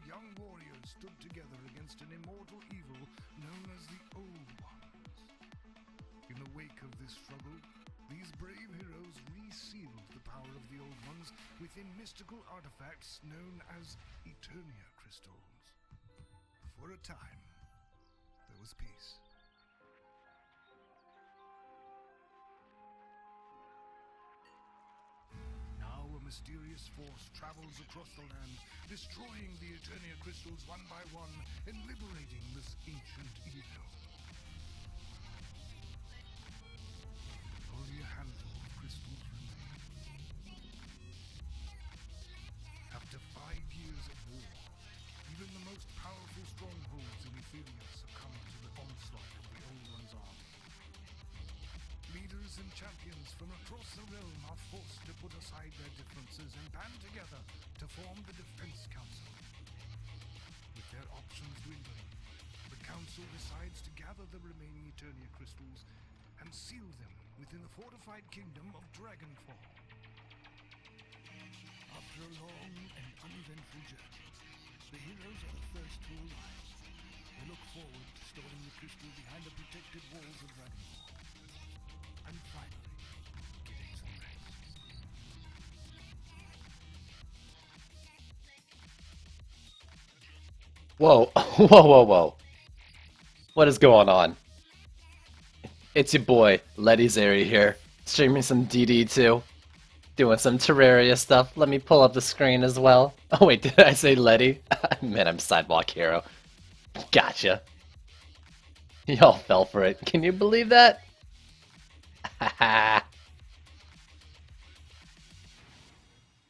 young warriors stood together against an immortal evil known as the Old Ones. In the wake of this struggle, these brave heroes resealed the power of the Old Ones within mystical artifacts known as Eternia crystals. For a time, there was peace. Now a mysterious force travels across the land, destroying the Eternia crystals one by one and liberating this ancient evil. Only a handful of crystals remain. After 5 years of war, even the most powerful strongholds in Etheria succumb to the onslaught of the Old One's army. Leaders and champions from across the realm are forced to put aside their differences and band together to form the Defense Council. With their options dwindling, the Council decides to gather the remaining Eternia crystals and seal them within the fortified kingdom of Dragonfall. After a long and uneventful journey, the heroes are the first to arrive. They look forward to storing the crystal behind the protected walls of Dragonfall. And finally, getting some rest. Whoa, whoa, whoa, whoa. What is going on? It's your boy, Letty Zeri here, streaming some DD2, doing some Terraria stuff. Let me pull up the screen as well. Oh wait, did I say Letty? Man, I'm Sidewalk Hero. Gotcha. Y'all fell for it. Can you believe that?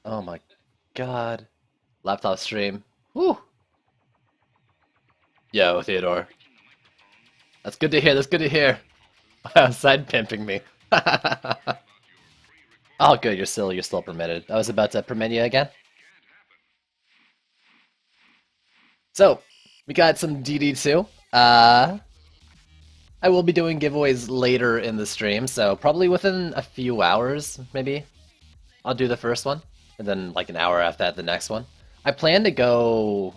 Oh my god. Laptop stream. Woo! Yo, Theodore. That's good to hear, that's good to hear. Wow, side pimping me. Oh good, you're still permitted. I was about to permit you again. So, we got some DD2. I will be doing giveaways later in the stream, so probably within a few hours, maybe. I'll do the first one, and then like an hour after that, the next one. I plan to go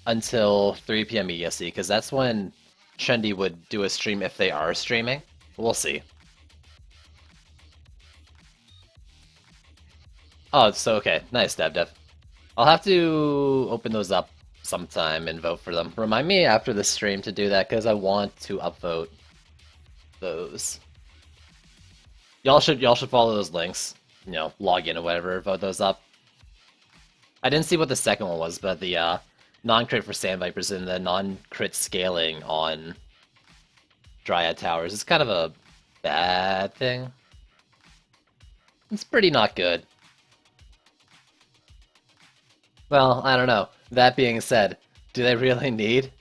until 3 p.m. EST, because that's when Trendy would do a stream if they are streaming. We'll see. Oh, so okay. Nice, Dev. I'll have to open those up sometime and vote for them. Remind me after the stream to do that, because I want to upvote those. Y'all should follow those links. You know, log in or whatever, vote those up. I didn't see what the second one was, but the non-crit for Sand Vipers and the non-crit scaling on Dryad Towers is kind of a bad thing. It's pretty not good. Well, I don't know. That being said, do they really need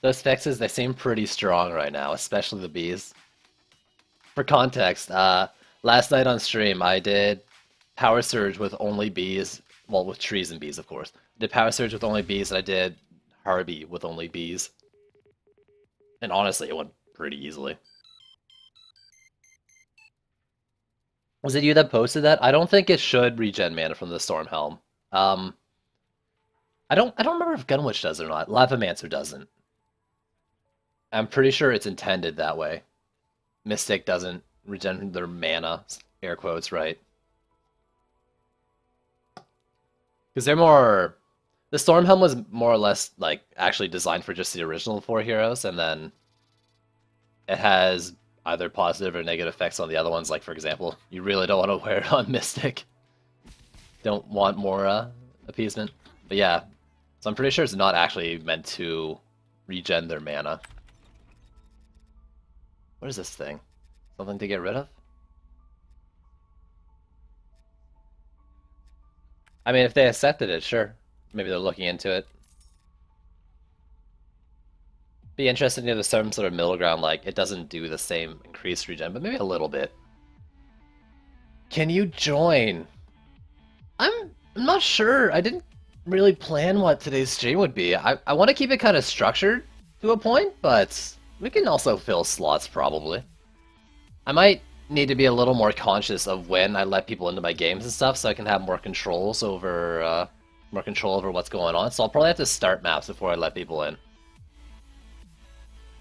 those fixes? They seem pretty strong right now, especially the bees. For context, last night on stream I did Power Surge with only bees, well, with trees and bees, of course. I did Power Surge with only bees, and I did Harby with only bees. And honestly, it went pretty easily. Was it you that posted that? I don't think it should regen mana from the Storm Helm. I don't remember if Gunwitch does it or not. Lavamancer doesn't. I'm pretty sure it's intended that way. Mystic doesn't regen their mana, air quotes, right? Because they're more... The Stormhelm was more or less, like, actually designed for just the original 4 heroes, and then it has either positive or negative effects on the other ones. Like, for example, you really don't want to wear it on Mystic. Don't want more appeasement. But yeah, so I'm pretty sure it's not actually meant to regen their mana. What is this thing? Something to get rid of? I mean, if they accepted it, sure. Maybe they're looking into it. Be interested to have some sort of middle ground, like it doesn't do the same increased regen, but maybe a little bit. Can you join? I'm not sure. I didn't really plan what today's stream would be. I want to keep it kind of structured to a point, but we can also fill slots probably. I might need to be a little more conscious of when I let people into my games and stuff so I can have more controls over more control over what's going on. So I'll probably have to start maps before I let people in.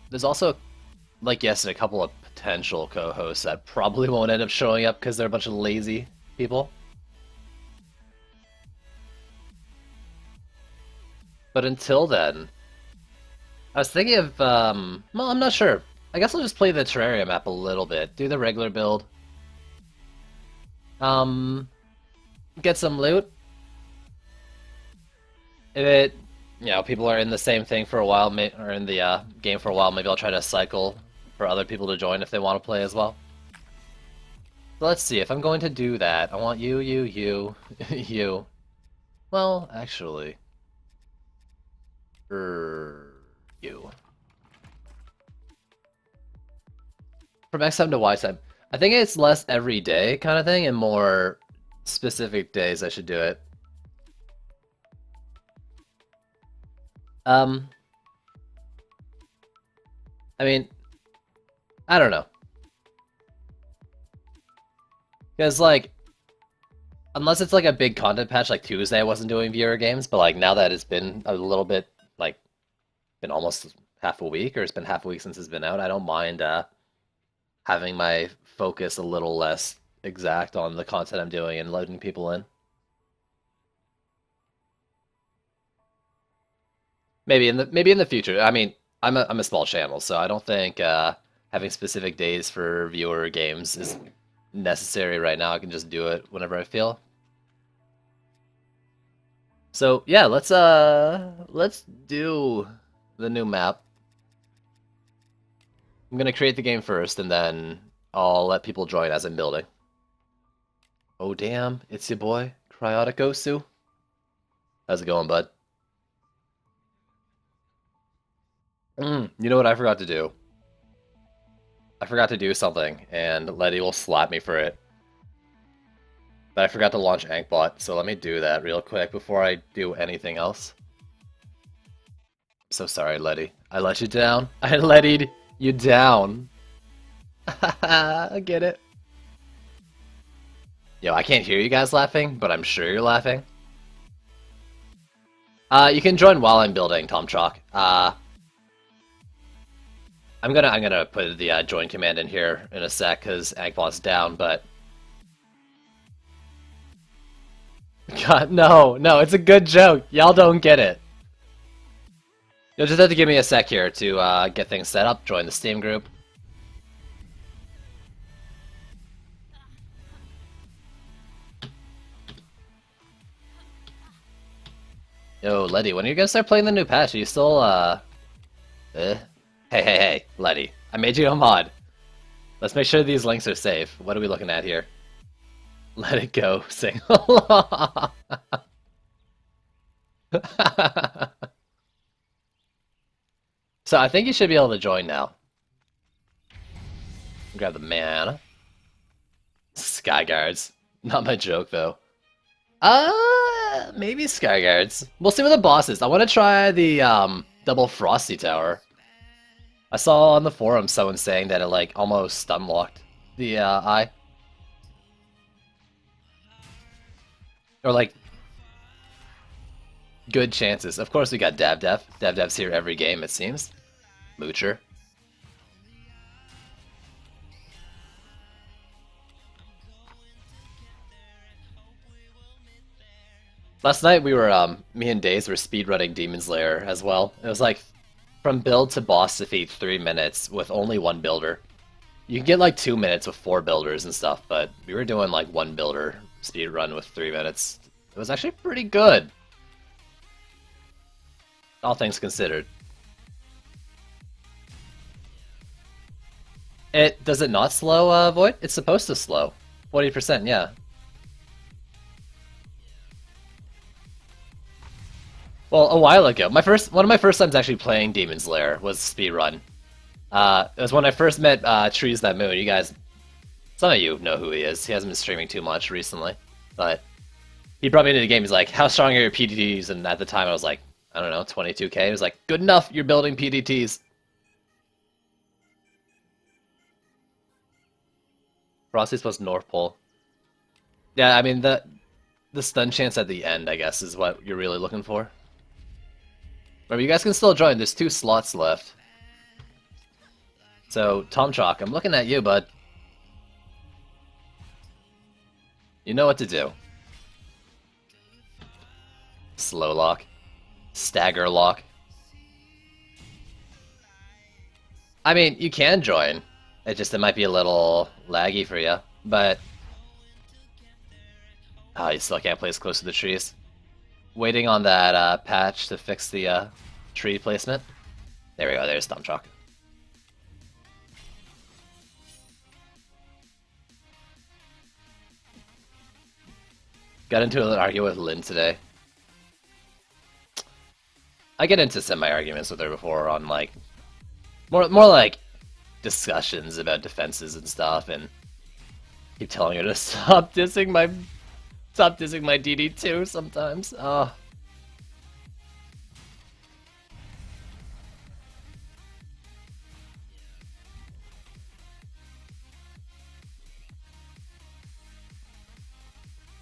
There's also, like yesterday, a couple of potential co-hosts that probably won't end up showing up because they're a bunch of lazy people. But until then, I was thinking of, well, I'm not sure. I guess I'll just play the Terraria map a little bit, do the regular build. Get some loot. If it, people are in the same thing for a while, or in the game for a while, maybe I'll try to cycle for other people to join if they want to play as well. So let's see, if I'm going to do that, I want you, you. Well, actually, you. From X time to Y time. I think it's less every day kind of thing and more specific days I should do it. I mean, I don't know. Because, like, unless it's like a big content patch like Tuesday, I wasn't doing viewer games, but like now that it's been a little bit, like, been almost half a week, or it's been half a week since it's been out, I don't mind having my focus a little less exact on the content I'm doing and loading people in. Maybe in the future. I mean, I'm a small channel, so I don't think having specific days for viewer games is necessary right now. I can just do it whenever I feel. So yeah, let's do the new map. I'm gonna create the game first, and then I'll let people join as I'm building. Oh damn, it's your boy, Cryotic Osu. How's it going, bud? You know what I forgot to do? I forgot to do something, and Letty will slap me for it. But I forgot to launch Ankbot, so let me do that real quick before I do anything else. I'm so sorry, Letty. I let you down. I lettied you down. I get it. Yo, I can't hear you guys laughing, but I'm sure you're laughing. You can join while I'm building, Tom Chalk. I'm gonna put the join command in here in a sec because Ankbot's down, but God, no, it's a good joke. Y'all don't get it. You'll just have to give me a sec here to get things set up, join the Steam group. Yo, Letty, when are you gonna start playing the new patch? Are you still, Hey, Letty. I made you a mod. Let's make sure these links are safe. What are we looking at here? Let it go. Sing along. So I think you should be able to join now. Grab the mana. Sky Guards. Not my joke, though. Maybe Sky Guards. We'll see what the boss is. I want to try the, double Frosty Tower. I saw on the forum someone saying that it, like, almost stun-locked the, eye. Or, like, good chances. Of course we got Dabdev. Dabdev's here every game, it seems. Moocher. Last night we were, me and Daze were speedrunning Demon's Lair as well. It was like, from build to boss defeat 3 minutes with only one builder. You can get like 2 minutes with 4 builders and stuff, but we were doing like 1 builder speedrun with 3 minutes. It was actually pretty good. All things considered. Does it not slow, Void? It's supposed to slow. 40%, yeah. Well, a while ago, one of my first times actually playing Demon's Lair was speedrun. It was when I first met Trees That Moon. You guys, some of you know who he is. He hasn't been streaming too much recently, but he brought me into the game. He's like, "How strong are your PDTs?" And at the time, I was like, I don't know, 22k. He was like, "Good enough. You're building PDTs." Frosty's plus North Pole. Yeah, I mean the stun chance at the end, I guess, is what you're really looking for. Remember, you guys can still join. There's 2 slots left. So, Tom Chalk, I'm looking at you, bud. You know what to do. Slow lock. Stagger lock. I mean, you can join. It might be a little laggy for you, but... Oh, you still can't place close to the trees. Waiting on that patch to fix the tree placement. There we go, there's Tom Chalk. Got into an argument with Lynn today. I get into semi-arguments with her before on, like, more like discussions about defenses and stuff, and keep telling her to stop dissing my DD2 sometimes. Oh.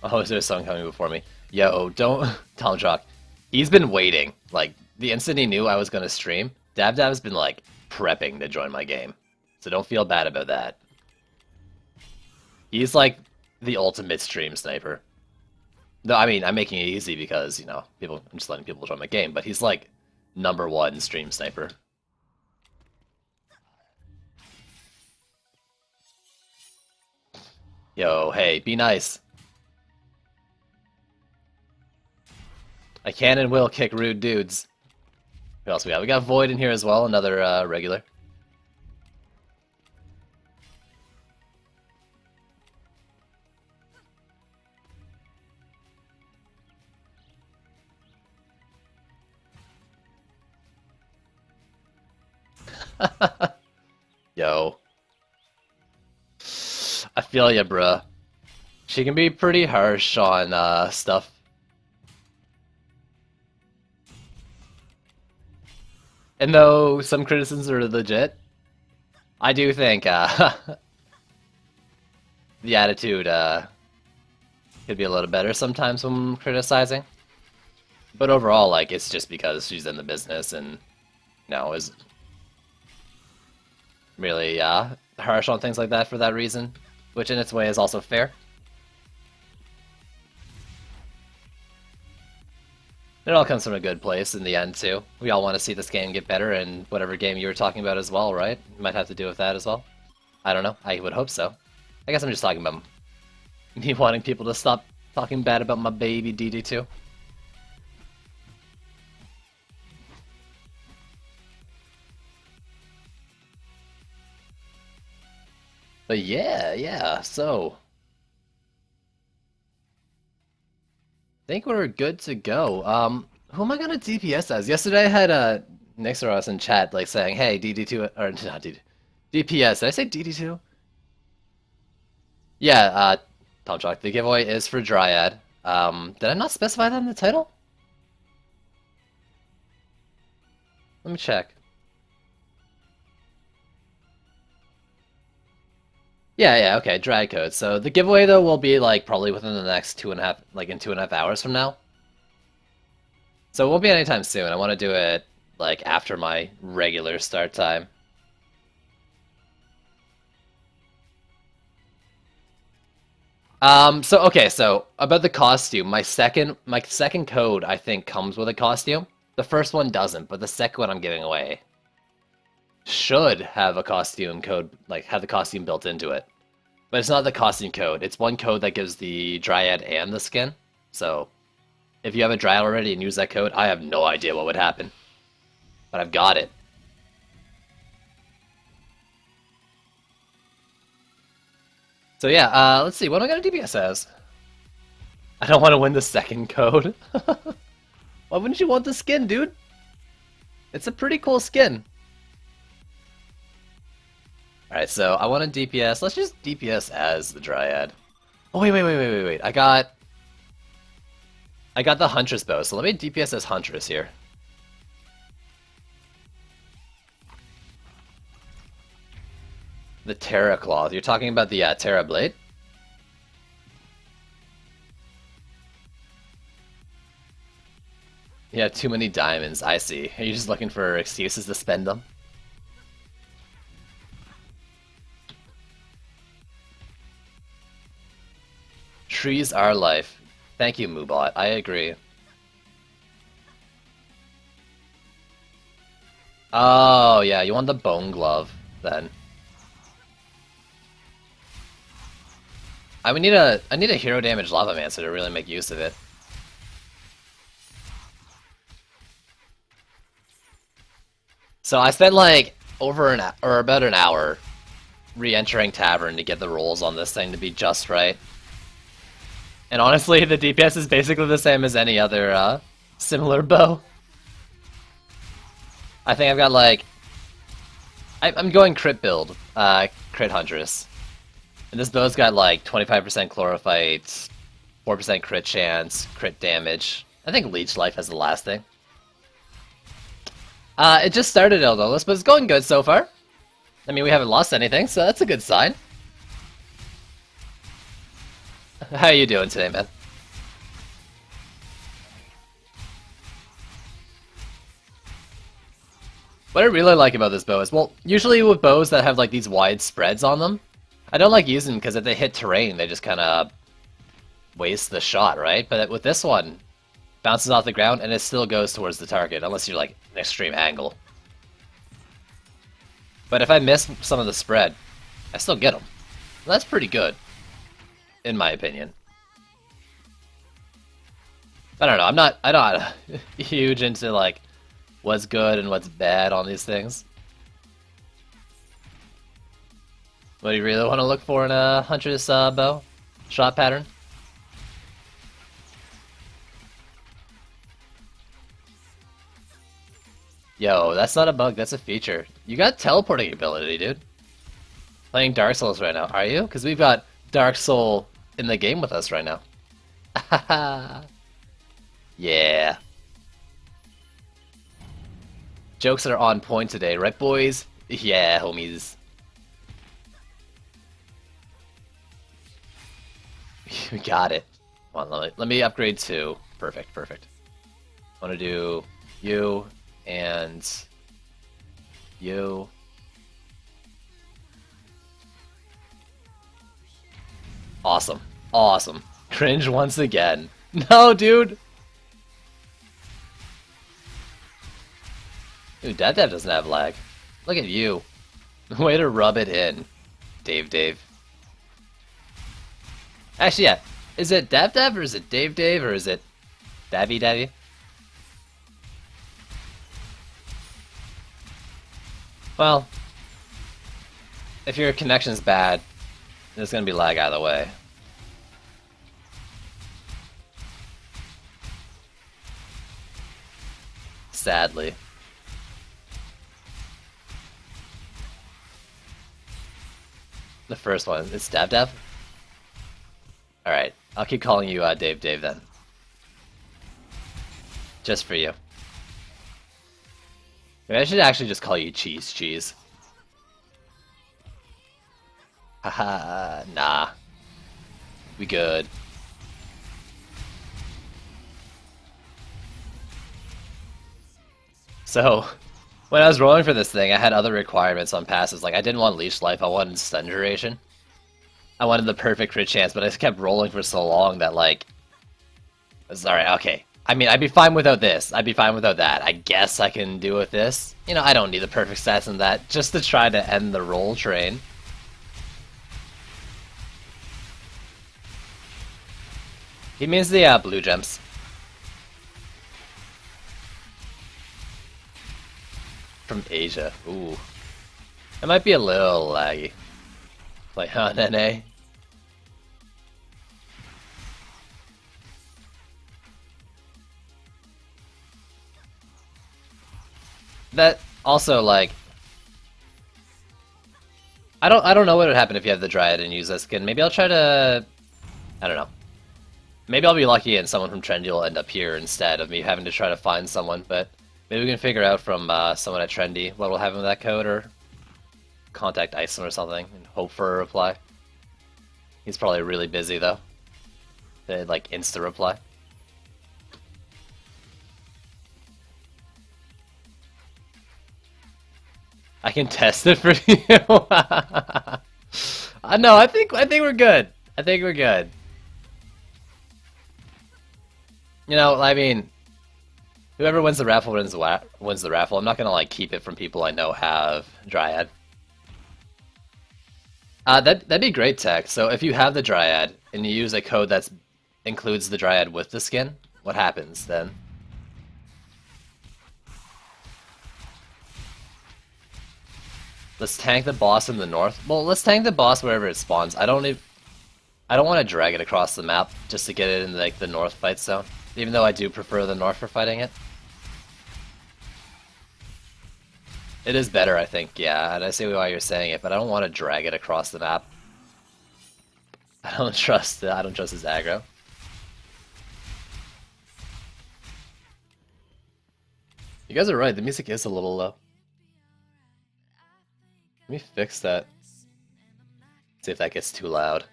Oh, is there a song coming before me? Yo, don't... Tom Chalk. He's been waiting. Like, the instant he knew I was gonna stream, Dabdab's been, like, prepping to join my game. So don't feel bad about that. He's, like, the ultimate stream sniper. No, I mean, I'm making it easy because, you know, I'm just letting people join my game, but he's, like, #1 stream sniper. Yo, hey, be nice. I can and will kick rude dudes. What else we got? We got Void in here as well, another regular. Yo. I feel ya, bruh. She can be pretty harsh on stuff. And though some criticisms are legit, I do think the attitude could be a little better sometimes when criticizing. But overall, like, it's just because she's in the business and, you know, is really harsh on things like that for that reason, which in its way is also fair. It all comes from a good place in the end, too. We all want to see this game get better, and whatever game you were talking about as well, right? Might have to do with that as well. I don't know. I would hope so. I guess I'm just talking about me wanting people to stop talking bad about my baby DD2. But yeah, so... I think we're good to go. Who am I gonna DPS as? Yesterday I had Nixeros in chat like saying, "Hey, DD2 or not DPS." Did I say DD2? Yeah, Tom Chalk. The giveaway is for Dryad. Did I not specify that in the title? Let me check. Yeah, okay, Dryad code. So the giveaway though will be like probably within the next 2.5, like in 2.5 hours from now. So it won't be anytime soon. I want to do it like after my regular start time. So about the costume, my second code I think comes with a costume. The first one doesn't, but the second one I'm giving away should have a costume code, like have the costume built into it. But it's not the costume code. It's one code that gives the Dryad and the skin. So if you have a Dryad already and use that code, I have no idea what would happen. But I've got it. So yeah, let's see, what am I gonna DPS as? I don't want to win the second code. Why wouldn't you want the skin, dude? It's a pretty cool skin. Alright, so I want to DPS. Let's just DPS as the Dryad. Oh, wait. I got the Huntress bow, so let me DPS as Huntress here. The Terra Cloth. You're talking about the Terra Blade? You have too many diamonds, I see. Are you just looking for excuses to spend them? Trees are life. Thank you, Moobot. I agree. Oh, yeah, you want the bone glove, then. I need a hero damage Lavamancer to really make use of it. So I spent like about an hour re-entering Tavern to get the rolls on this thing to be just right. And honestly, the DPS is basically the same as any other similar bow. I think I've got like... I'm going crit build, crit Huntress. And this bow's got like 25% Chlorophyte, 4% crit chance, crit damage. I think Leech Life has the last thing. It just started Eldolus, but it's going good so far. I mean, we haven't lost anything, so that's a good sign. How are you doing today, man? What I really like about this bow is, well, usually with bows that have like these wide spreads on them, I don't like using them because if they hit terrain, they just kind of waste the shot, right? But with this one, bounces off the ground and it still goes towards the target, unless you're like an extreme angle. But if I miss some of the spread, I still get them. That's pretty good, in my opinion. I don't know. I'm not huge into like what's good and what's bad on these things. What do you really want to look for in a Huntress bow? Shot pattern? Yo, that's not a bug, that's a feature. You got teleporting ability, dude. Playing Dark Souls right now, are you? Because we've got Dark Soul in the game with us right now. Yeah. Jokes are on point today, right boys? Yeah, homies. We got it. Come on, let me upgrade to... Perfect, perfect. I want to do you and you. Awesome. Awesome. Cringe once again. No, dude! Dude, Dev doesn't have lag. Look at you. Way to rub it in, Dave. Actually, yeah. Is it Dev or is it Dave or is it Davy? Well, if your connection's bad, there's gonna be lag either way. Sadly. The first one, it's Dev? Alright, I'll keep calling you Dave then. Just for you. Maybe I should actually just call you Cheese. Haha, nah. We good. So, when I was rolling for this thing, I had other requirements on passes. Like, I didn't want Leech Life, I wanted Stun Duration. I wanted the perfect crit chance, but I just kept rolling for so long that, like... Sorry, okay. I mean, I'd be fine without this. I'd be fine without that. I guess I can do with this. You know, I don't need the perfect stats in that, just to try to end the roll train. He means the blue gems. From Asia. Ooh. It might be a little laggy. Like, Nene. That also, like... I don't know what would happen if you have the Dryad and use that skin. Maybe I'll try to... I don't know. Maybe I'll be lucky and someone from Trendy will end up here instead of me having to try to find someone, but maybe we can figure out from someone at Trendy what will happen with that code, or contact Iceland or something and hope for a reply. He's probably really busy though. They'd like insta reply. I can test it for you. No, I think we're good. I think we're good. You know, I mean, whoever wins the raffle wins the raffle. I'm not gonna like keep it from people I know have Dryad. That'd be great, Tech. So if you have the Dryad and you use a code that includes the Dryad with the skin, what happens then? Let's tank the boss in the north. Well, let's tank the boss wherever it spawns. I don't want to drag it across the map just to get it in like the north fight zone. Even though I do prefer the north for fighting it. It is better, I think, yeah, and I see why you're saying it, but I don't want to drag it across the map. I don't trust his aggro. You guys are right, the music is a little low. Let me fix that. See if that gets too loud.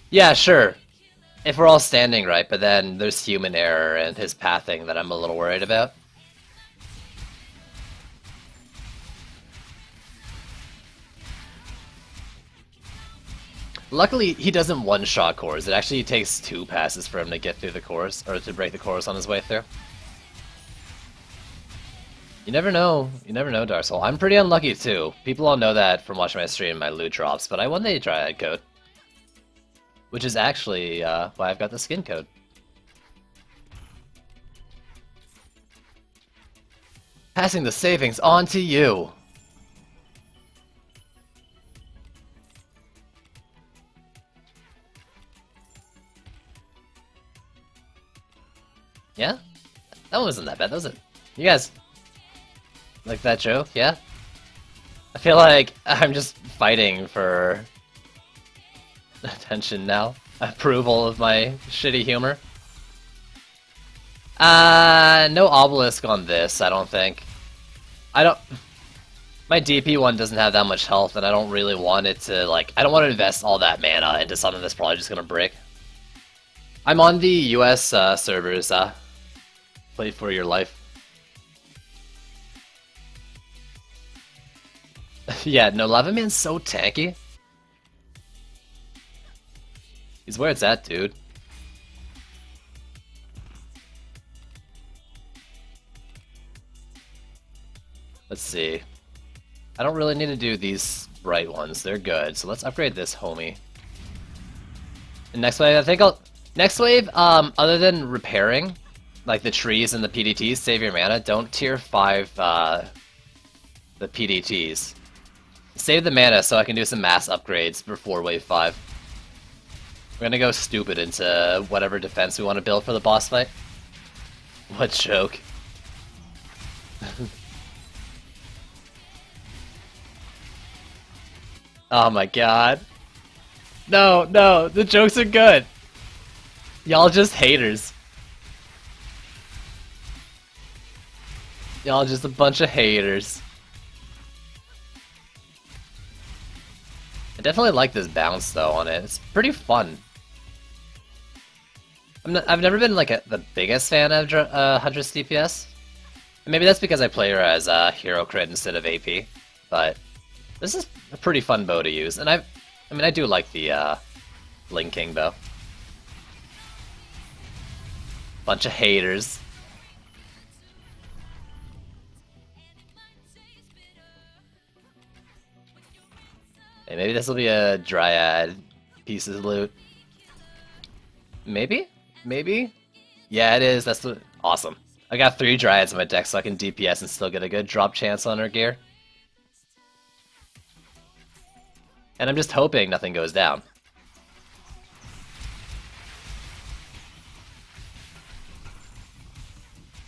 Yeah, sure. If we're all standing right, but then there's human error and his pathing that I'm a little worried about. Luckily, he doesn't one-shot cores. It actually takes 2 passes for him to get through the cores, or to break the cores on his way through. You never know. You never know, Dark Soul. I'm pretty unlucky, too. People all know that from watching my stream, my loot drops, but I won the Dryad code. Which is actually why I've got the skin code. Passing the savings on to you. Yeah? That wasn't that bad, was it? You guys like that joke? Yeah? I feel like I'm just fighting for attention now. Approval of my shitty humor. No obelisk on this, I don't think. My DP one doesn't have that much health, and I don't really want it to, like, I don't want to invest all that mana into something that's probably just gonna break. I'm on the US servers, play for your life. Yeah, no, Lava Man's so tanky. He's where it's at, dude. Let's see. I don't really need to do these bright ones. They're good. So let's upgrade this homie. And next wave, I think I'll... Next wave, other than repairing, like the trees and the PDTs, save your mana, don't tier 5 the PDTs. Save the mana so I can do some mass upgrades before wave 5. We're gonna go stupid into whatever defense we want to build for the boss fight. What joke. Oh my god. No, no, the jokes are good. Y'all just haters. Y'all just a bunch of haters. I definitely like this bounce though on it. It's pretty fun. I've never been like the biggest fan of Huntress DPS. And maybe that's because I play her as a hero crit instead of AP. But this is a pretty fun bow to use, and I mean I do like the Ling King bow. Bunch of haters. Hey, maybe this will be a Dryad piece of loot. Maybe? Maybe? Yeah, it is. That's awesome. I got 3 Dryads in my deck, so I can DPS and still get a good drop chance on her gear. And I'm just hoping nothing goes down.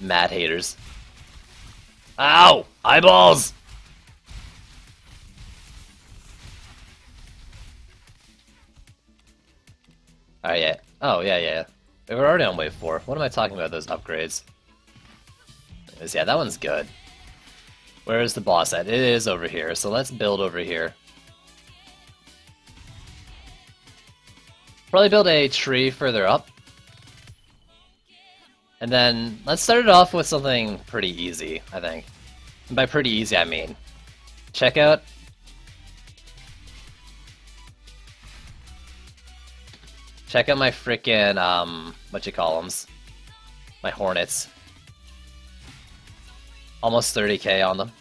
Mad haters. Ow! Eyeballs! Alright, yeah. Oh, yeah. We're already on wave 4. What am I talking about, those upgrades? Anyways, yeah, that one's good. Where is the boss at? It is over here, so let's build over here. Probably build a tree further up. And then, let's start it off with something pretty easy, I think. And by pretty easy, I mean check out my freaking what you call them? My Hornets. Almost 30k on them.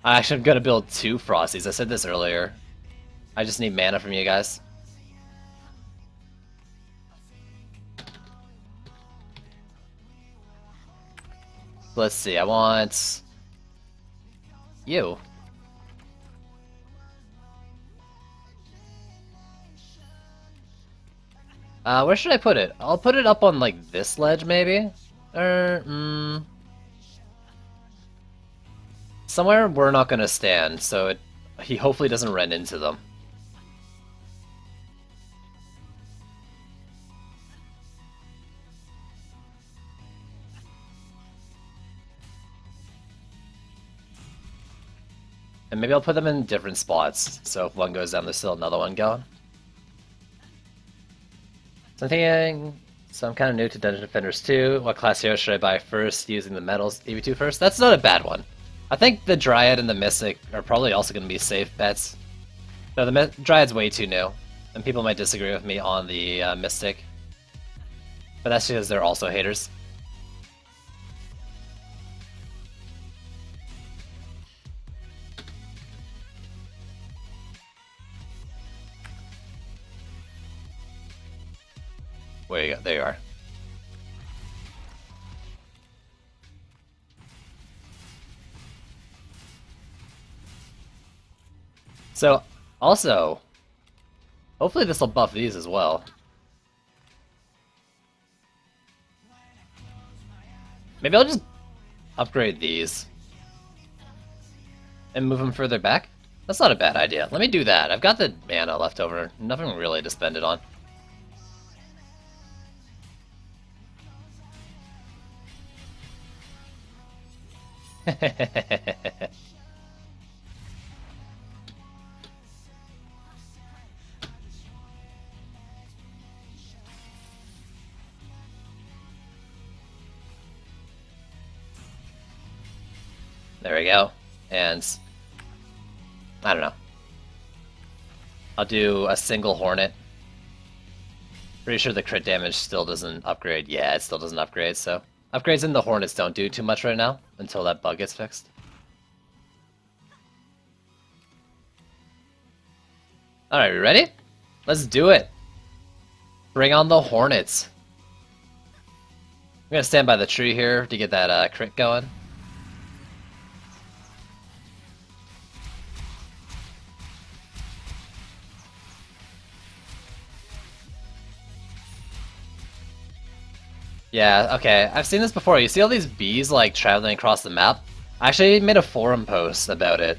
I'm gonna build 2 Frosties. I said this earlier. I just need mana from you guys. Let's see, I want you. Where should I put it? I'll put it up on like this ledge maybe? Or somewhere we're not gonna stand, so he hopefully doesn't run into them. And maybe I'll put them in different spots, so if one goes down, there's still another one going. So I'm thinking, so I'm kind of new to Dungeon Defenders 2. What class hero should I buy first, using the metals EV2 first? That's not a bad one. I think the Dryad and the Mystic are probably also going to be safe bets. No, the Dryad's way too new, and people might disagree with me on the Mystic. But that's because they're also haters. Where you go? There you are. So, also, hopefully this will buff these as well. Maybe I'll just upgrade these and move them further back. That's not a bad idea. Let me do that. I've got the mana left over. Nothing really to spend it on. There we go. And I don't know. I'll do a single Hornet. Pretty sure the crit damage still doesn't upgrade. Yeah, it still doesn't upgrade, so upgrades in the Hornets don't do too much right now until that bug gets fixed. Alright, we ready? Let's do it! Bring on the Hornets! I'm gonna stand by the tree here to get that crit going. Yeah, okay, I've seen this before. You see all these bees like traveling across the map? I actually made a forum post about it.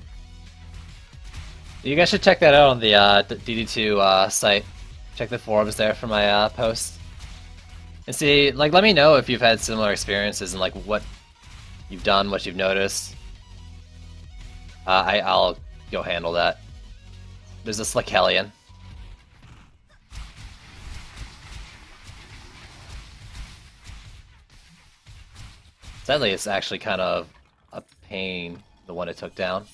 You guys should check that out on the DD2 site. Check the forums there for my post. And see, like, let me know if you've had similar experiences and like what you've done, what you've noticed. I'll go handle that. There's a Slickhellion. Sadly, it's actually kind of a pain, the one it took down.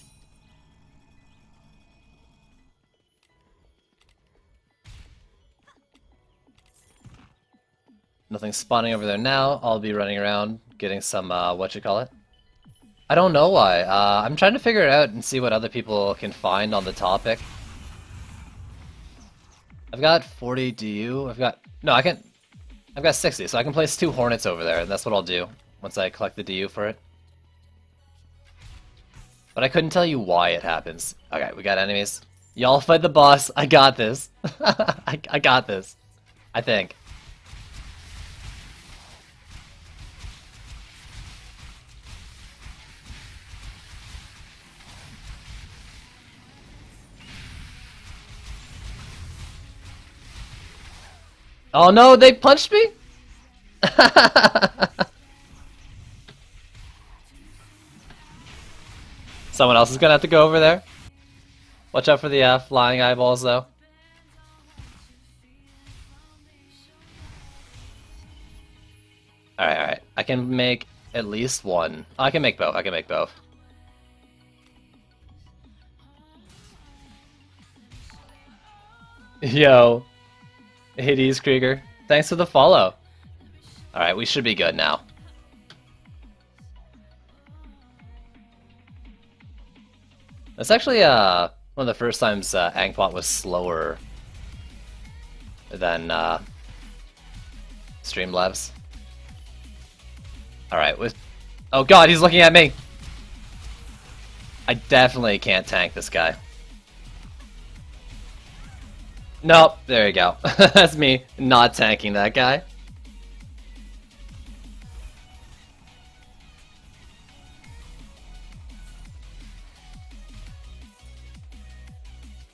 Nothing spawning over there now. I'll be running around getting some, whatchamacallit. I don't know why. I'm trying to figure it out and see what other people can find on the topic. I've got 40 DU. I've got 60, so I can place 2 Hornets over there, and that's what I'll do once I collect the DU for it. But I couldn't tell you why it happens. Okay, we got enemies. Y'all fight the boss. I got this. I got this. I think. Oh no, they punched me? Someone else is gonna have to go over there. Watch out for the flying eyeballs, though. Alright, alright. I can make at least one. Oh, I can make both. I can make both. Yo. Hades Krieger. Thanks for the follow. Alright, we should be good now. That's actually one of the first times Angpot was slower than Streamlabs. Alright, with... Oh god, he's looking at me! I definitely can't tank this guy. Nope, there you go. That's me not tanking that guy.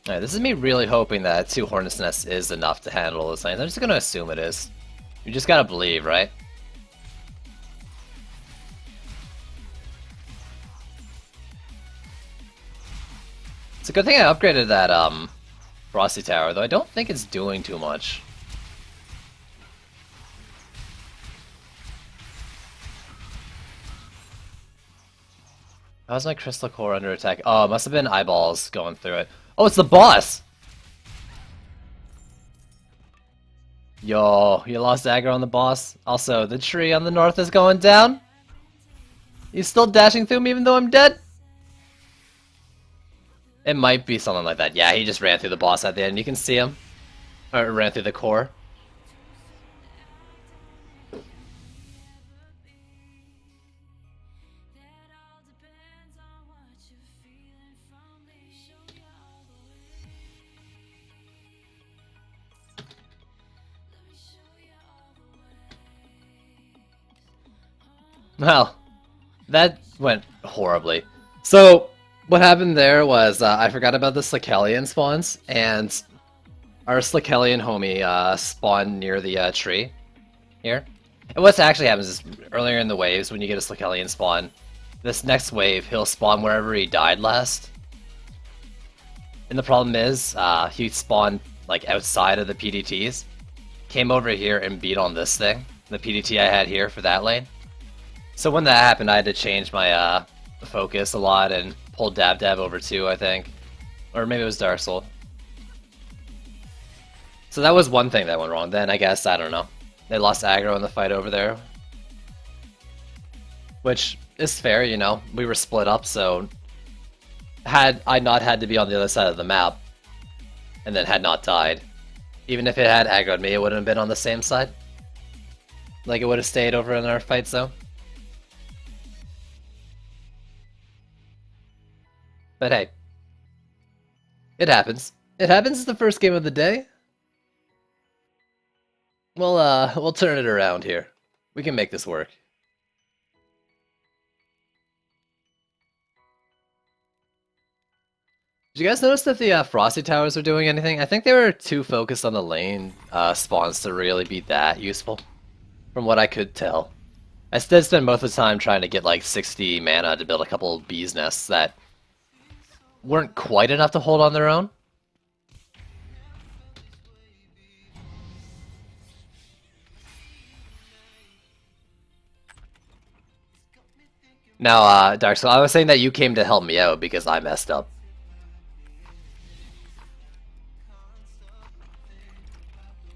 Alright, this is me really hoping that 2 Hornet's Nests is enough to handle those things. I'm just gonna assume it is. You just gotta believe, right? It's a good thing I upgraded that Frosty Tower, though I don't think it's doing too much. How's my Crystal Core under attack? Oh, it must have been eyeballs going through it. Oh, it's the boss! Yo, you lost aggro on the boss. Also, the tree on the north is going down. He's still dashing through me even though I'm dead? It might be something like that. Yeah, he just ran through the boss at the end. You can see him. Or ran through the core. Well, that went horribly. So, what happened there was I forgot about the Slickellian spawns, and our Slickellian homie spawned near the tree here. And what actually happens is, earlier in the waves, when you get a Slickellian spawn, this next wave, he'll spawn wherever he died last. And the problem is, he spawned like outside of the PDTs, came over here and beat on this thing, the PDT I had here for that lane. So when that happened, I had to change my focus a lot and pull Dab Dab over too, I think. Or maybe it was Dark Soul. So that was one thing that went wrong. Then I guess, I don't know. They lost aggro in the fight over there. Which is fair, you know. We were split up, so had I not had to be on the other side of the map, and then had not died, even if it had aggroed me, it wouldn't have been on the same side. Like it would have stayed over in our fight zone. But hey, it happens. It happens. It's the first game of the day. We'll turn it around here. We can make this work. Did you guys notice that the Frosty Towers are doing anything? I think they were too focused on the lane spawns to really be that useful, from what I could tell. I did spend most of the time trying to get like 60 mana to build a couple of bees nests that weren't quite enough to hold on their own. Now, Dark Soul, I was saying that you came to help me out because I messed up.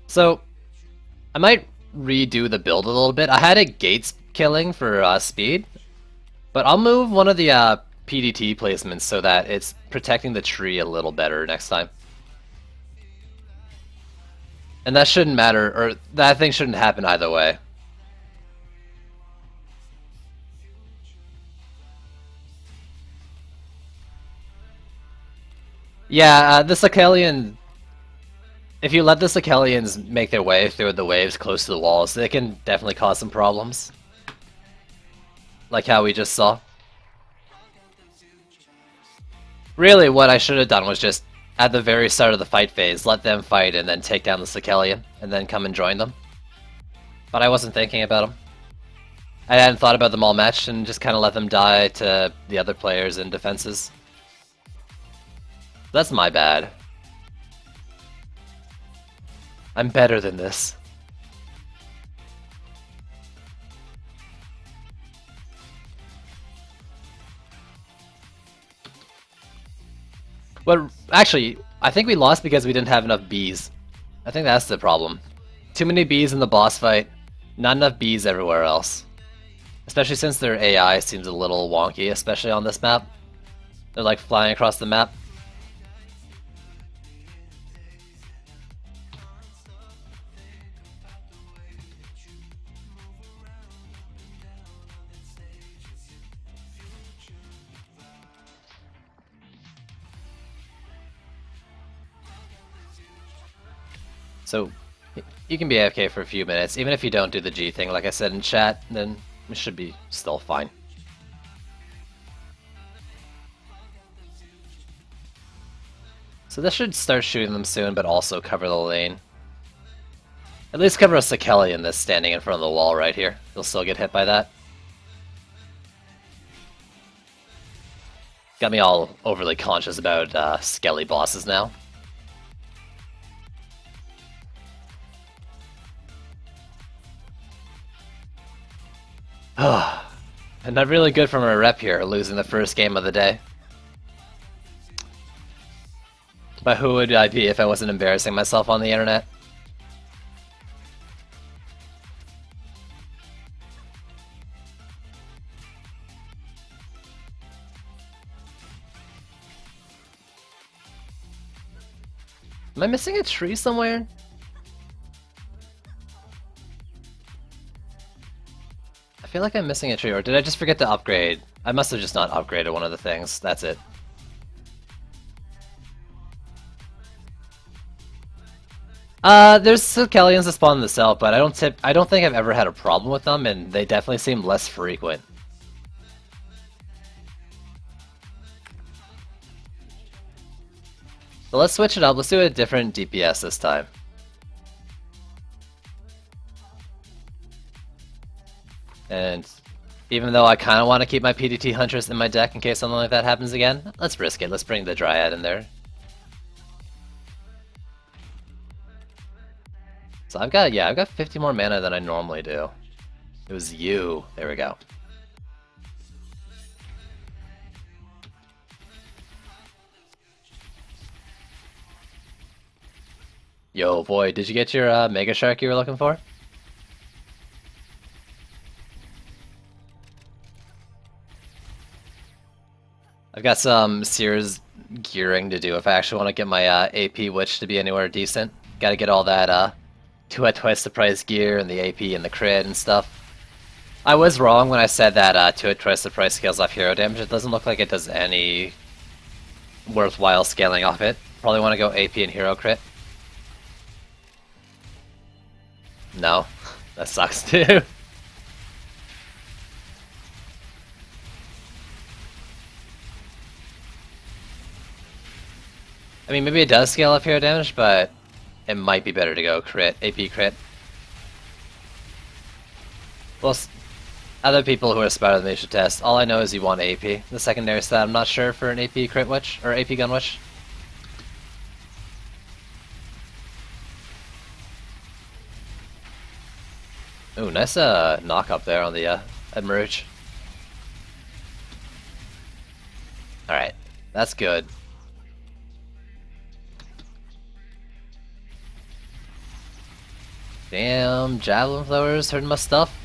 So, I might redo the build a little bit. I had a Gates killing for speed, but I'll move one of the PDT placements so that it's protecting the tree a little better next time. And that shouldn't matter, or that thing shouldn't happen either way. Yeah, the Slickellian... If you let the Slickellians make their way through the waves close to the walls, they can definitely cause some problems. Like how we just saw. Really, what I should have done was just, at the very start of the fight phase, let them fight and then take down the Slickellian, and then come and join them. But I wasn't thinking about them. I hadn't thought about them all matched, and just kind of let them die to the other players and defenses. That's my bad. I'm better than this. But actually, I think we lost because we didn't have enough bees. I think that's the problem. Too many bees in the boss fight, not enough bees everywhere else. Especially since their AI seems a little wonky, especially on this map. They're like flying across the map. So, you can be AFK for a few minutes, even if you don't do the G thing like I said in chat, then it should be still fine. So this should start shooting them soon, but also cover the lane. At least cover a Sekelian that's standing in front of the wall right here. He'll still get hit by that. Got me all overly conscious about Skelly bosses now. And not really good from a rep here, losing the first game of the day. But who would I be if I wasn't embarrassing myself on the internet? Am I missing a tree somewhere? I feel like I'm missing a tree, or did I just forget to upgrade? I must have just not upgraded one of the things, that's it. There's Sekelians that spawn in the cell, but I don't think I've ever had a problem with them, and they definitely seem less frequent. So let's switch it up, let's do a different DPS this time. And even though I kind of want to keep my PDT Huntress in my deck in case something like that happens again, let's risk it, let's bring the Dryad in there. So I've got 50 more mana than I normally do. It was you. There we go. Yo, boy, did you get your Mega Shark you were looking for? I've got some Sears gearing to do if I actually want to get my AP Witch to be anywhere decent. Gotta get all that 2 at twice the price gear and the AP and the crit and stuff. I was wrong when I said that 2 at twice the price scales off hero damage. It doesn't look like it does any worthwhile scaling off it. Probably want to go AP and hero crit. No, that sucks too. I mean, maybe it does scale up hero damage, but it might be better to go crit, AP crit. Well, other people who are smarter than me should test. All I know is you want AP. The secondary stat, I'm not sure for an AP crit witch, or AP gun witch. Ooh, nice knock up there on the Emerge. Alright, that's good. Damn, javelin throwers hurting my stuff.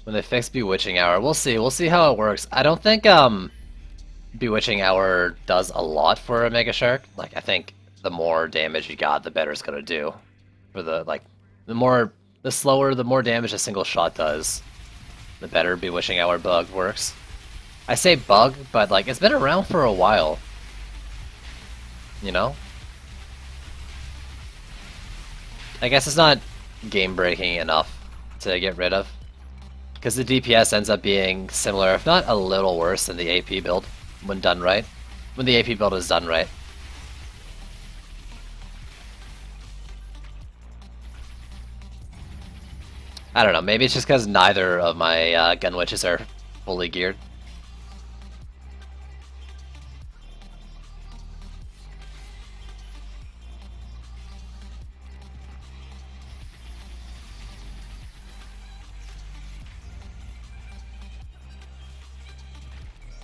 When they fix Bewitching Hour, we'll see. We'll see how it works. I don't think Bewitching Hour does a lot for a Mega Shark. Like, I think the more damage you got, the better it's gonna do. For the the slower, the more damage a single shot does, the better Bewitching Hour bug works. I say bug, but like it's been around for a while. You know? I guess it's not game breaking enough to get rid of. Because the DPS ends up being similar, if not a little worse than the AP build when done right. When the AP build is done right. I don't know, maybe it's just because neither of my gun witches are fully geared.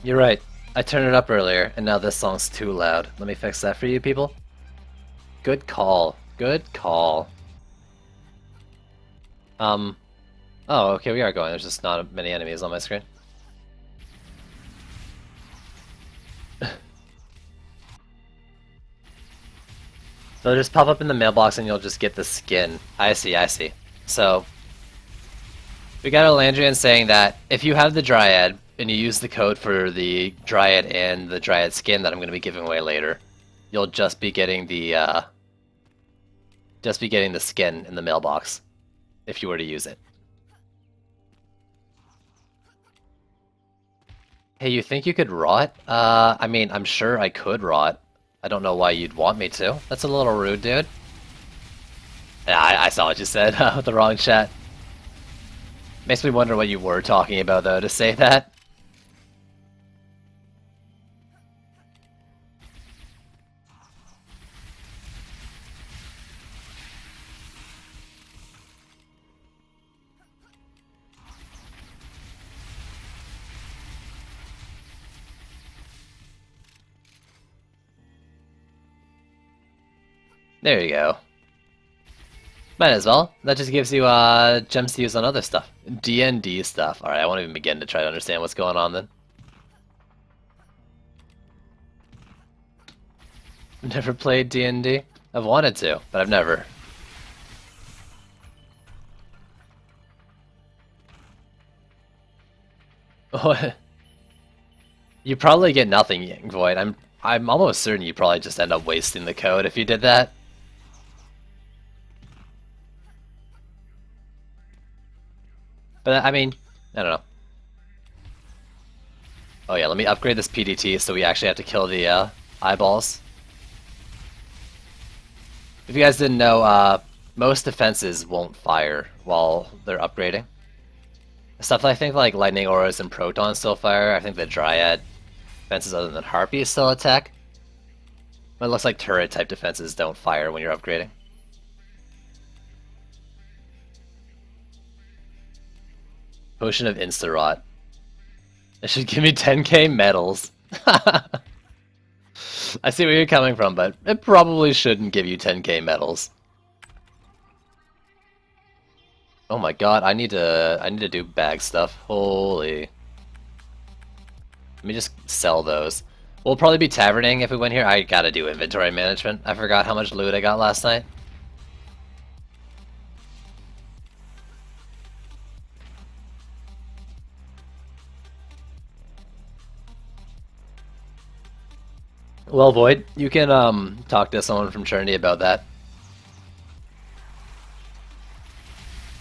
You're right. I turned it up earlier, and now this song's too loud. Let me fix that for you people. Good call. Good call. Oh, okay, we are going. There's just not many enemies on my screen. So just pop up in the mailbox and you'll just get the skin. I see, I see. So, we got Elandrian saying that if you have the Dryad, and you use the code for the Dryad and the Dryad skin that I'm going to be giving away later, you'll just be getting the skin in the mailbox if you were to use it. Hey, you think you could rot? I mean, I'm sure I could rot. I don't know why you'd want me to. That's a little rude, dude. Yeah, I saw what you said with the wrong chat. Makes me wonder what you were talking about, though, to say that. There you go. Might as well. That just gives you gems to use on other stuff. D&D stuff. Alright, I won't even begin to try to understand what's going on then. Never played D&D? I've wanted to, but I've never. You probably get nothing, Void. I'm almost certain you probably just end up wasting the code if you did that. But I mean, I don't know. Oh yeah, let me upgrade this PDT so we actually have to kill the eyeballs. If you guys didn't know, most defenses won't fire while they're upgrading. Stuff I think like Lightning Auras and Protons still fire. I think the Dryad defenses other than Harpies still attack. But it looks like turret type defenses don't fire when you're upgrading. Potion of Insta-Rot. It should give me 10k medals. I see where you're coming from, but it probably shouldn't give you 10k medals. Oh my god, I need to do bag stuff. Holy. Let me just sell those. We'll probably be taverning if we win here. I gotta do inventory management. I forgot how much loot I got last night. Well, Void, you can talk to someone from Trinity about that.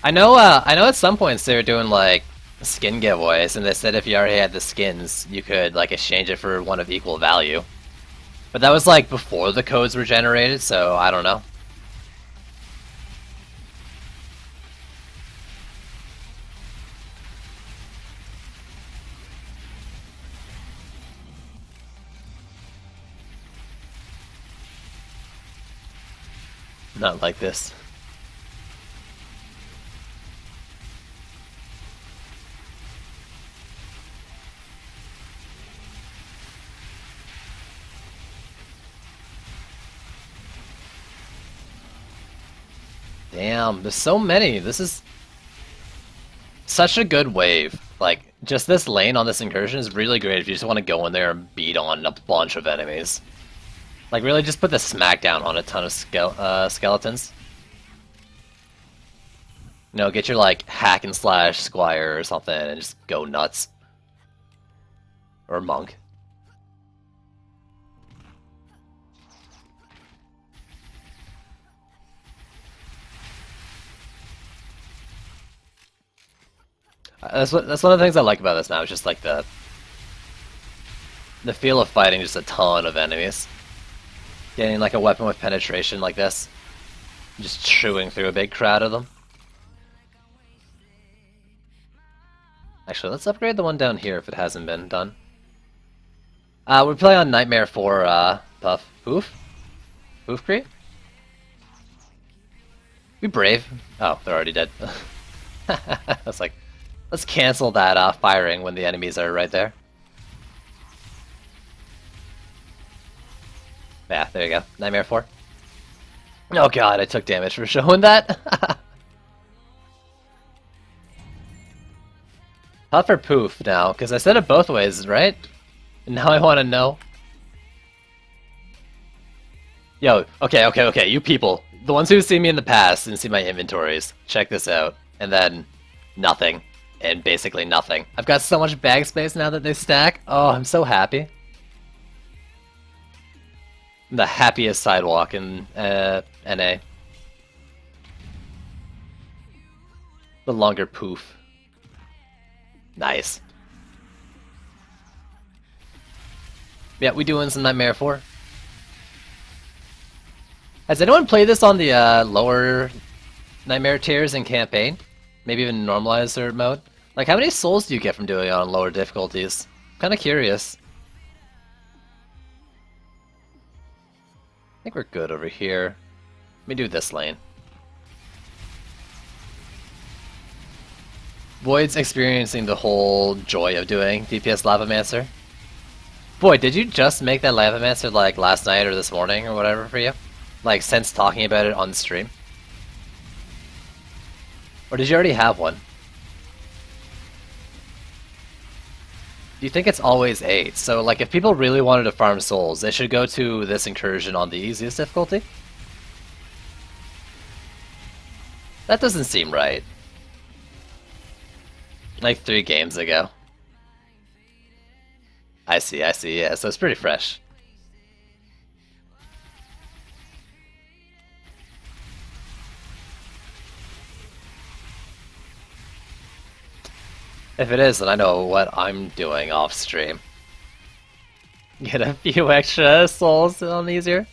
I know at some points they were doing like skin giveaways, and they said if you already had the skins, you could like exchange it for one of equal value. But that was like before the codes were generated, so I don't know. Not like this. Damn, there's so many. This is such a good wave. Like, just this lane on this incursion is really great if you just want to go in there and beat on a bunch of enemies. Like, really just put the smackdown on a ton of skeletons. You know, get your, like, hack and slash squire or something and just go nuts. Or monk. That's one of the things I like about this now. It's just like the feel of fighting just a ton of enemies. Getting like a weapon with penetration like this, just chewing through a big crowd of them. Actually, let's upgrade the one down here if it hasn't been done. We play on Nightmare for Puff. Poof? Poof Cree? Be brave. Oh, they're already dead. I was like, let's cancel that firing when the enemies are right there. Yeah, there you go. Nightmare 4. Oh god, I took damage for showing that. Puff or Poof now, because I said it both ways, right? And now I want to know. Yo, okay, you people. The ones who see me in the past and see my inventories, check this out. And then, nothing. And basically nothing. I've got so much bag space now that they stack. Oh, I'm so happy. I'm the happiest sidewalk in NA. The longer Poof. Nice. Yeah, we doing some Nightmare 4. Has anyone played this on the lower Nightmare tiers in campaign? Maybe even normalizer mode? Like, how many souls do you get from doing it on lower difficulties? I'm kinda curious. I think we're good over here. Let me do this lane. Void's experiencing the whole joy of doing DPS Lavamancer. Void, did you just make that Lavamancer like last night or this morning or whatever for you? Like since talking about it on stream? Or did you already have one? Do you think it's always 8? So like if people really wanted to farm souls, they should go to this incursion on the easiest difficulty? That doesn't seem right. Like 3 games ago. I see, yeah, so it's pretty fresh. If it is, then I know what I'm doing off stream. Get a few extra souls on easier.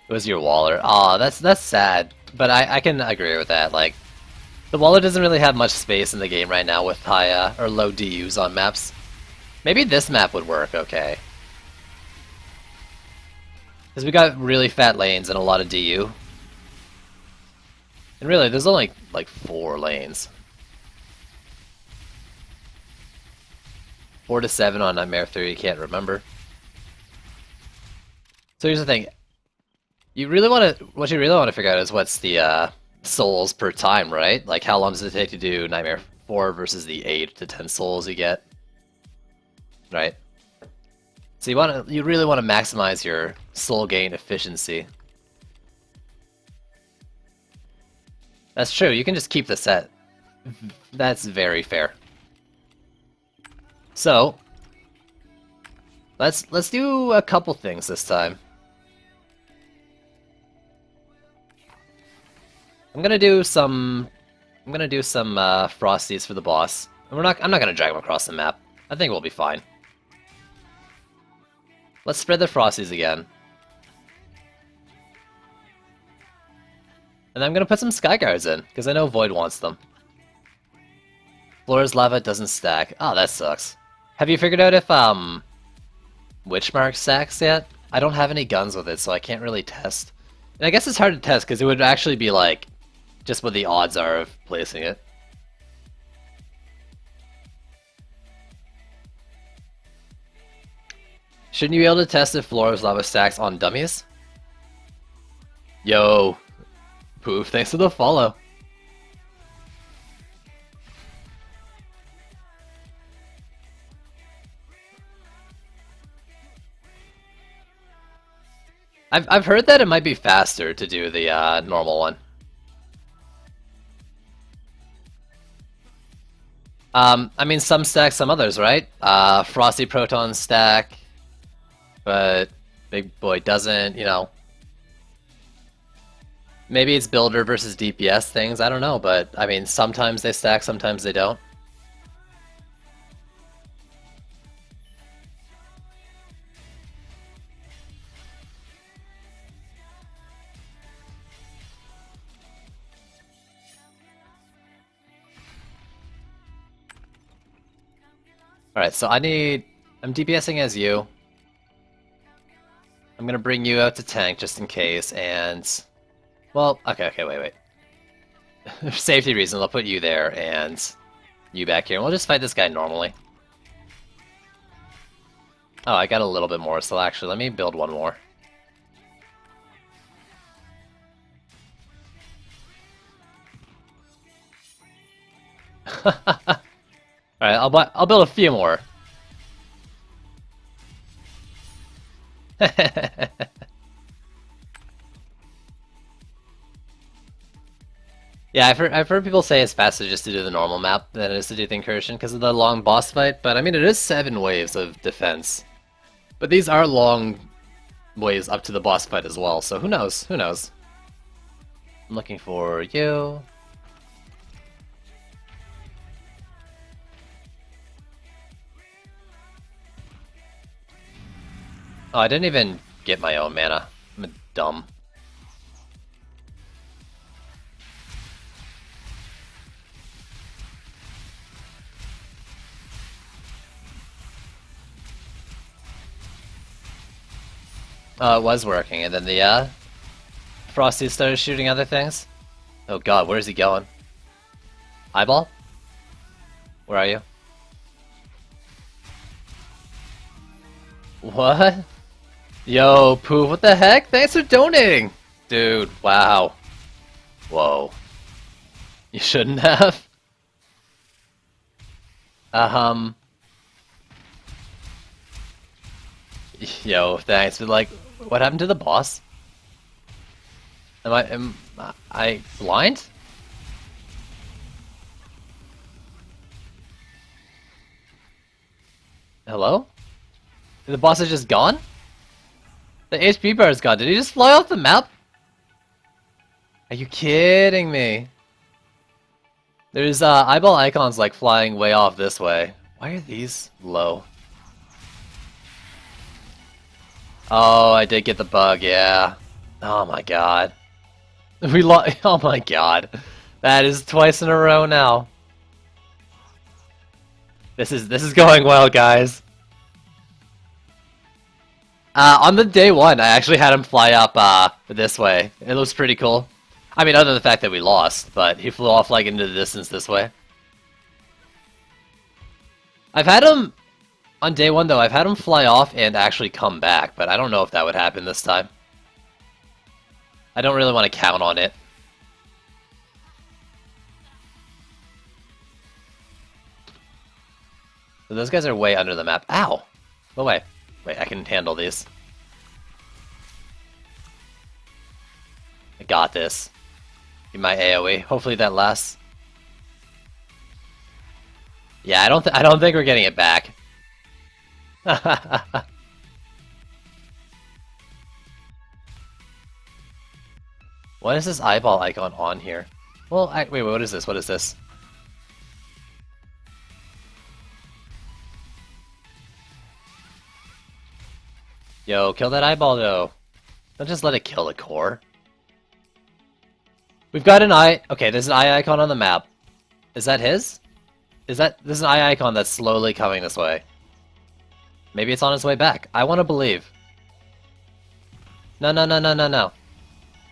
It was your Waller. Aw, that's sad. But I can agree with that, like the Waller doesn't really have much space in the game right now with high or low DUs on maps. Maybe this map would work okay. Because we got really fat lanes and a lot of DU. And really, there's only like 4 lanes. 4 to 7 on Nightmare 3, you can't remember. So here's the thing. What you really want to figure out is what's the souls per time, right? Like how long does it take to do Nightmare 4 versus the 8 to 10 souls you get? Right? So you really want to maximize your soul gain efficiency. That's true, you can just keep the set. That's very fair. So let's do a couple things this time. I'm gonna do some frosties for the boss. I'm not gonna drag him across the map. I think we'll be fine. Let's spread the frosties again. And I'm gonna put some sky guards in, because I know Void wants them. Flora's lava doesn't stack. Oh, that sucks. Have you figured out if Witchmark stacks yet? I don't have any guns with it, so I can't really test. And I guess it's hard to test because it would actually be like just what the odds are of placing it. Shouldn't you be able to test if Flora's lava stacks on dummies? Yo, Poof, thanks for the follow. I've heard that it might be faster to do the normal one. I mean, some stack, some others, right? Frosty Proton stack, but Big Boy doesn't, you know. Maybe it's builder versus DPS things, I don't know, but I mean, sometimes they stack, sometimes they don't. Alright, so I'm DPSing as you. I'm gonna bring you out to tank just in case, and... Well, okay, wait. For safety reasons, I'll put you there, and you back here, and we'll just fight this guy normally. Oh, I got a little bit more, so actually, let me build one more. Alright, I'll build a few more. Yeah, I've heard people say it's faster just to do the normal map than it is to do the incursion because of the long boss fight, but I mean it is 7 waves of defense. But these are long waves up to the boss fight as well, so who knows? Who knows? I'm looking for you. Oh, I didn't even get my own mana. I'm dumb. It was working, and then the Frosty started shooting other things. Oh god, where is he going? Eyeball? Where are you? What? Yo, Pooh, what the heck? Thanks for donating! Dude, wow. Whoa. You shouldn't have. Yo, thanks, but like, what happened to the boss? Am I blind? Hello? The boss is just gone? The HP bar is gone. Did he just fly off the map? Are you kidding me? There's eyeball icons like flying way off this way. Why are these low? Oh, I did get the bug, yeah. Oh my god. We lost. Oh my god. That is twice in a row now. This is going well, guys. On the day 1, I actually had him fly up this way. It looks pretty cool. I mean, other than the fact that we lost, but he flew off like into the distance this way. I've had him, on day 1 though, I've had him fly off and actually come back, but I don't know if that would happen this time. I don't really want to count on it. So those guys are way under the map. Ow! Go away. Wait, I can handle these. I got this. Get my AoE. Hopefully that lasts. Yeah, I don't think we're getting it back. What is this eyeball icon on here? Well, wait, what is this? What is this? Yo, kill that eyeball though. Don't just let it kill the core. We've got an eye. Okay, there's an eye icon on the map. Is that his? There's an eye icon that's slowly coming this way. Maybe it's on its way back. I want to believe. No.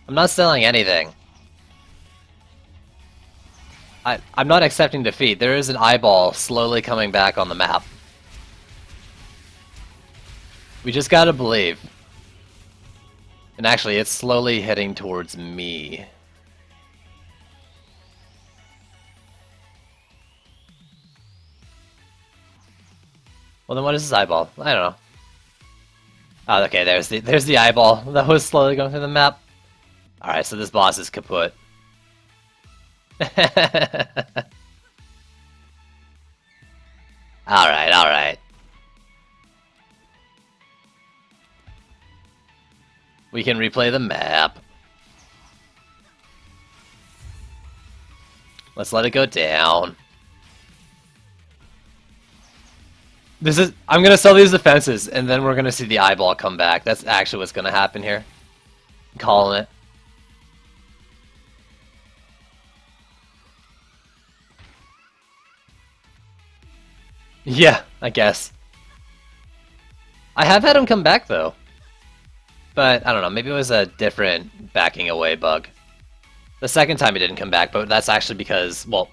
I'm not selling anything. I'm not accepting defeat. There is an eyeball slowly coming back on the map. We just gotta believe. And actually, it's slowly heading towards me. Well, then what is this eyeball? I don't know. Oh, okay, there's the eyeball that was slowly going through the map. Alright, so this boss is kaput. Alright. We can replay the map. Let's let it go down. I'm gonna sell these defenses, and then we're gonna see the eyeball come back. That's actually what's gonna happen here. I'm calling it. Yeah, I guess. I have had him come back though. But I don't know, maybe it was a different backing away bug. The second time he didn't come back, but that's actually because, well,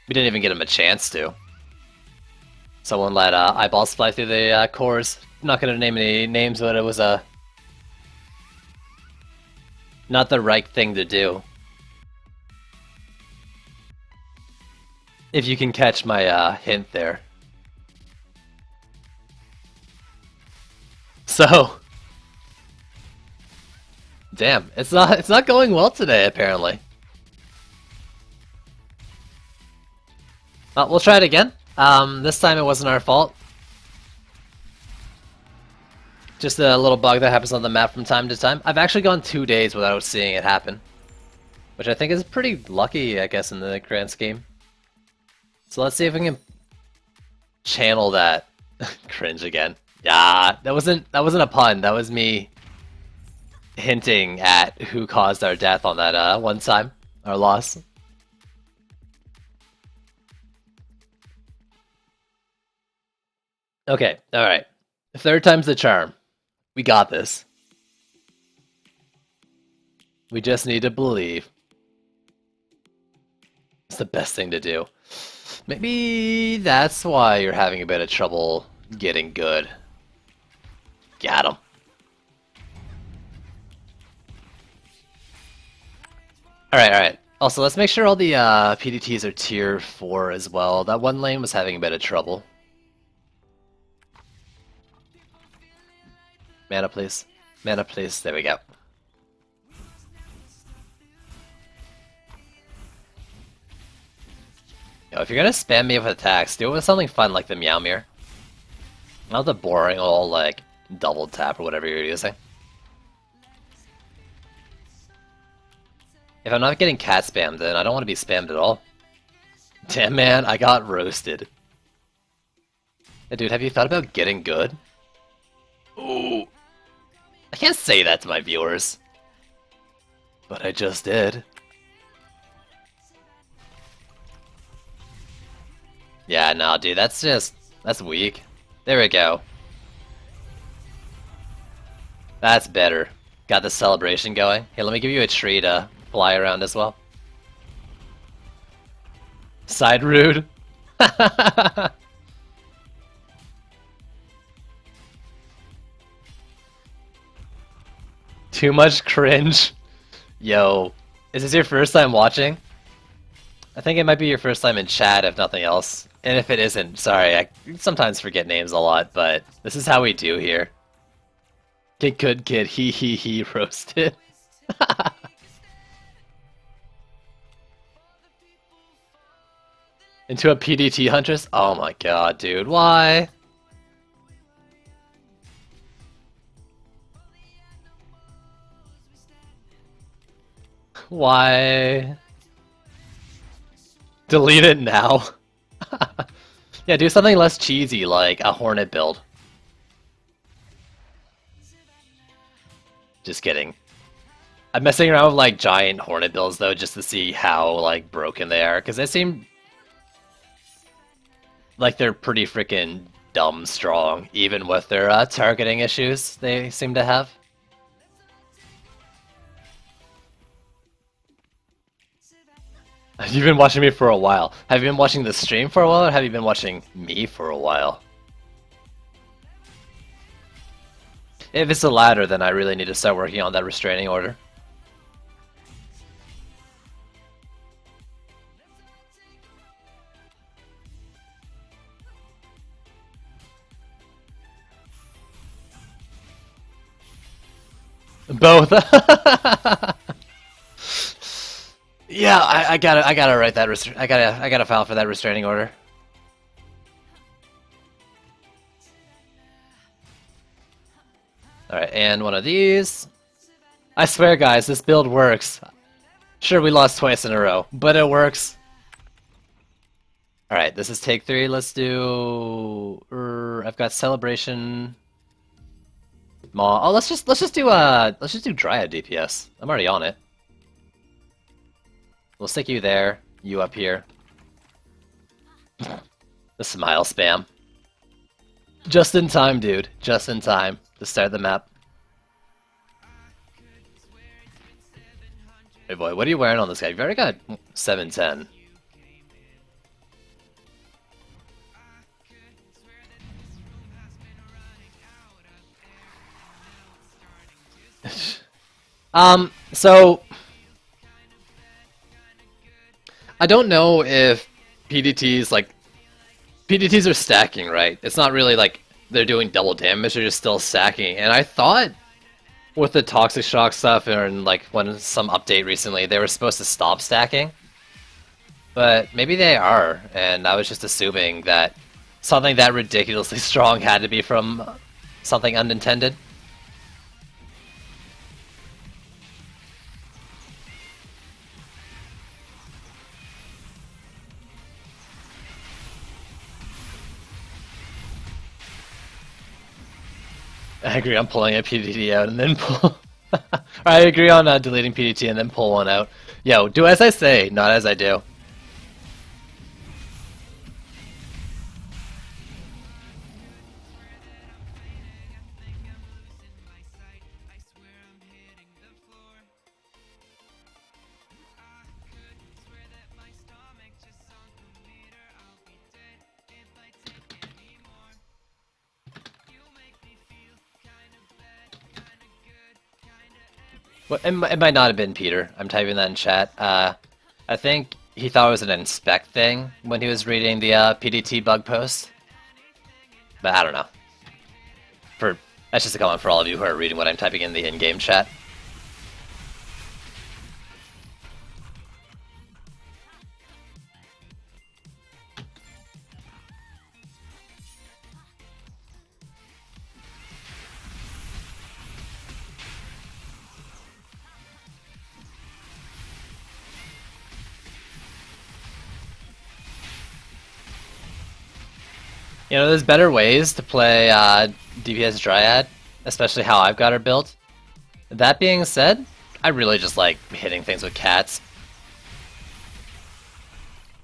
we didn't even give him a chance to. Someone let eyeballs fly through the cores. I'm not gonna name any names, but it was not the right thing to do. If you can catch my hint there. So, damn, it's not going well today apparently. Well, we'll try it again. This time it wasn't our fault. Just a little bug that happens on the map from time to time. I've actually gone 2 days without seeing it happen, which I think is pretty lucky, I guess, in the grand scheme. So let's see if we can channel that. Cringe again. Yeah, that wasn't a pun. That was me hinting at who caused our death on that one time, our loss. Okay, alright. Third time's the charm. We got this. We just need to believe. It's the best thing to do. Maybe that's why you're having a bit of trouble getting good. Got him. Alright. Also, let's make sure all the PDTs are tier 4 as well. That one lane was having a bit of trouble. Mana, please. Mana, please. There we go. Yo, if you're gonna spam me with attacks, do it with something fun like the Meowmere. Not the boring old, like, double tap or whatever you're using. If I'm not getting cat spammed, then I don't want to be spammed at all. Damn, man, I got roasted. Hey, dude, have you thought about getting good? Ooh. I can't say that to my viewers. But I just did. Yeah, no, dude, that's weak. There we go. That's better. Got the celebration going. Here, let me give you a tree to fly around as well. Side rude. Too much cringe. Yo, is this your first time watching? I think it might be your first time in chat, if nothing else. And if it isn't, sorry, I sometimes forget names a lot, but this is how we do here. Get good, kid. He roasted. Into a PDT Huntress? Oh my god, dude. Why? Why? Delete it now. Yeah, do something less cheesy, like a Hornet build. Just kidding. I'm messing around with like giant Hornet builds though, just to see how like broken they are, because they seem like they're pretty freaking dumb strong, even with their targeting issues they seem to have. You've been watching me for a while. Have you been watching the stream for a while, or have you been watching me for a while? If it's the latter, then I really need to start working on that restraining order. Both. Yeah, I gotta write that. I gotta file for that restraining order. All right, and one of these. I swear, guys, this build works. Sure, we lost twice in a row, but it works. All right, this is take 3. Let's do. I've got celebration. Maw. Oh, let's just do Dryad DPS. I'm already on it. We'll stick you there, you up here. The smile spam. Just in time, dude. Just in time to start the map. Hey boy, what are you wearing on this guy? You've already got 710. So I don't know if PDTs are stacking, right? It's not really like they're doing double damage, they're just still stacking. And I thought with the Toxic Shock stuff and like when some update recently, they were supposed to stop stacking. But maybe they are, and I was just assuming that something that ridiculously strong had to be from something unintended. I agree on pulling a PDT out and then pull... I agree on deleting PDT and then pull one out. Yo, do as I say, not as I do. Well, it might not have been Peter. I'm typing that in chat. I think he thought it was an inspect thing when he was reading the PDT bug post. But I don't know. That's just a comment for all of you who are reading what I'm typing in the in-game chat. You know, there's better ways to play DPS Dryad, especially how I've got her built. That being said, I really just like hitting things with cats.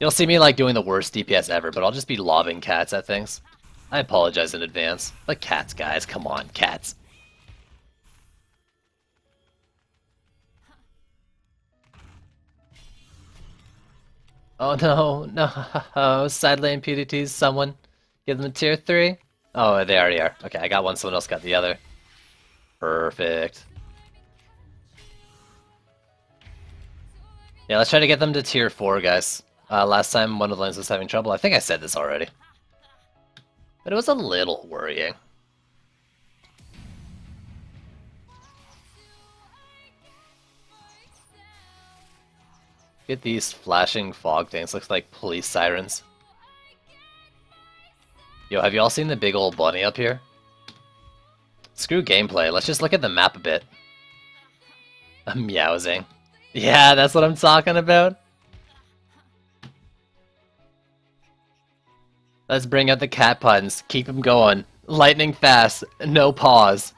You'll see me like doing the worst DPS ever, but I'll just be lobbing cats at things. I apologize in advance. But cats, guys, come on, cats. Oh no, no, side lane PDTs, someone. Give them a tier 3? Oh, they already are. Okay, I got one, someone else got the other. Perfect. Yeah, let's try to get them to tier 4, guys. Last time one of the lanes was having trouble. I think I said this already. But it was a little worrying. Get these flashing fog things. Looks like police sirens. Yo, have you all seen the big old bunny up here? Screw gameplay, let's just look at the map a bit. I'm meowsing. Yeah, that's what I'm talking about. Let's bring out the cat puns. Keep them going. Lightning fast. No pause.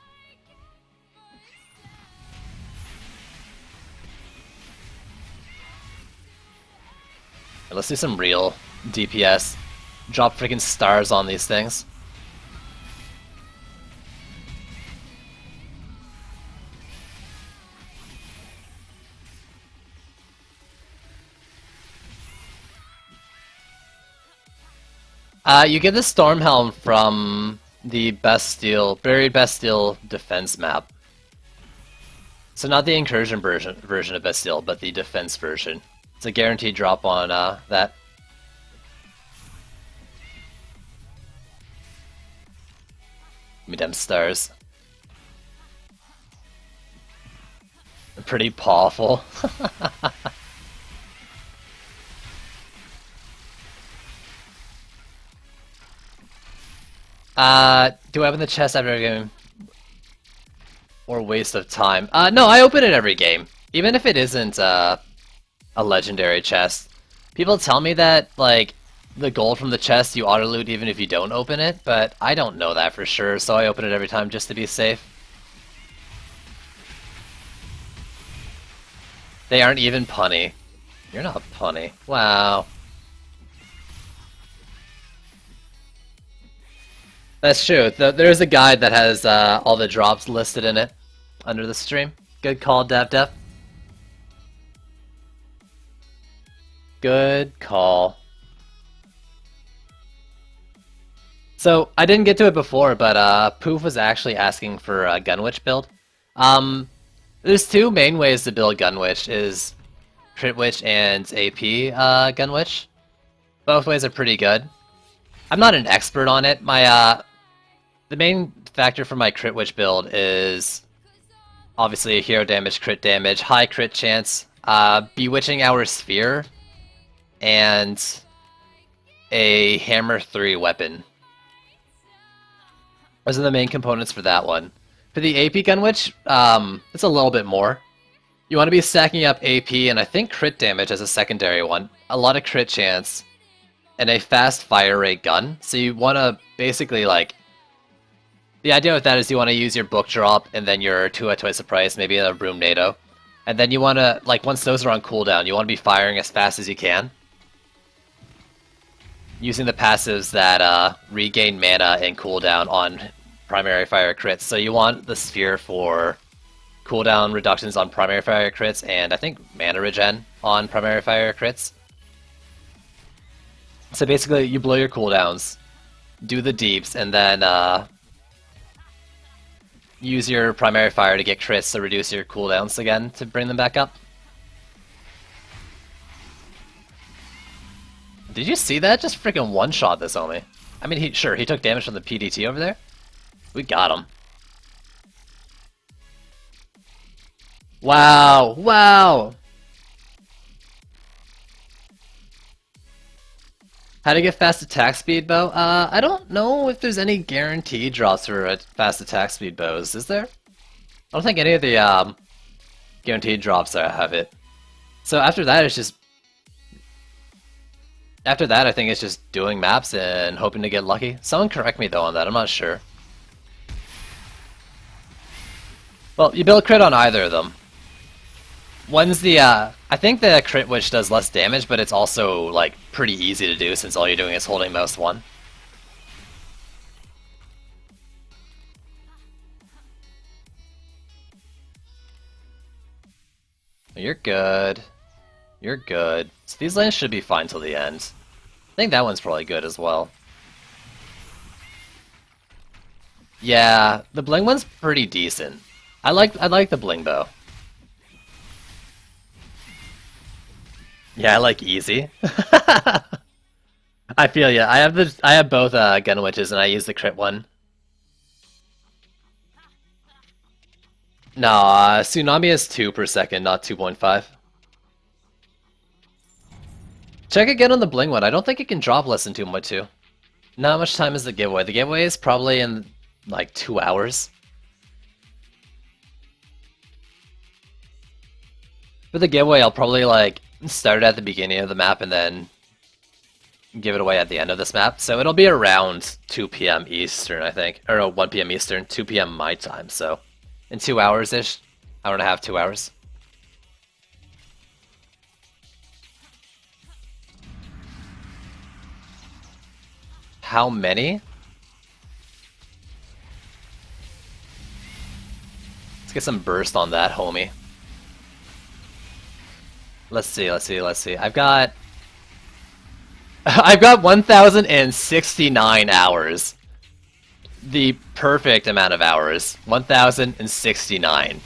Let's do some real DPS. Drop freaking stars on these things. You get the Stormhelm from the Buried Bastille defense map. So not the incursion version of Bastille, but the defense version. It's a guaranteed drop on that. Give me them stars. Pretty powerful. Do I open the chest after every game? Or waste of time? No, I open it every game. Even if it isn't a legendary chest. People tell me that, like, the gold from the chest you auto-loot even if you don't open it, but I don't know that for sure, so I open it every time just to be safe. They aren't even punny. You're not punny. Wow. That's true. There's a guide that has all the drops listed in it under the stream. Good call, Dev. Good call. So, I didn't get to it before, but Poof was actually asking for a Gunwitch build. There's two main ways to build Gunwitch, is Crit Witch and AP Gunwitch. Both ways are pretty good. I'm not an expert on it. The main factor for my Crit Witch build is obviously hero damage, crit damage, high crit chance, Bewitching Hour Sphere, and a Hammer 3 weapon. Those are the main components for that one. For the AP Gunwitch, it's a little bit more. You want to be stacking up AP and I think crit damage as a secondary one, a lot of crit chance, and a fast fire rate gun. So you want to basically like... The idea with that is you want to use your book drop and then your 2 at twice the price, maybe a Broom NATO. And then you want to, like once those are on cooldown, you want to be firing as fast as you can. Using the passives that regain mana and cooldown on primary fire crits. So you want the sphere for cooldown reductions on primary fire crits, and I think mana regen on primary fire crits. So basically, you blow your cooldowns, do the deeps, and then use your primary fire to get crits to reduce your cooldowns again to bring them back up. Did you see that? Just freaking one-shot this on me. I mean, he took damage from the PDT over there. We got him. Wow, wow! How to get fast attack speed bow? I don't know if there's any guaranteed drops for fast attack speed bows, is there? I don't think any of the guaranteed drops have it. So after that, it's just... After that, I think it's just doing maps and hoping to get lucky. Someone correct me though on that, I'm not sure. Well, you build crit on either of them. One's the, I think the Crit Witch does less damage, but it's also, like, pretty easy to do since all you're doing is holding mouse 1. You're good. You're good. So these lanes should be fine till the end. I think that one's probably good as well. Yeah, the bling one's pretty decent. I like the bling bow. Yeah, I like easy. I feel ya. I have both gun witches and I use the crit one. No, Tsunami is 2 per second, not 2.5. Check again on the bling one. I don't think it can drop less than 2.2. Not much time is the giveaway. The giveaway is probably in like 2 hours. For the giveaway, I'll probably like start it at the beginning of the map and then give it away at the end of this map. So it'll be around 2 p.m. Eastern, I think. Or no, 1 p.m. Eastern, 2 p.m. my time. So in 2 hours-ish. Hour and a half, 2 hours. How many? Let's get some burst on that, homie. Let's see. I've got 1,069 hours. The perfect amount of hours. 1,069.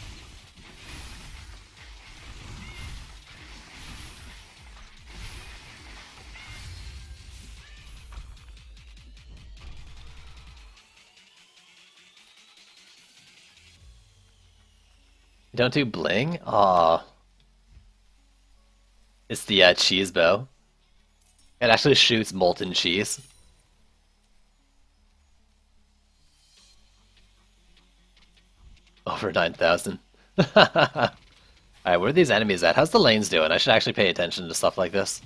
Don't do bling? Aw. It's the cheese bow. It actually shoots molten cheese. Over 9,000. Alright, where are these enemies at? How's the lanes doing? I should actually pay attention to stuff like this.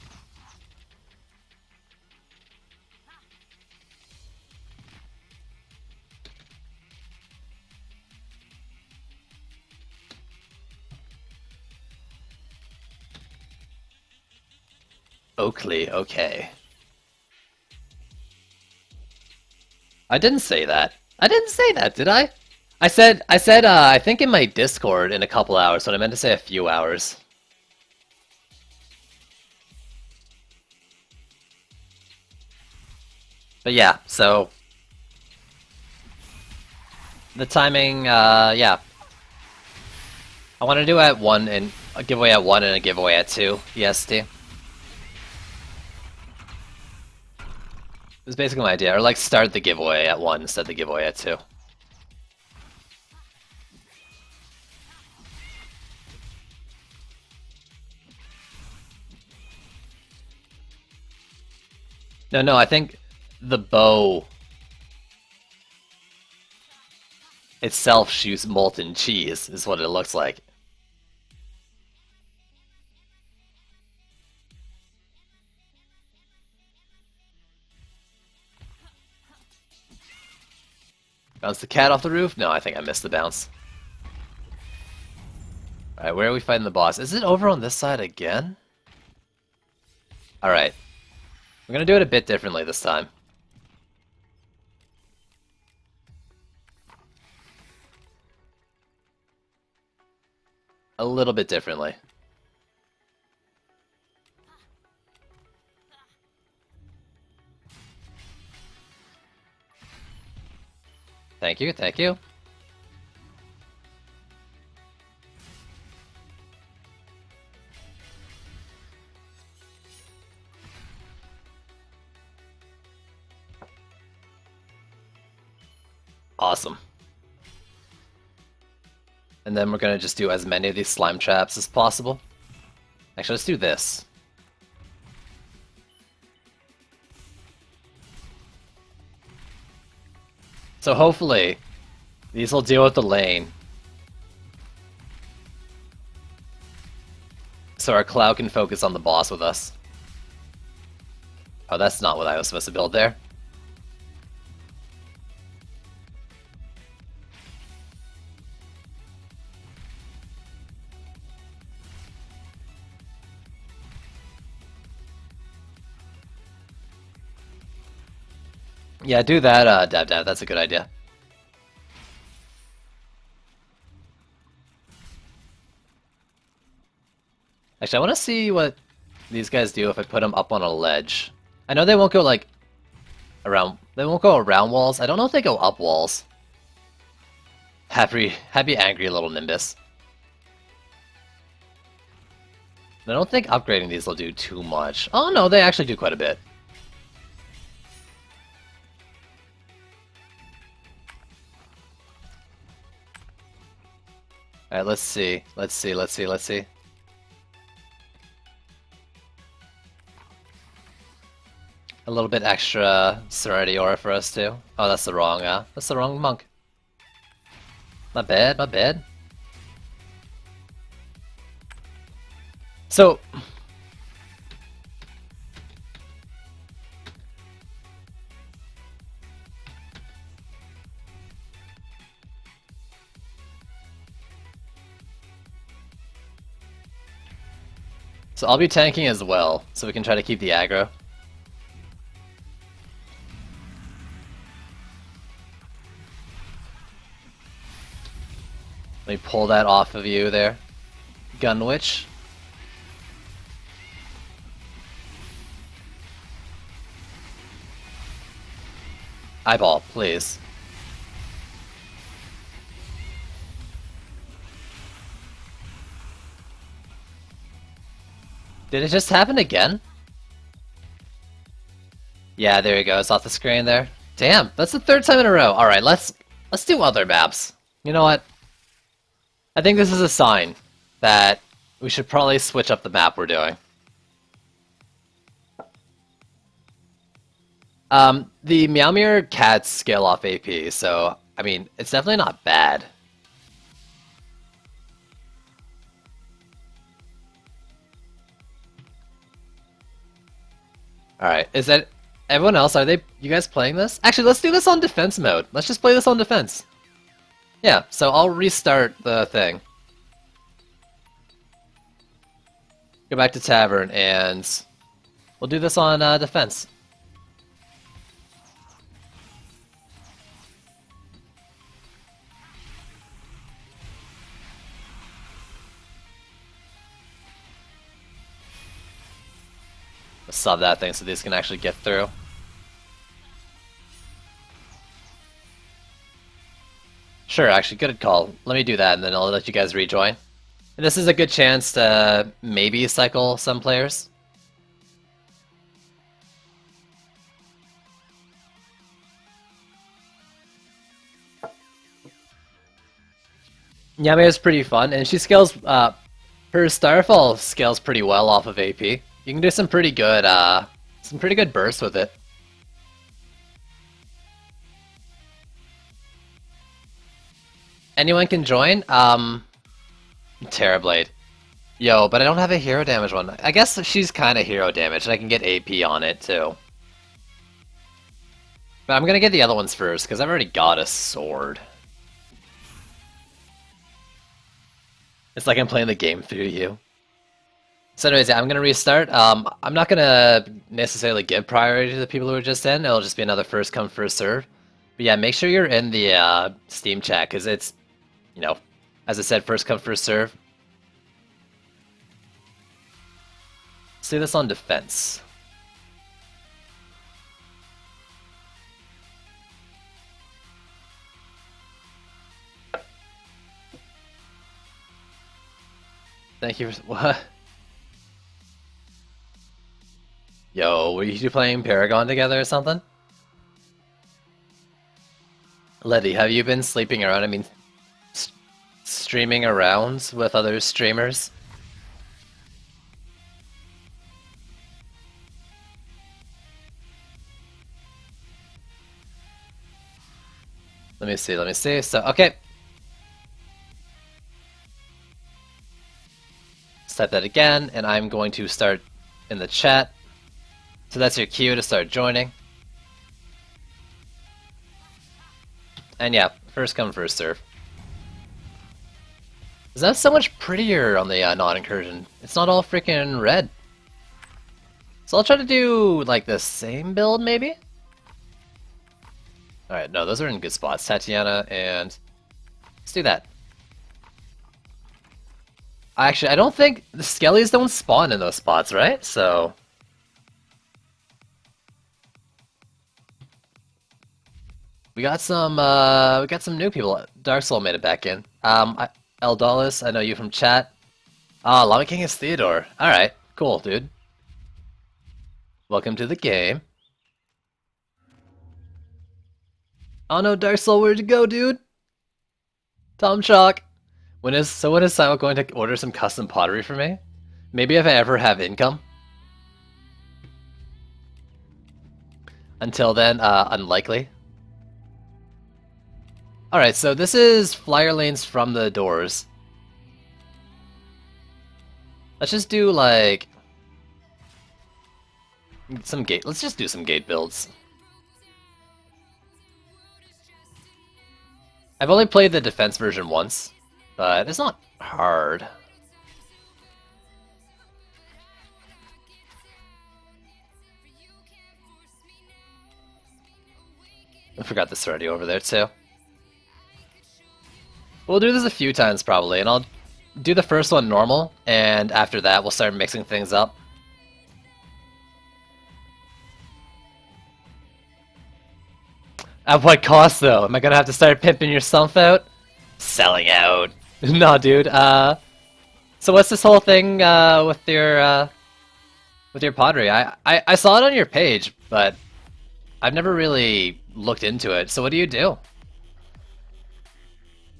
Oakley, okay. I didn't say that. I didn't say that, did I? I think in my Discord in a couple hours, but I meant to say a few hours. But yeah, so the timing, yeah. I want to do at 1 and a giveaway at 1 and a giveaway at 2 EST. It's basically my idea, or like start the giveaway at 1 instead of the giveaway at 2. No, I think the bow itself shoots molten cheese, is what it looks like. Bounce the cat off the roof? No, I think I missed the bounce. Alright, where are we fighting the boss? Is it over on this side again? Alright. We're gonna do it a bit differently this time. A little bit differently. Thank you, thank you. Awesome. And then we're gonna just do as many of these slime traps as possible. Actually, let's do this. So hopefully, these will deal with the lane. So our Cloud can focus on the boss with us. Oh, that's not what I was supposed to build there. Yeah, do that, Dab Dab, that's a good idea. Actually, I want to see what these guys do if I put them up on a ledge. I know they won't go, like, around... They won't go around walls. I don't know if they go up walls. Happy, angry little Nimbus. I don't think upgrading these will do too much. Oh no, they actually do quite a bit. Alright, let's see. Let's see. A little bit extra Serenity Aura for us too. Oh, that's the wrong monk. My bad. So... So I'll be tanking as well, so we can try to keep the aggro. Let me pull that off of you there, Gunwitch. Eyeball, please. Did it just happen again? Yeah, there you go. It's off the screen there. Damn, that's the 3rd time in a row. Alright, let's do other maps. You know what? I think this is a sign that we should probably switch up the map we're doing. The Meowmere cats scale off AP, so, I mean, it's definitely not bad. Alright, is that... Everyone else, you guys playing this? Actually, let's do this on defense mode. Let's just play this on defense. Yeah, so I'll restart the thing. Go back to Tavern, and we'll do this on defense. Sub that thing so these can actually get through. Sure, actually, good call. Let me do that, and then I'll let you guys rejoin. And this is a good chance to maybe cycle some players. Yami is pretty fun, and she scales, her Starfall scales pretty well off of AP. You can do some pretty good bursts with it. Anyone can join? Terrorblade. Yo, but I don't have a hero damage one. I guess she's kind of hero damage, and I can get AP on it too. But I'm gonna get the other ones first, because I've already got a sword. It's like I'm playing the game through you. So anyways, yeah, I'm gonna restart. I'm not gonna necessarily give priority to the people who are just in. It'll just be another first come, first serve. But yeah, make sure you're in the Steam chat, because it's, you know, as I said, first come, first serve. Let's do this on defense. Thank you for what? Yo, were you two playing Paragon together or something? Letty, have you been sleeping around? I mean, streaming around with other streamers? Let me see, let me see. So, okay. Let's type that again, and I'm going to start in the chat. So that's your cue to start joining. And yeah, first come, first serve. Is that so much prettier on the non-incursion? It's not all freaking red. So I'll try to do like the same build, maybe? Alright, no, those are in good spots. Tatiana and... let's do that. Actually, I don't think... the Skellies don't spawn in those spots, right? So... we got some new people. Dark Soul made it back in. Eldalis, I know you from chat. Ah, Llama King is Theodore. Alright, cool, dude. Welcome to the game. Oh no, Dark Soul, where'd you go, dude? Tom Chalk. When is Simon going to order some custom pottery for me? Maybe if I ever have income. Until then, unlikely. Alright, so this is flyer lanes from the doors. Let's just do like... some gate. Let's just do some gate builds. I've only played the defense version once, but it's not hard. I forgot this already over there too. We'll do this a few times probably, and I'll do the first one normal, and after that we'll start mixing things up. At what cost though? Am I gonna have to start pimping yourself out? Selling out. No, dude. So what's this whole thing with your pottery? I saw it on your page, but I've never really looked into it. So what do you do?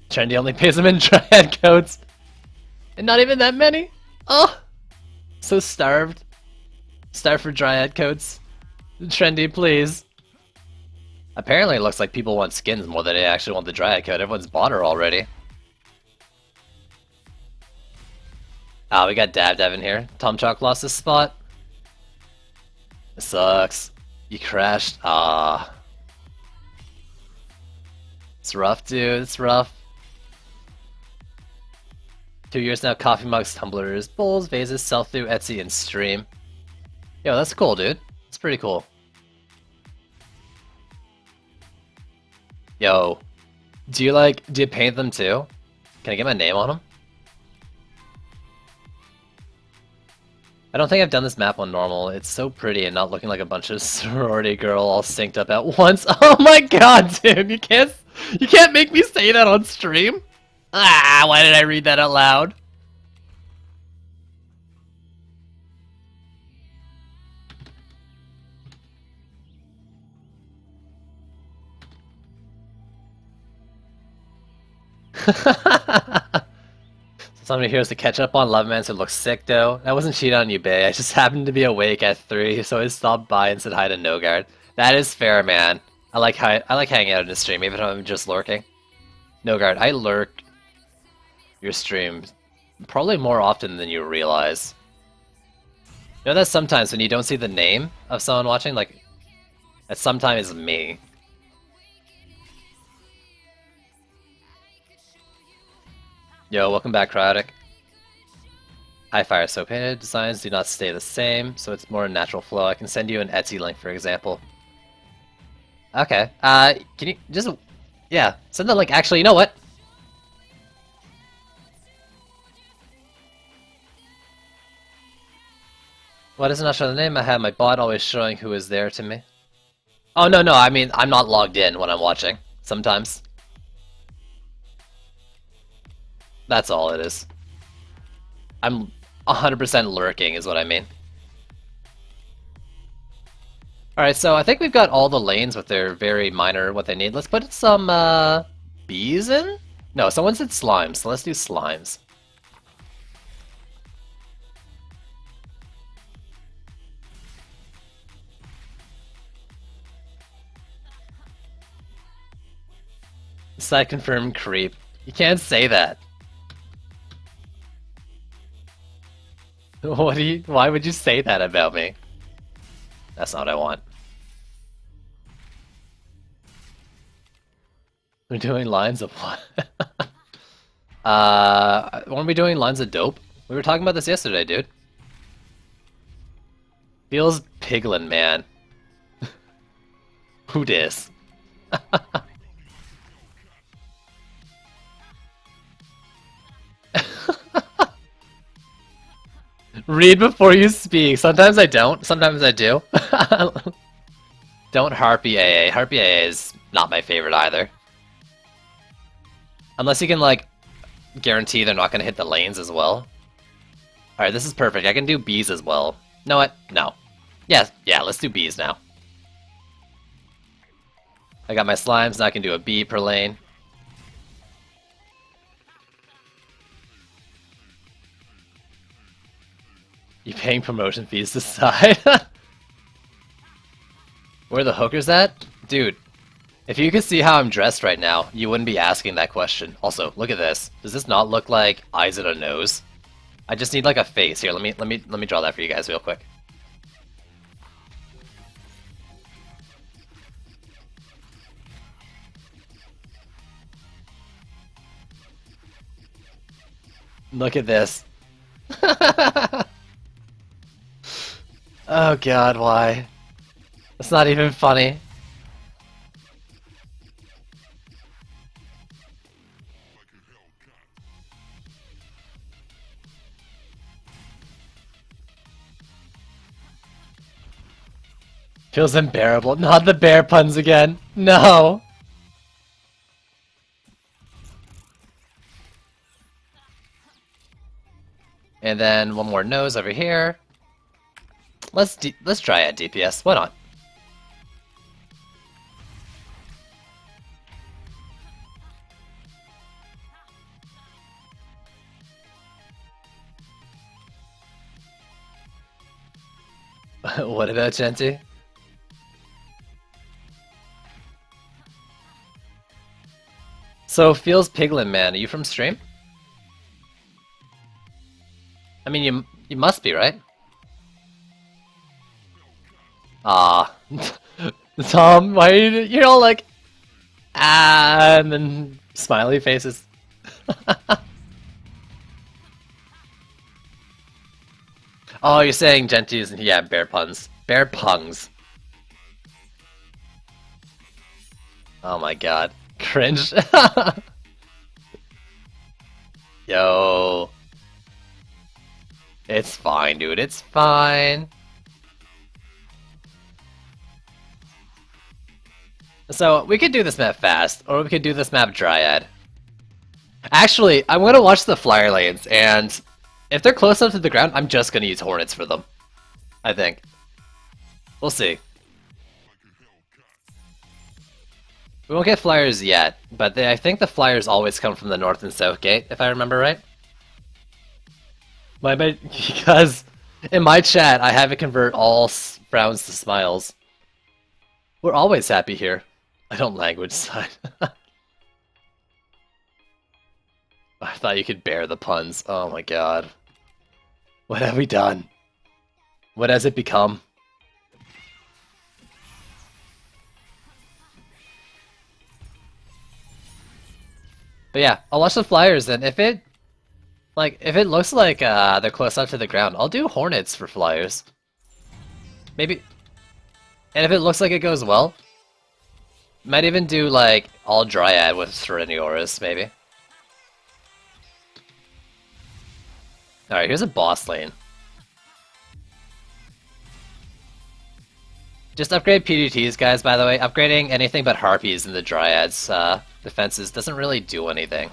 Trendy only pays them in Dryad codes. And not even that many? Oh! So starved. Starved for Dryad codes. Trendy, please. Apparently it looks like people want skins more than they actually want the Dryad code. Everyone's bought her already. Ah, we got Dab Dev in here. Tom Chalk lost his spot. It sucks. You crashed. Ah. It's rough, dude. It's rough. 2 years now, coffee mugs, tumblers, bowls, vases, sell through Etsy and stream. Yo, that's cool, dude. It's pretty cool. Yo, do you paint them too? Can I get my name on them? I don't think I've done this map on normal. It's so pretty and not looking like a bunch of sorority girl all synced up at once. Oh my god, dude, you can't make me say that on stream. Ah, why did I read that out loud? Somebody here has to catch up on Love Man, so it looks sick though. That wasn't cheat on you, Bay. I just happened to be awake at 3, so I stopped by and said hi to Nogard. That is fair, man. I like hanging out in the stream, even if I'm just lurking. Nogard, I lurk your stream probably more often than you realize. You know that sometimes when you don't see the name of someone watching, like, that sometimes is me. Yo, welcome back, Cryotic. High fire so painted designs do not stay the same, so it's more natural flow. I can send you an Etsy link, for example. Okay, can you just... Yeah, send the link. Actually, you know what? Why does it not show the name? I have my bot always showing who is there to me. Oh, no, I mean, I'm not logged in when I'm watching, sometimes. That's all it is. I'm 100% lurking is what I mean. Alright, so I think we've got all the lanes with their very minor what they need. Let's put some bees in? No, someone said slimes, so let's do slimes. Side confirmed creep. You can't say that. Why would you say that about me? That's not what I want. We're doing lines of what? Weren't we doing lines of dope? We were talking about this yesterday, dude. Feels piglin, man. Who dis? Read before you speak. Sometimes I don't, sometimes I do. Don't Harpy AA. Harpy AA is not my favorite either. Unless you can, like, guarantee they're not going to hit the lanes as well. Alright, this is perfect. I can do bees as well. Know what? No. Yeah, let's do bees now. I got my slimes, now I can do a bee per lane. You paying promotion fees to side? Where are the hookers at? Dude, if you could see how I'm dressed right now, you wouldn't be asking that question. Also, look at this. Does this not look like eyes and a nose? I just need like a face. Here, let me draw that for you guys real quick. Look at this. Oh god, why? That's not even funny. Feels unbearable. Not the bear puns again. No! And then one more nose over here. Let's try at DPS. Why not? What about Genty? So, feels Piglin, man. Are you from stream? I mean, you must be, right? Ah, Tom, why are you're all like, ah, and then smiley faces. Oh, you're saying Genty is, yeah, bear puns. Bear pungs. Oh my god. Cringe. Yo. It's fine, dude. It's fine. So, we could do this map fast, or we could do this map Dryad. Actually, I'm gonna watch the flyer lanes, and if they're close enough to the ground, I'm just gonna use Hornets for them. I think. We'll see. We won't get flyers yet, but I think the flyers always come from the north and south gate, if I remember right. Because in my chat, I have it convert all frowns to smiles. We're always happy here. I don't language sign. I thought you could bear the puns. Oh my god. What have we done? What has it become? But yeah, I'll watch the flyers, and if it looks like they're close up to the ground, I'll do Hornets for flyers. Maybe, and if it looks like it goes well, might even do like all Dryad with Serenioras, maybe. Alright, here's a boss lane. Just upgrade PDTs, guys, by the way. Upgrading anything but Harpies in the Dryads defenses doesn't really do anything.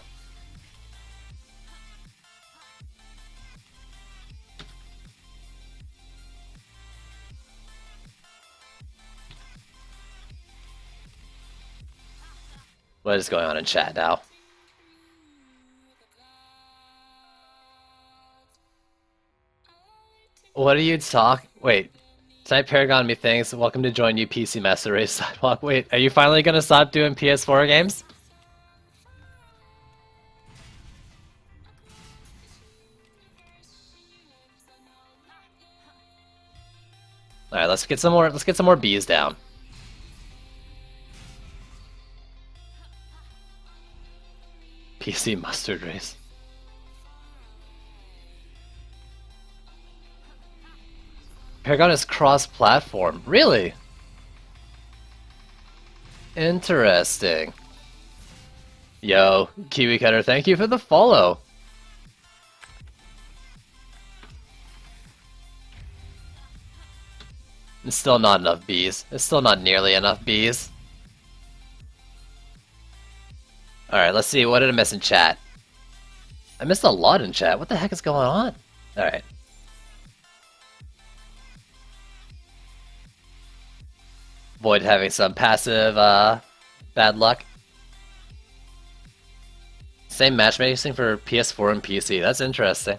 What is going on in chat now? What are you Wait. Type Paragon me thanks. Welcome to join you PC Master Race Sidewalk. Wait, are you finally gonna stop doing PS4 games? Alright, let's get some more bees down. PC Mustard Race. Paragon is cross-platform. Really? Interesting. Yo, Kiwi Cutter, thank you for the follow. It's still not enough bees. It's still not nearly enough bees. Alright, let's see. What did I miss in chat? I missed a lot in chat. What the heck is going on? Alright. Void having some passive bad luck. Same matchmaking for PS4 and PC. That's interesting.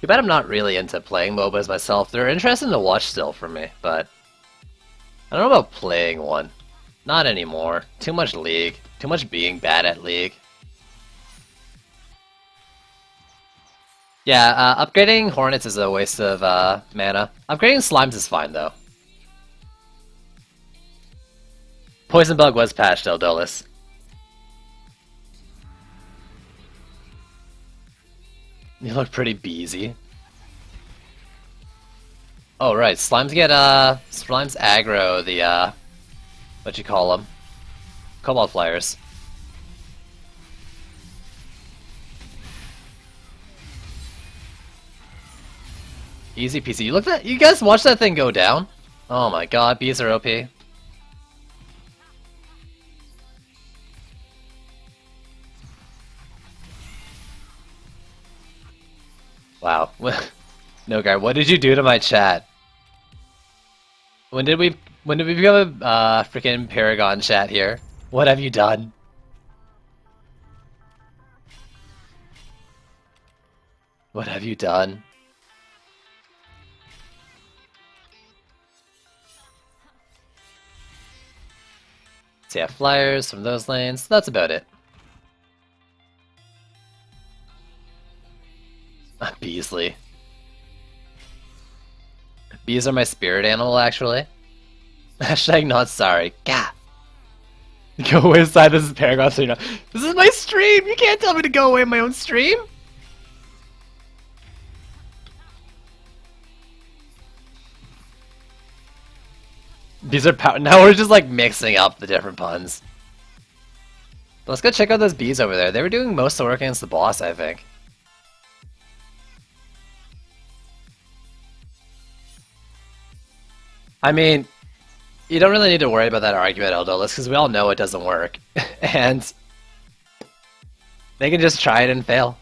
Too bad I'm not really into playing MOBAs myself. They're interesting to watch still for me, but I don't know about playing one. Not anymore. Too much League. Too much being bad at League. Yeah, upgrading Hornets is a waste of mana. Upgrading Slimes is fine though. Poison Bug was patched, Eldolis. You look pretty beesy. Oh right, Slimes get Slimes aggro the what you call them? Cobalt Flyers. Easy peasy. You guys watch that thing go down? Oh my god, bees are OP. Wow. No guy, what did you do to my chat? When did we become a freaking Paragon chat here? What have you done? What have you done? So yeah, flyers from those lanes. That's about it. Beasley. Bees are my spirit animal, actually. Hashtag not sorry. Gah! Go inside, this is Paragon, so you know. This is my stream! You can't tell me to go away in my own stream! Bees are power. Now we're just like mixing up the different puns. Let's go check out those bees over there. They were doing most of the work against the boss, I think. I mean, you don't really need to worry about that argument, Eldolis, because we all know it doesn't work. And they can just try it and fail.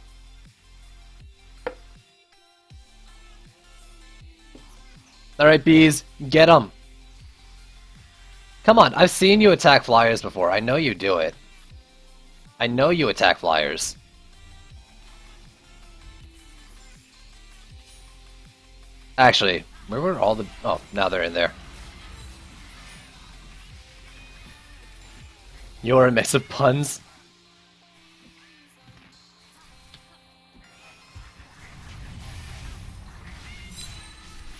Alright, bees, get them. Come on, I've seen you attack flyers before. I know you do it. I know you attack flyers. Actually, where were all the... Oh, now they're in there. You're a mix of puns.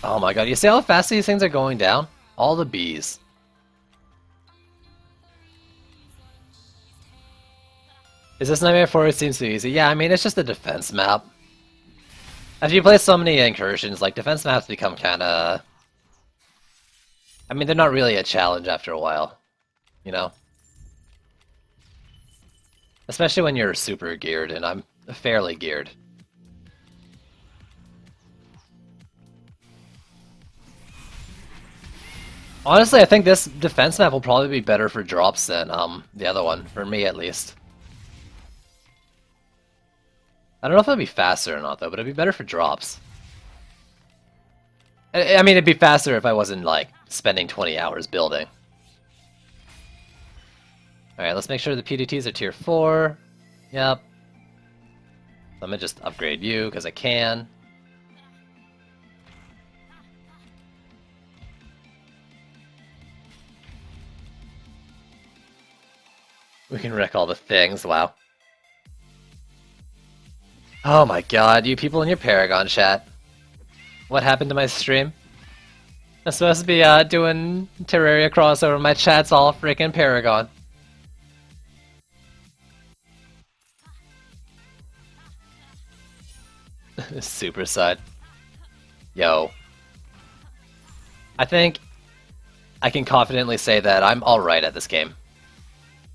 Oh my god, you see how fast these things are going down? All the bees. Is this Nightmare Forest seems too easy? Yeah, I mean, it's just a defense map. As you play so many incursions, like, defense maps become kinda... I mean, they're not really a challenge after a while. You know? Especially when you're super geared, and I'm fairly geared. Honestly, I think this defense map will probably be better for drops than the other one, for me at least. I don't know if it'll be faster or not though, but it'd be better for drops. I mean, it'd be faster if I wasn't, like, spending 20 hours building. Alright, let's make sure the PDTs are tier 4. Yep. Let me just upgrade you, because I can. We can wreck all the things, wow. Oh my god, you people in your Paragon chat. What happened to my stream? I'm supposed to be doing Terraria crossover, my chat's all freaking Paragon. Super side. Yo. I think I can confidently say that I'm alright at this game.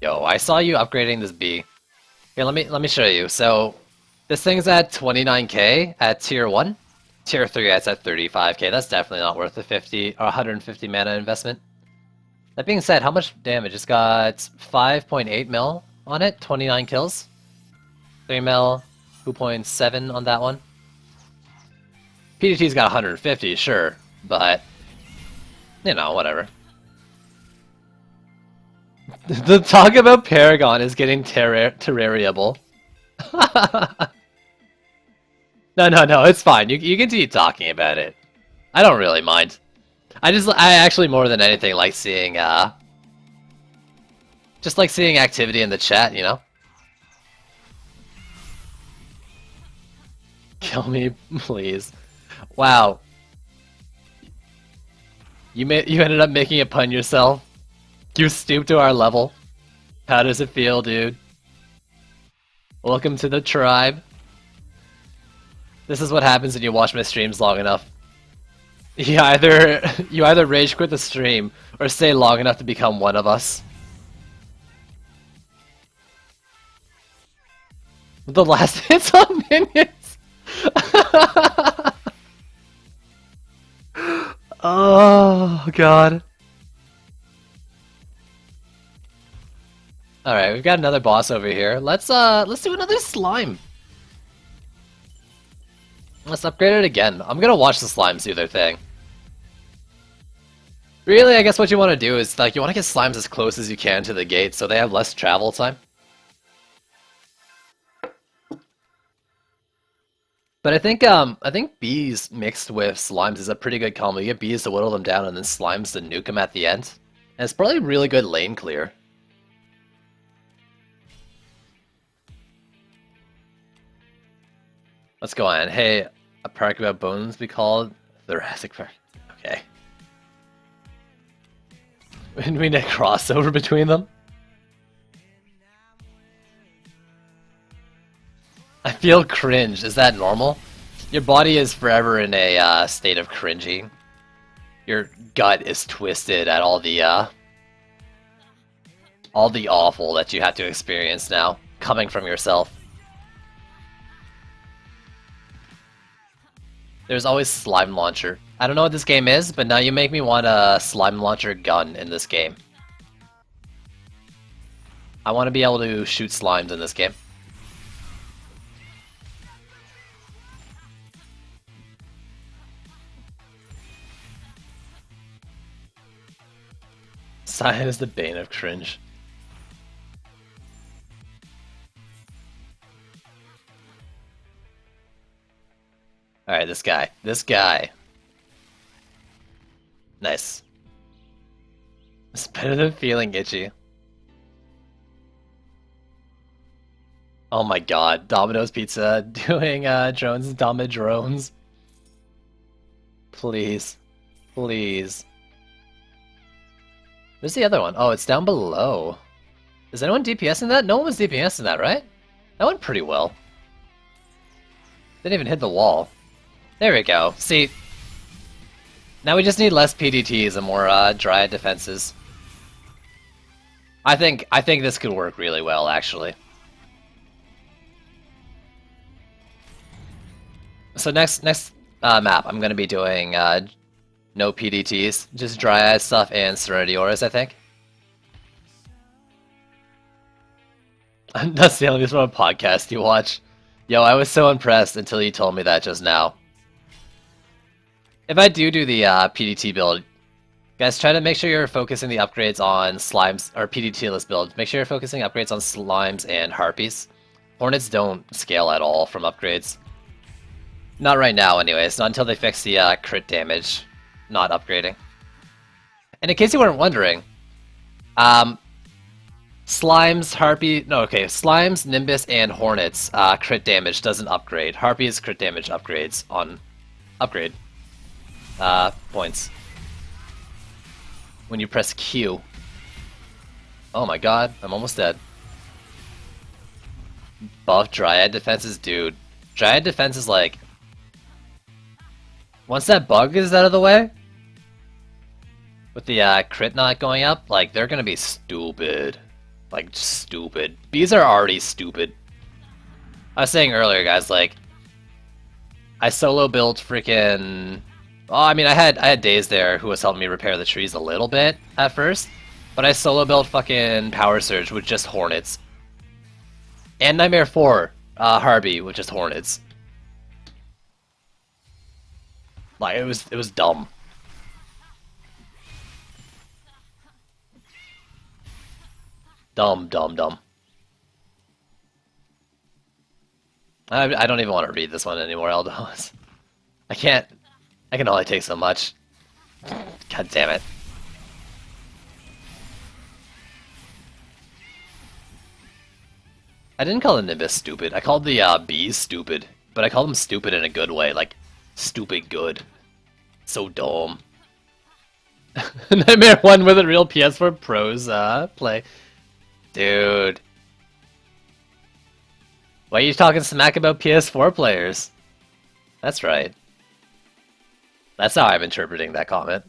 Yo, I saw you upgrading this bee. Here, let me show you. So, this thing's at 29k at tier 1. Tier 3 it's at 35k. That's definitely not worth the 50 or 150 mana investment. That being said, how much damage? It's got 5.8 mil on it, 29 kills. 3 mil, 2.7 on that one. PDT's got 150, sure, but you know, whatever. The talk about Paragon is getting terrariable. No, it's fine. You can keep talking about it. I don't really mind. I actually more than anything like seeing just like seeing activity in the chat, you know? Kill me, please. Wow. You ended up making a pun yourself. You stooped to our level. How does it feel, dude? Welcome to the tribe. This is what happens when you watch my streams long enough. You either rage quit the stream or stay long enough to become one of us. The last hits on minions. Oh god. Alright, we've got another boss over here. Let's do another slime. Let's upgrade it again. I'm gonna watch the slimes do their thing. Really, I guess what you want to do is, like, you want to get slimes as close as you can to the gate so they have less travel time. But I think bees mixed with slimes is a pretty good combo. You get bees to whittle them down and then slimes to nuke them at the end. And it's probably really good lane clear. Let's go on. Hey, a park about bones be called Thoracic Park. Okay. We need a crossover between them. I feel cringe. Is that normal? Your body is forever in a state of cringing. Your gut is twisted at all the awful that you have to experience now, coming from yourself. There's always slime launcher. I don't know what this game is, but now you make me want a slime launcher gun in this game. I want to be able to shoot slimes in this game. Cyan is the bane of cringe. Alright, this guy. This guy. Nice. It's better than feeling itchy. Oh my god, Domino's Pizza doing drones, Dama drones. Please. Please. Where's the other one? Oh, it's down below. Is anyone DPSing that? No one was DPSing that, right? That went pretty well. Didn't even hit the wall. There we go. See, now we just need less PDTs and more Dryad defenses. I think this could work really well, actually. So next map, I'm gonna be doing no PDTs, just Dryad stuff and Serenity Auras, I think. That's the only sort of podcast you watch. Yo, I was so impressed until you told me that just now. If I do the PDT build, guys, try to make sure you're focusing the upgrades on slimes, or PDT-less build. Make sure you're focusing upgrades on slimes and harpies. Hornets don't scale at all from upgrades. Not right now, anyways. Not until they fix the crit damage not upgrading. And in case you weren't wondering, Slimes, Nimbus, and Hornets crit damage doesn't upgrade. Harpies crit damage upgrades on upgrade points when you press Q. Oh my god, I'm almost dead. Buff Dryad defenses, dude. Dryad defense is like, once that bug is out of the way, with the crit not going up, like, they're gonna be stupid. Like, stupid. Bees are already stupid. I was saying earlier, guys, like, I solo built freaking... Oh, I mean, I had Days there who was helping me repair the trees a little bit at first, but I solo built fucking Power Surge with just Hornets. And Nightmare 4 Harpy with just Hornets. Like, it was dumb. Dumb. I don't even want to read this one anymore, Eldos. I can't. I can only take so much. God damn it. I didn't call the Nimbus stupid. I called the bees stupid. But I called them stupid in a good way. Like, stupid good. So dumb. Nightmare 1 with a real PS4 Pros play. Dude. Why are you talking smack about PS4 players? That's right. That's how I'm interpreting that comment.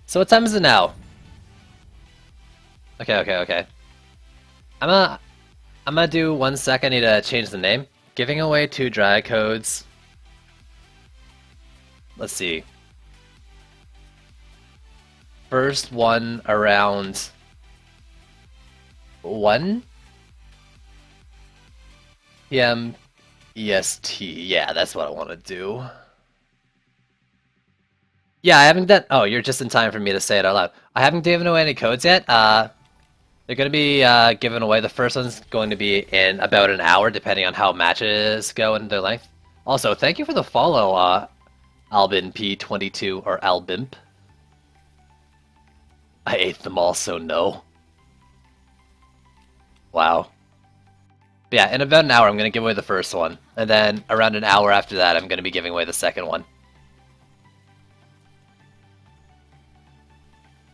So what time is it now? Okay. I'm gonna do 1 sec. I need to change the name. Giving away 2 Dryad codes. Let's see. First one around 1 p.m. EST. Yeah, that's what I want to do. Yeah, I haven't done... Oh, you're just in time for me to say it out loud. I haven't given away any codes yet. They're going to be given away. The first one's going to be in about an hour, depending on how matches go and their length. Also, thank you for the follow, Albin P22, or Albimp. I ate them all, so no. Wow. But yeah, in about an hour, I'm going to give away the first one. And then around an hour after that, I'm going to be giving away the second one.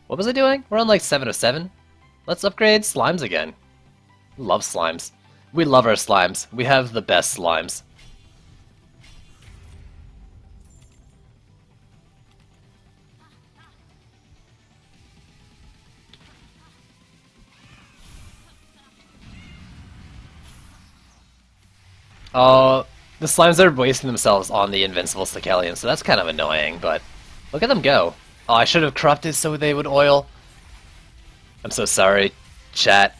What was I doing? We're on like 7 of 7. Let's upgrade slimes again. Love slimes. We love our slimes. We have the best slimes. Oh, the slimes are wasting themselves on the invincible Sicalian, so that's kind of annoying, but look at them go. Oh, I should have corrupted so they would oil. I'm so sorry, chat.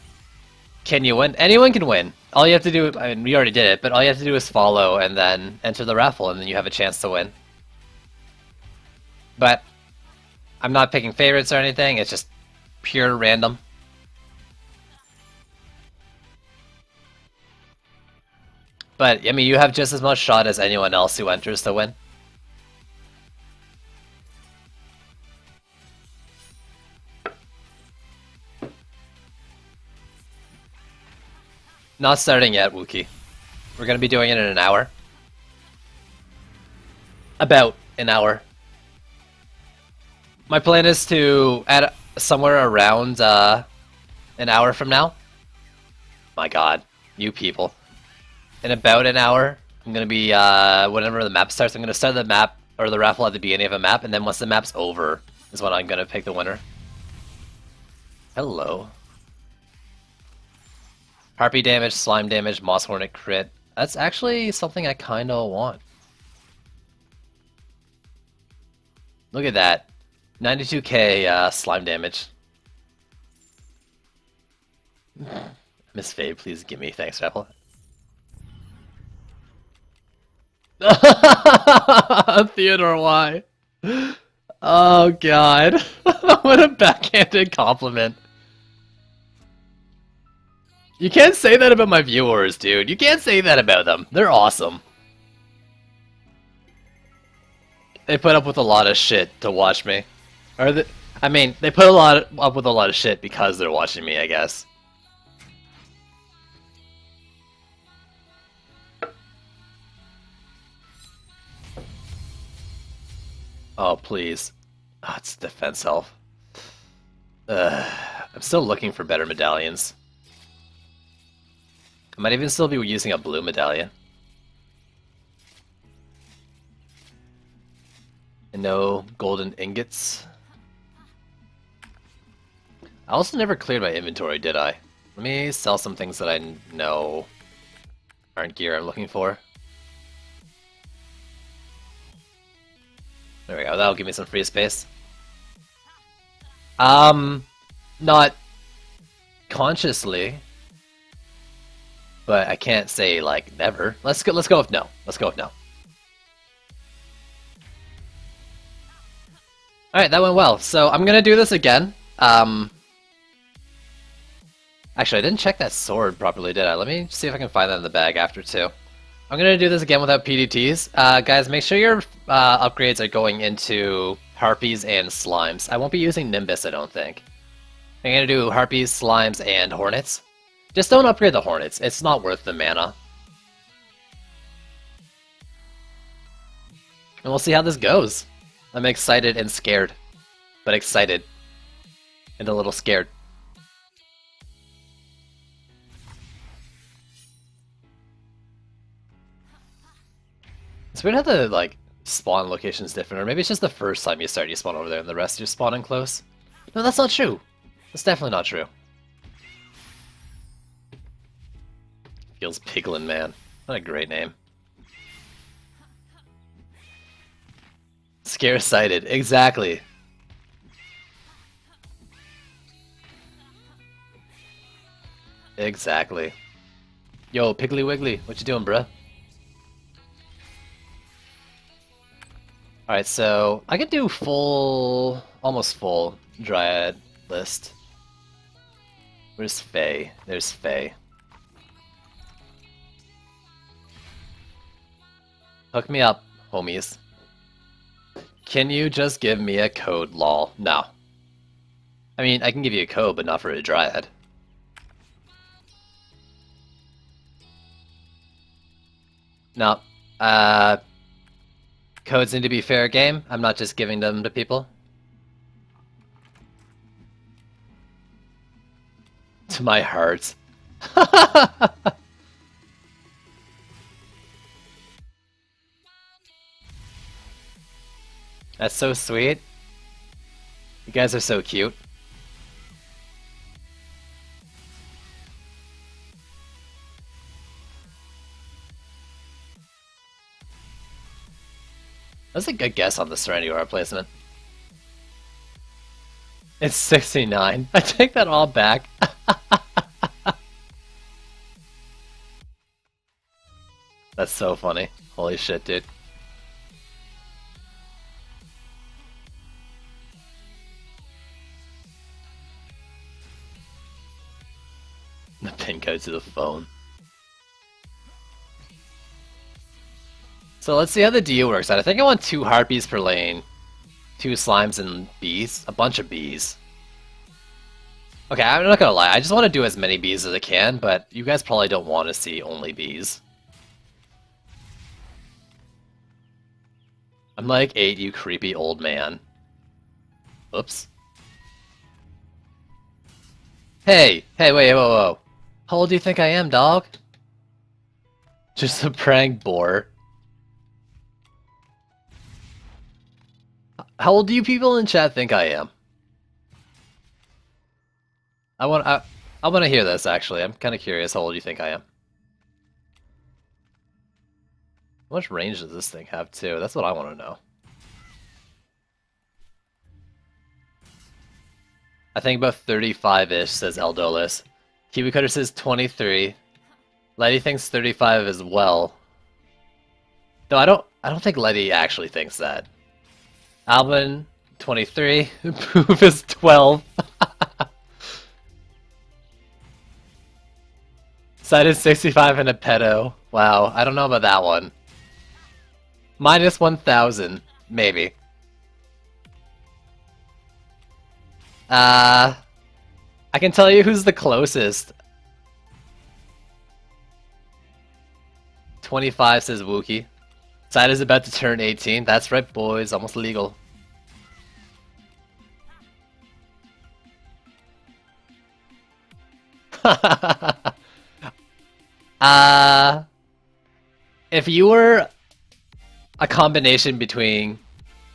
Can you win? Anyone can win. All you have to do, I mean, we already did it, but all you have to do is follow and then enter the raffle, and then you have a chance to win. But I'm not picking favorites or anything, it's just pure random. But, I mean, you have just as much shot as anyone else who enters to win. Not starting yet, Wookie. We're gonna be doing it in an hour. About an hour. My plan is to, at somewhere around an hour from now. My god, you people. In about an hour, I'm gonna be, whenever the map starts, I'm gonna start the map, or the raffle at the beginning of a map, and then once the map's over, is when I'm gonna pick the winner. Hello. Harpy damage, slime damage, moss hornet crit. That's actually something I kinda want. Look at that. 92k slime damage. Miss Faye, please give me thanks, Apple. Theodore, why? Oh god. What a backhanded compliment. You can't say that about my viewers, dude. You can't say that about them. They're awesome. They put up with a lot of shit to watch me. I mean, they put up with a lot of shit because they're watching me, I guess. Oh, please. Oh, it's defense health. I'm still looking for better medallions. I might even still be using a blue medallion. And no golden ingots. I also never cleared my inventory, did I? Let me sell some things that I know aren't gear I'm looking for. There we go, that'll give me some free space. Not consciously. But I can't say, like, never. Let's go with no. Let's go with no. Alright, that went well. So I'm gonna do this again. Actually, I didn't check that sword properly, did I? Let me see if I can find that in the bag after, too. I'm gonna do this again without PDTs. Guys, make sure your upgrades are going into Harpies and Slimes. I won't be using Nimbus, I don't think. I'm gonna do Harpies, Slimes, and Hornets. Just don't upgrade the Hornets, it's not worth the mana. And we'll see how this goes. I'm excited and scared. But excited. And a little scared. It's weird how the, like, spawn location is different, or maybe it's just the first time you start you spawn over there and the rest you're spawning close. No, that's not true. That's definitely not true. Feels Piglin, man. What a great name. Scare-sighted, exactly. Exactly. Yo, Piggly Wiggly, what you doing, bruh? Alright, so I could do full, almost full Dryad list. Where's Faye? There's Faye. Hook me up, homies. Can you just give me a code, lol? No. I mean, I can give you a code, but not for a Dryad. No. Codes need to be fair game. I'm not just giving them to people. To my heart. That's so sweet. You guys are so cute. That's a good guess on the Serenity Aura placement. It's 69. I take that all back. That's so funny. Holy shit, dude. The pin code to the phone. So let's see how the DU works out. I think I want 2 Harpies per lane, 2 Slimes and bees. A bunch of bees. Okay, I'm not gonna lie. I just want to do as many bees as I can, but you guys probably don't want to see only bees. I'm like 8, you creepy old man. Oops. Hey! Hey, wait, whoa, whoa. How old do you think I am, dog? Just a prank bore. How old do you people in chat think I am? I want to hear this, actually. I'm kind of curious how old you think I am. How much range does this thing have, too? That's what I want to know. I think about 35-ish, says Eldolis. Kiwi Cutter says 23. Letty thinks 35 as well. Though I don't think Letty actually thinks that. Alvin, 23. Poof is 12. Side is 65 and a pedo. Wow, I don't know about that one. Minus 1,000, maybe. I can tell you who's the closest. 25 says Wookie. Side is about to turn 18. That's right, boys. Almost legal. If you were a combination between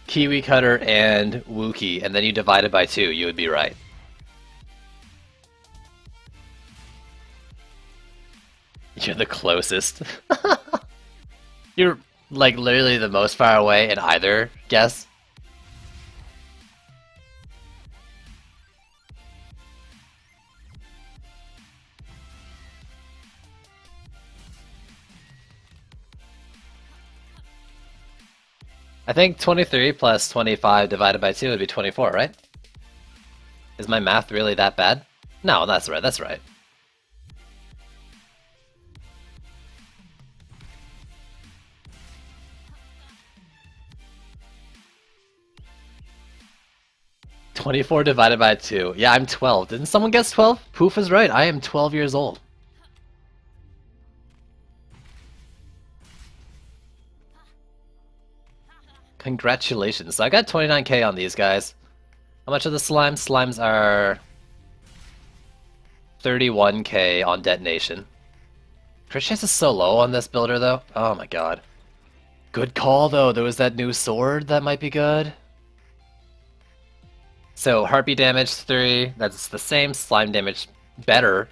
Kiwi Cutter and Wookie, and then you divide it by 2, you would be right. You're the closest. You're, like, literally the most far away in either guess. I think 23 plus 25 divided by 2 would be 24, right? Is my math really that bad? No, that's right, that's right. $24 divided by 2. Yeah, I'm 12. Didn't someone guess 12? Poof is right, I am 12 years old. Congratulations. So I got 29k on these guys. How much are the slimes? Slimes are 31k on detonation. Crit chance is so low on this builder though. Oh my god. Good call though. There was that new sword that might be good. So Harpy damage 3. That's the same. Slime damage better.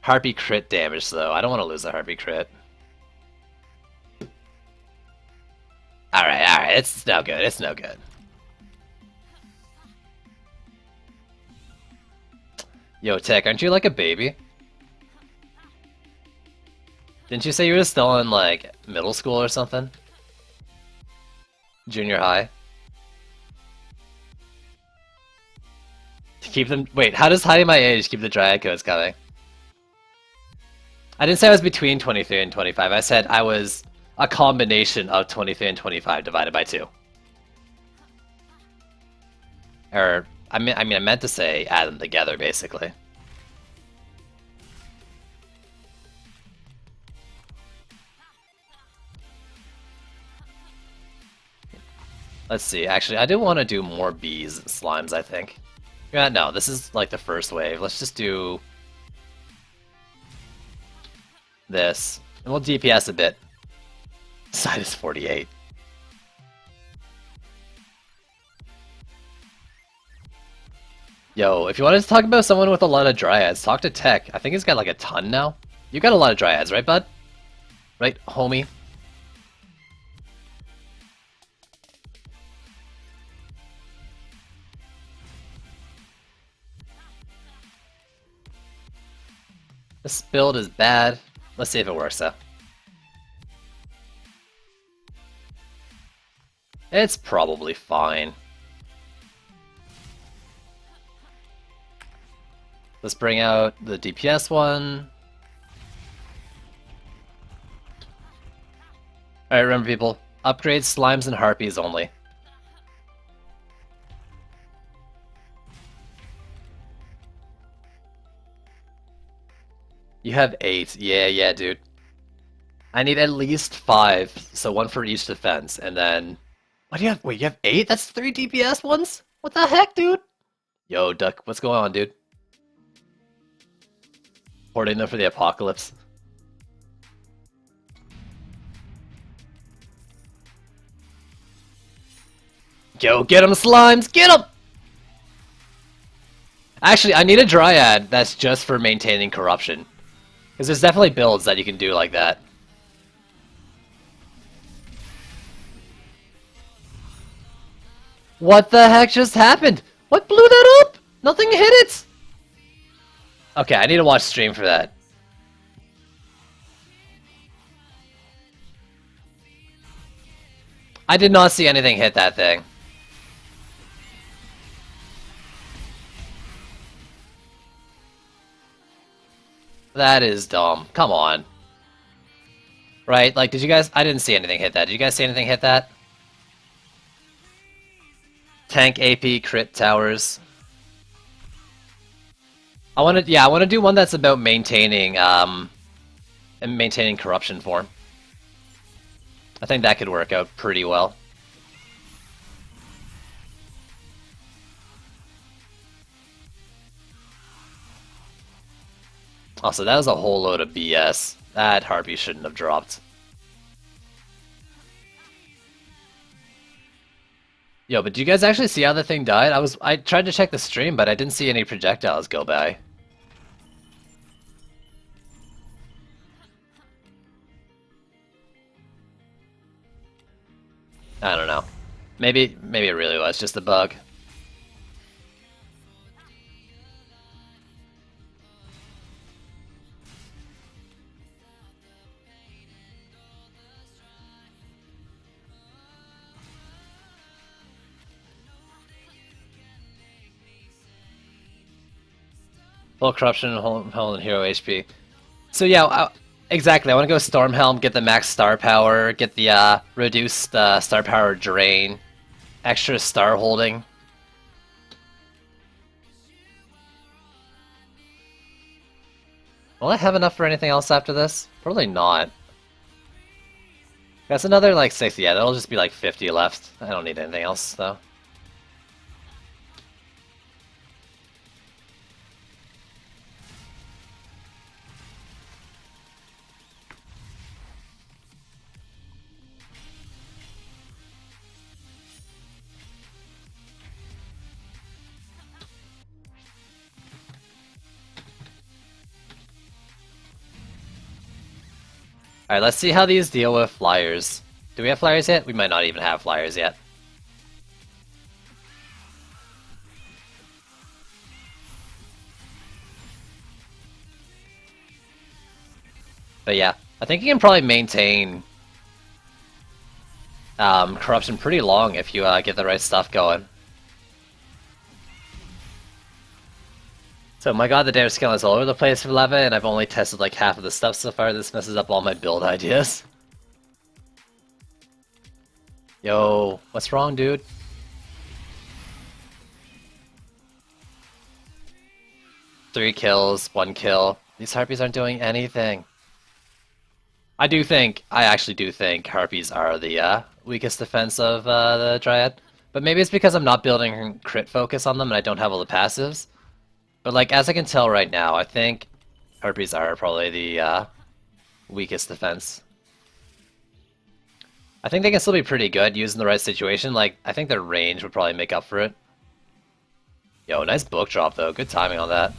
Harpy crit damage though. I don't want to lose a Harpy crit. Alright, it's no good, it's no good. Yo, Tech, aren't you like a baby? Didn't you say you were still in, like, middle school or something? Junior high? To keep them- wait, how does hiding my age keep the Dryad codes coming? I didn't say I was between 23 and 25, I said I was a combination of 23 and 25 divided by 2. Or, I meant to say add them together, basically. Let's see, actually, I do want to do more bees and slimes, I think. Yeah, no, this is like the first wave. Let's just do this. And we'll DPS a bit. Side is 48. Yo, if you wanted to talk about someone with a lot of dryads, talk to Tech. I think he's got like a ton now. You got a lot of dryads, right, bud? Right, homie? This build is bad. Let's see if it works though. It's probably fine. Let's bring out the DPS one. Alright, remember people, upgrade slimes and harpies only. You have 8. Yeah, dude. I need at least 5, so 1 for each defense, and then... What do you have? Wait, you have 8? That's 3 DPS ones? What the heck, dude? Yo, Duck, what's going on, dude? Hoarding them for the apocalypse. Yo, get 'em, slimes! Get 'em! Actually, I need a Dryad that's just for maintaining corruption. Because there's definitely builds that you can do like that. What the heck just happened? What blew that up? Nothing hit it! Okay, I need to watch stream for that. I did not see anything hit that thing. That is dumb. Come on. Right, like, did you guys... I didn't see anything hit that. Did you guys see anything hit that? Tank AP crit towers. I want to do one that's about maintaining and maintaining corruption form. I think that could work out pretty well. Also, that was a whole load of BS. That Harpy shouldn't have dropped. Yo, but do you guys actually see how the thing died? I tried to check the stream, but I didn't see any projectiles go by. I don't know. Maybe it really was just a bug. Full corruption and hold and hero HP. So yeah, exactly. I want to go Stormhelm, get the max star power, get the reduced star power drain, extra star holding. Will I have enough for anything else after this? Probably not. That's another like 60. Yeah, that'll just be like 50 left. I don't need anything else though. Alright, let's see how these deal with flyers. Do we have flyers yet? We might not even have flyers yet. But yeah, I think you can probably maintain corruption pretty long if you get the right stuff going. So my god, the damage skill is all over the place for Leva, and I've only tested like half of the stuff so far. This messes up all my build ideas. Yo, what's wrong, dude? Three kills, 1 kill. These Harpies aren't doing anything. I actually do think Harpies are the weakest defense of the Dryad. But maybe it's because I'm not building crit focus on them and I don't have all the passives. But like, as I can tell right now, I think Harpies are probably the weakest defense. I think they can still be pretty good using the right situation. Like, I think their range would probably make up for it. Yo, nice book drop though. Good timing on that.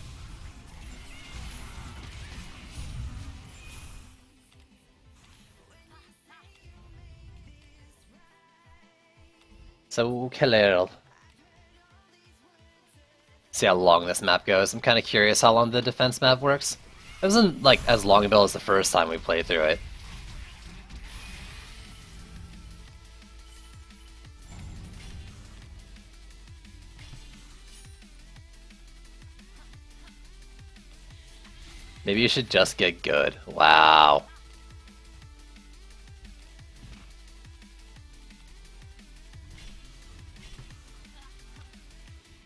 So, Kalel. See how long this map goes. I'm kind of curious how long the defense map works. It wasn't like as long a build as the first time we played through it. Maybe you should just get good. Wow.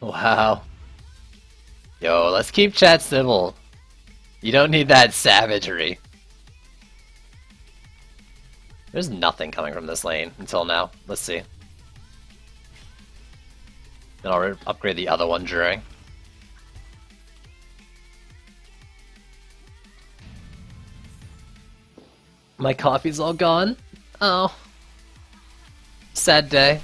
Wow. Yo, let's keep chat civil. You don't need that savagery. There's nothing coming from this lane until now. Let's see. Then I'll upgrade the other one during. My coffee's all gone. Oh. Sad day.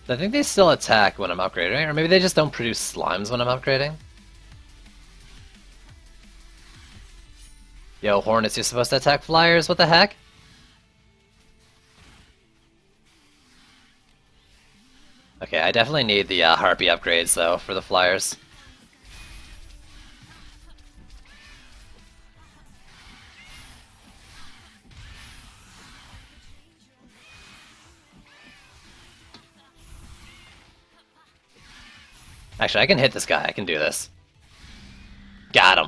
I think they still attack when I'm upgrading, or maybe they just don't produce slimes when I'm upgrading. Yo, Hornets, you're supposed to attack flyers, what the heck? Okay, I definitely need the Harpy upgrades, though, for the flyers. Actually, I can hit this guy. I can do this. Got him.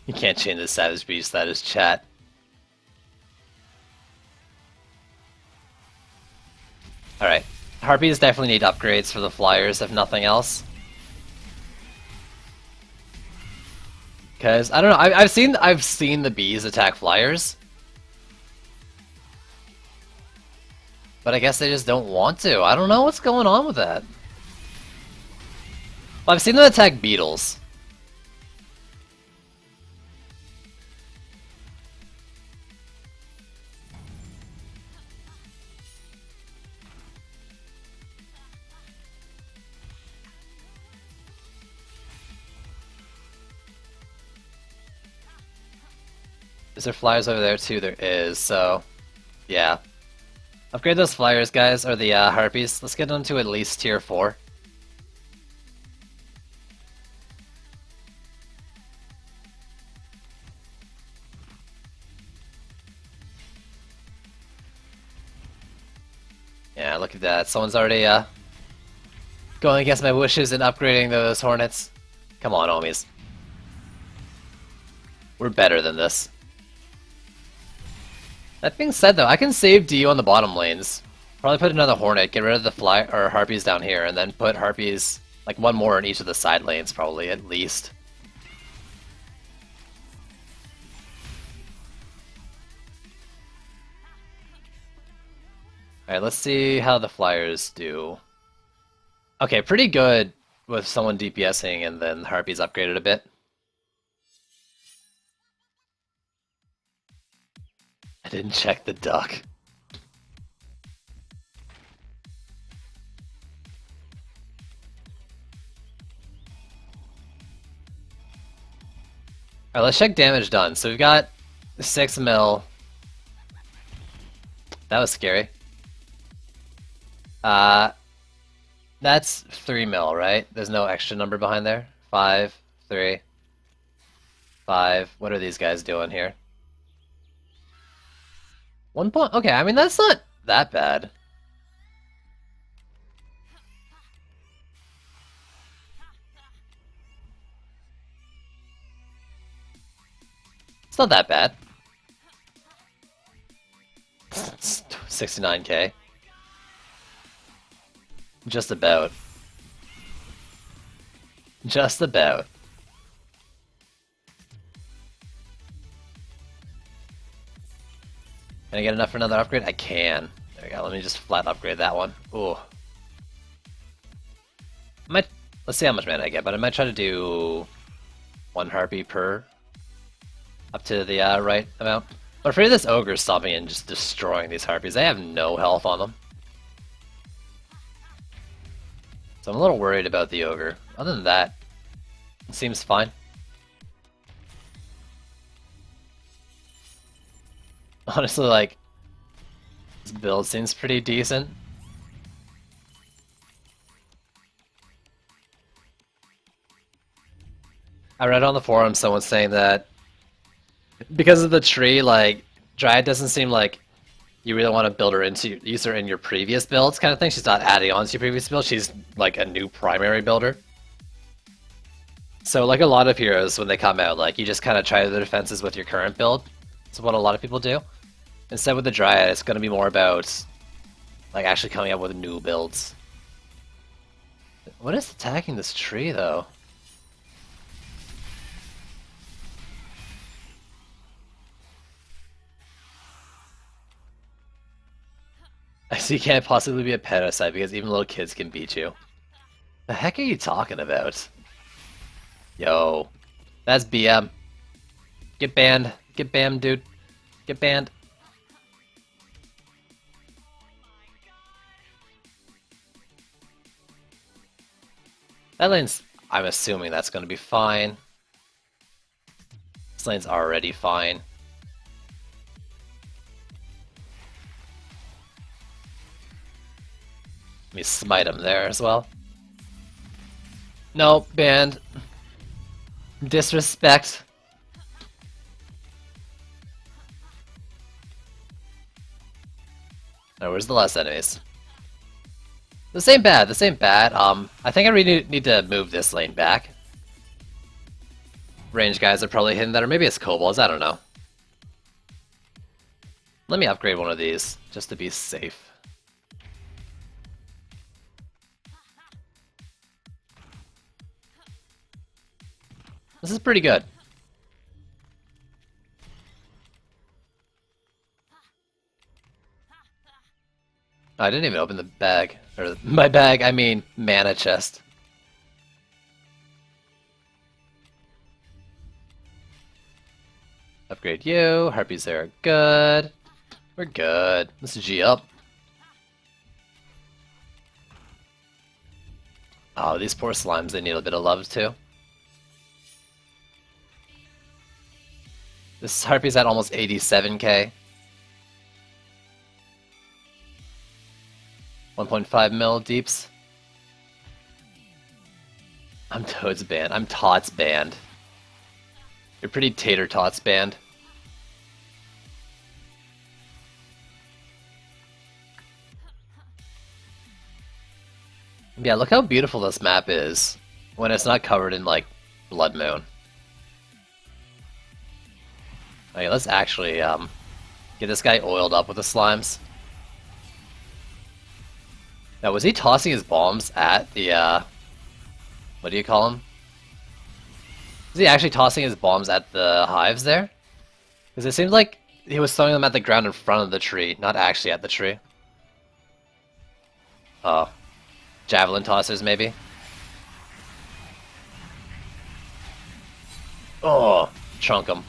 You can't change the Savage Beast, that is chat. Alright. Harpies definitely need upgrades for the flyers, if nothing else. Because, I don't know, I've seen the bees attack flyers. But I guess they just don't want to. I don't know what's going on with that. Well, I've seen them attack beetles. Is there flyers over there too? There is, so yeah. Upgrade those flyers, guys, or the harpies. Let's get them to at least tier 4. Yeah, look at that. Someone's already going against my wishes and upgrading those hornets. Come on, homies. We're better than this. That being said, though, I can save DU on the bottom lanes. Probably put another Hornet, get rid of the harpies down here, and then put harpies, like one more in each of the side lanes, probably, at least. Alright, let's see how the flyers do. Okay, pretty good with someone DPSing and then harpies upgraded a bit. I didn't check the duck. Alright, let's check damage done. So we've got 6 mil. That was scary. That's 3 mil, right? There's no extra number behind there. 5, 3, 5. What are these guys doing here? 1 point. Okay, I mean that's not that bad. It's not that bad. 69k. Just about. Just about. Can I get enough for another upgrade? I can. There we go. Let me just flat upgrade that one. Ooh. Let's see how much mana I get, but I might try to do 1 harpy per up to the right amount. I'm afraid this ogre is stopping and just destroying these harpies. They have no health on them. So I'm a little worried about the ogre. Other than that, it seems fine. Honestly, like, this build seems pretty decent. I read on the forum someone saying that because of the tree, like, Dryad doesn't seem like you really want to build her into use her in your previous builds kind of thing. She's not adding on to your previous build, she's like a new primary builder. So like a lot of heroes, when they come out, like you just kind of try the defenses with your current build. That's what a lot of people do. Instead with the Dryad, it's going to be more about like actually coming up with new builds. What is attacking this tree though? I see you can't possibly be a parasite because even little kids can beat you. The heck are you talking about? Yo, that's BM. Get banned. Get banned, dude. Get banned. That lane's... I'm assuming that's going to be fine. This lane's already fine. Let me smite him there as well. No, banned. Disrespect. Oh, where's the last enemies? The same bad, the same bad. I think I really need to move this lane back. Range guys are probably hidden that, or maybe it's kobolds, I don't know. Let me upgrade one of these, just to be safe. This is pretty good. I didn't even open the bag. Or my bag, I mean mana chest. Upgrade you. Harpies there are good. We're good. Let's G up. Oh, these poor slimes, they need a bit of love too. This Harpy's at almost 87k. 1.5 mil deeps. I'm Toad's banned. I'm Tots banned. You're pretty tater tots banned. Yeah, look how beautiful this map is when it's not covered in like Blood Moon. Okay, let's actually get this guy oiled up with the slimes. Now, was he tossing his bombs at the what do you call him? Was he actually tossing his bombs at the hives there? Because it seems like he was throwing them at the ground in front of the tree, not actually at the tree. Oh. Javelin tossers, maybe? Oh, chunk him.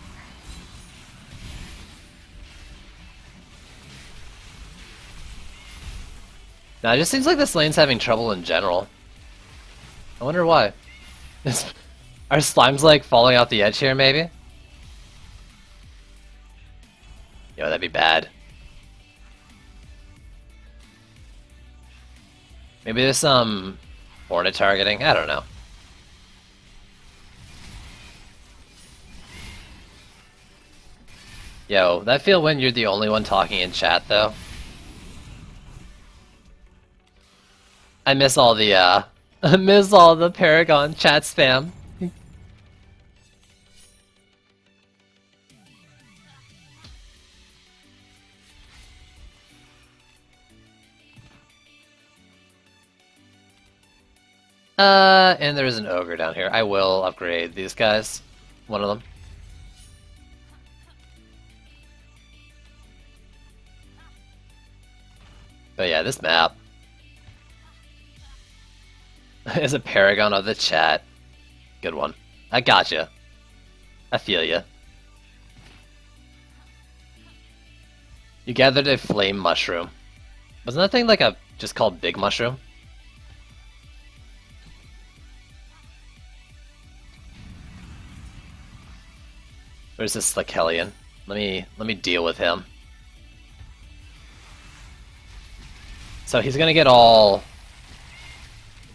Now, it just seems like this lane's having trouble in general. I wonder why. Are slimes, like, falling off the edge here, maybe? Yo, that'd be bad. Maybe there's some hornet targeting? I don't know. Yo, that feel when you're the only one talking in chat, though. I miss all the, I miss all the Paragon chat spam. And there's an ogre down here. I will upgrade these guys. One of them. But yeah, this map is a paragon of the chat. Good one. I gotcha. I feel ya. You gathered a flame mushroom. Wasn't that thing like a just called big mushroom? Where's this Slakelian? Let me deal with him. So he's gonna get all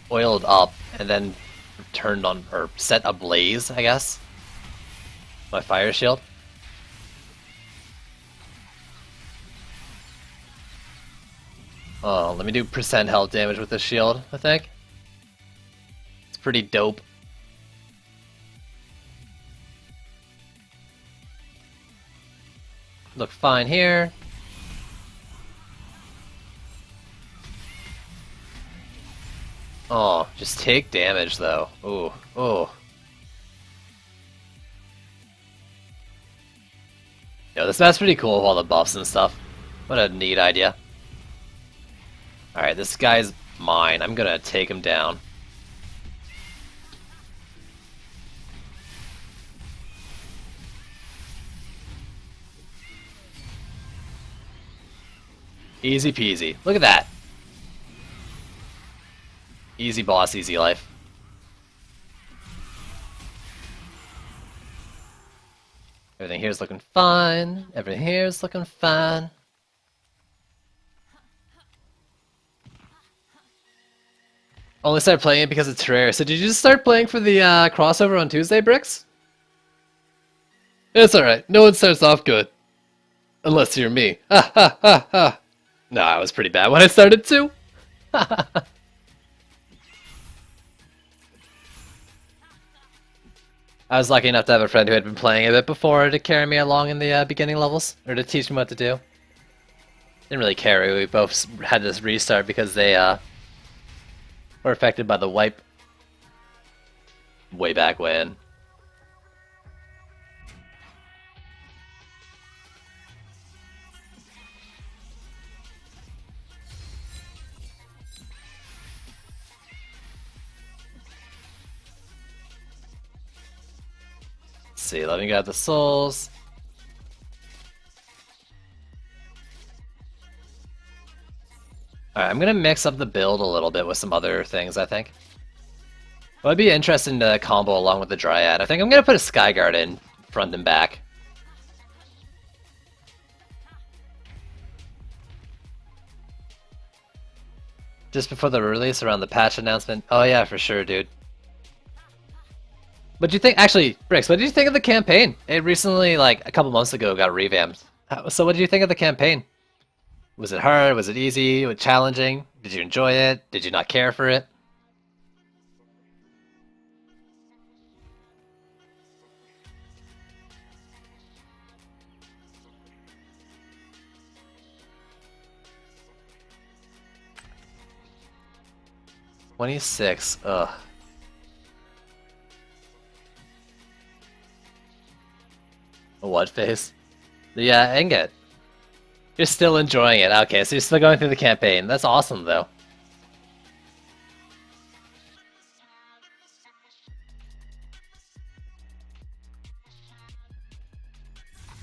oiled up and then turned on, or set ablaze, I guess. My fire shield. Oh, let me do percent health damage with the shield, I think. It's pretty dope. Look fine here. Oh, just take damage though. Ooh, ooh. Yo, this map's pretty cool with all the buffs and stuff. What a neat idea. Alright, this guy's mine. I'm gonna take him down. Easy peasy. Look at that. Easy boss, easy life. Everything here's looking fine. Everything here's looking fine. Only started playing it because it's rare. So did you just start playing for the crossover on Tuesday, Bricks? It's alright. No one starts off good. Unless you're me. Ha ha ha ha. No, I was pretty bad when I started too. I was lucky enough to have a friend who had been playing a bit before to carry me along in the beginning levels, or to teach me what to do. Didn't really carry, we both had this restart because they were affected by the wipe way back when. Let's see, let me grab the souls. Alright, I'm gonna mix up the build a little bit with some other things, I think. Well, it'd be interesting to combo along with the Dryad. I think I'm gonna put a Skyguard in front and back. Just before the release, around the patch announcement. Oh yeah, for sure, dude. What do you think? Actually, Bricks, what did you think of the campaign? It recently, like a couple months ago, got revamped. So what did you think of the campaign? Was it hard? Was it easy? Was it challenging? Did you enjoy it? Did you not care for it? $26. Ugh. A what face? Yeah, Ingot. You're still enjoying it. Okay, so you're still going through the campaign. That's awesome, though.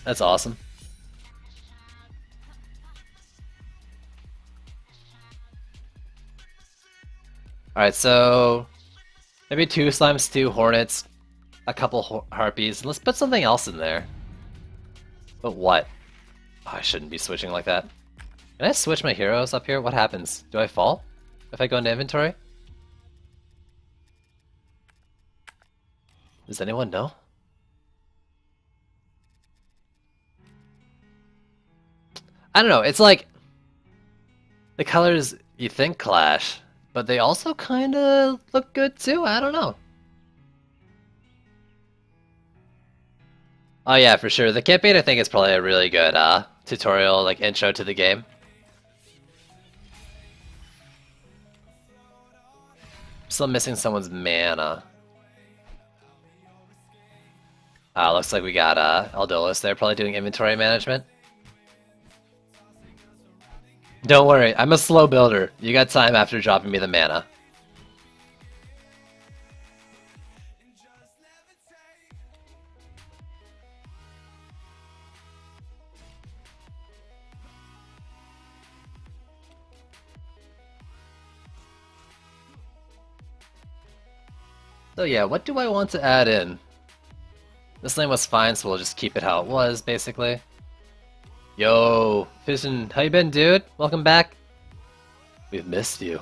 That's awesome. Alright, so maybe 2 slimes, 2 hornets, a couple harpies. Let's put something else in there. But what? Oh, I shouldn't be switching like that. Can I switch my heroes up here? What happens? Do I fall if I go into inventory? Does anyone know? I don't know, it's like the colors you think clash, but they also kind of look good too. I don't know. Oh yeah, for sure. The campaign I think is probably a really good tutorial, like intro to the game. Still missing someone's mana. Looks like we got Eldolis there, probably doing inventory management. Don't worry, I'm a slow builder. You got time after dropping me the mana. So yeah, what do I want to add in? This lane was fine, so we'll just keep it how it was, basically. Yo, Fission, how you been, dude? Welcome back. We've missed you.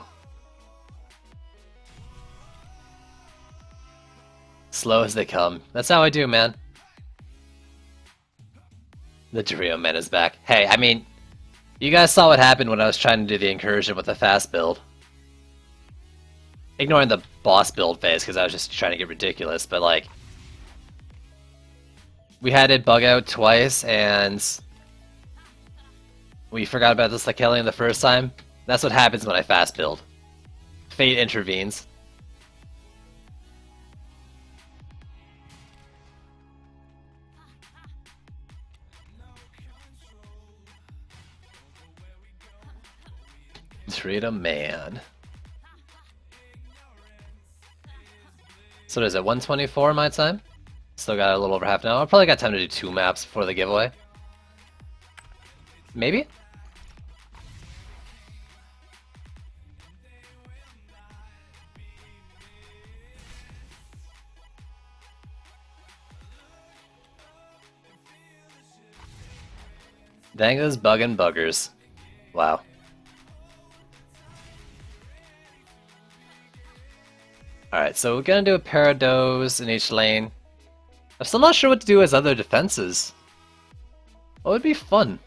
Slow as they come. That's how I do, man. The Drio Man is back. Hey, I mean, you guys saw what happened when I was trying to do the incursion with the fast build. Ignoring the boss build phase, because I was just trying to get ridiculous, but like... We had it bug out twice, and... we forgot about the Slikelion the first time. That's what happens when I fast build. Fate intervenes. Treat a man. So what is it, 124 my time? Still got a little over half an hour. I probably got time to do 2 maps before the giveaway. Maybe? Dango's bugging buggers. Wow. Alright, so we're gonna do a Parados in each lane. I'm still not sure what to do as other defenses. What would be fun?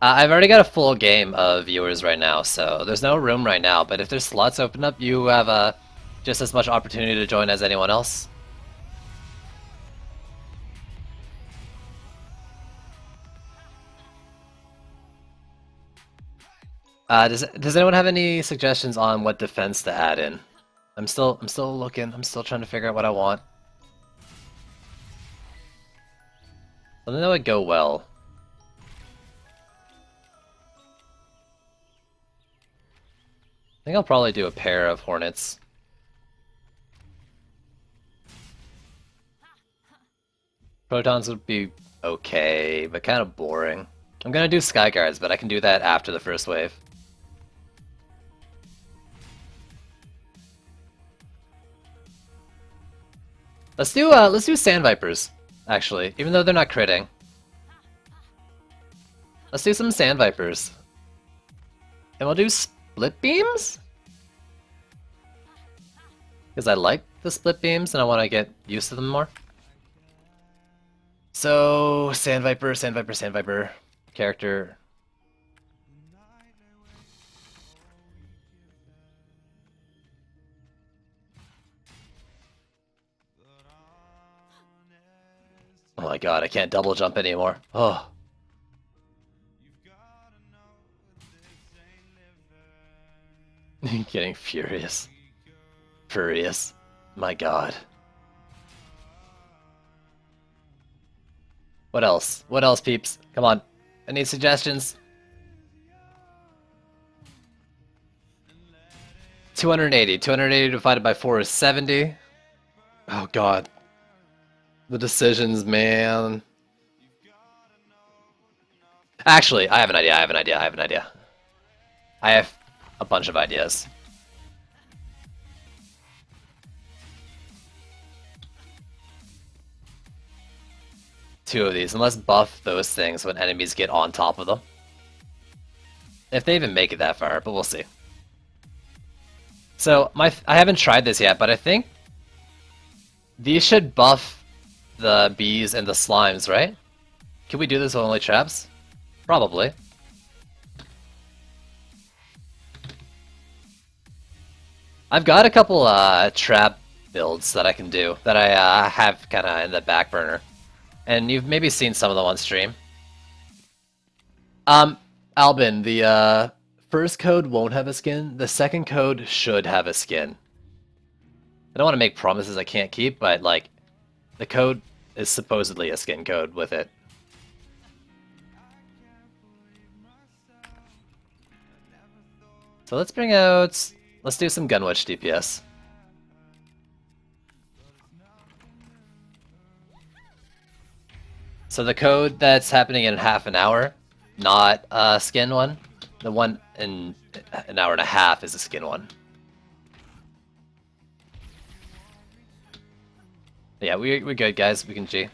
I've already got a full game of viewers right now, so there's no room right now, but if there's slots open up, you have just as much opportunity to join as anyone else. Does anyone have any suggestions on what defense to add in? I'm still looking. I'm still trying to figure out what I want. Something that would go well. I think I'll probably do a pair of Hornets. Protons would be okay, but kind of boring. I'm gonna do Sky Guards, but I can do that after the first wave. Let's do Sand Vipers, actually, even though they're not critting. Let's do some Sand Vipers. And we'll do Split Beams? Because I like the Split Beams and I want to get used to them more. So, Sand Viper, Sand Viper, Sand Viper. Character. Oh my god, I can't double jump anymore. Oh. Getting furious. Furious. My god. What else? What else, peeps? Come on. I need suggestions. 280. 280 divided by 4 is 70. Oh god. The decisions, man. Actually, I have an idea. I have an idea. I have an idea. I have a bunch of ideas. Two of these, and let's buff those things when enemies get on top of them. If they even make it that far, but we'll see. So, I haven't tried this yet, but I think these should buff the bees and the slimes, right? Can we do this with only traps? Probably. I've got a couple trap builds that I can do that I have kind of in the back burner. And you've maybe seen some of them on stream. Albin, the first code won't have a skin. The second code should have a skin. I don't want to make promises I can't keep, but like, the code is supposedly a skin code with it. So let's bring out... Let's do some Gunwitch DPS. So the code that's happening in half an hour, not a skin one. The one in an hour and a half is a skin one. Yeah, we're good, guys. We can G.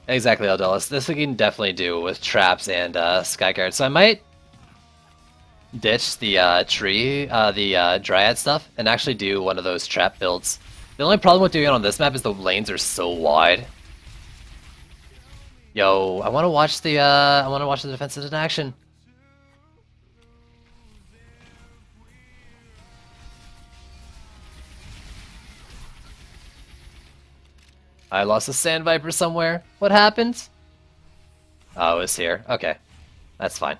Exactly, Eldelis. This we can definitely do with traps and Skyguard. So I might ditch the Dryad stuff and actually do one of those trap builds. The only problem with doing it on this map is the lanes are so wide. Yo, I want to watch the defenses in action. I lost a Sand Viper somewhere. What happened? Oh, it's here. Okay. That's fine.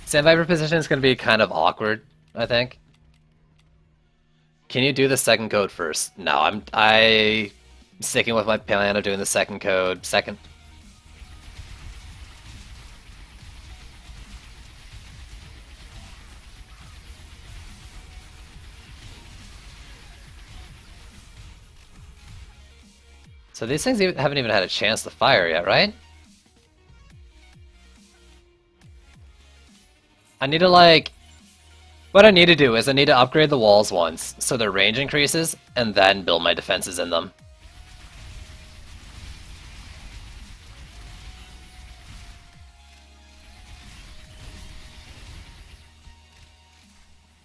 Sand Viper position is going to be kind of awkward, I think. Can you do the second code first? No, I'm sticking with my plan of doing the second code second. So these things haven't even had a chance to fire yet, right? I need to what I need to do is I need to upgrade the walls once, so their range increases, and then build my defenses in them.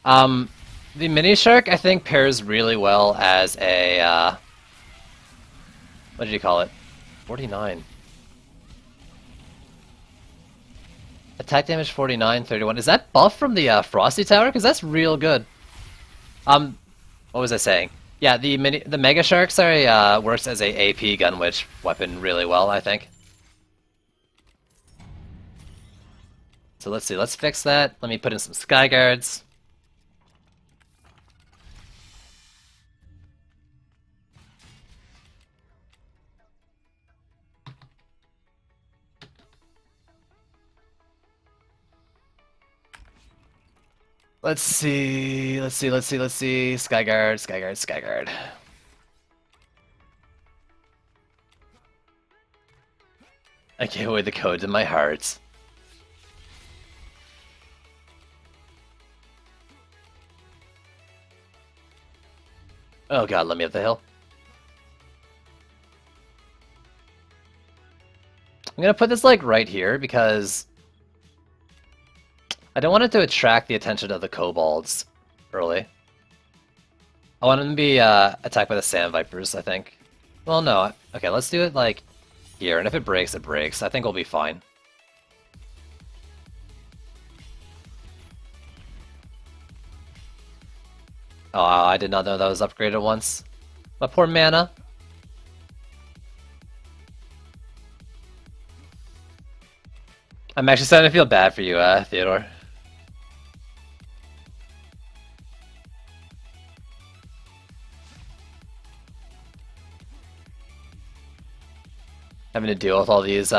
The Mini Shark I think pairs really well as a, what did you call it? 49. Attack damage 49, 31. Is that buff from the Frosty Tower? Because that's real good. What was I saying? Yeah, the Mega Shark, sorry, works as a AP Gunwitch weapon really well, I think. So let's see, let's fix that. Let me put in some Sky Guards. Let's see. Skyguard, Skyguard, Skyguard. I gave away the code to my heart. Oh god, let me up the hill. I'm gonna put this like right here because I don't want it to attract the attention of the kobolds early. I want them to be attacked by the Sand Vipers, I think. Well, no. Okay, let's do it like here, and if it breaks, it breaks. I think we'll be fine. Oh, I did not know that was upgraded once. My poor mana. I'm actually starting to feel bad for you, Theodore. Having to deal with all these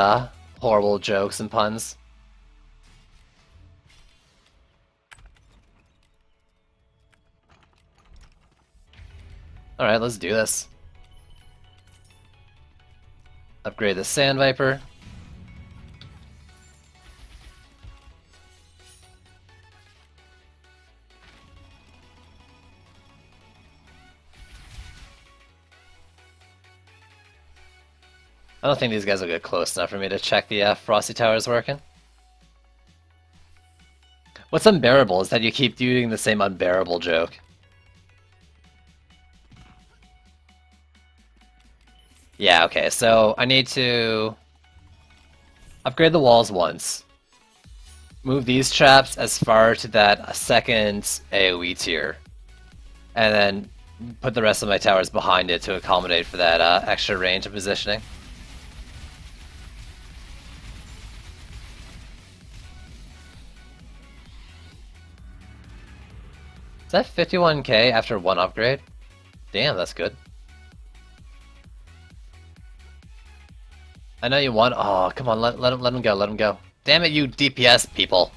horrible jokes and puns. Alright, let's do this. Upgrade the Sand Viper. I don't think these guys will get close enough for me to check the Frosty Tower is working. What's unbearable is that you keep doing the same unbearable joke. Yeah, okay, so I need to upgrade the walls once. Move these traps as far to that second AoE tier. And then put the rest of my towers behind it to accommodate for that extra range and positioning. Is that 51k after one upgrade? Damn, that's good. I know you want. Oh, come on, let him go, let him go. Damn it, you DPS people.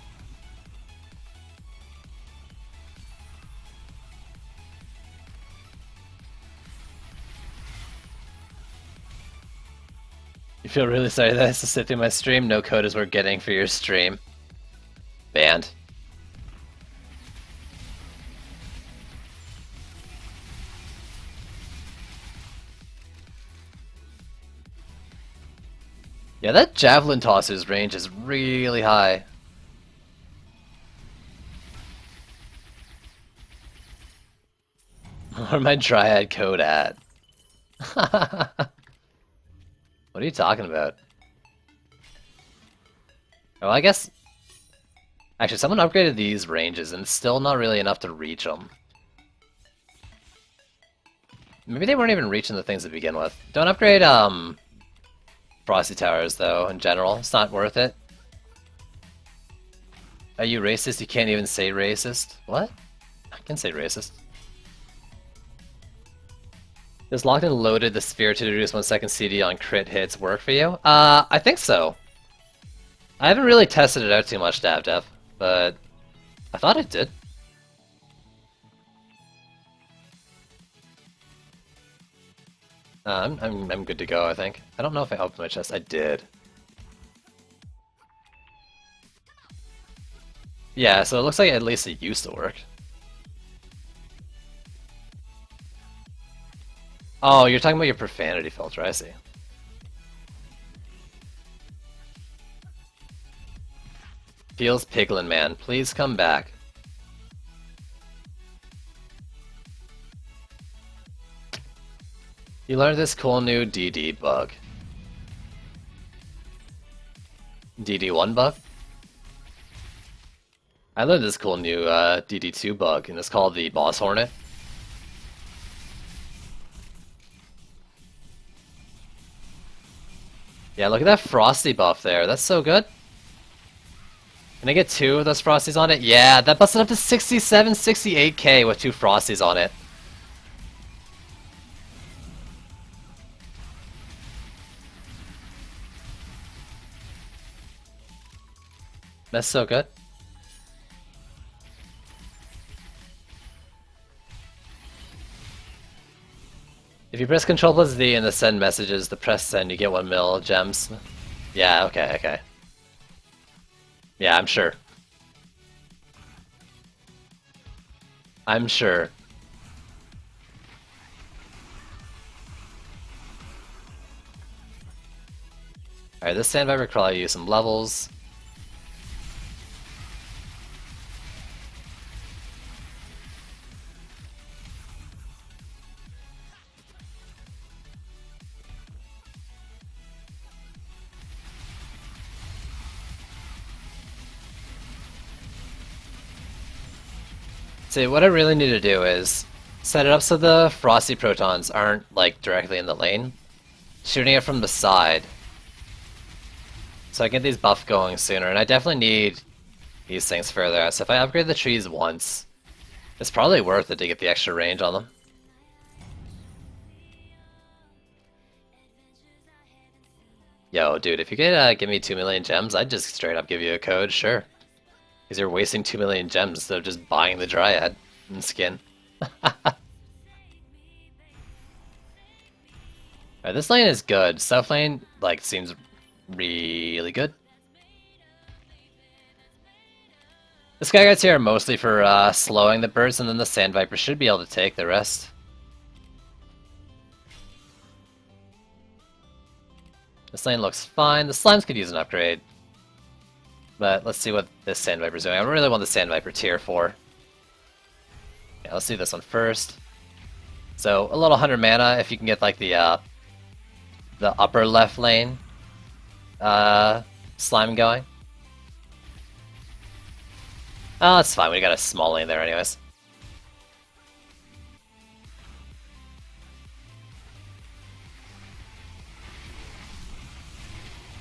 You feel really sorry that I have to sit through my stream? No code is worth getting for your stream. Banned. Yeah, that javelin tosser's range is really high. Where my Dryad code at? What are you talking about? Oh, I guess... Actually, someone upgraded these ranges, and it's still not really enough to reach them. Maybe they weren't even reaching the things to begin with. Don't upgrade, Frosty Towers, though, in general. It's not worth it. Are you racist? You can't even say racist? What? I can say racist. Does locked and loaded the sphere to reduce 1 second CD on crit hits work for you? I think so. I haven't really tested it out too much, DavDev, but I thought it did. I'm good to go, I think. I don't know if I opened my chest. I did. Yeah, so it looks like at least it used to work. Oh, you're talking about your profanity filter, I see. Feels Piglin Man, please come back. You learned this cool new DD bug. DD1 bug? I learned this cool new DD2 bug, and it's called the Boss Hornet. Yeah, look at that Frosty buff there. That's so good. Can I get 2 of those Frosties on it? Yeah, that busted up to 67, 68k with 2 Frosties on it. That's so good. If you press Control plus V and the send messages, the press send, you get 1 mil gems. Yeah, okay, okay. Yeah, I'm sure. I'm sure. Alright, this Sandviper could probably use some levels. See, what I really need to do is set it up so the Frosty Protons aren't, like, directly in the lane. Shooting it from the side. So I get these buffs going sooner, and I definitely need these things further out. So if I upgrade the trees once, it's probably worth it to get the extra range on them. Yo, dude, if you could give me 2 million gems, I'd just straight up give you a code, sure. Because you're wasting 2 million gems instead of just buying the Dryad and skin. Alright, this lane is good. South lane, like, seems really good. The Sky Guards here are mostly for slowing the birds, and then the Sandviper should be able to take the rest. This lane looks fine. The Slimes could use an upgrade. But let's see what this Sandviper's doing. I really want the Sandviper tier 4. Yeah, let's do this one first. So, a little 100 mana if you can get, like, the upper left lane slime going. Oh, that's fine. We got a small lane there anyways.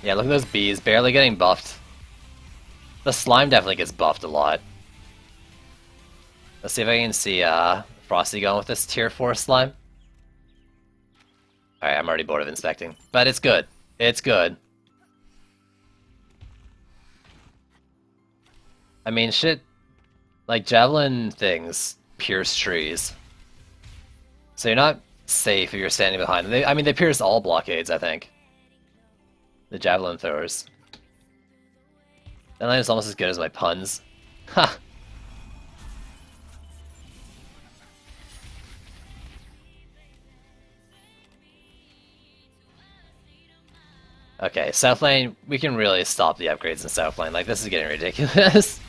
Yeah, look at those bees. Barely getting buffed. The slime definitely gets buffed a lot. Let's see if I can see Frosty going with this tier 4 slime. Alright, I'm already bored of inspecting. But it's good. It's good. I mean, shit. Like, javelin things pierce trees. So you're not safe if you're standing behind them. I mean, they pierce all blockades, I think. The javelin throwers. That line is almost as good as my puns. Ha! Okay, South Lane, we can really stop the upgrades in South Lane. Like, this is getting ridiculous.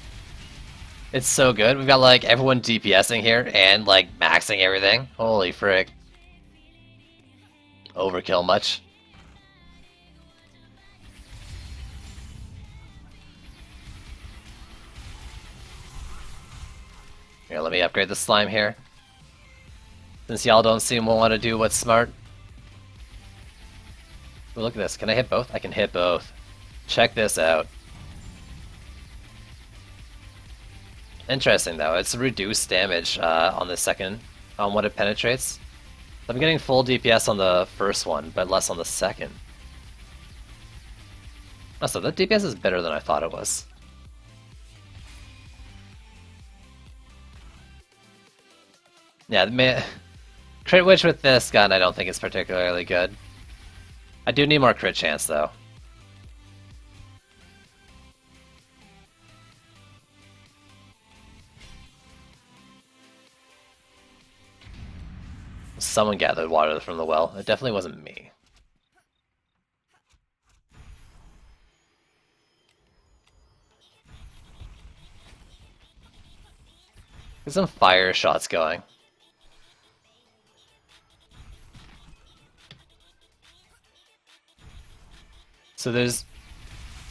It's so good. We've got, like, everyone DPSing here and, like, maxing everything. Holy frick. Overkill much. Here, let me upgrade the slime here. Since y'all don't seem to want to do what's smart. Ooh, look at this. Can I hit both? I can hit both. Check this out. Interesting, though. It's reduced damage on the second, on what it penetrates. I'm getting full DPS on the first one, but less on the second. Oh, so the DPS is better than I thought it was. Yeah, crit witch with this gun I don't think is particularly good. I do need more crit chance, though. Someone gathered water from the well. It definitely wasn't me. There's some fire shots going. So there's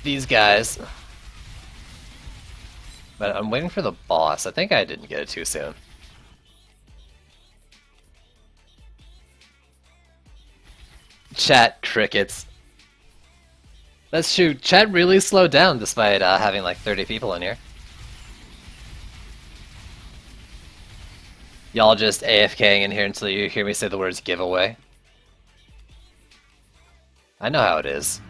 these guys. But I'm waiting for the boss. I think I didn't get it too soon. Chat crickets. That's true. Chat really slowed down despite having like 30 people in here. Y'all just AFKing in here until you hear me say the words giveaway. I know how it is.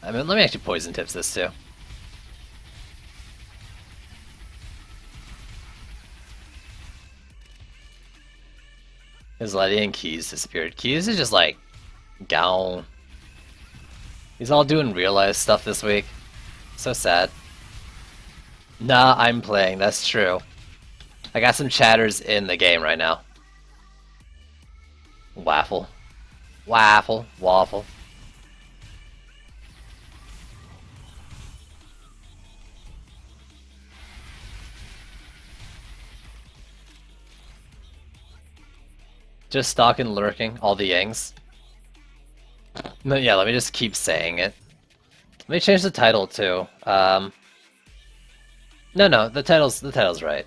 I mean, let me actually poison tips this too. His Letty and Keys disappeared. Keys is just like gone. He's all doing real life stuff this week. So sad. Nah, I'm playing, that's true. I got some chatters in the game right now. Waffle. Waffle. Waffle. Just stalking, lurking, all the yangs. No, yeah, let me just keep saying it. Let me change the title too. No, the title's right.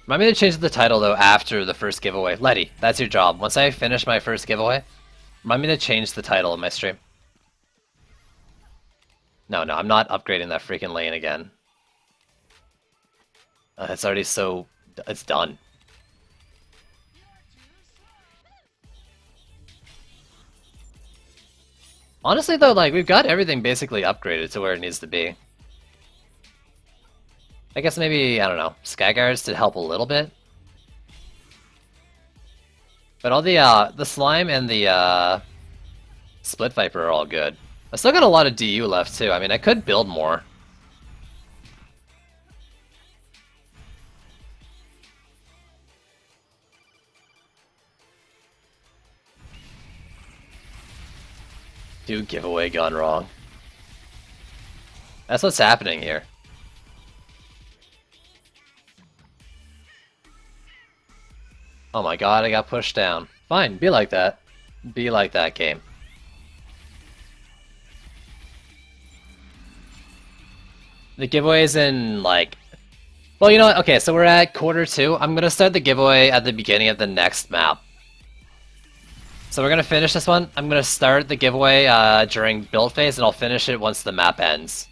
Remind me to change the title though after the first giveaway. Letty, that's your job. Once I finish my first giveaway, remind me to change the title of my stream. No, I'm not upgrading that freaking lane again. It's already so... it's done. Honestly though, like, we've got everything basically upgraded to where it needs to be. I guess maybe, I don't know, Skyguards to help a little bit. But all the Slime and the Split Viper are all good. I still got a lot of DU left too. I mean, I could build more. Dude, giveaway gone wrong. That's what's happening here. Oh my god, I got pushed down. Fine, be like that. Be like that, game. The giveaway's in, like... Well, you know what? Okay, so we're at quarter 2. I'm gonna start the giveaway at the beginning of the next map. So we're gonna finish this one. I'm gonna start the giveaway during build phase, and I'll finish it once the map ends.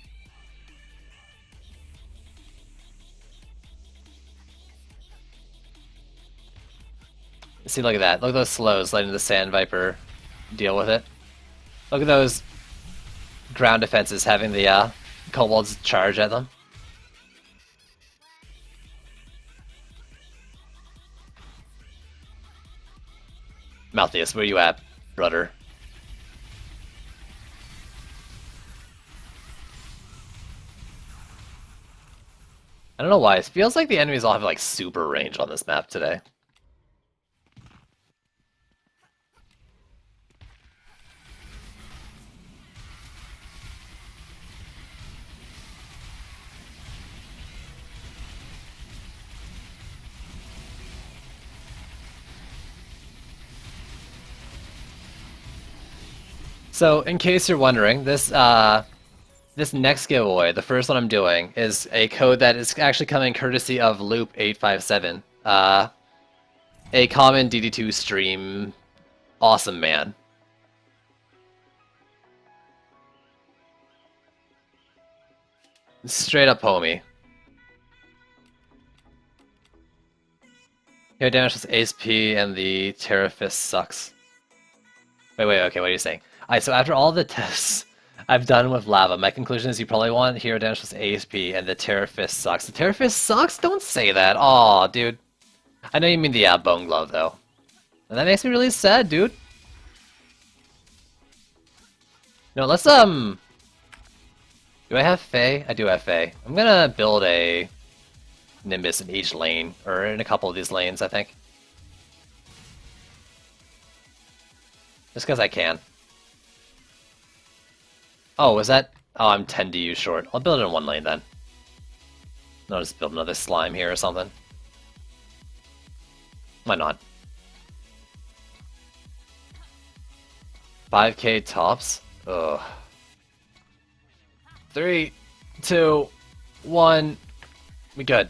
See, look at that. Look at those slows letting the Sand Viper deal with it. Look at those ground defenses having the kobolds charge at them. Malthius, where you at, brother? I don't know why. It feels like the enemies all have like super range on this map today. So, in case you're wondering, this next giveaway, the first one I'm doing, is a code that is actually coming courtesy of Loop857, a common DD2 stream awesome man. Straight up homie. Hero damage plus ASP and the Terra Fist sucks. Wait, okay, what are you saying? Alright, so after all the tests I've done with Lava, my conclusion is you probably want Hero damage plus ASP and the Terra Fist sucks. The Terra Fist sucks? Don't say that. Aw, dude. I know you mean the Bone Glove, though. And that makes me really sad, dude. No, let's, do I have Fae? I do have Fae. I'm gonna build a Nimbus in each lane, or in a couple of these lanes, I think. Just because I can. Oh, was that? Oh, I'm 10 DU short. I'll build it in one lane then. I'll just build another slime here or something. Why not? 5k tops? Ugh. 3, 2, 1. We good.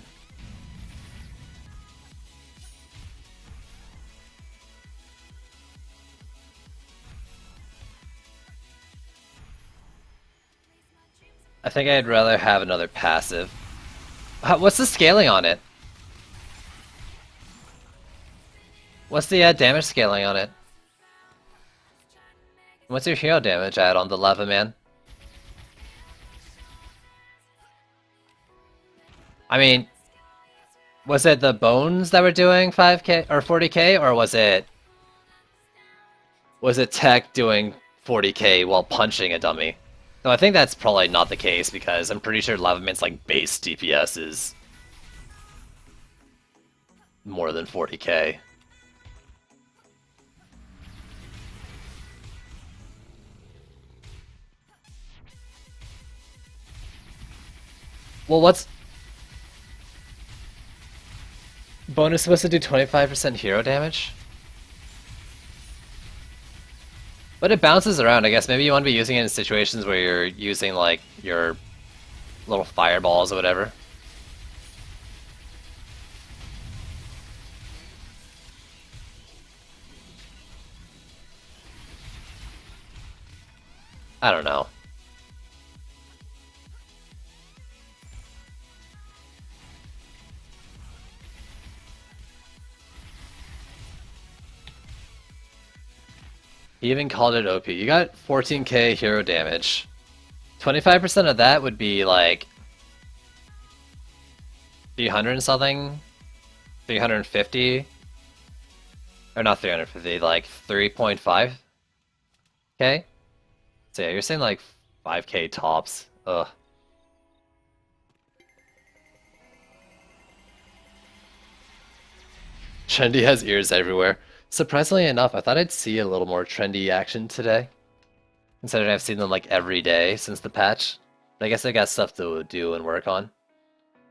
I think I'd rather have another passive. What's the scaling on it? What's the damage scaling on it? What's your hero damage add on the Lava Man? I mean, was it the bones that were doing 5k or 40k, or was it tech doing 40k while punching a dummy? No, I think that's probably not the case because I'm pretty sure Lava Man's like base DPS is more than 40k. Well, what's bonus supposed to do 25% hero damage? But it bounces around, I guess. Maybe you want to be using it in situations where you're using, like, your little fireballs or whatever. I don't know. He even called it OP. You got 14k hero damage. 25% of that would be like 300 and something? 350? Or not 350, like 3.5k? So yeah, you're saying like 5k tops. Ugh. Trendy has ears everywhere. Surprisingly enough, I thought I'd see a little more trendy action today. Considering I've seen them like every day since the patch. But I guess they got stuff to do and work on.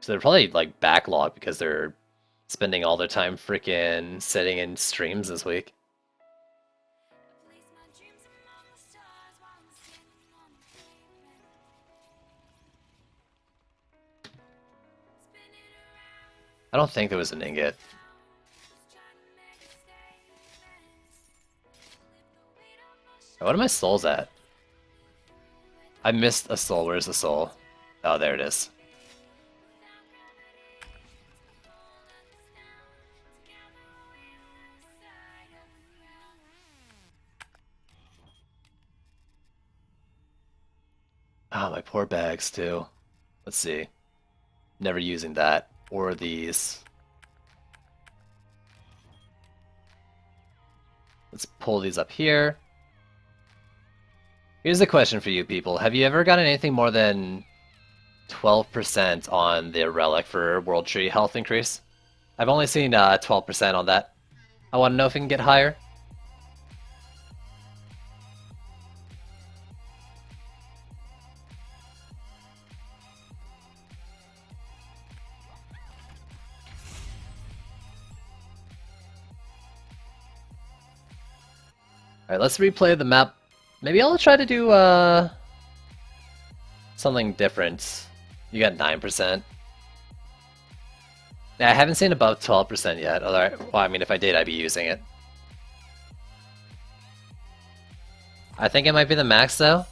So they're probably like backlogged because they're spending all their time freaking sitting in streams this week. I don't think there was an ingot. What are my souls at? I missed a soul. Where's the soul? Oh, there it is. Oh, my poor bags, too. Let's see. Never using that. Or these. Let's pull these up here. Here's a question for you people. Have you ever gotten anything more than 12% on the relic for World Tree health increase. I've only seen 12% on that. I want to know if it can get higher. Alright, let's replay the map. Maybe I'll try to do something different. You got 9%. Yeah, I haven't seen above 12% yet. Although, well, I mean, if I did, I'd be using it. I think it might be the max, though.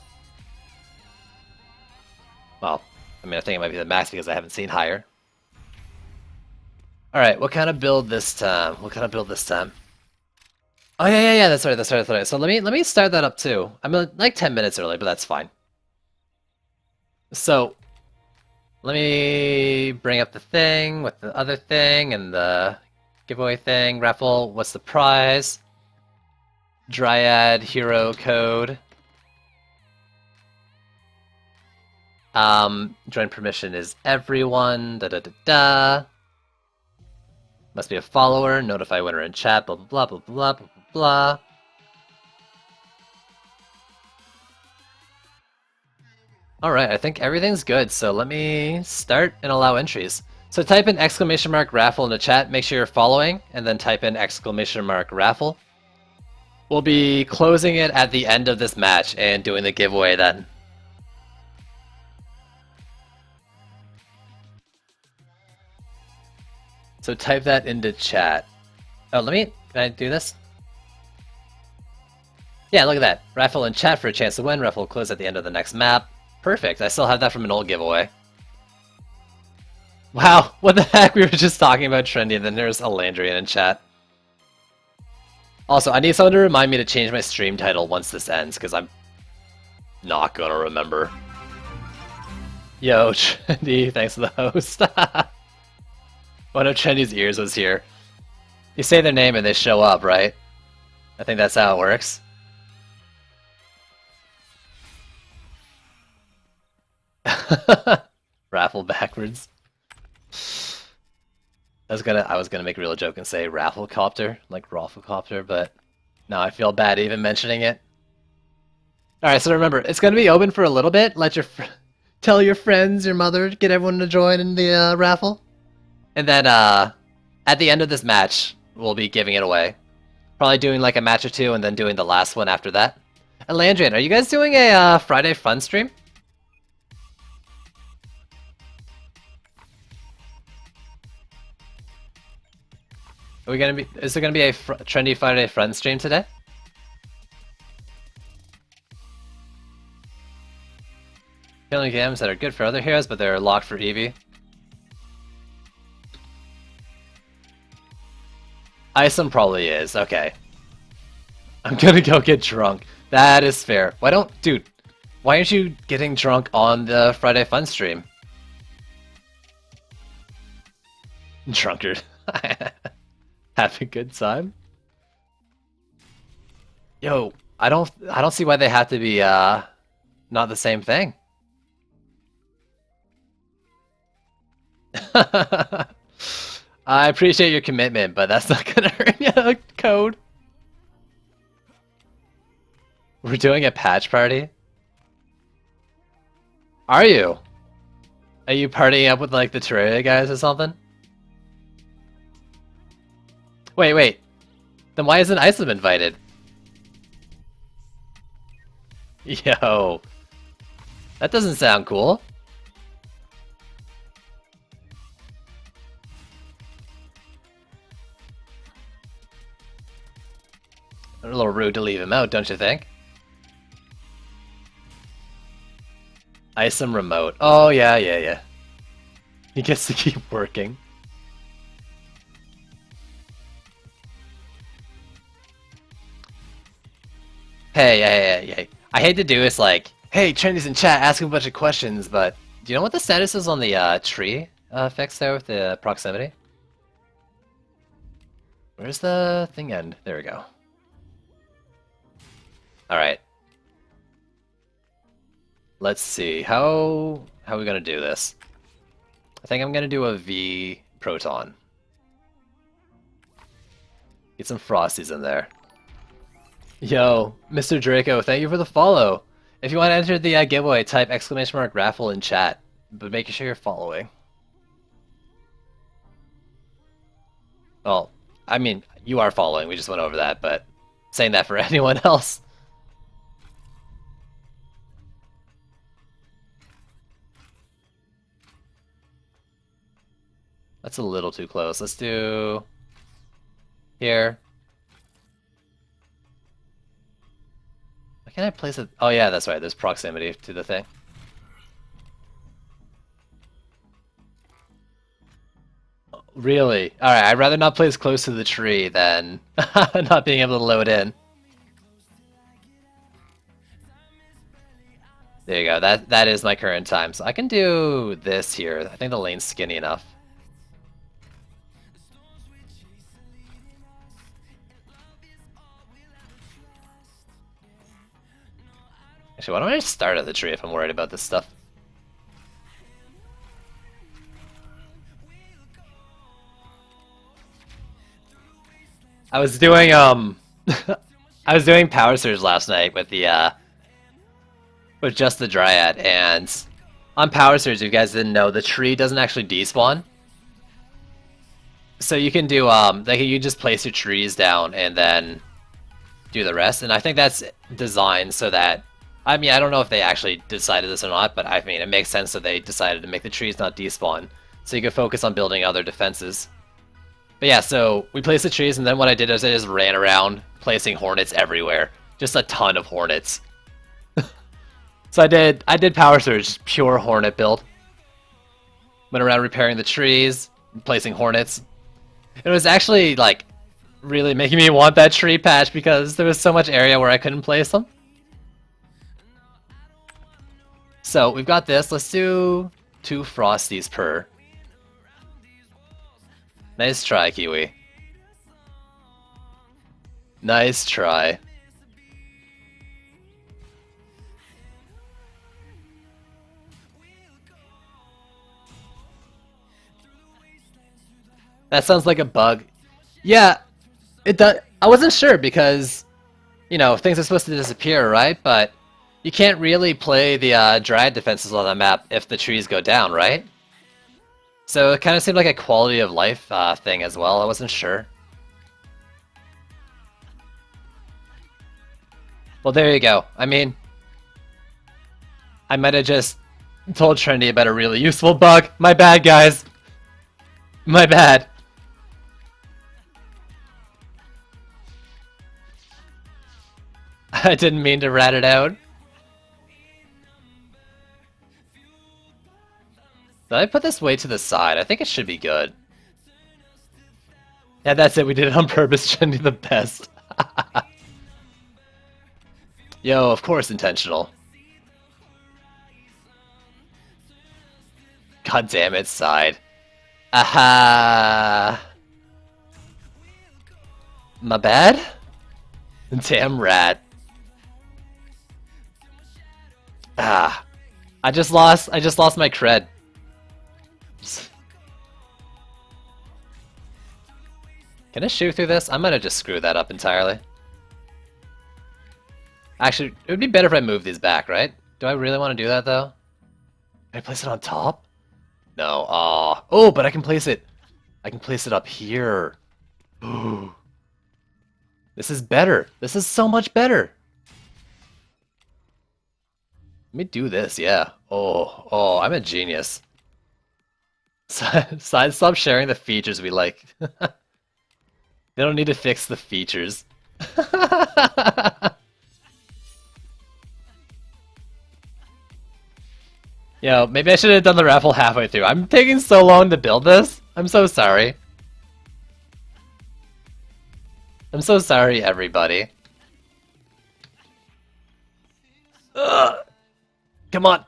Well, I mean, I think it might be the max because I haven't seen higher. Alright, what kind of build this time? What kind of build this time? Oh, yeah, that's right. So let me start that up, too. I'm like 10 minutes early, but that's fine. So, let me bring up the thing with the other thing and the giveaway thing. Raffle, what's the prize? Dryad hero code. Join permission is everyone. Da da da da. Must be a follower. Notify winner in chat. Blah blah blah blah blah blah blah. Alright, I think everything's good, so let me start and allow entries. So type in !raffle in the chat, make sure you're following, and then type in !raffle. We'll be closing it at the end of this match and doing the giveaway then. So type that into chat. Oh, can I do this? Yeah, look at that. Raffle in chat for a chance to win. Raffle will close at the end of the next map. Perfect, I still have that from an old giveaway. Wow, what the heck? We were just talking about Trendy and then there's Elandrian in chat. Also, I need someone to remind me to change my stream title once this ends, because I'm not gonna remember. Yo, Trendy, thanks for the host. One of Trendy's ears was here. You say their name and they show up, right? I think that's how it works. Raffle backwards. I was gonna make a real joke and say Rafflecopter, like Rafflecopter, but now I feel bad even mentioning it. Alright, so remember, it's gonna be open for a little bit. Let your tell your friends, your mother, get everyone to join in the raffle. And then at the end of this match, we'll be giving it away. Probably doing like a match or two and then doing the last one after that. And Landrian, are you guys doing a Friday Fun stream? Is there gonna be a Trendy Friday Friends stream today? Killing games that are good for other heroes, but they're locked for Eevee. Isom probably is, okay. I'm gonna go get drunk. That is fair. Why aren't you getting drunk on the Friday Fun stream? Drunkard. Have a good time. Yo, I don't see why they have to be not the same thing. I appreciate your commitment, but that's not gonna earn you a code. We're doing a patch party? Are you? Are you partying up with like the Terraria guys or something? Wait. Then why isn't Isom invited? Yo. That doesn't sound cool. A little rude to leave him out, don't you think? Isom remote. Oh, yeah. He gets to keep working. Hey. I hate to do this like, hey, Trendy's in chat, ask him a bunch of questions, but do you know what the status is on the tree fix there with the proximity? Where's the thing end? There we go. Alright. Let's see. How How are we gonna do this? I think I'm gonna do a V Proton. Get some Frosties in there. Yo, Mr. Draco, thank you for the follow. If you want to enter the giveaway, type !raffle in chat, but make sure you're following. Well, I mean, you are following, we just went over that, but saying that for anyone else. That's a little too close. Let's do here. Why can't I place it? Oh yeah, that's right. There's proximity to the thing. Really? Alright, I'd rather not place close to the tree than not being able to load in. There you go. That is my current time. So I can do this here. I think the lane's skinny enough. Actually, why don't I just start at the tree if I'm worried about this stuff? I was doing I was doing Power Surge last night with the with just the Dryad, and on Power Surge, if you guys didn't know, the tree doesn't actually despawn. So you can do like you just place your trees down and then do the rest, and I think that's designed so that, I mean, I don't know if they actually decided this or not, but I mean, it makes sense that they decided to make the trees not despawn, so you can focus on building other defenses. But yeah, so we placed the trees, and then what I did is I just ran around placing hornets everywhere. Just a ton of hornets. So I did Power Surge, pure hornet build. Went around repairing the trees, placing hornets. It was actually, like, really making me want that tree patch because there was so much area where I couldn't place them. So we've got this. Let's do 2 Frosties per. Nice try, Kiwi. Nice try. That sounds like a bug. Yeah, it does. I wasn't sure because, you know, things are supposed to disappear, right? But you can't really play the Dryad defenses on the map if the trees go down, right? So it kind of seemed like a quality of life thing as well. I wasn't sure. Well, there you go. I mean, I might have just told Trinity about a really useful bug. My bad, guys. My bad. I didn't mean to rat it out. Did I put this way to the side? I think it should be good. Yeah, that's it. We did it on purpose. Jenny the best. Yo, of course intentional. God damn it, side. Aha! My bad? Damn rat. Ah. I just lost my cred. Can I shoot through this? I might have just screwed that up entirely. Actually, it would be better if I move these back, right? Do I really want to do that, though? Can I place it on top? No. Aw. Oh, but I can place it. I can place it up here. Ooh. This is better. This is so much better. Let me do this, yeah. Oh, I'm a genius. Stop sharing the features we like. They don't need to fix the features. Yo, maybe I should have done the raffle halfway through. I'm taking so long to build this. I'm so sorry. I'm so sorry, everybody. Ugh. Come on.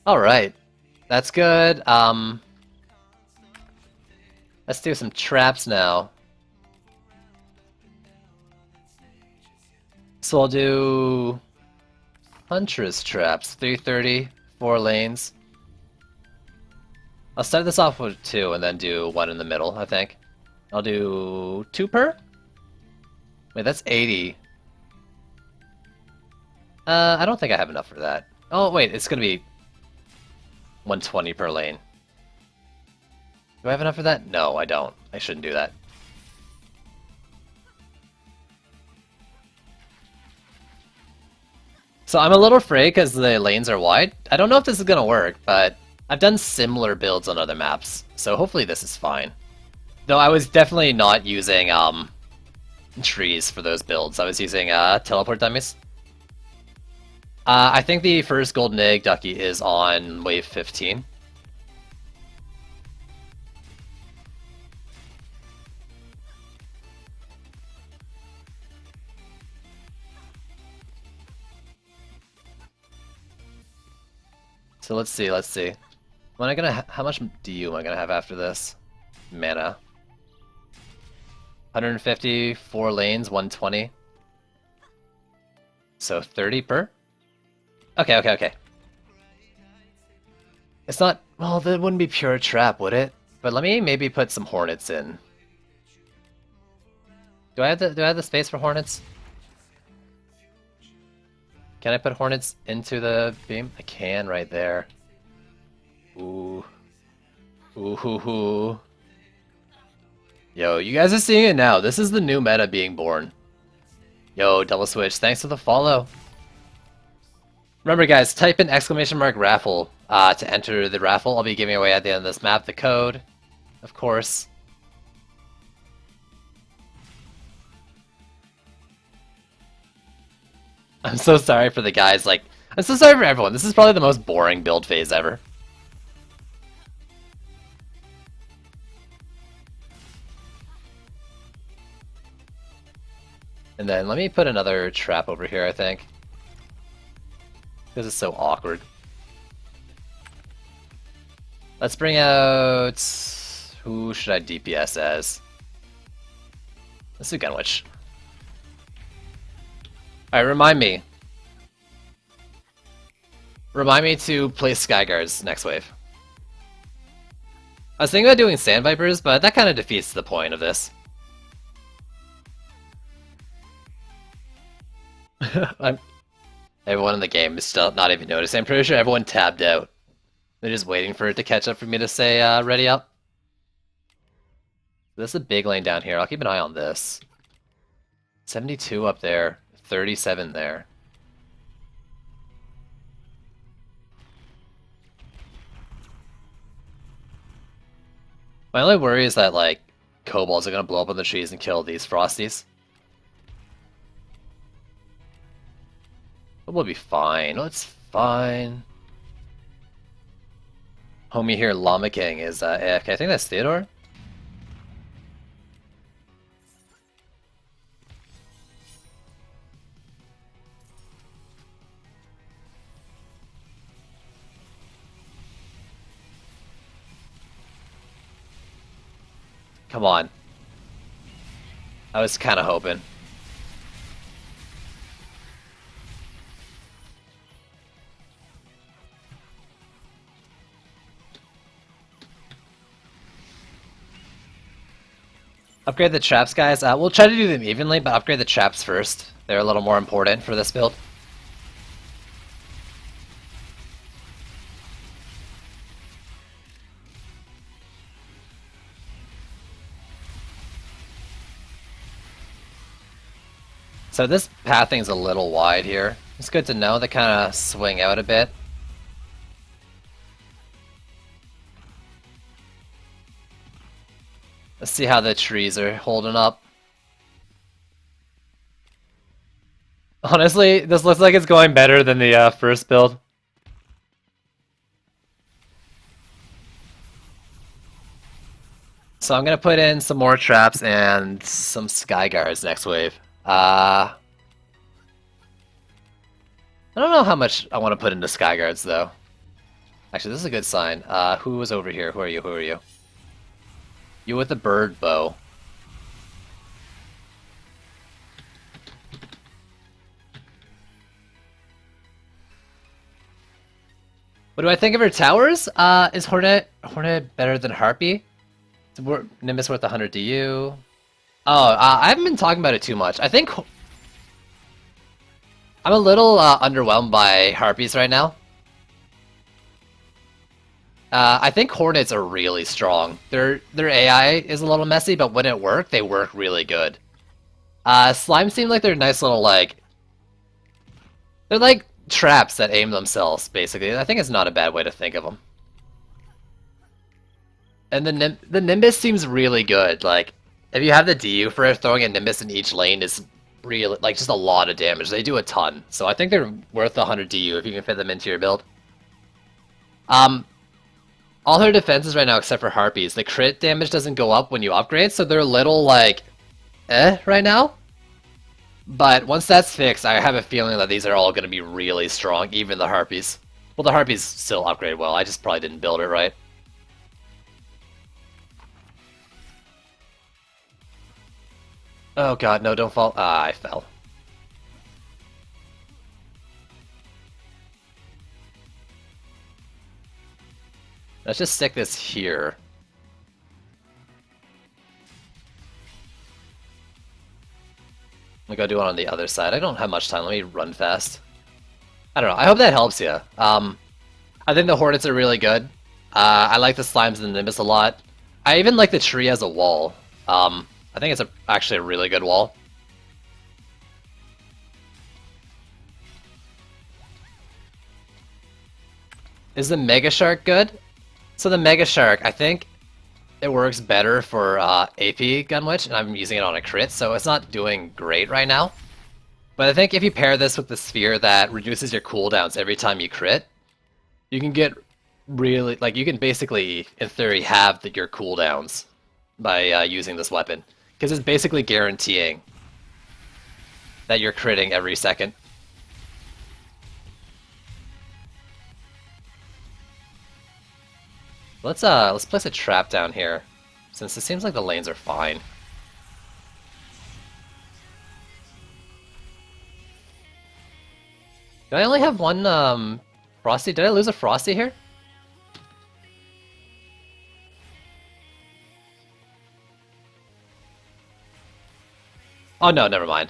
All right, that's good. Let's do some traps now. So I'll do Huntress traps, 330, 4 lanes. I'll start this off with 2 and then do 1 in the middle, I think. I'll do 2 per? Wait, that's 80. I don't think I have enough for that. Oh, wait, it's gonna be 120 per lane. Do I have enough for that? No, I don't. I shouldn't do that. So I'm a little afraid because the lanes are wide. I don't know if this is gonna work, but I've done similar builds on other maps, so hopefully this is fine. Though I was definitely not using trees for those builds. I was using teleport dummies. I think the first golden egg ducky is on wave 15. So let's see, let's see. When I gonna how much DU am I gonna have after this? Mana. 150, 4 lanes, 120. So 30 per? Okay, okay, okay. It's not... Well, that wouldn't be pure trap, would it? But let me maybe put some hornets in. Do I have the space for hornets? Can I put hornets into the beam? I can right there. Ooh. Ooh hoo hoo. Yo, you guys are seeing it now. This is the new meta being born. Yo, Double Switch, thanks for the follow. Remember guys, type in !raffle to enter the raffle. I'll be giving away at the end of this map the code, of course. I'm so sorry for the guys, like, I'm so sorry for everyone. This is probably the most boring build phase ever. And then let me put another trap over here, I think. Because it's so awkward. Let's bring out... Who should I DPS as? Let's do Gunwitch. Alright, remind me. Remind me to place Skyguards next wave. I was thinking about doing Sand Vipers, but that kind of defeats the point of this. Everyone in the game is still not even noticing. I'm pretty sure everyone tabbed out. They're just waiting for it to catch up for me to say, ready up. This is a big lane down here. I'll keep an eye on this. 72 up there. 37 there. My only worry is that, like, kobolds are gonna blow up on the trees and kill these frosties. But we'll be fine. Oh, it's fine. Homie here, Llama King, is AFK. I think that's Theodore. Come on. I was kind of hoping. Upgrade the traps, guys. We'll try to do them evenly, but upgrade the traps first. They're a little more important for this build. So this pathing's a little wide here. It's good to know. They kind of swing out a bit. Let's see how the trees are holding up. Honestly, this looks like it's going better than the first build. So I'm gonna put in some more traps and some Skyguards next wave. I don't know how much I want to put into Skyguards though. Actually, this is a good sign. Who was over here? Who are you? Who are you? You with the bird bow. What do I think of her towers? Is Hornet better than Harpy? Nimbus worth 100 DU. Oh, I haven't been talking about it too much. I think I'm a little underwhelmed by Harpies right now. I think Hornets are really strong. Their AI is a little messy, but when it works, they work really good. Slimes seem like they're nice little they're like traps that aim themselves, basically. I think it's not a bad way to think of them. And the Nimbus seems really good. Like, if you have the DU for throwing a Nimbus in each lane is really, like, just a lot of damage. They do a ton. So I think they're worth 100 DU if you can fit them into your build. All her defenses right now, except for Harpies, the crit damage doesn't go up when you upgrade, so they're a little, like, right now. But once that's fixed, I have a feeling that these are all going to be really strong, even the Harpies. Well, the Harpies still upgrade well, I just probably didn't build it right. Oh god, no, don't fall. Ah, I fell. Let's just stick this here. I'm gonna go do it on the other side. I don't have much time. Let me run fast. I don't know. I hope that helps you. I think the Hornets are really good. I like the Slimes and the Nimbus a lot. I even like the tree as a wall. I think it's actually a really good wall. Is the Mega Shark good? So the Mega Shark, I think it works better for AP Gunwitch, and I'm using it on a crit, so it's not doing great right now. But I think if you pair this with the Sphere that reduces your cooldowns every time you crit, you can get really, like, you can basically, in theory, have your cooldowns by using this weapon. Because it's basically guaranteeing that you're critting every second. Let's place a trap down here, since it seems like the lanes are fine. Do I only have one Frosty? Did I lose a Frosty here? Oh no, never mind.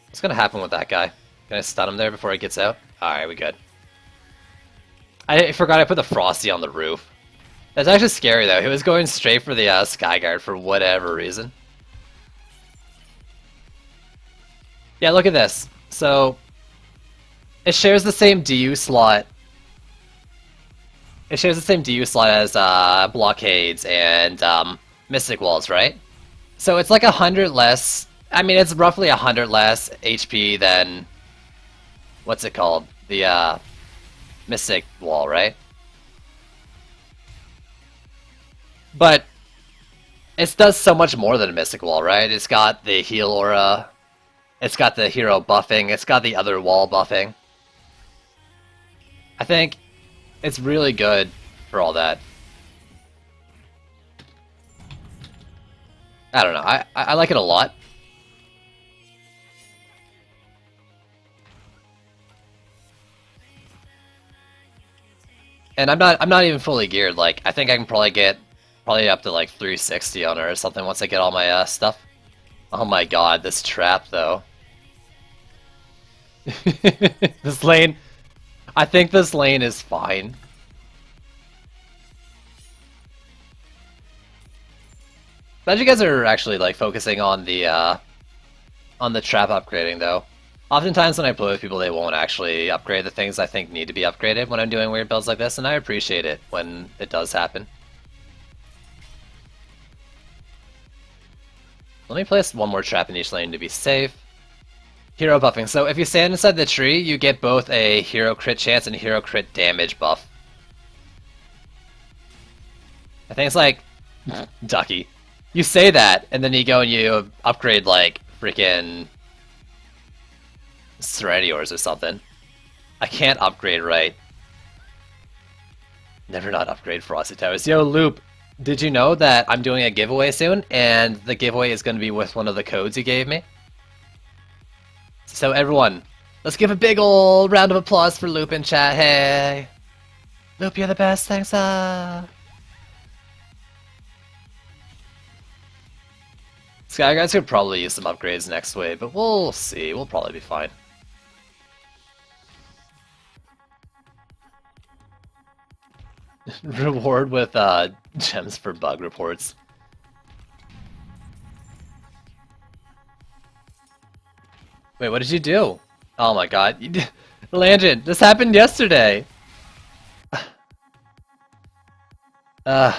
What's gonna happen with that guy? Can I stun him there before he gets out? Alright, we good. I forgot I put the Frosty on the roof. That's actually scary though. He was going straight for the Skyguard for whatever reason. Yeah, look at this. So, it shares the same DU slot. It shares the same DU slot as Blockades and Mystic Walls, right? So it's like 100 less. I mean, it's roughly 100 less HP than what's it called? The Mystic Wall, right? But it does so much more than a Mystic Wall, right? It's got the heal aura, it's got the hero buffing, it's got the other wall buffing. I think it's really good for all that. I don't know. I like it a lot. And I'm not even fully geared. Like, I think I can probably get up to like 360 on her or something once I get all my stuff. Oh my god, this trap though. This lane, I think this lane is fine. Glad you guys are actually like focusing on the trap upgrading though. Oftentimes when I play with people, they won't actually upgrade the things I think need to be upgraded when I'm doing weird builds like this, and I appreciate it when it does happen. Let me place one more trap in each lane to be safe. Hero buffing. So if you stand inside the tree, you get both a hero crit chance and hero crit damage buff. I think it's like Ducky. You say that, and then you go and you upgrade like freaking Serenity Ores or something. I can't upgrade right. Never not upgrade Frosty Towers. Yo, Loop, did you know that I'm doing a giveaway soon, and the giveaway is going to be with one of the codes you gave me? So everyone, let's give a big old round of applause for Loop in chat. Hey! Loop, you're the best, thanks. Sky Guys could probably use some upgrades next wave, but we'll see. We'll probably be fine. Reward with gems for bug reports. Wait, what did you do? Oh my god. Landon, this happened yesterday! Come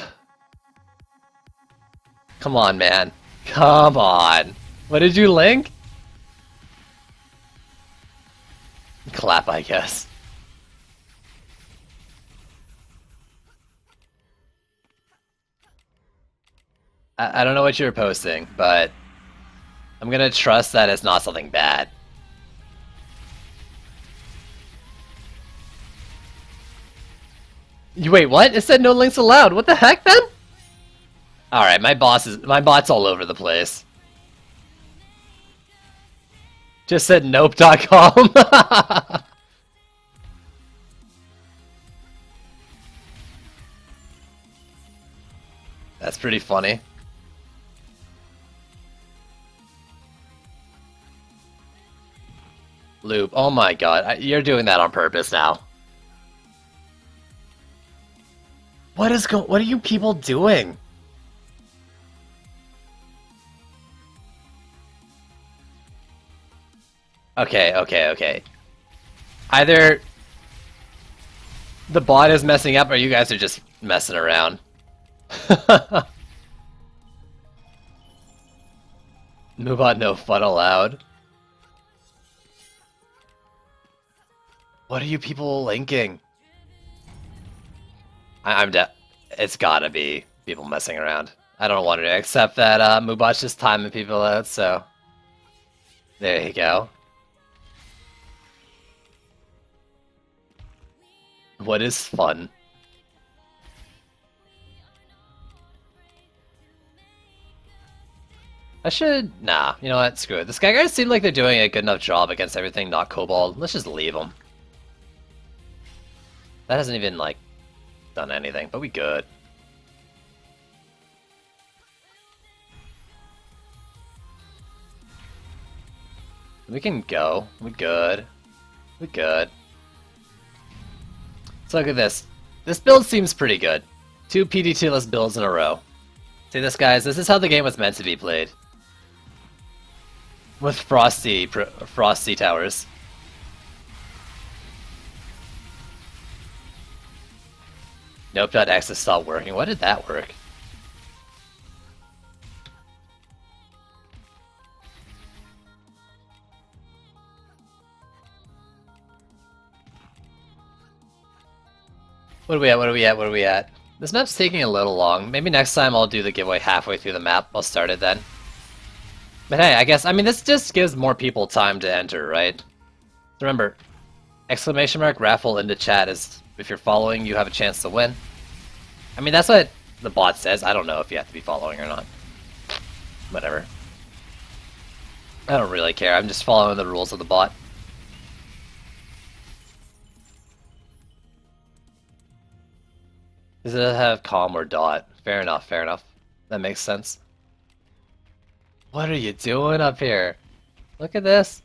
on, man. Come on. What did you link? Clap, I guess. I don't know what you're posting, but I'm gonna trust that it's not something bad. Wait, what? It said no links allowed. What the heck, then? Alright, my bot's all over the place. Just said nope.com. That's pretty funny. Loop, oh my god, you're doing that on purpose now. What are you people doing? Okay. Either the bot is messing up or you guys are just messing around. Move on, no fun allowed. What are you people linking? I'm dead. It's gotta be people messing around. I don't want to accept that Mubot's just timing people out, so... There you go. What is fun? Nah, you know what? Screw it. The Sky Guards seem like they're doing a good enough job against everything not Kobold. Let's just leave them. That hasn't even, like, done anything, but we good. We can go. We good. We good. So look at this. This build seems pretty good. 2 PDT-less builds in a row. See this, guys? This is how the game was meant to be played. With Frosty Towers. Nope.x has stopped working. What did that work? What are we at? This map's taking a little long. Maybe next time I'll do the giveaway halfway through the map. I'll start it then. But hey, I mean, this just gives more people time to enter, right? Remember, exclamation mark raffle into chat is, if you're following, you have a chance to win. I mean, that's what the bot says. I don't know if you have to be following or not. Whatever. I don't really care. I'm just following the rules of the bot. Does it have calm or dot? Fair enough, fair enough. That makes sense. What are you doing up here? Look at this.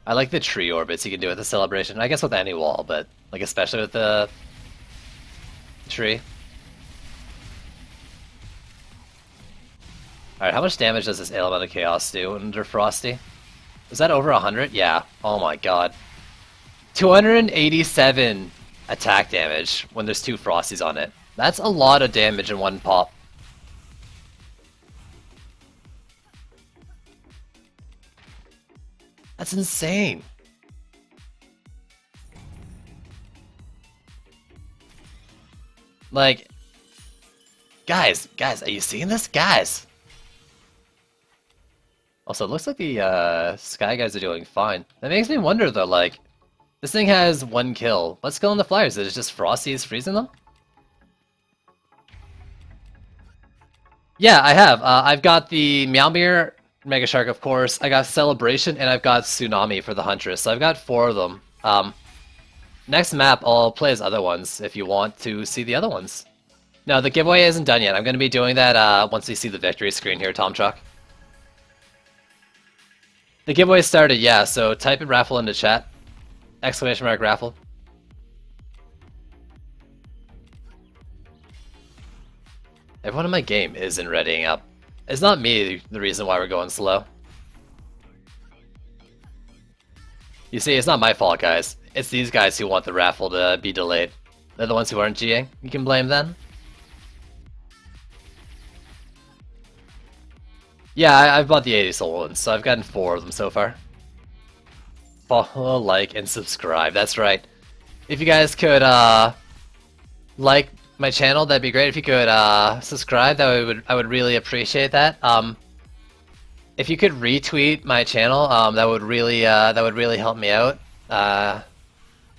I like the tree orbits you can do with the celebration. I guess with any wall, but like especially with the tree. Alright, how much damage does this Element of Chaos do under Frosty? Is that over 100? Yeah. Oh my god. 287 attack damage when there's 2 Frosties on it. That's a lot of damage in one pop. That's insane. Like, guys, are you seeing this? Guys! Also, it looks like the Sky Guys are doing fine. That makes me wonder though, like, This thing has 1 kill. What's killing the flyers? Is it just Frosty's freezing them? Yeah, I have. I've got the Meowmere Mega Shark, of course. I got Celebration, and I've got Tsunami for the Huntress. So I've got 4 of them. Next map, I'll play as other ones if you want to see the other ones. No, the giveaway isn't done yet. I'm going to be doing that once we see the victory screen here, Tom Truck. The giveaway started, yeah, so type in raffle into chat. Exclamation mark raffle. Everyone in my game isn't readying up. It's not me the reason why we're going slow. You see, it's not my fault, guys. It's these guys who want the raffle to be delayed. They're the ones who aren't GAing. You can blame them. Yeah, I've bought the 80 soul ones, so I've gotten 4 of them so far. Follow, like, and subscribe. That's right. If you guys could like my channel, that'd be great. If you could subscribe, I would really appreciate that. If you could retweet my channel, that would really help me out.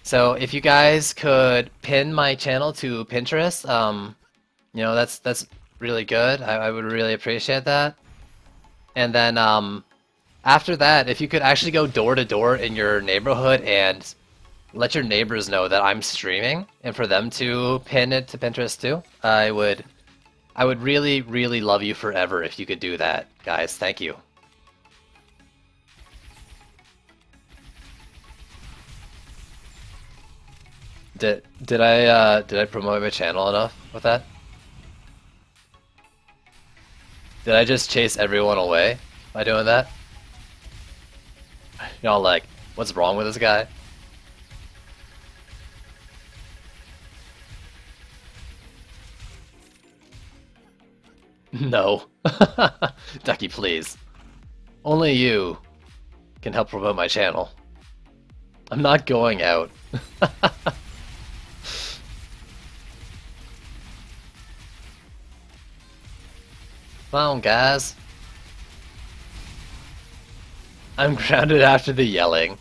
So if you guys could pin my channel to Pinterest, you know, that's really good. I would really appreciate that. And then after that, if you could actually go door to door in your neighborhood and let your neighbors know that I'm streaming, and for them to pin it to Pinterest too, I would really love you forever if you could do that, guys. Thank you. Did I promote my channel enough with that? Did I just chase everyone away by doing that? Y'all like, what's wrong with this guy? No. Ducky, please. Only you can help promote my channel. I'm not going out. Come on, guys. I'm grounded after the yelling.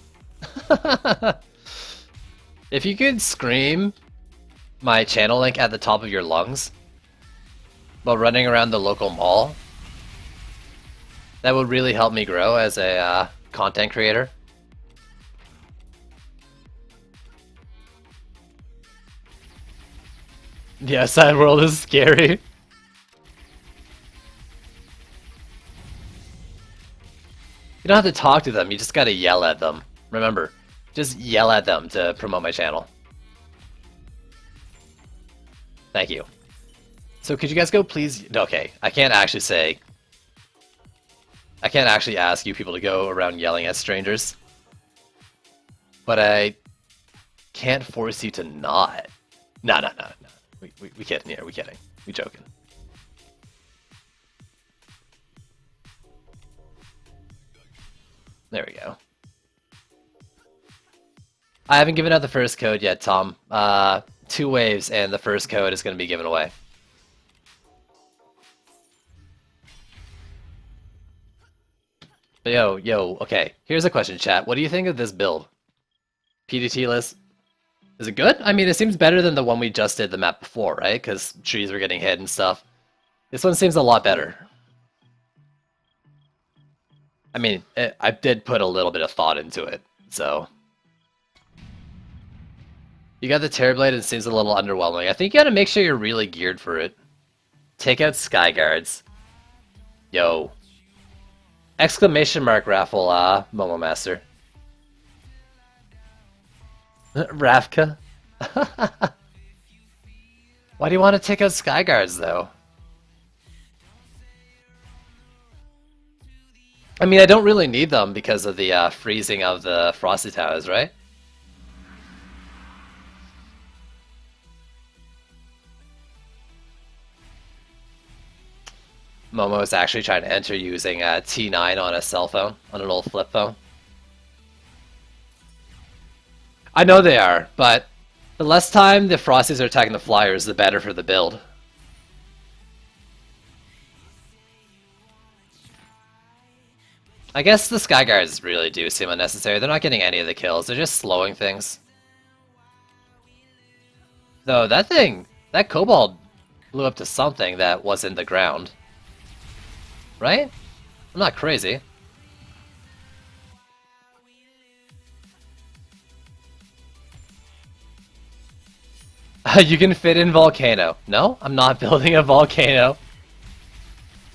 If you could scream my channel link at the top of your lungs while running around the local mall, that would really help me grow as a content creator. Yeah, Side World is scary. You don't have to talk to them, you just gotta yell at them. Remember, just yell at them to promote my channel. Thank you. So could you guys go please... Okay, I can't actually ask you people to go around yelling at strangers. But I can't force you to not. No. We kidding here, we kidding. We joking. There we go. I haven't given out the first code yet, Tom. 2 waves and the first code is going to be given away. But yo, okay. Here's a question, chat. What do you think of this build? PDT list. Is it good? I mean, it seems better than the one we just did the map before, right? Because trees were getting hit and stuff. This one seems a lot better. I mean, I did put a little bit of thought into it, so... You got the Terrorblade and it seems a little underwhelming. I think you gotta make sure you're really geared for it. Take out Sky Guards. Yo. Exclamation mark raffle, Momo Master. Ravka? Why do you want to take out Sky Guards, though? I mean, I don't really need them because of the freezing of the Frosty Towers, right? Momo is actually trying to enter using T9 on a cell phone, on an old flip phone. I know they are, but the less time the Frosties are attacking the Flyers, the better for the build. I guess the Skyguards really do seem unnecessary. They're not getting any of the kills. They're just slowing things. Though that Kobold blew up to something that wasn't the ground. Right? I'm not crazy. You can fit in Volcano. No, I'm not building a Volcano.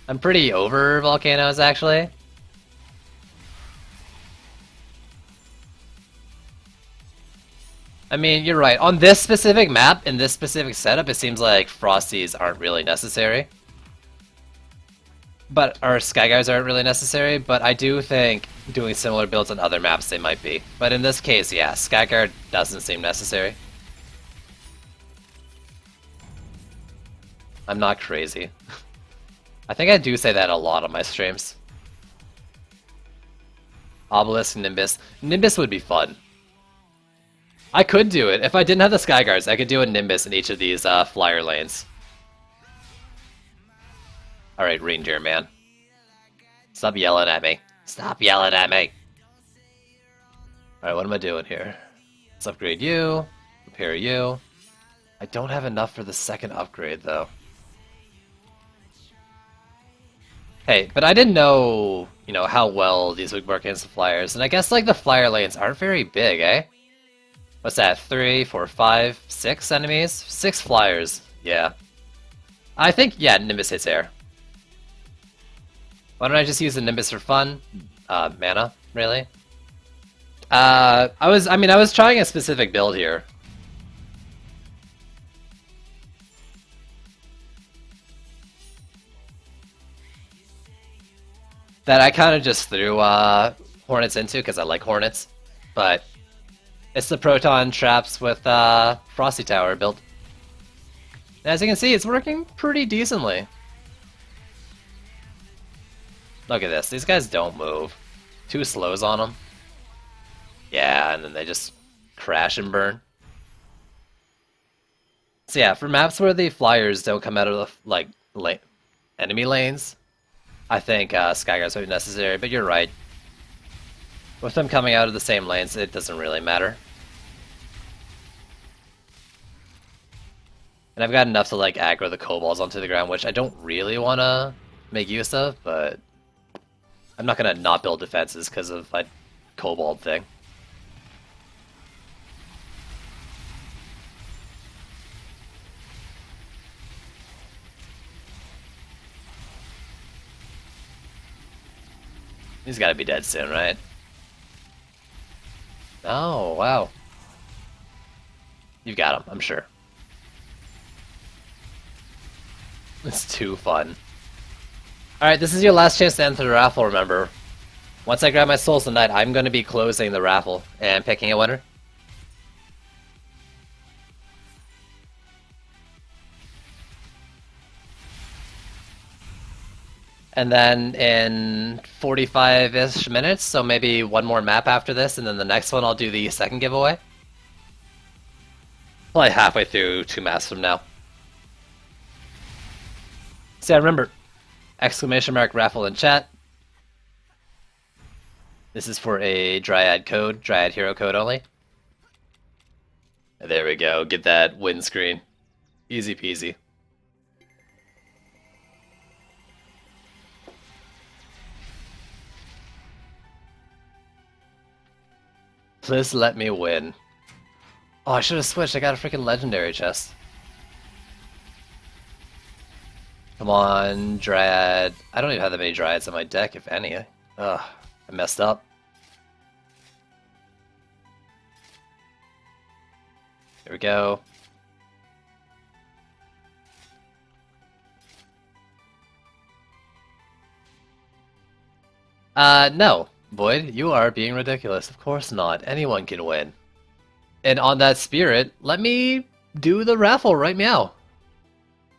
I'm pretty over volcanoes, actually. I mean, you're right. On this specific map, in this specific setup, it seems like Frosties aren't really necessary. But our Skyguards aren't really necessary, but I do think doing similar builds on other maps they might be. But in this case, yeah, Skyguard doesn't seem necessary. I'm not crazy. I think I do say that a lot on my streams. Obelisk, Nimbus. Nimbus would be fun. I could do it. If I didn't have the Skyguards, I could do a Nimbus in each of these flyer lanes. Alright, Reindeer Man. Stop yelling at me. Stop yelling at me! Alright, what am I doing here? Let's upgrade you. Repair you. I don't have enough for the second upgrade, though. Hey, but I didn't know, how well these would work against the flyers, and I guess, like, the flyer lanes aren't very big, eh? What's that, 3, 4, 5, 6 enemies? 6 flyers, yeah. I think, yeah, Nimbus hits air. Why don't I just use the Nimbus for fun? Mana, really? I was trying a specific build here. That I kind of just threw Hornets into because I like Hornets, but it's the Proton Traps with Frosty Tower build. And as you can see, it's working pretty decently. Look at this, these guys don't move. 2 slows on them. Yeah, and then they just crash and burn. So yeah, for maps where the flyers don't come out of the enemy lanes, I think Skyguards would be necessary, but you're right. With them coming out of the same lanes, it doesn't really matter. And I've got enough to like aggro the kobolds onto the ground, which I don't really want to make use of, but I'm not going to not build defenses because of a kobold thing. He's got to be dead soon, right? Oh, wow. You've got him, I'm sure. It's too fun. Alright, this is your last chance to enter the raffle, remember. Once I grab my Souls tonight, I'm going to be closing the raffle and picking a winner. And then in 45-ish minutes, so maybe one more map after this, and then the next one I'll do the second giveaway. Probably halfway through 2 maps from now. So yeah, remember, ! raffle in chat. This is for a Dryad code, Dryad hero code only. There we go, get that win screen. Easy peasy. Please let me win. Oh, I should have switched. I got a freaking legendary chest. Come on, Dryad. I don't even have that many Dryads on my deck, if any. Ugh, I messed up. There we go. No. Void, you are being ridiculous. Of course not. Anyone can win. And on that spirit, let me do the raffle right meow.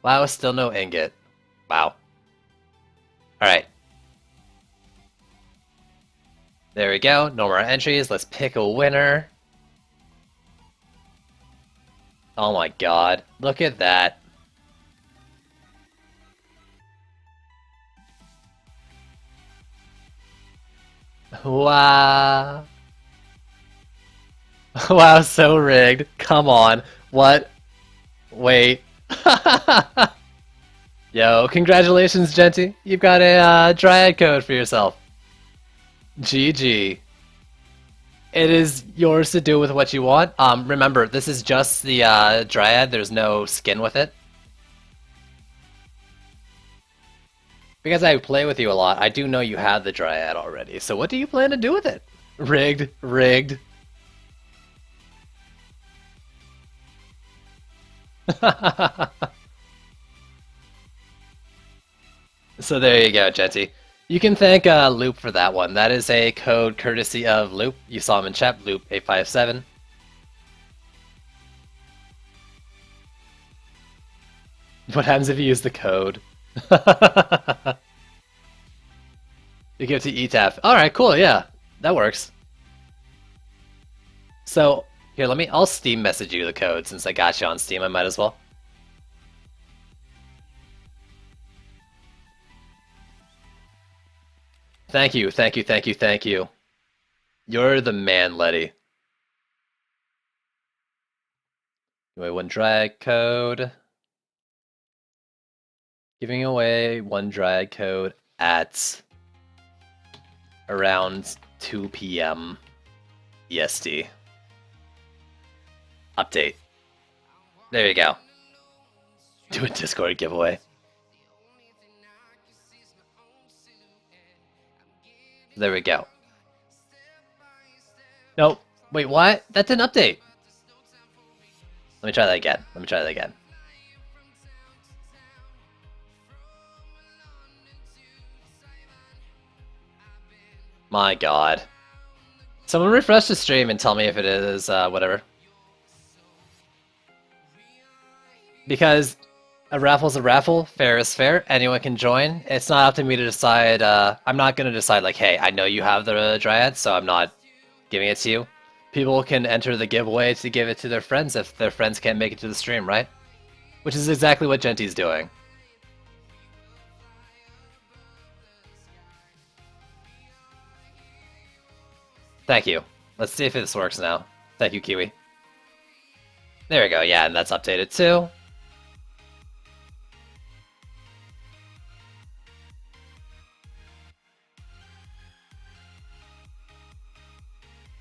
Wow, still no ingot. Wow. Alright. There we go. No more entries. Let's pick a winner. Oh my god. Look at that. Wow. Wow, so rigged. Come on. What? Wait. Yo, congratulations, Genty. You've got a Dryad code for yourself. GG. It is yours to do with what you want. Remember, this is just the Dryad. There's no skin with it. Because I play with you a lot, I do know you have the Dryad already. So what do you plan to do with it? Rigged. Rigged. So there you go, Genty. You can thank Loop for that one. That is a code courtesy of Loop. You saw him in chat, Loop857. What happens if you use the code? You give it to ETAF. Alright, cool, yeah. That works. So, here, I'll Steam message you the code since I got you on Steam, I might as well. Thank you, thank you, thank you, thank you. You're the man, Letty. Give away one Dryad code. Giving away one Dryad code at around 2 p.m. EST. Update. There you go. Do a Discord giveaway. There we go. Nope. Wait, what? That didn't update. Let me try that again. Let me try that again. My god. Someone refresh the stream and tell me if it is, whatever. Because a raffle's a raffle, fair is fair, anyone can join. It's not up to me to decide, I'm not gonna decide like, hey, I know you have the Dryad, so I'm not giving it to you. People can enter the giveaway to give it to their friends if their friends can't make it to the stream, right? Which is exactly what Genty's doing. Thank you. Let's see if this works now. Thank you, Kiwi. There we go, yeah, and that's updated too.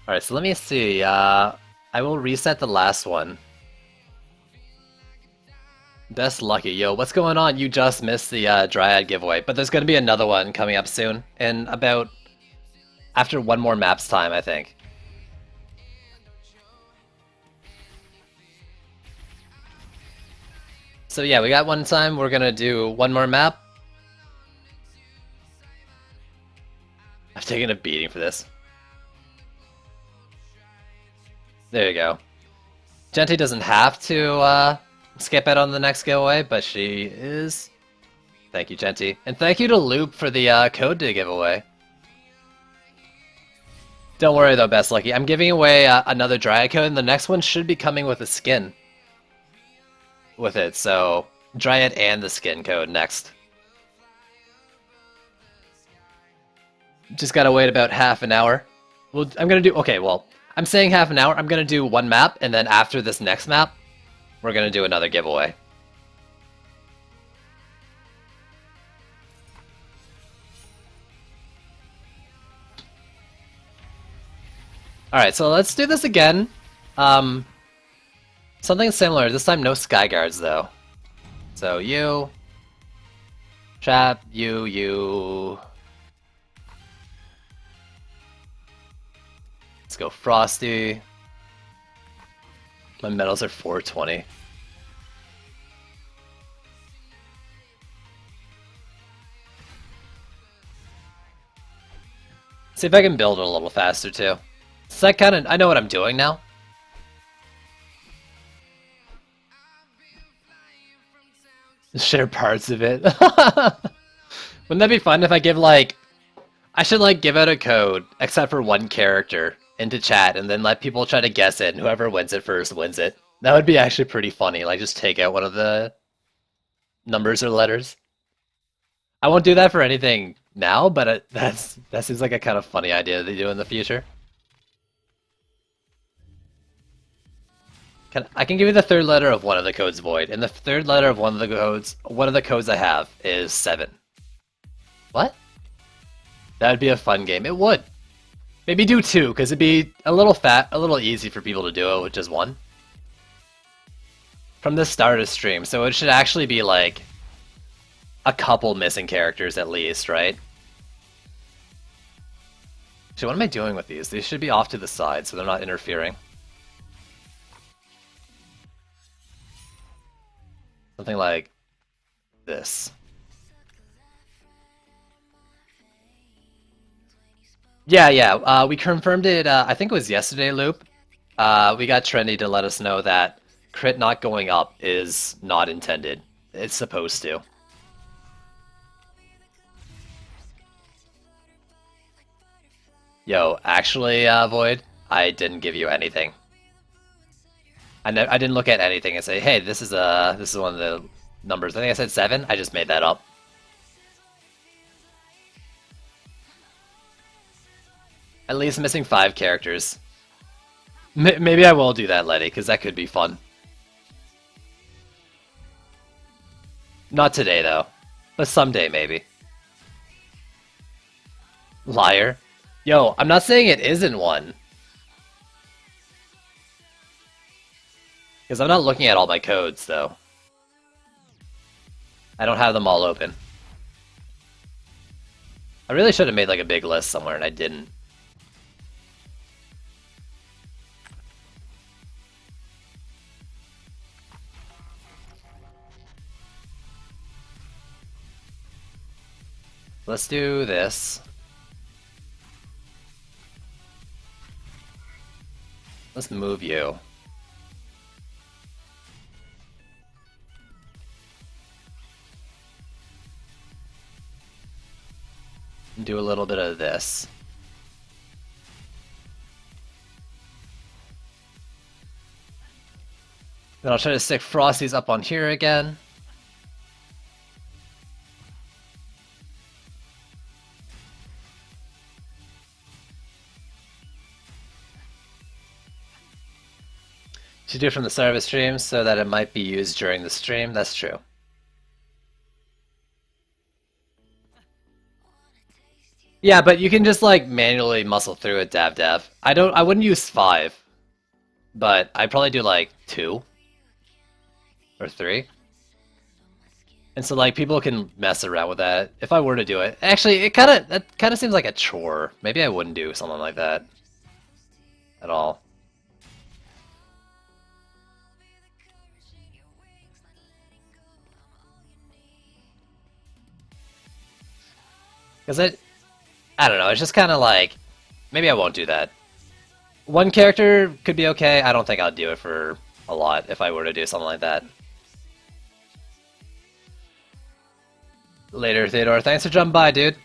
Alright, so let me see. I will reset the last one. Best lucky. Yo, what's going on? You just missed the Dryad giveaway, but there's going to be another one coming up soon, in about... after one more map's time, I think. So yeah, we got one time, we're going to do one more map. I've taken a beating for this. There you go. Genty doesn't have to skip out on the next giveaway, but she is. Thank you, Genty. And thank you to Loop for the code to give away. Don't worry though, Best Lucky. I'm giving away another Dryad code, and the next one should be coming with a skin. With it, so Dryad and the skin code next. Just gotta wait about half an hour. Well, I'm gonna do, okay, well, I'm saying half an hour. I'm gonna do one map, and then after this next map, we're gonna do another giveaway. Alright, so let's do this again. Something similar. This time no sky guards, though. So you... Trap, you... Let's go Frosty. My medals are 420. See if I can build it a little faster, too. So I know what I'm doing now. Share parts of it. Wouldn't that be fun if I give, like... I should, like, give out a code, except for one character, into chat, and then let people try to guess it, and whoever wins it first wins it. That would be actually pretty funny, like, just take out one of the numbers or letters. I won't do that for anything now, but that seems like a kind of funny idea to do in the future. I can give you the third letter of one of the codes, Void, and the third letter of one of the codes I have is 7. What? That would be a fun game. It would. Maybe do 2, because it'd be a little easy for people to do it with just 1. From the start of stream, so it should actually be like a couple missing characters at least, right? So what am I doing with these? These should be off to the side so they're not interfering. Something like this. Yeah. We confirmed it, I think it was yesterday, Loop. We got Trendy to let us know that crit not going up is not intended. It's supposed to. Yo, actually, Void, I didn't give you anything. I didn't look at anything and say, hey, this is one of the numbers. I think I said 7. I just made that up. At least missing 5 characters. Maybe I will do that, Letty, because that could be fun. Not today, though. But someday, maybe. Liar. Yo, I'm not saying it isn't one. Because I'm not looking at all my codes, though. I don't have them all open. I really should have made like a big list somewhere, and I didn't. Let's do this. Let's move you. And do a little bit of this. Then I'll try to stick Frosty's up on here again. Should do it from the start of a stream so that it might be used during the stream. That's true. Yeah, but you can just like manually muscle through it, Dav. I wouldn't use 5, but I'd probably do like 2 or 3. And so like people can mess around with that if I were to do it. Actually, that kind of seems like a chore. Maybe I wouldn't do something like that at all. Because I don't know, it's just kind of like, maybe I won't do that. One character could be okay, I don't think I'd do it for a lot if I were to do something like that. Later, Theodore, thanks for jumping by, dude.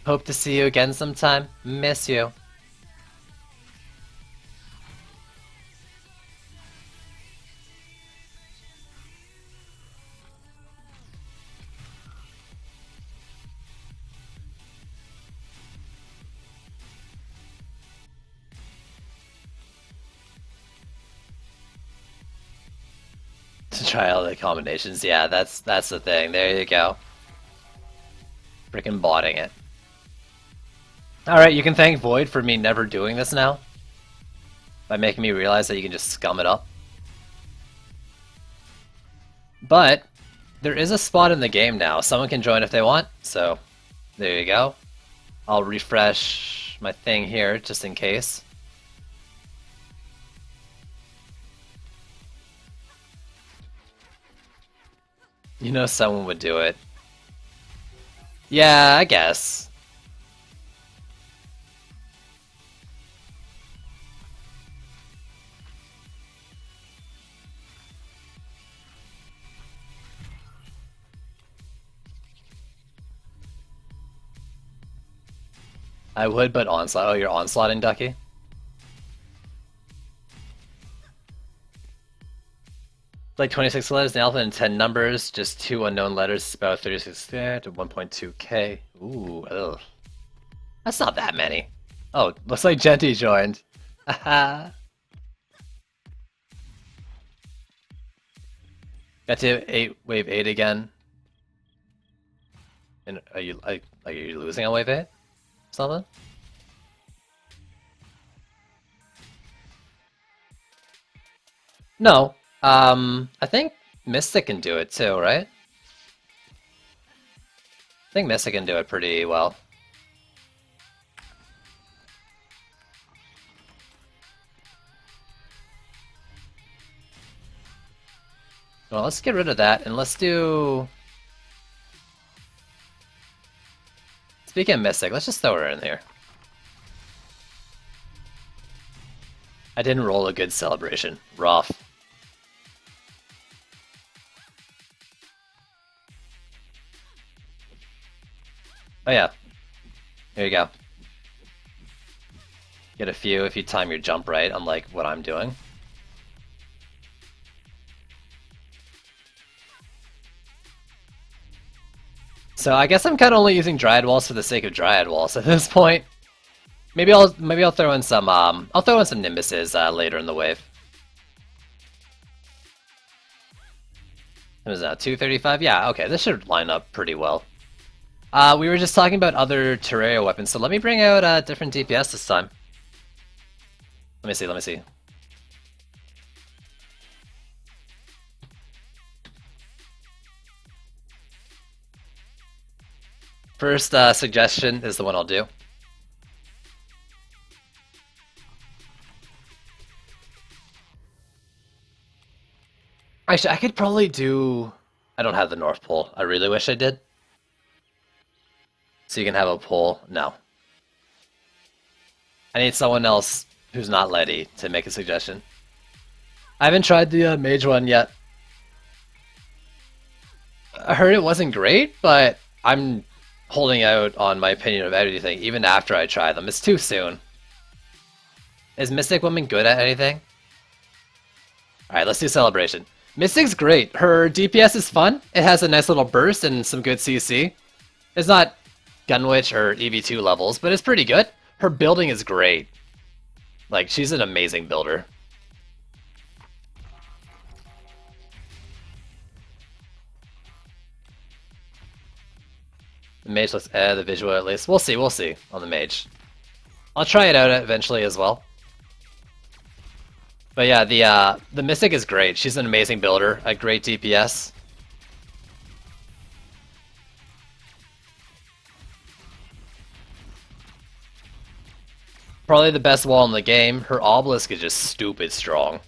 Hope to see you again sometime. Miss you. To try all the combinations, yeah, that's the thing. There you go. Freaking botting it. Alright, you can thank Void for me never doing this now. By making me realize that you can just scum it up. But, there is a spot in the game now. Someone can join if they want, so there you go. I'll refresh my thing here, just in case. You know someone would do it. Yeah, I guess. I would, but onslaught. Oh, you're onslaughting, Ducky? Like 26 letters in the alphabet and 10 numbers, just 2 unknown letters, about 36 there to 1.2k. Ooh, ugh. That's not that many. Oh, looks like Genty joined. Haha. Got to wave 8 again. And are you losing on wave 8? Something? No. I think Mystic can do it too, right? I think Mystic can do it pretty well. Well, let's get rid of that and let's do... Speaking of Mystic, let's just throw her in here. I didn't roll a good celebration. Rough. Oh yeah. Here you go. Get a few if you time your jump right, unlike what I'm doing. So I guess I'm kind of only using Dryad Walls for the sake of Dryad Walls at this point. Maybe I'll throw in some Nimbuses later in the wave. What is that, 235? Yeah, okay, this should line up pretty well. We were just talking about other Terraria weapons, so let me bring out a different DPS this time. Let me see. First suggestion is the one I'll do. Actually, I could probably do... I don't have the North Pole. I really wish I did. So you can have a pole? No. I need someone else who's not Letty to make a suggestion. I haven't tried the mage one yet. I heard it wasn't great, but I'm holding out on my opinion of everything, even after I try them. It's too soon. Is Mystic Woman good at anything? Alright, let's do Celebration. Mystic's great. Her DPS is fun. It has a nice little burst and some good CC. It's not Gunwitch or EV2 levels, but it's pretty good. Her building is great. Like, she's an amazing builder. The mage looks the visual at least. We'll see on the mage. I'll try it out eventually as well. But yeah, the Mystic is great. She's an amazing builder, a great DPS. Probably the best wall in the game. Her Obelisk is just stupid strong.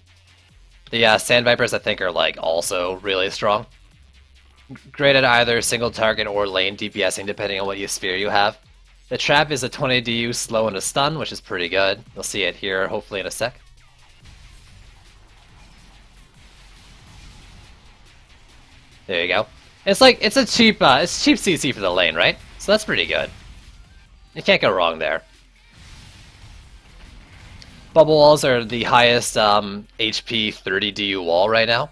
The Sand Vipers I think are like also really strong. Great at either single target or lane DPSing depending on what sphere you have. The Trap is a 20 DU slow and a stun, which is pretty good. You'll see it here hopefully in a sec. There you go. It's like it's cheap CC for the lane, right? So that's pretty good. You can't go wrong there. Bubble walls are the highest HP 30 DU wall right now,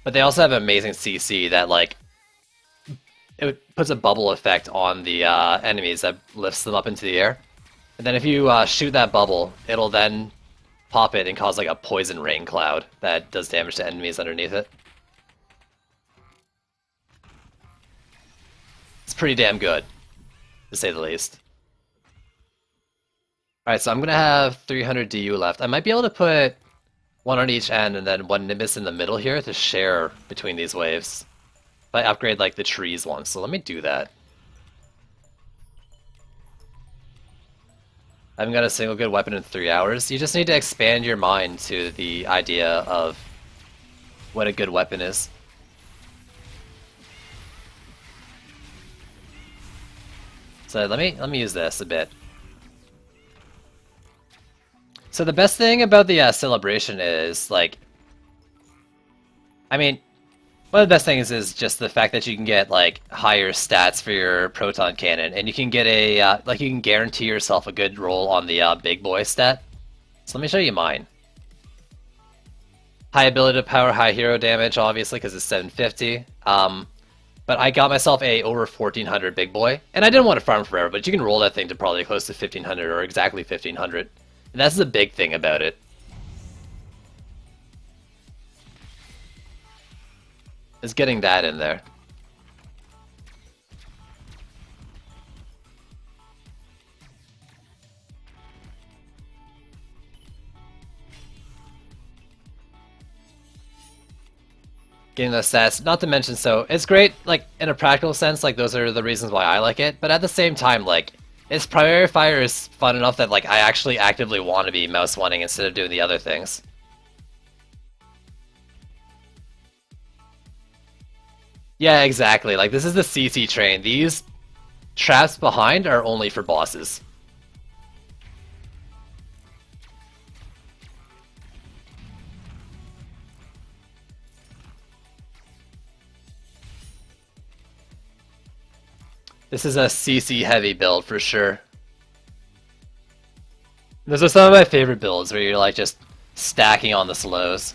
but they also have amazing CC that like it puts a bubble effect on the enemies that lifts them up into the air, and then if you shoot that bubble, it'll then pop it and cause like a poison rain cloud that does damage to enemies underneath it. It's pretty damn good, to say the least. Alright, so I'm gonna have 300 DU left. I might be able to put one on each end and then one Nimbus in the middle here to share between these waves. If I upgrade like the trees one, so let me do that. I haven't got a single good weapon in 3 hours. You just need to expand your mind to the idea of what a good weapon is. So let me use this a bit. So the best thing about the celebration is, like, I mean, one of the best things is just the fact that you can get, like, higher stats for your proton cannon, and you can get a, like, you can guarantee yourself a good roll on the big boy stat. So let me show you mine. high ability to power, high hero damage, obviously, because it's 750. But I got myself a over 1400 big boy, and I didn't want to farm forever, but you can roll that thing to probably close to 1500 or exactly 1500. And that's the big thing about it. Is getting that in there. Getting those stats, not to mention, so it's great, like, in a practical sense, like, those are the reasons why I like it, but at the same time, like, its primary fire is fun enough that, like, I actually actively want to be mouse wanting instead of doing the other things. Yeah, exactly, like, this is the CC train. These traps behind are only for bosses. This is a CC heavy build for sure. Those are some of my favorite builds where you're like just stacking on the slows.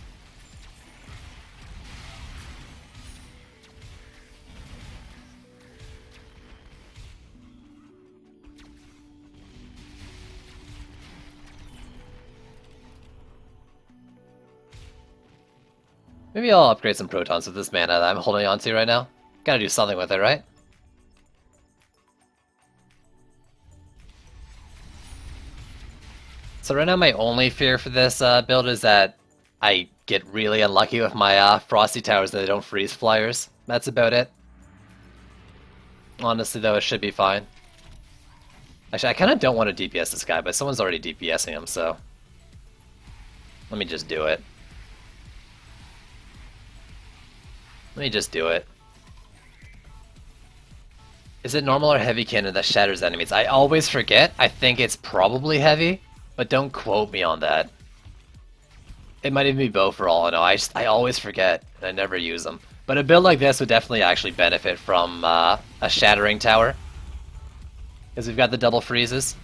Maybe I'll upgrade some protons with this mana that I'm holding on to right now. Gotta do something with it, right? So right now my only fear for this build is that I get really unlucky with my Frosty Towers that they don't freeze flyers. That's about it. Honestly though, it should be fine. Actually, I kind of don't want to DPS this guy, but someone's already DPSing him, so... Let me just do it. Let me just do it. Is it normal or heavy cannon that shatters enemies? I always forget. I think it's probably heavy. But don't quote me on that. It might even be both for all I know. I always forget, and I never use them. But a build like this would definitely actually benefit from a Shattering Tower. Because we've got the double freezes.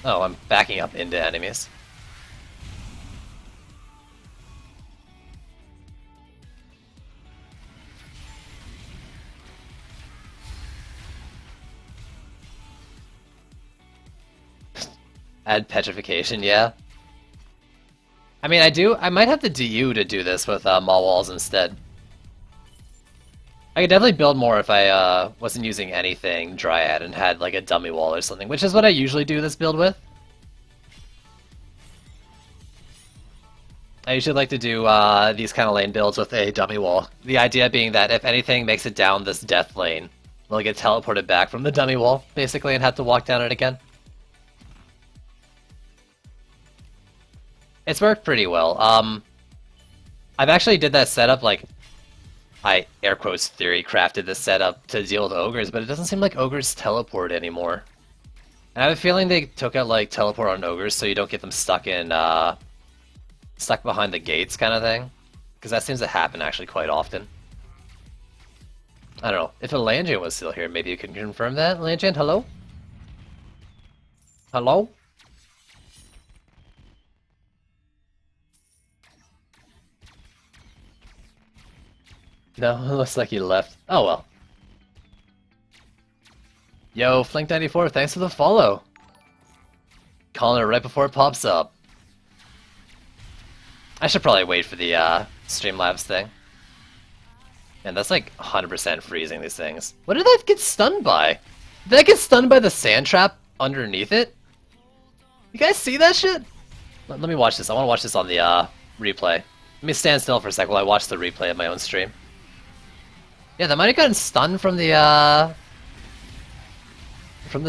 Oh, I'm backing up into enemies. Add petrification, yeah. I mean, I might have to DU to do this with Maw Walls instead. I could definitely build more if I wasn't using anything Dryad and had like a dummy wall or something, which is what I usually do this build with. I usually like to do these kind of lane builds with a dummy wall. The idea being that if anything makes it down this death lane, they'll get teleported back from the dummy wall, basically, and have to walk down it again. It's worked pretty well. I've actually did that setup, like, I air quotes theory crafted this setup to deal with ogres, but it doesn't seem like ogres teleport anymore. And I have a feeling they took out, like, teleport on ogres so you don't get them stuck in, stuck behind the gates kind of thing. Because that seems to happen actually quite often. I don't know. If a Langian was still here, maybe you can confirm that. Langian, hello? Hello? No, it looks like he left. Oh well. Yo, Flink94, thanks for the follow. Calling it right before it pops up. I should probably wait for the Streamlabs thing. And that's like 100% freezing these things. What did that get stunned by? Did that get stunned by the sand trap underneath it? You guys see that shit? Let me watch this. I want to watch this on the replay. Let me stand still for a sec while I watch the replay of my own stream. Yeah, that might have gotten stunned from the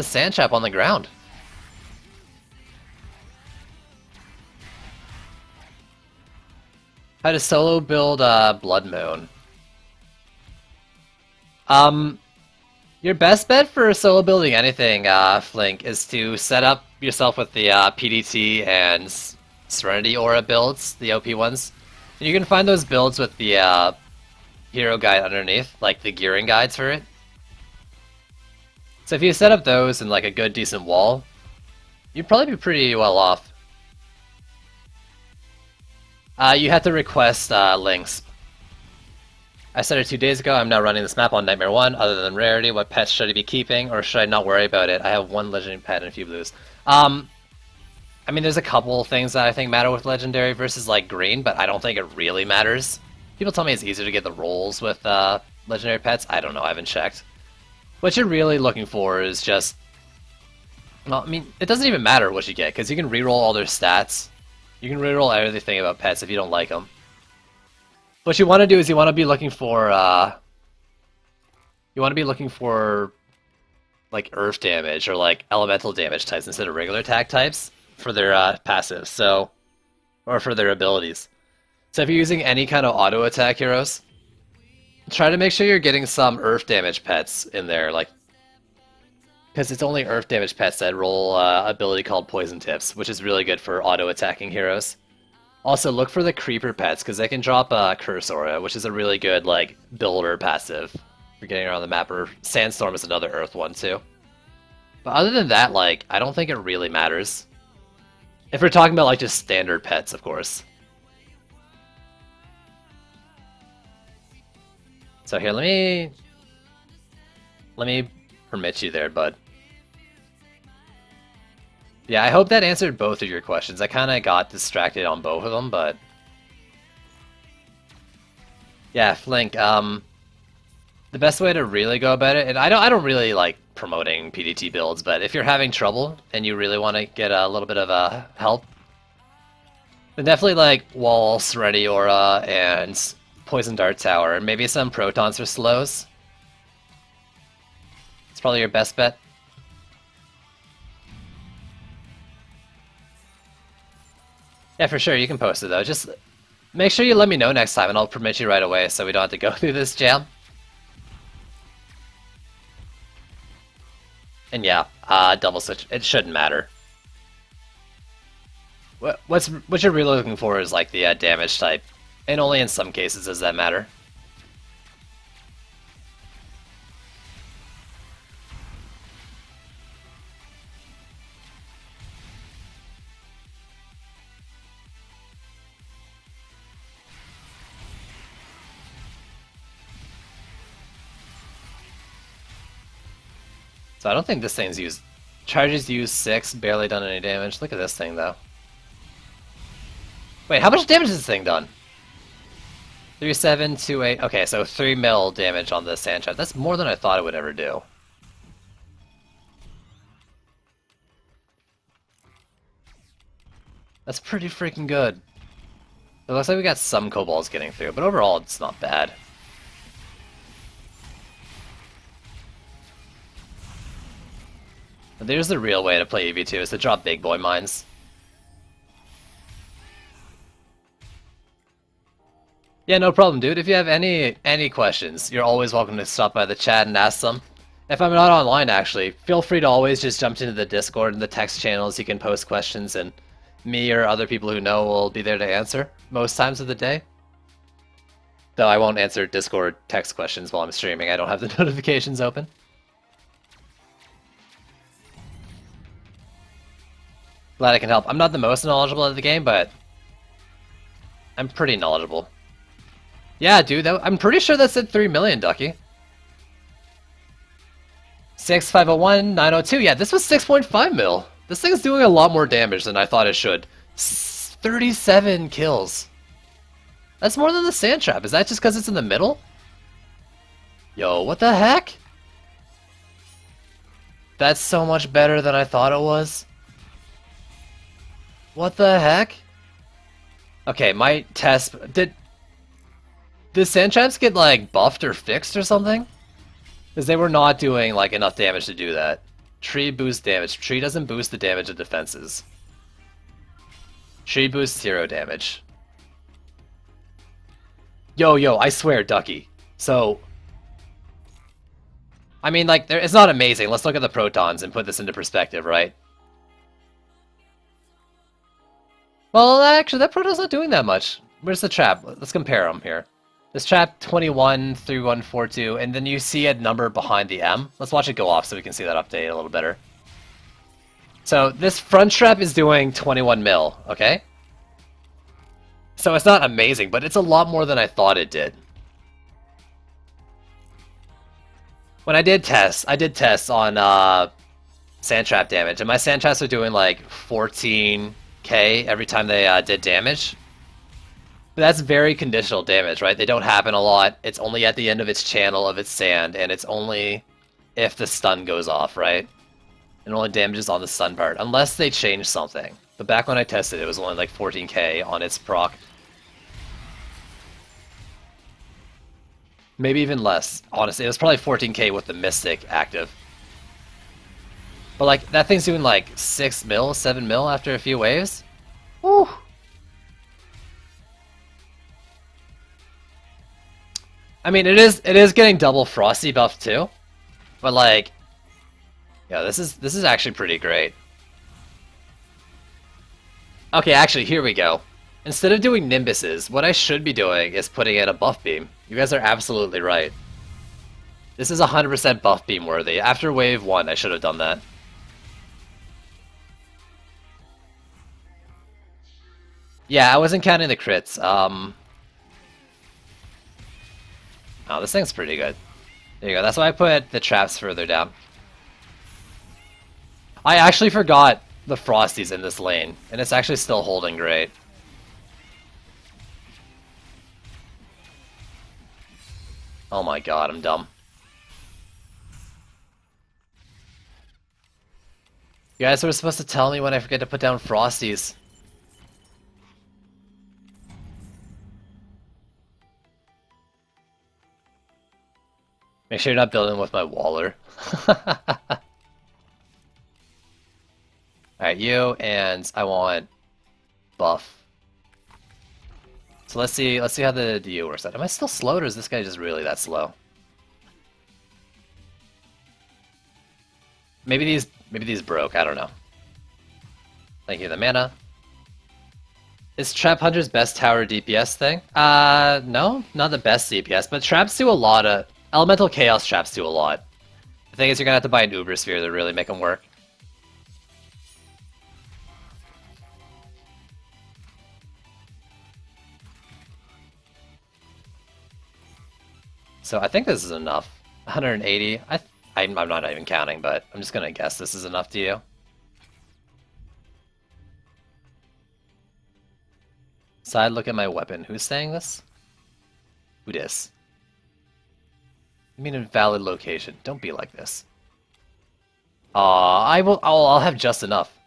sand trap on the ground. How to solo build Blood Moon? Your best bet for solo building anything, Flink, is to set up yourself with the PDT and Serenity Aura builds, the OP ones. And you can find those builds with the hero guide underneath, like the gearing guides for it. So if you set up those in like a good decent wall, you'd probably be pretty well off. You have to request links. I started 2 days ago. I'm now running this map on Nightmare 1. Other than rarity, what pets should I be keeping, or should I not worry about it? I have one legendary pet and a few blues. I mean, there's a couple things that I think matter with legendary versus like green, but I don't think it really matters. People tell me it's easier to get the rolls with legendary pets. I don't know. I haven't checked. What you're really looking for is just... Well, I mean, it doesn't even matter what you get, because you can reroll all their stats. You can reroll everything about pets if you don't like them. What you want to do is you want to be looking for... like earth damage or like elemental damage types instead of regular attack types for their passives, so... or for their abilities. So if you're using any kind of auto attack heroes, try to make sure you're getting some earth damage pets in there, like, because it's only earth damage pets that roll ability called Poison Tips, which is really good for auto attacking heroes. Also, look for the creeper pets because they can drop Curse Aura, which is a really good like builder passive for getting around the map. Or Sandstorm is another earth one too. But other than that, like, I don't think it really matters. If we're talking about like just standard pets, of course. So here, let me permit you there, bud. Yeah, I hope that answered both of your questions. I kind of got distracted on both of them, but... Yeah, Flink, the best way to really go about it, and I don't really like promoting PDT builds, but if you're having trouble and you really want to get a little bit of help, then definitely like Wall, Serenity Aura, and Poison Dart Tower, and maybe some Protons for slows. It's probably your best bet. Yeah, for sure, you can post it though. Just make sure you let me know next time and I'll permit you right away so we don't have to go through this jam. And yeah, double switch, it shouldn't matter. What you're really looking for is like the damage type, and only in some cases does that matter. So I don't think this thing's used. Charges used 6, barely done any damage. Look at this thing though. Wait, how much damage has this thing done? 3, 7, 2, 8. Okay, so 3 mil damage on the Sand Trap. That's more than I thought it would ever do. That's pretty freaking good. It looks like we got some kobolds getting through, but overall it's not bad. But there's the real way to play EV2, is to drop big boy mines. Yeah, no problem, dude. If you have any questions, you're always welcome to stop by the chat and ask them. If I'm not online, actually, feel free to always just jump into the Discord and the text channels. You can post questions, and me or other people who know will be there to answer most times of the day. Though I won't answer Discord text questions while I'm streaming. I don't have the notifications open. Glad I can help. I'm not the most knowledgeable of the game, but I'm pretty knowledgeable. Yeah, dude, I'm pretty sure that said 3 million, Ducky. 6501, 902. Yeah, this was 6.5 mil. This thing's doing a lot more damage than I thought it should. 37 kills. That's more than the Sand Trap. Is that just because it's in the middle? Yo, what the heck? That's so much better than I thought it was. What the heck? Okay, my test... Did Sand Traps get, like, buffed or fixed or something? Because they were not doing, like, enough damage to do that. Tree boosts damage. Tree doesn't boost the damage of defenses. Tree boosts 0 damage. Yo, I swear, Ducky. So... I mean, like, it's not amazing. Let's look at the Protons and put this into perspective, right? Well, actually, that Proton's not doing that much. Where's the trap? Let's compare them here. This trap, 21, 3142, and then you see a number behind the M. Let's watch it go off so we can see that update a little better. So, this front trap is doing 21 mil, okay? So it's not amazing, but it's a lot more than I thought it did. When I did tests on sand trap damage, and my sand traps are doing like 14k every time they did damage. But that's very conditional damage, right? They don't happen a lot. It's only at the end of its channel of its sand, and it's only if the stun goes off, right? It only damages on the stun part, unless they change something. But back when I tested, it was only like 14k on its proc. Maybe even less. Honestly, it was probably 14k with the Mystic active. But like, that thing's doing like 6 mil, 7 mil after a few waves. Woo! I mean, it is getting double Frosty buff too. But like, yeah, this is actually pretty great. Okay, actually, here we go. Instead of doing Nimbuses, what I should be doing is putting in a buff beam. You guys are absolutely right. This is 100% buff beam worthy. After wave 1, I should have done that. Yeah, I wasn't counting the crits. Oh, this thing's pretty good. There you go. That's why I put the traps further down. I actually forgot the Frosties in this lane, and it's actually still holding great. Oh my god, I'm dumb. You guys were supposed to tell me when I forget to put down Frosties. Make sure you're not building with my Waller. Alright, you, and I want buff. So let's see how the DU works out. Am I still slow, or is this guy just really that slow? Maybe these broke, I don't know. Thank you, the mana. Is Trap Hunter's best tower DPS thing? No, not the best DPS, but traps do a lot of... Elemental Chaos traps do a lot. The thing is, you're gonna have to buy an Uber Sphere to really make them work. So I think this is enough. 180. I'm not even counting, but I'm just gonna guess this is enough to you. Side look at my weapon. Who's saying this? Who dis? I mean invalid location. Don't be like this. I'll have just enough.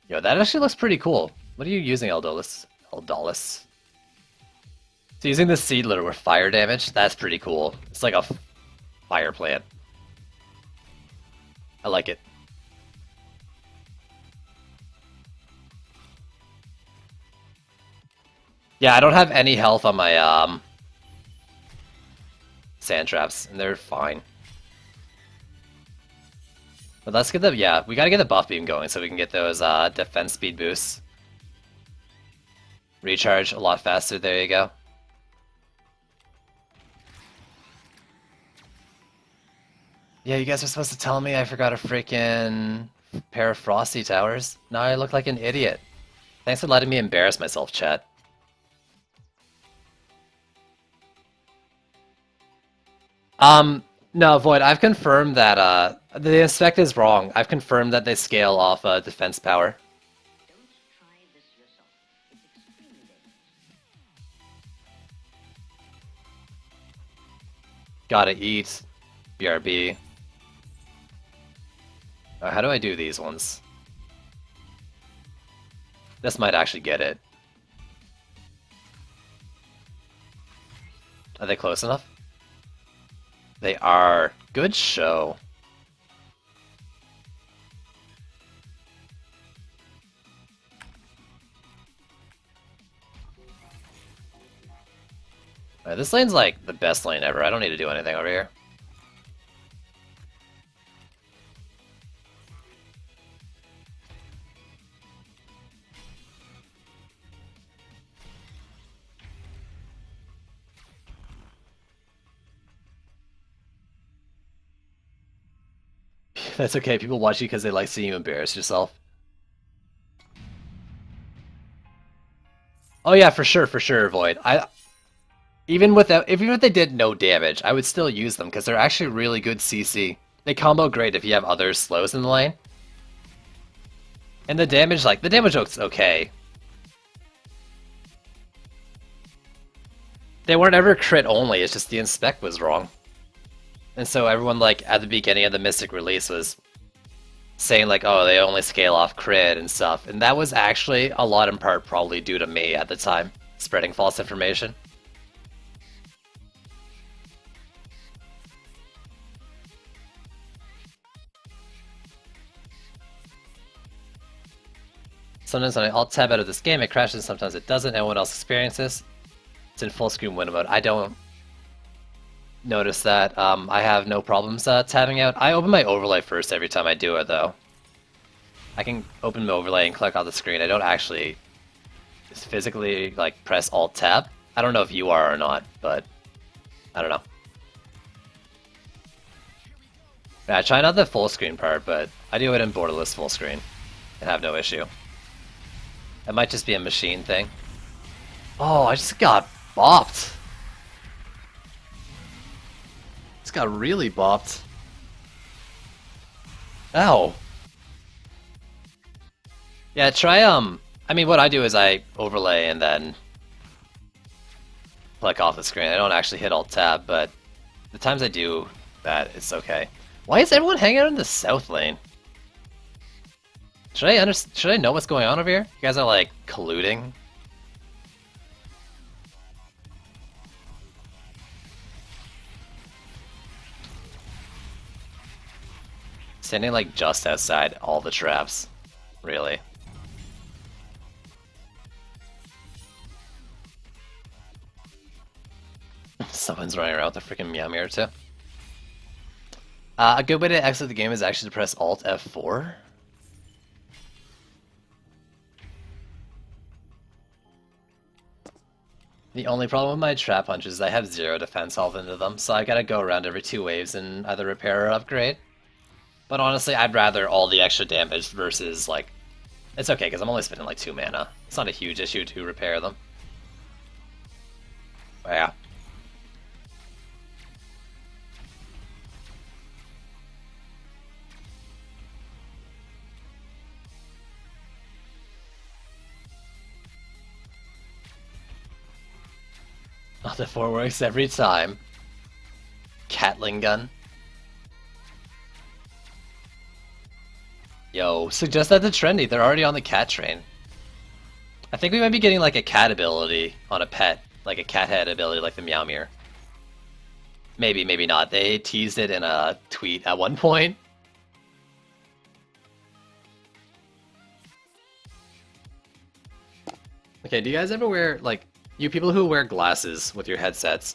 Yo, that actually looks pretty cool. What are you using, Eldolis? Eldolis. So using the Seedler with fire damage, that's pretty cool. It's like a fire plant. I like it. Yeah, I don't have any health on my sand traps, and they're fine. But let's get yeah, we gotta get the buff beam going so we can get those defense speed boosts. Recharge a lot faster, there you go. Yeah, you guys are supposed to tell me I forgot a freaking pair of Frosty Towers. Now I look like an idiot. Thanks for letting me embarrass myself, chat. No, Void, I've confirmed that, the inspect is wrong. I've confirmed that they scale off, defense power. Gotta eat. BRB. How do I do these ones? This might actually get it. Are they close enough? They are. Good show. This lane's like the best lane ever. I don't need to do anything over here. That's okay. People watch you because they like seeing you embarrass yourself. Oh yeah, for sure, Void. Even if they did no damage, I would still use them because they're actually really good CC. They combo great if you have other slows in the lane. And the damage looks okay. They weren't ever crit only, it's just the inspect was wrong. And so everyone, like, at the beginning of the Mystic release was saying, like, oh, they only scale off crit and stuff. And that was actually a lot in part probably due to me at the time, spreading false information. Sometimes when I alt-tab out of this game, it crashes, sometimes it doesn't. Anyone else experience this? It's in full screen window mode. I don't notice that. I have no problems tabbing out. I open my overlay first every time I do it, though. I can open my overlay and click on the screen. I don't actually physically, like, press alt-tab. I don't know if you are or not, but I don't know. Yeah, I try not the full screen part, but I do it in borderless full screen and have no issue. It might just be a machine thing. Oh, I just got bopped. Just got really bopped. Ow. Yeah, try, I mean, what I do is I overlay and then click off the screen. I don't actually hit Alt-Tab, but the times I do that, it's okay. Why is everyone hanging out in the south lane? Should I know what's going on over here? You guys are, like, colluding? Standing, like, just outside all the traps. Really. Someone's running around with a freaking Meowmere too. A good way to exit the game is actually to press Alt F4. The only problem with my trap punches is I have 0 defense health into them, so I gotta go around every 2 waves and either repair or upgrade. But honestly, I'd rather all the extra damage versus, like... It's okay, because I'm only spending like 2 mana. It's not a huge issue to repair them. But yeah. Oh, the 4 works every time. Catling gun. Yo, suggest that to Trendy. They're already on the cat train. I think we might be getting like a cat ability on a pet. Like a cat head ability like the Meowmere. Maybe, maybe not. They teased it in a tweet at one point. Okay, do you guys ever wear, like, you people who wear glasses with your headsets,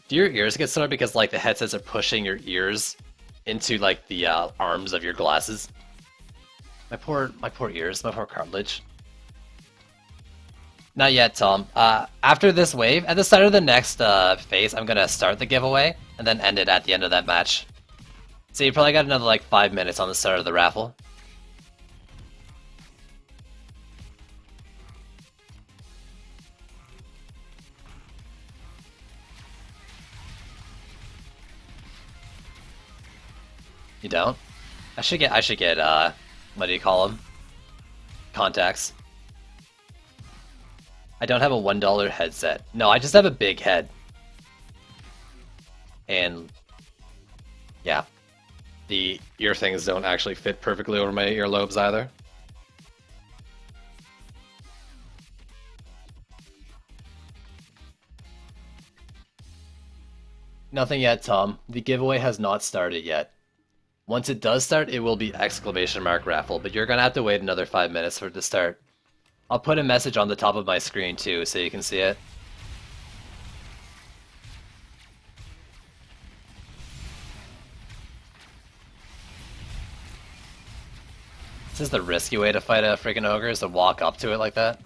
do your ears get sore because, like, the headsets are pushing your ears into, like, the arms of your glasses? My poor ears, my poor cartilage. Not yet, Tom. After this wave, at the start of the next phase, I'm gonna start the giveaway, and then end it at the end of that match. So you probably got another, like, 5 minutes on the start of the raffle. You don't? I should get, what do you call them? Contacts. I don't have a $1 headset. No, I just have a big head. And, yeah. The ear things don't actually fit perfectly over my earlobes either. Nothing yet, Tom. The giveaway has not started yet. Once it does start, it will be exclamation mark raffle, but you're gonna have to wait another 5 minutes for it to start. I'll put a message on the top of my screen too, so you can see it. This is the risky way to fight a freaking ogre, is to walk up to it like that.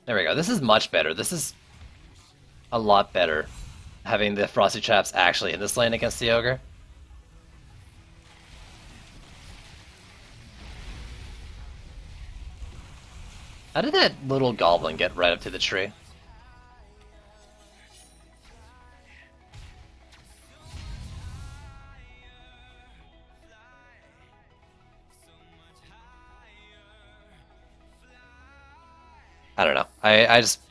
There we go. This is much better. This is a lot better. Having the Frosty Traps actually in this lane against the ogre. How did that little goblin get right up to the tree? I don't know. I just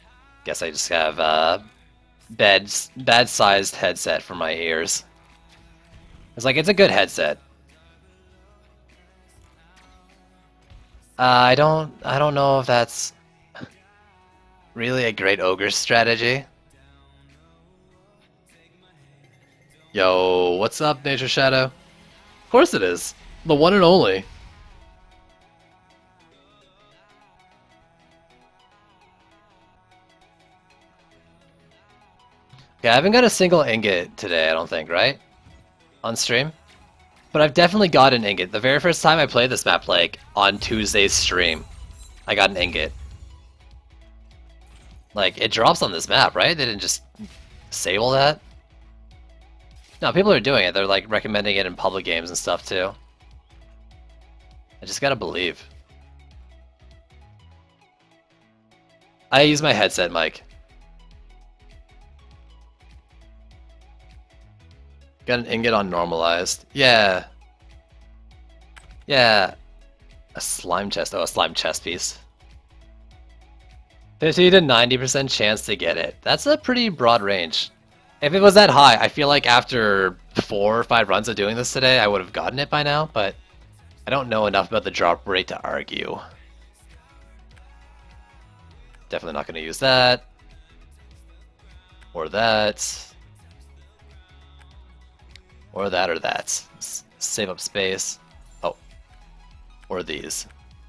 guess I just have bad-sized headset for my ears. It's like, it's a good headset. I don't know if that's really a great ogre strategy. Yo, what's up, Nature Shadow? Of course it is. The one and only. Okay, I haven't got a single ingot today, I don't think, right? On stream? But I've definitely got an ingot. The very first time I played this map, like, on Tuesday's stream, I got an ingot. Like, it drops on this map, right? They didn't just disable that? No, people are doing it. They're, like, recommending it in public games and stuff, too. I just gotta believe. I use my headset mic. Got an ingot on normalized. Yeah. Yeah. A slime chest. Oh, a slime chest piece. 50 to 90% chance to get it. That's a pretty broad range. If it was that high, I feel like after 4 or 5 runs of doing this today, I would have gotten it by now, but I don't know enough about the drop rate to argue. Definitely not going to use that. Or that. Or that or that. Save up space. Oh. Or these.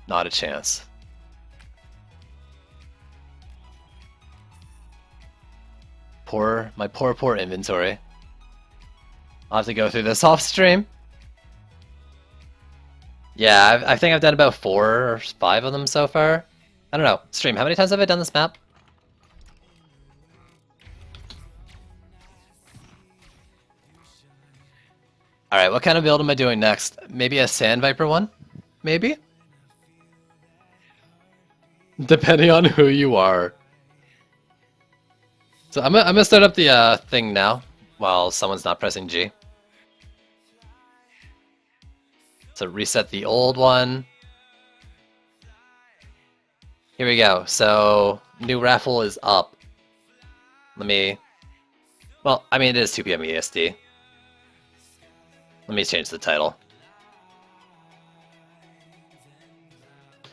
Not a chance. My poor inventory. I'll have to go through this off stream. Yeah, I think I've done about 4 or 5 of them so far. I don't know. Stream, how many times have I done this map? Alright, what kind of build am I doing next? Maybe a Sand Viper one? Maybe? Depending on who you are. So I'm gonna start up the thing now, while someone's not pressing G. So reset the old one. Here we go. So new raffle is up. Let me... Well, I mean, it is 2 PM EST. Let me change the title.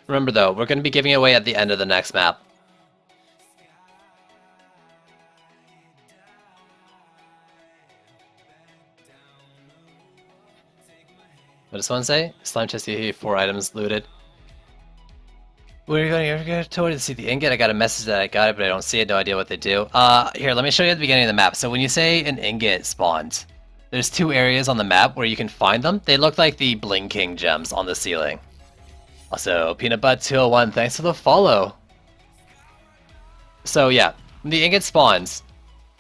Remember though, we're going to be giving it away at the end of the next map. What does one say? Slime chest, 4 items looted. Where are you going? You're going to see the ingot? I got a message that I got it, but I don't see it. No idea what they do. Here, let me show you at the beginning of the map. So when you say an ingot spawned, there's 2 areas on the map where you can find them. They look like the blinking gems on the ceiling. Also, Peanut Butt 201, thanks for the follow. So yeah, when the ingot spawns,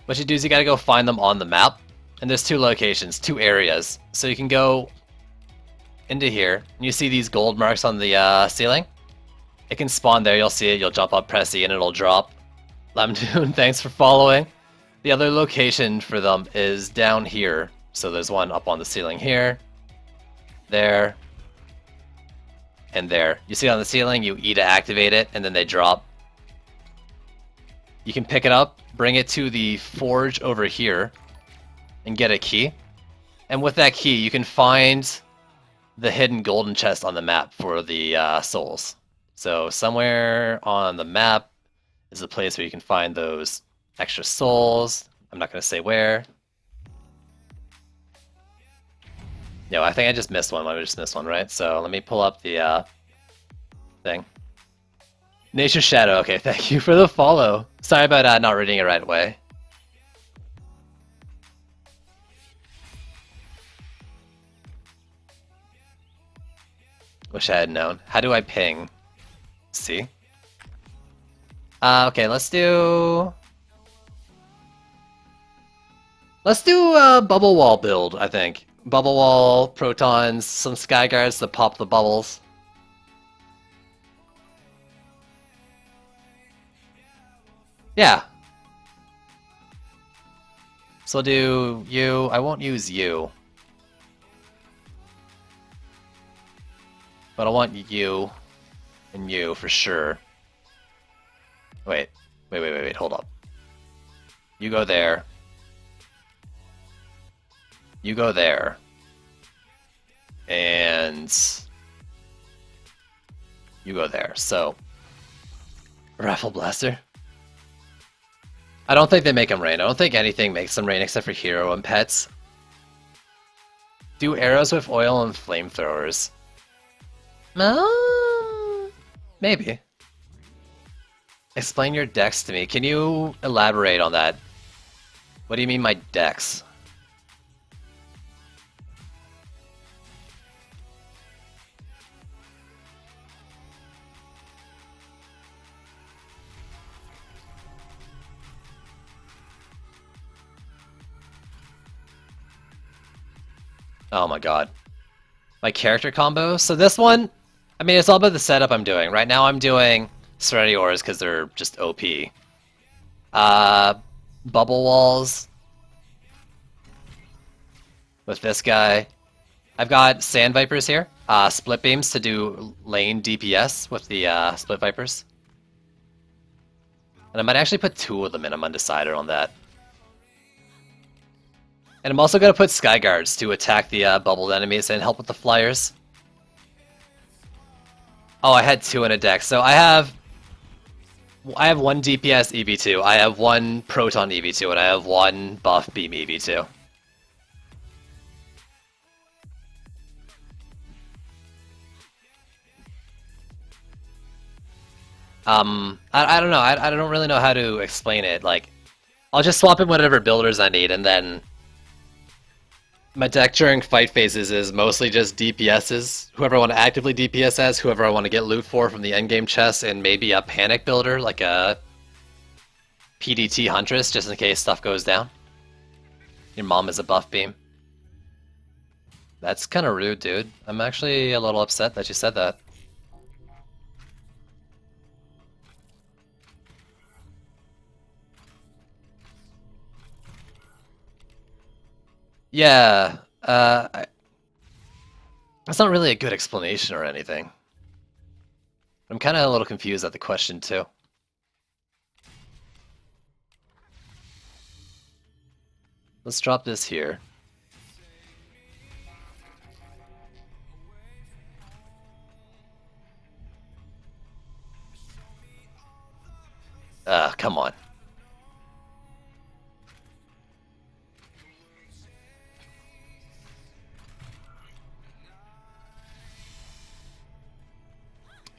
what you do is you gotta go find them on the map. And there's 2 locations, 2 areas. So you can go into here, and you see these gold marks on the ceiling. It can spawn there, you'll see it, you'll jump up, press E, and it'll drop. Lamtoon, thanks for following. The other location for them is down here. So there's one up on the ceiling here, there, and there. You see on the ceiling, you E to activate it, and then they drop. You can pick it up, bring it to the forge over here, and get a key. And with that key, you can find the hidden golden chest on the map for the souls. So somewhere on the map is a place where you can find those extra souls. I'm not going to say where. No, I think I just missed one. I just missed one, right? So let me pull up the thing. Nature Shadow. Okay, thank you for the follow. Sorry about not reading it right away. Wish I had known. How do I ping? See? Okay, let's do a bubble wall build, I think. Bubble wall, protons, some sky guards to pop the bubbles. Yeah. So I'll do you. I won't use you. But I want you and you for sure. Wait, hold up. You go there. You go there. And you go there. So, Raffle Blaster. I don't think they make them rain. I don't think anything makes them rain except for hero and pets. Do arrows with oil and flamethrowers. Maybe. Explain your decks to me. Can you elaborate on that? What do you mean my decks? Oh my god. My character combo? So this one, I mean, it's all about the setup I'm doing. Right now I'm doing Serenity Ores because they're just OP. Bubble Walls with this guy. I've got Sand Vipers here. Split Beams to do lane DPS with the Split Vipers. And I might actually put 2 of them in. I'm undecided on that. And I'm also going to put Sky Guards to attack the bubbled enemies and help with the flyers. Oh, I had 2 in a deck. So I have 1 DPS EV2, I have 1 Proton EV2, and I have 1 Buff Beam EV2. I don't know. I don't really know how to explain it. Like, I'll just swap in whatever builders I need, and then my deck during fight phases is mostly just DPSs. Whoever I want to actively DPS as, whoever I want to get loot for from the endgame chest, and maybe a panic builder, like a PDT Huntress, just in case stuff goes down. Your mom is a buff beam. That's kind of rude, dude. I'm actually a little upset that you said that. Yeah, that's not really a good explanation or anything. I'm kind of a little confused at the question, too. Let's drop this here. Come on.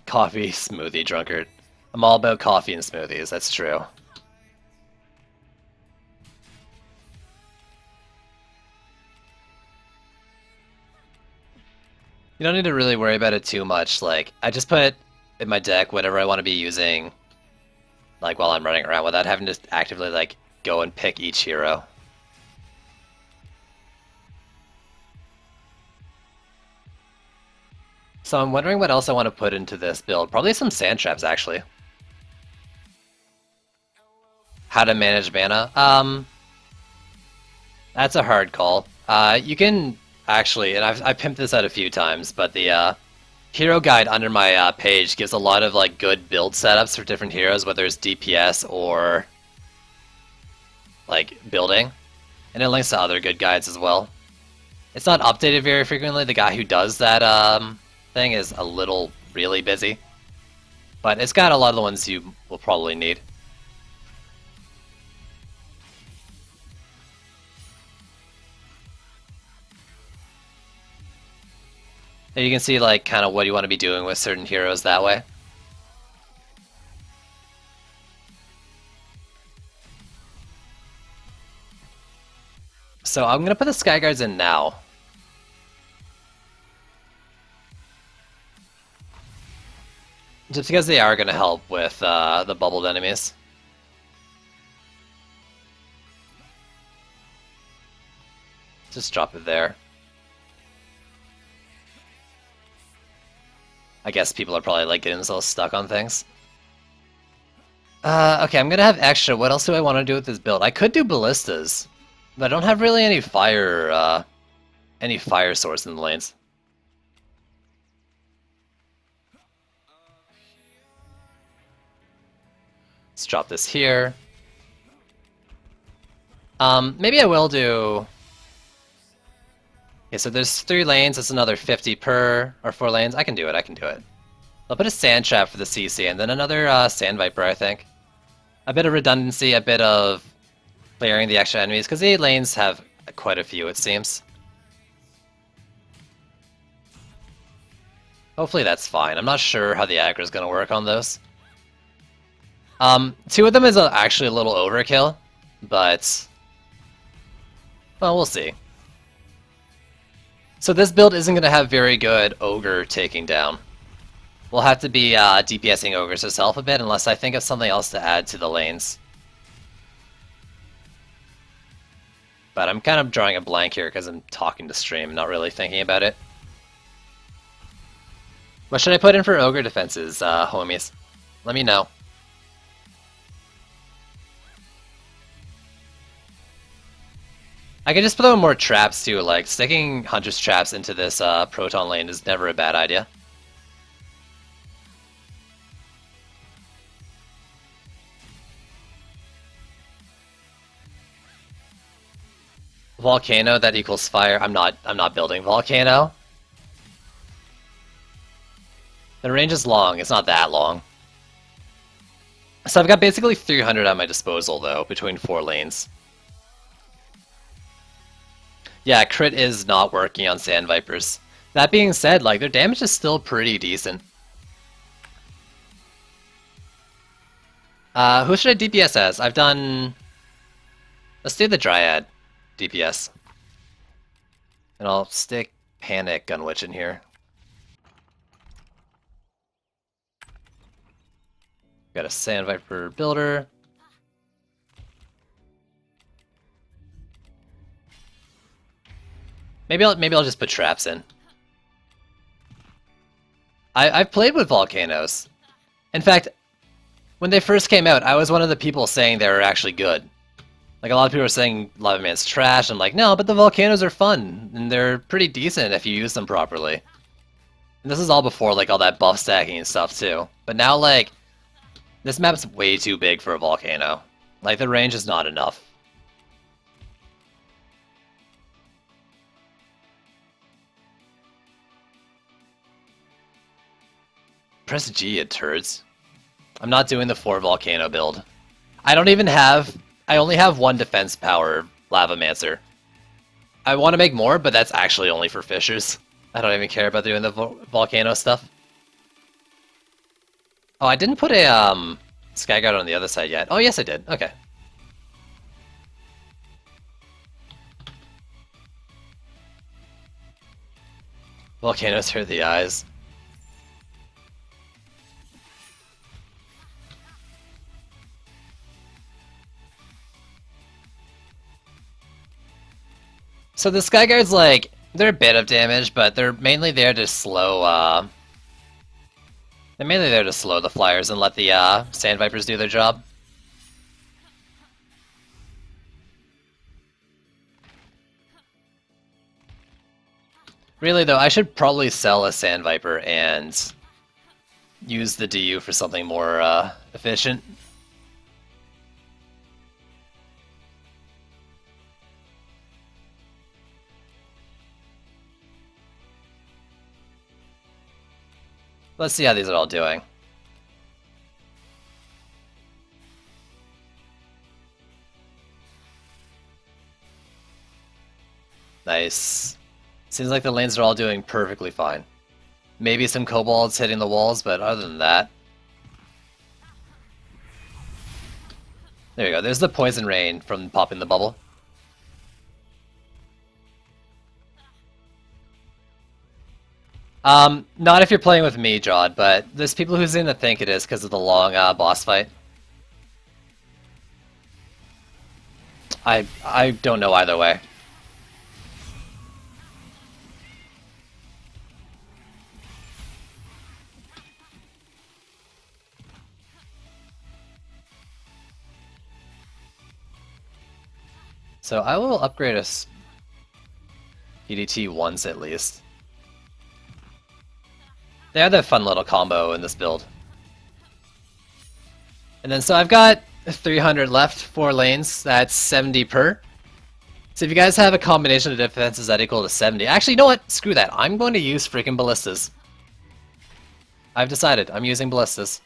Coffee, smoothie, drunkard. I'm all about coffee and smoothies, that's true. You don't need to really worry about it too much. Like, I just put in my deck whatever I want to be using, like, while I'm running around without having to actively, like, go and pick each hero. So I'm wondering what else I want to put into this build. Probably some sand traps, actually. How to manage mana? That's a hard call. You can actually, and I've pimped this out a few times, but the hero guide under my page gives a lot of like good build setups for different heroes, whether it's DPS or like building, and it links to other good guides as well. It's not updated very frequently. The guy who does that thing is a little really busy, but it's got a lot of the ones you will probably need. And you can see like kind of what you want to be doing with certain heroes that way. So I'm gonna put the Sky Guards in now. Just because they are gonna help with the bubbled enemies. Just drop it there. I guess people are probably like getting themselves stuck on things. Okay, I'm gonna have extra. What else do I want to do with this build? I could do ballistas, but I don't have really any fire source in the lanes. Let's drop this here. Maybe I will do... Okay, so there's 3 lanes, that's another 50 per, or 4 lanes. I can do it, I can do it. I'll put a sand trap for the CC, and then another sand viper, I think. A bit of redundancy, a bit of clearing the extra enemies, because the 8 lanes have quite a few, it seems. Hopefully that's fine. I'm not sure how the aggro is going to work on those. 2 of them is actually a little overkill, but... well, we'll see. So this build isn't going to have very good Ogre taking down. We'll have to be DPSing Ogres herself a bit, unless I think of something else to add to the lanes. But I'm kind of drawing a blank here because I'm talking to stream, not really thinking about it. What should I put in for Ogre defenses, homies? Let me know. I could just throw more traps too, like sticking Hunter's traps into this Proton lane is never a bad idea. Volcano, that equals fire. I'm not building Volcano. The range is long, it's not that long. So I've got basically 300 at my disposal though, between 4 lanes. Yeah, crit is not working on Sand Vipers. That being said, like, their damage is still pretty decent. Who should I DPS as? I've done... let's do the Dryad DPS. And I'll stick Panic Gunwitch in here. Got a Sand Viper builder. Maybe I'll just put traps in. I've played with volcanoes. In fact, when they first came out, I was one of the people saying they were actually good. Like, a lot of people were saying Lava Man's trash. I'm like, no, but the volcanoes are fun, and they're pretty decent if you use them properly. And this is all before, like, all that buff stacking and stuff, too. But now, like, this map's way too big for a volcano. Like, the range is not enough. Press G, you turds. I'm not doing the 4 volcano build. I only have 1 defense power Lavamancer. I want to make more, but that's actually only for fishers. I don't even care about doing the volcano stuff. Oh, I didn't put a Skyguard on the other side yet. Oh, yes I did. Okay. Volcanoes hurt the eyes. So the Skyguards, like, they're a bit of damage, but they're mainly there to slow, they're mainly there to slow the flyers and let the, Sand Vipers do their job. Really, though, I should probably sell a Sand Viper and use the DU for something more, efficient. Let's see how these are all doing. Nice. Seems like the lanes are all doing perfectly fine. Maybe some kobolds hitting the walls, but other than that... there you go, there's the poison rain from popping the bubble. Not if you're playing with me, Jod, but there's people who seem to think it is because of the long boss fight. I don't know either way. So I will upgrade a PDT once at least. They have that fun little combo in this build. And then so I've got 300 left, 4 lanes, that's 70 per. So if you guys have a combination of defenses that equal to 70, actually you know what? Screw that, I'm going to use freaking ballistas. I've decided, I'm using ballistas.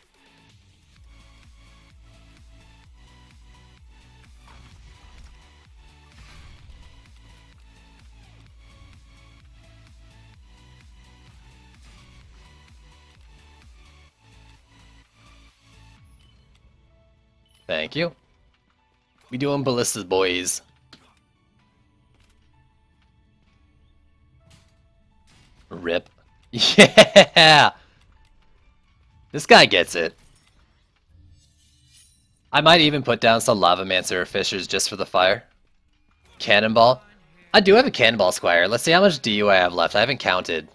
Thank you. We doing ballistas, boys. Rip. Yeah! This guy gets it. I might even put down some Lavamancer or Fissures just for the fire. Cannonball. I do have a Cannonball Squire. Let's see how much DU I have left. I haven't counted.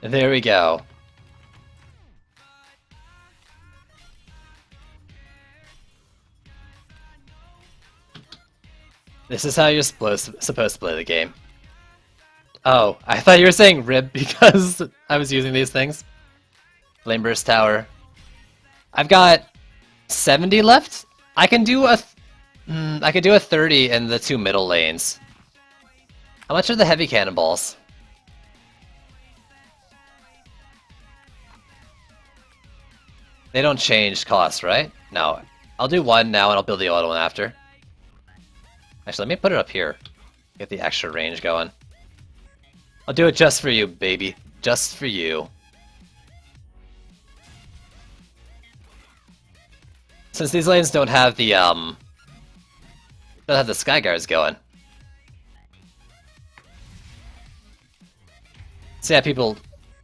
There we go. This is how you're supposed to play the game. Oh, I thought you were saying rib because I was using these things. Flame Burst Tower. I've got 70 left. I can do a I could do a 30 in the 2 middle lanes. How much are the heavy cannonballs? They don't change cost, right? No. I'll do 1 now and I'll build the other one after. Actually, let me put it up here. Get the extra range going. I'll do it just for you, baby. Just for you. Since these lanes don't have the sky guards going. So yeah, people,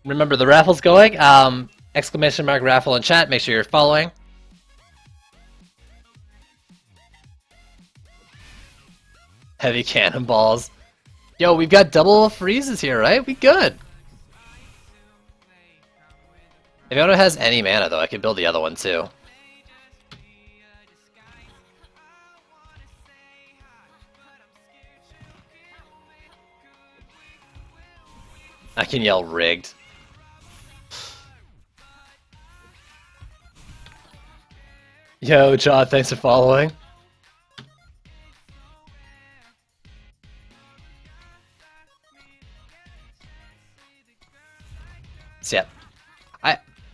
remember the raffle's going. Exclamation mark raffle in chat. Make sure you're following. Heavy cannonballs. Yo, we've got double freezes here, right? We good. If anyone has any mana, though, I can build the other one, too. I can yell rigged. Yo, John, thanks for following. So yeah,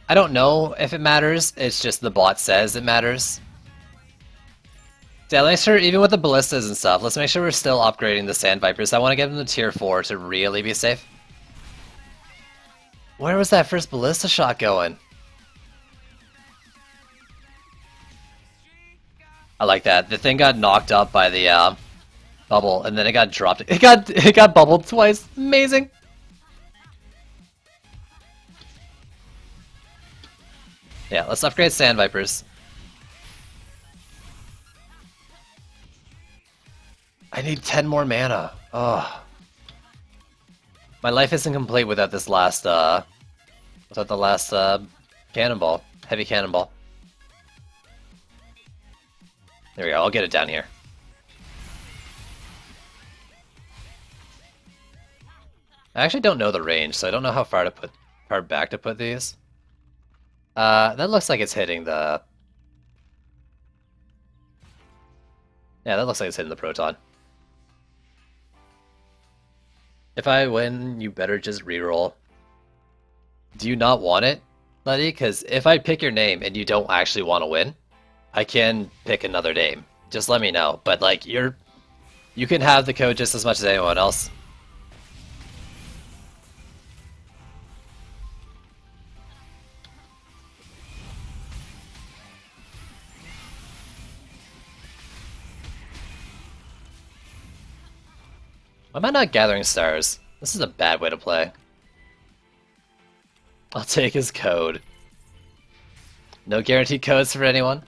I don't know if it matters, it's just the bot says it matters. So yeah, let's make sure, even with the ballistas and stuff, let's make sure we're still upgrading the Sand Vipers. I want to get them to tier 4 to really be safe. Where was that first ballista shot going? I like that. The thing got knocked up by the bubble, and then it got dropped. It got bubbled twice. Amazing. Yeah, let's upgrade Sand Vipers. I need 10 more mana. Oh. My life isn't complete without this last, cannonball. Heavy cannonball. There we go, I'll get it down here. I actually don't know the range, so I don't know how far back to put these. That looks like it's hitting the... Yeah, that looks like it's hitting the Proton. If I win, you better just reroll. Do you not want it, Letty? Because if I pick your name and you don't actually want to win, I can pick another name. Just let me know. But like, you can have the code just as much as anyone else. Why am I not gathering stars? This is a bad way to play. I'll take his code. No guaranteed codes for anyone.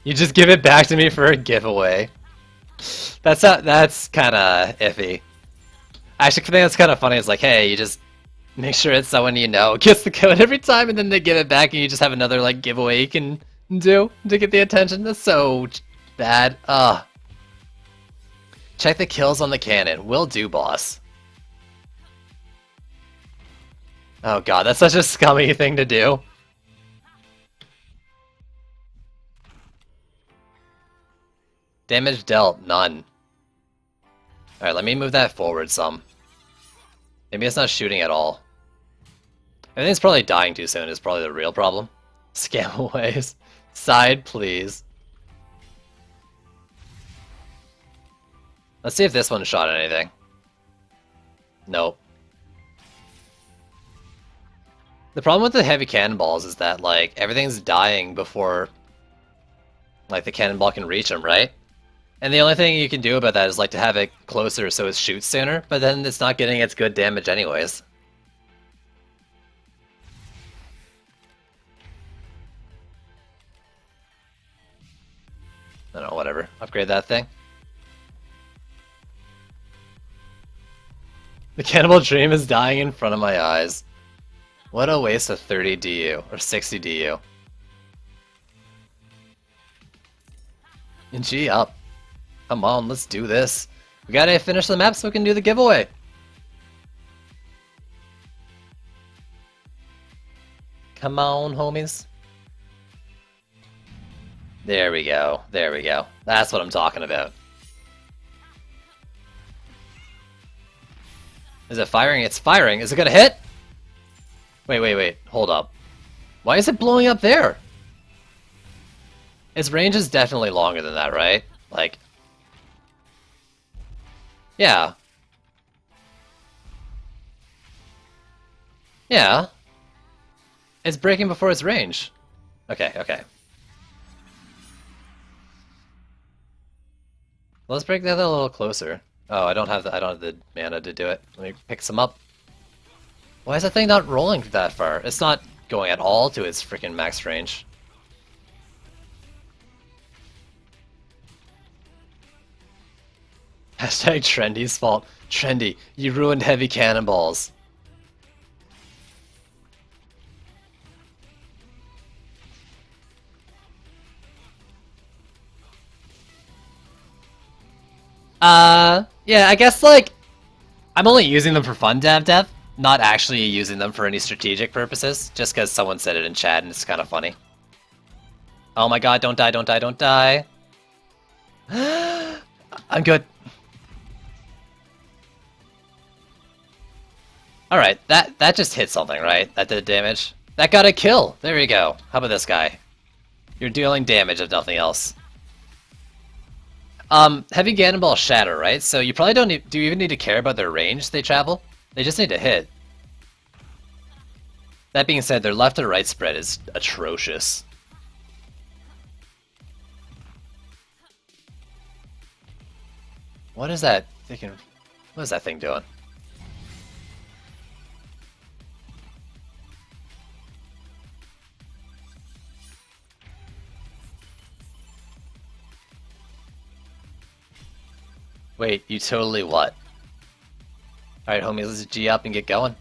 You just give it back to me for a giveaway. That's kind of iffy. I actually think that's kind of funny. It's like, hey, you just make sure it's someone you know gets the code every time, and then they give it back, and you just have another like giveaway you can do to get the attention. That's so bad. Check the kills on the cannon. Will do, boss. Oh god, that's such a scummy thing to do. Damage dealt, none. Alright, let me move that forward some. Maybe it's not shooting at all. I think it's probably dying too soon is probably the real problem. Scam aways. Side, please. Let's see if this one shot at anything. Nope. The problem with the heavy cannonballs is that, like, everything's dying before, like, the cannonball can reach them, right? And the only thing you can do about that is, like, to have it closer so it shoots sooner, but then it's not getting its good damage anyways. I don't know, whatever. Upgrade that thing. The Cannibal Dream is dying in front of my eyes. What a waste of 30 DU, or 60 DU. And G up. Come on, let's do this. We gotta finish the map so we can do the giveaway. Come on, homies. There we go. There we go. That's what I'm talking about. Is it firing? It's firing. Is it gonna hit? Wait, wait, wait. Hold up. Why is it blowing up there? Its range is definitely longer than that, right? Like... Yeah. Yeah. It's breaking before its range. Okay, okay. Let's break that a little closer. Oh, I don't have the mana to do it. Let me pick some up. Why is that thing not rolling that far? It's not going at all to its freaking max range. Hashtag Trendy's fault. Trendy, you ruined heavy cannonballs. Yeah, I guess, like, I'm only using them for fun, Dev, not actually using them for any strategic purposes, just because someone said it in chat and it's kind of funny. Oh my god, don't die, don't die, don't die. I'm good. Alright, that just hit something, right? That did damage. That got a kill! There you go. How about this guy? You're dealing damage if nothing else. Heavy cannonball shatter, right? So you probably don't need, do you even need to care about their range they travel? They just need to hit. That being said, their left to right spread is atrocious. What is that thinking? What is that thing doing? Wait, you totally what? Alright, homies, let's G up and get going.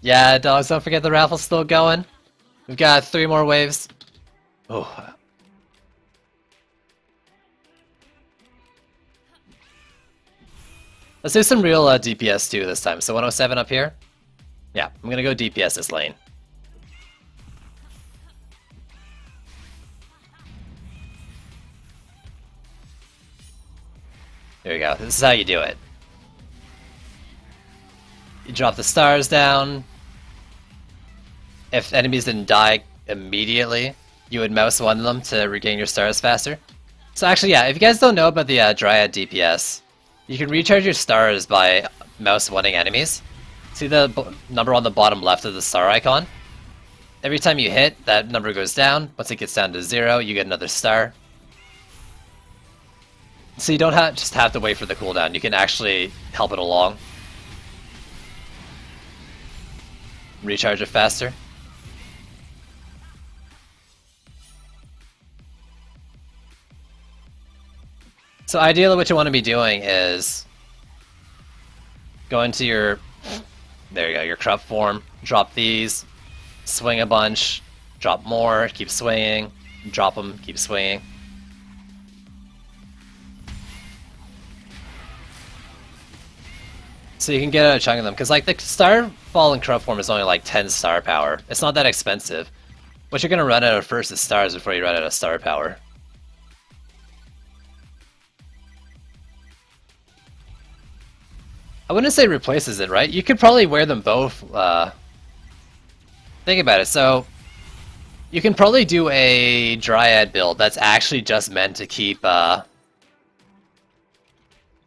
Yeah, dogs, don't forget the raffle's still going. We've got 3 more waves. Oh. Let's do some real DPS too this time. So 107 up here? Yeah, I'm gonna go DPS this lane. There you go. This is how you do it. You drop the stars down. If enemies didn't die immediately, you would mouse one of them to regain your stars faster. So actually, yeah, if you guys don't know about the Dryad DPS, you can recharge your stars by mouse one-ing enemies. See the number on the bottom left of the star icon? Every time you hit, that number goes down. Once it gets down to 0, you get another star. So you don't just have to wait for the cooldown, you can actually help it along. Recharge it faster. So ideally what you want to be doing is go into your, there you go, your corrupt form, drop these, swing a bunch, drop more, keep swinging, drop them, keep swinging. So you can get a chunk of them, because like the Starfall and corrupt form is only like 10 star power. It's not that expensive. What you're gonna run out of first is stars before you run out of star power. I wouldn't say replaces it, right? You could probably wear them both. Think about it. So you can probably do a Dryad build that's actually just meant to keep. Oh,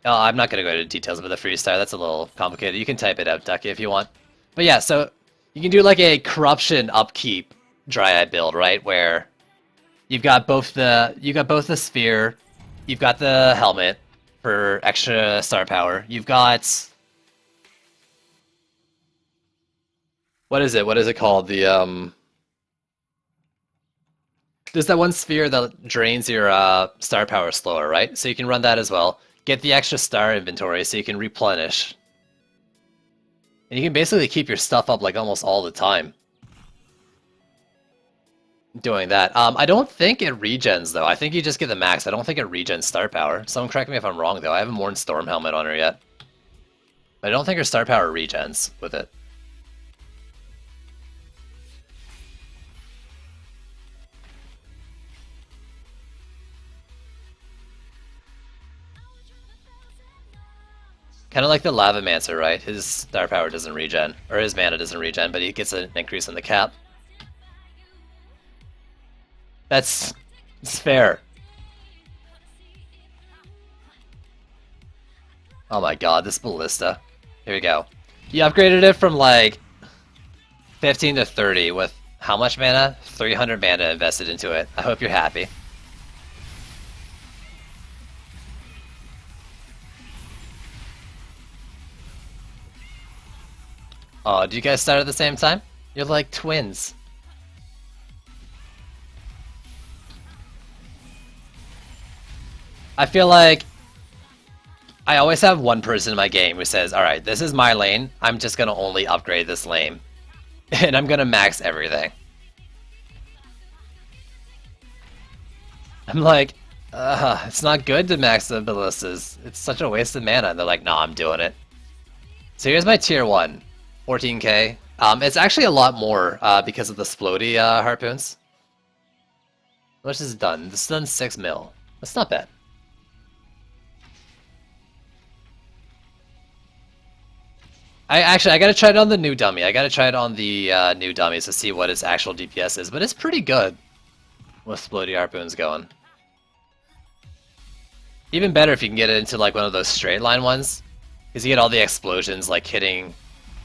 I'm not going to go into details about the Freestar. That's a little complicated. You can type it out, Ducky, if you want. But yeah, so you can do like a corruption upkeep Dryad build, right? Where you've got both the sphere, you've got the helmet for extra star power. You've got what is it? What is it called? The there's that one sphere that drains your star power slower, right? So you can run that as well. Get the extra star inventory so you can replenish. And you can basically keep your stuff up like almost all the time. Doing that. I don't think it regens though. I think you just get the max. I don't think it regens star power. Someone correct me if I'm wrong though. I haven't worn Storm Helmet on her yet. But I don't think her star power regens with it. Kind of like the Lavamancer, right? His star power doesn't regen, or his mana doesn't regen, but he gets an increase in the cap. It's fair. Oh my god, this Ballista. Here we go. You upgraded it from like 15 to 30 with how much mana? 300 mana invested into it. I hope you're happy. Oh, do you guys start at the same time? You're like twins. I feel like I always have one person in my game who says, alright, this is my lane, I'm just gonna only upgrade this lane. And I'm gonna max everything. I'm like, it's not good to max the ballistas. It's such a waste of mana. And they're like, nah, I'm doing it. So here's my tier 1. 14k. It's actually a lot more because of the Splody harpoons. How much is it done? This is done 6 mil. That's not bad. I gotta try it on the new dummy. I gotta try it on the new dummies to see what its actual DPS is, but it's pretty good with Splody harpoons going. Even better if you can get it into like one of those straight line ones, because you get all the explosions like hitting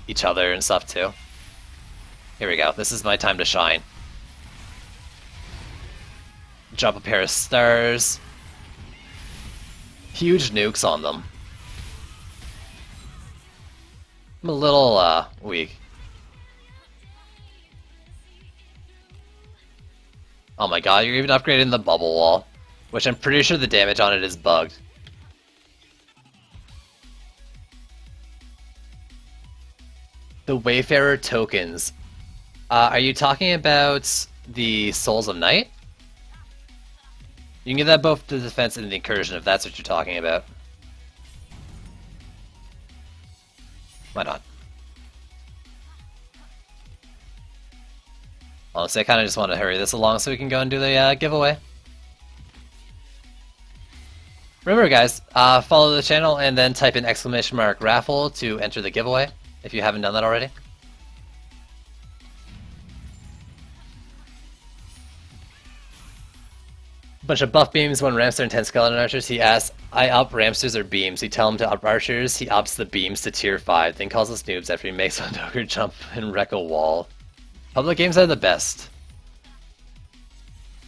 each other and stuff too. Here we go. This is my time to shine. Drop a pair of stars. Huge nukes on them. I'm a little weak. Oh my god, you're even upgrading the bubble wall, which I'm pretty sure the damage on it is bugged. The Wayfarer tokens. Are you talking about the Souls of Night? You can give that both to the defense and the incursion if that's what you're talking about. Why not? Honestly, I kind of just want to hurry this along so we can go and do the giveaway. Remember guys, follow the channel and then type in !raffle to enter the giveaway if you haven't done that already. Bunch of buff beams when Ramster and 10 skeleton archers. He asks, I up Ramsters or beams? We tell him to up archers, he ups the beams to tier 5, then calls us noobs after he makes a Doger jump and wreck a wall. Public games are the best.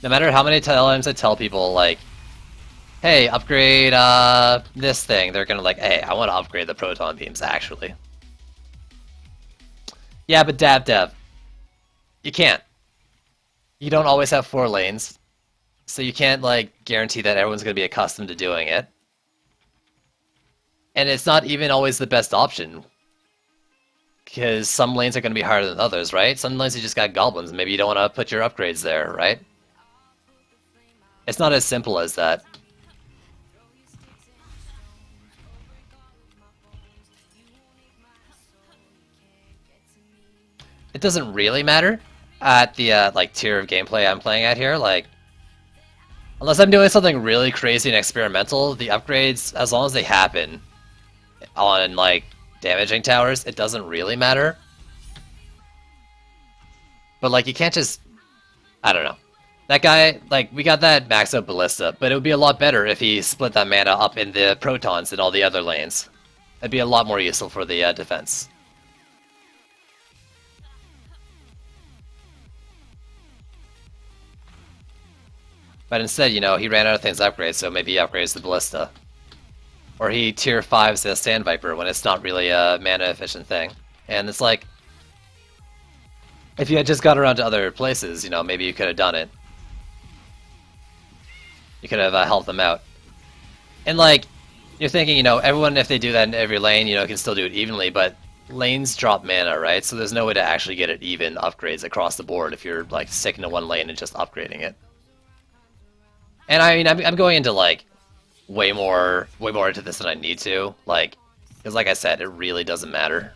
No matter how many times I tell people, like, hey, upgrade this thing, they're gonna like, hey, I want to upgrade the proton beams, actually. Yeah, but Dev, you can't. You don't always have 4 lanes. So you can't like guarantee that everyone's going to be accustomed to doing it. And it's not even always the best option. Because some lanes are going to be harder than others, right? Some lanes you just got goblins, maybe you don't want to put your upgrades there, right? It's not as simple as that. It doesn't really matter at the like tier of gameplay I'm playing at here. Like, unless I'm doing something really crazy and experimental, the upgrades, as long as they happen on like damaging towers, it doesn't really matter. But like, you can't just, I don't know. That guy, like, we got that max out ballista, but it would be a lot better if he split that mana up in the protons in all the other lanes. That'd be a lot more useful for the defense. But instead, you know, he ran out of things to upgrade, so maybe he upgrades the ballista. Or he tier 5s the Sand Viper when it's not really a mana efficient thing. And it's like, if you had just got around to other places, you know, maybe you could have done it. You could have helped them out. And like, you're thinking, you know, everyone, if they do that in every lane, you know, can still do it evenly, but lanes drop mana, right? So there's no way to actually get it even upgrades across the board if you're like sticking to one lane and just upgrading it. And I mean, I'm going into like way more into this than I need to, like, because like I said, it really doesn't matter.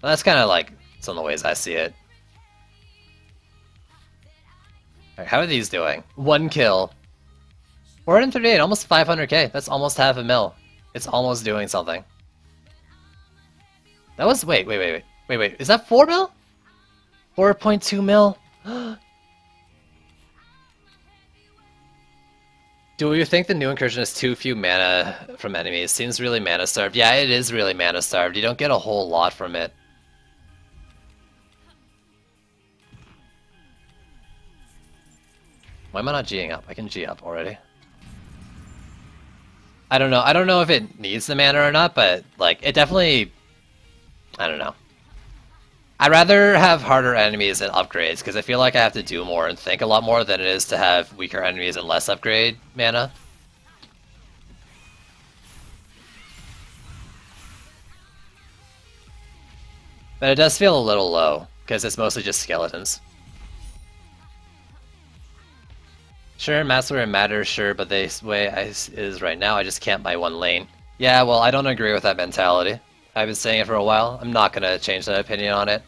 And that's kind of like some of the ways I see it. Alright, how are these doing? 1 kill. 438, almost 500k. That's almost half a mil. It's almost doing something. That was, wait. Is that 4 mil? 4.2 mil? Do you think the new incursion is too few mana from enemies? Seems really mana starved. Yeah, it is really mana starved. You don't get a whole lot from it. Why am I not G'ing up? I can G up already. I don't know. I don't know if it needs the mana or not, but like it definitely, I don't know. I'd rather have harder enemies and upgrades because I feel like I have to do more and think a lot more than it is to have weaker enemies and less upgrade mana. But it does feel a little low because it's mostly just skeletons. Sure, maps where it matters, sure, but the way it is right now, I just can't buy one lane. Yeah, well, I don't agree with that mentality. I've been saying it for a while. I'm not gonna change that opinion on it.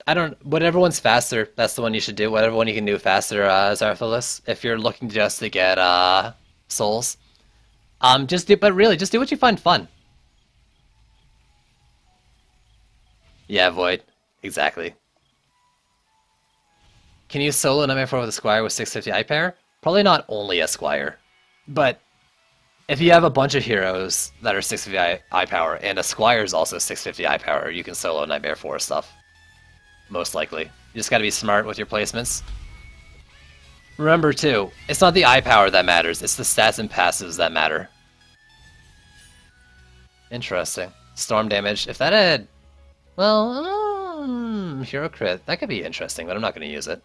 I don't. Whatever one's faster, that's the one you should do. Whatever one you can do faster, Zartholis. If you're looking just to get souls, just do. But really, just do what you find fun. Yeah, Void. Exactly. Can you solo Nightmare 4 with a Squire with 650 eye power? Probably not only a Squire, but if you have a bunch of heroes that are 650 eye power and a Squire is also 650 eye power, you can solo Nightmare 4 stuff. Most likely. You just gotta be smart with your placements. Remember too, it's not the eye power that matters, it's the stats and passives that matter. Interesting. Storm damage. If that had... well, hero crit. That could be interesting, but I'm not gonna use it.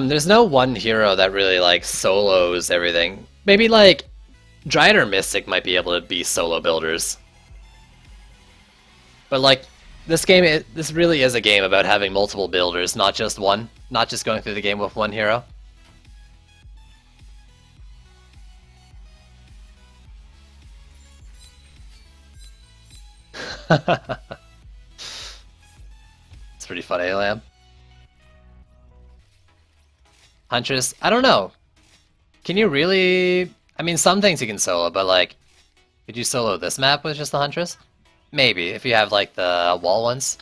There's no one hero that really like solos everything. Maybe like Dryad or Mystic might be able to be solo builders. But like this game, this really is a game about having multiple builders, not just one. Not just going through the game with one hero. It's pretty funny, Lamb. Huntress, I don't know. Can you really... I mean, some things you can solo, but like... Could you solo this map with just the Huntress? Maybe, if you have like the wall ones.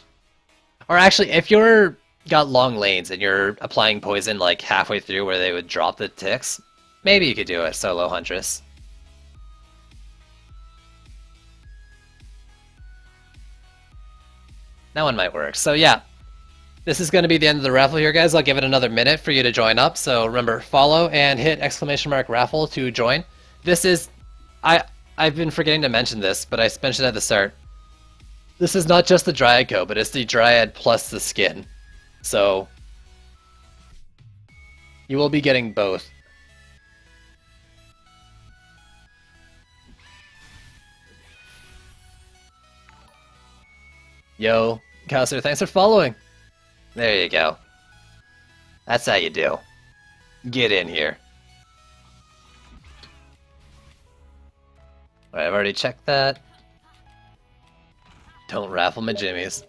Or actually, if you're got long lanes and you're applying poison like halfway through where they would drop the ticks, maybe you could do it solo Huntress. That one might work. So yeah, this is going to be the end of the raffle here, guys. I'll give it another minute for you to join up. So remember, follow and hit !raffle to join. This is... I've been forgetting to mention this, but I mentioned at the start. This is not just the Dryad code, but it's the Dryad plus the skin. So you will be getting both. Yo, Kouser, thanks for following. There you go. That's how you do. Get in here. Alright, I've already checked that. Don't raffle my jimmies.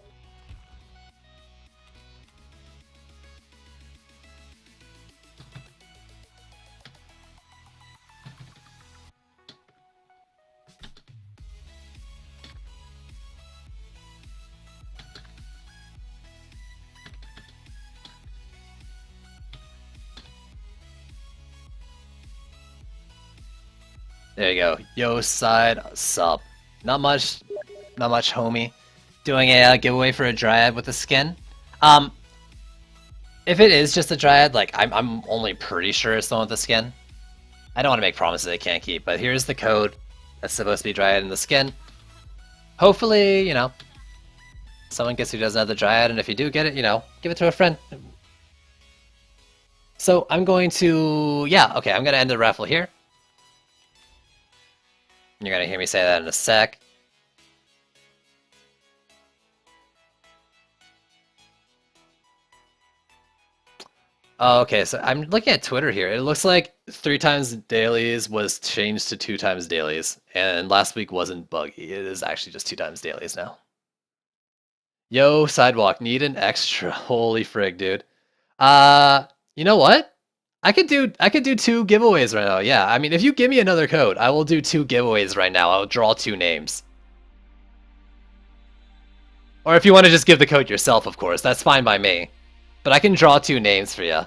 There you go. Yo, side sup. Not much, homie. Doing a giveaway for a Dryad with a skin. If it is just a Dryad, like I'm only pretty sure it's the one with the skin. I don't want to make promises I can't keep, but here's the code that's supposed to be Dryad in the skin. Hopefully, you know, someone gets who doesn't have the Dryad, and if you do get it, you know, give it to a friend. So I'm going to, yeah, okay, I'm going to end the raffle here. You're going to hear me say that in a sec. Oh, okay, so I'm looking at Twitter here. It looks like 3 times dailies was changed to 2 times dailies, and last week wasn't buggy. It is actually just 2 times dailies now. Yo, Sidewalk, need an extra. Holy frig, dude. You know what? I could do 2 giveaways right now. Yeah, I mean, if you give me another code, I will do 2 giveaways right now. I'll draw 2 names. Or if you want to just give the code yourself, of course, that's fine by me. But I can draw 2 names for you.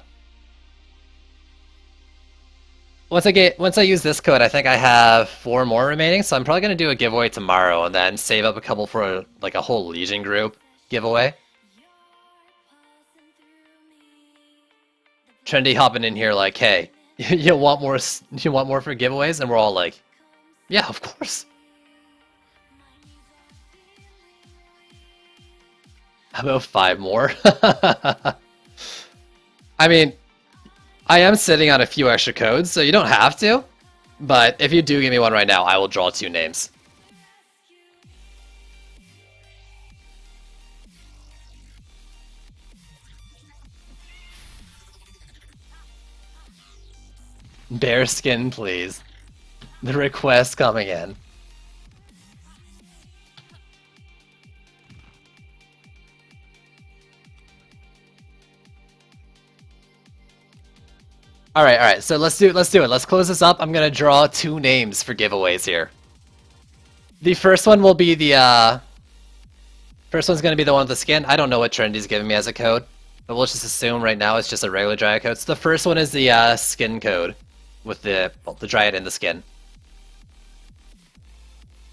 Once I use this code, I think I have 4 more remaining, so I'm probably gonna do a giveaway tomorrow and then save up a couple for like a whole Legion group giveaway. Trendy hopping in here like, hey, you want more for giveaways? And we're all like, yeah, of course. How about 5 more? I mean, I am sitting on a few extra codes, so you don't have to. But if you do give me one right now, I will draw 2 names. Bearskin, please. The request coming in. Alright, so let's do it. Let's close this up. I'm gonna draw 2 names for giveaways here. The first one will be the first one's gonna be the one with the skin. I don't know what Trendy's giving me as a code, but we'll just assume right now it's just a regular Dryad code. So the first one is the skin code with the Dryad in the skin.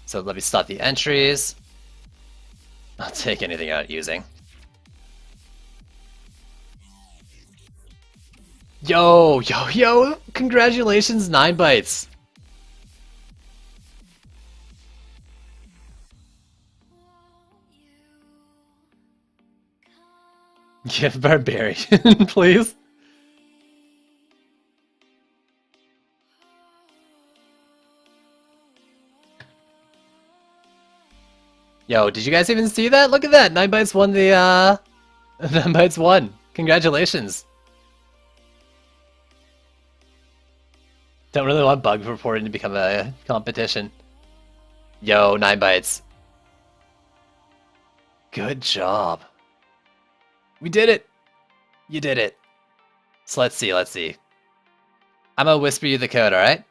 So let me stop the entries. I'll take anything out using. Yo! Congratulations, 9 bytes! Give Barbarian, please. Yo, did you guys even see that? Look at that! 9 bytes won the 9 bytes won. Congratulations. Don't really want bug reporting to become a competition. Yo, 9 bytes. Good job. We did it! You did it. So let's see. I'm gonna whisper you the code, alright?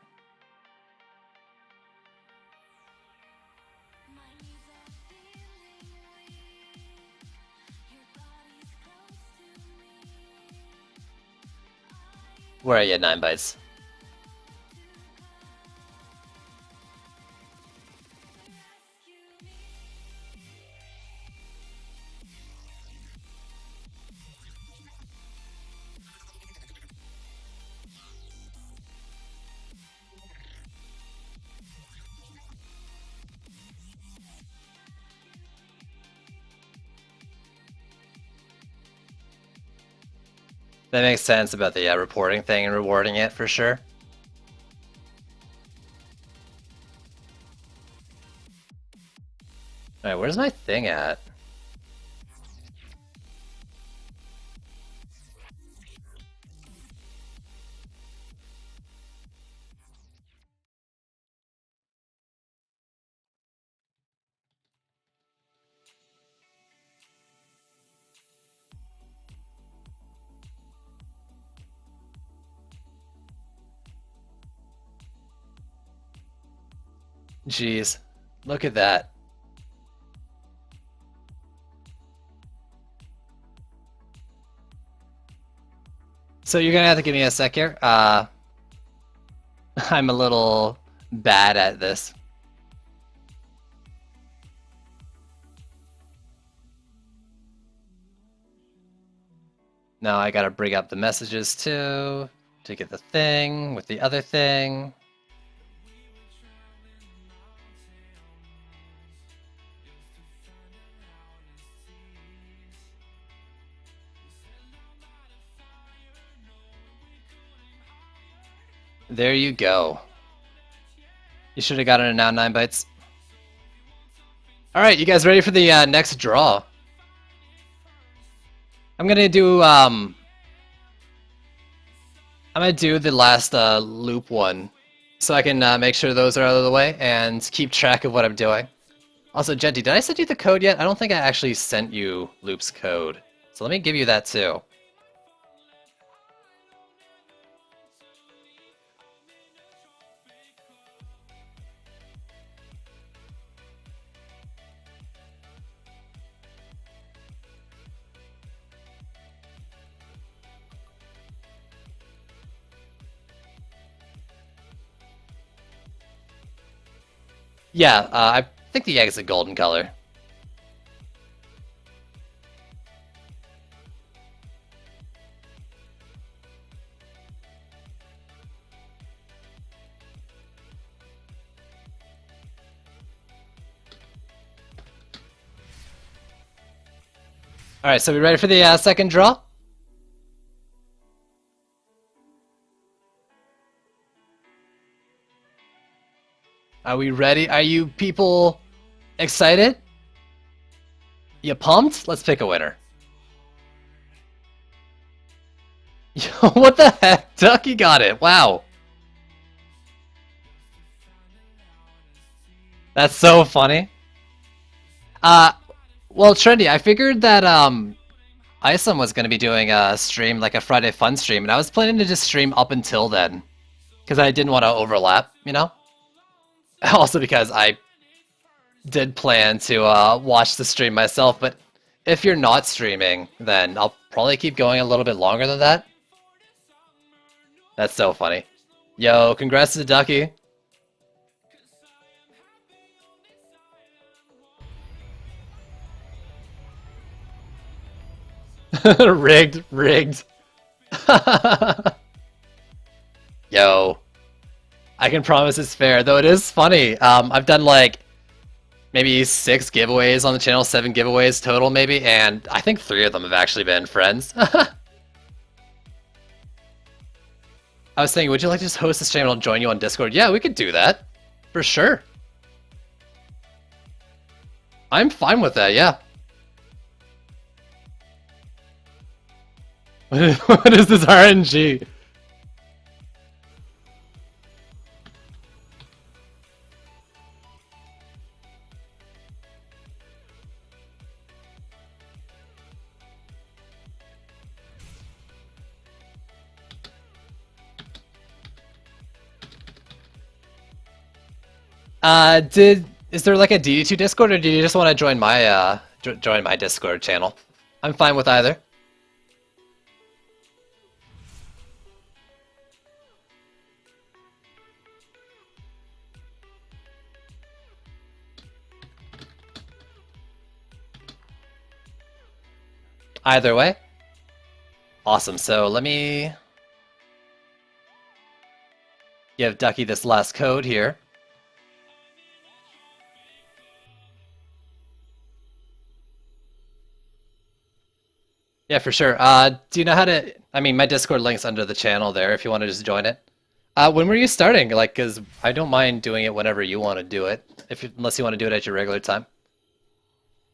Where are you, 9 bytes? That makes sense about the reporting thing and rewarding it for sure. Alright, where's my thing at? Jeez, look at that. So you're gonna have to give me a sec here. I'm a little bad at this. Now I gotta bring up the messages too to get the thing with the other thing. There you go. You should have gotten it now, 9 bytes. Alright, you guys ready for the next draw? I'm gonna do the last loop one, so I can make sure those are out of the way and keep track of what I'm doing. Also, Genty, did I send you the code yet? I don't think I actually sent you Loop's code, so let me give you that too. Yeah, I think the egg is a golden color. Alright, so we ready for the second draw? Are we ready? Are you people excited? You pumped? Let's pick a winner. Yo, what the heck? Ducky got it. Wow. That's so funny. Well, Trendy, I figured that Isom was going to be doing a stream, like a Friday Fun stream, and I was planning to just stream up until then, because I didn't want to overlap, you know? Also because I did plan to watch the stream myself, but if you're not streaming, then I'll probably keep going a little bit longer than that. That's so funny. Yo, congrats to Ducky. Rigged. Yo. I can promise it's fair, though it is funny. I've done like maybe 6 giveaways on the channel, 7 giveaways total maybe, and I think 3 of them have actually been friends. I was thinking, would you like to just host this channel and join you on Discord? Yeah, we could do that. For sure. I'm fine with that, yeah. What is this RNG? Is there like a DD2 Discord, or do you just want to join my join my Discord channel? I'm fine with either. Either way. Awesome, so let me give Ducky this last code here. Yeah, for sure. Do you know how to... I mean, my Discord link's under the channel there if you want to just join it. When were you starting? Like, because I don't mind doing it whenever you want to do it, unless you want to do it at your regular time.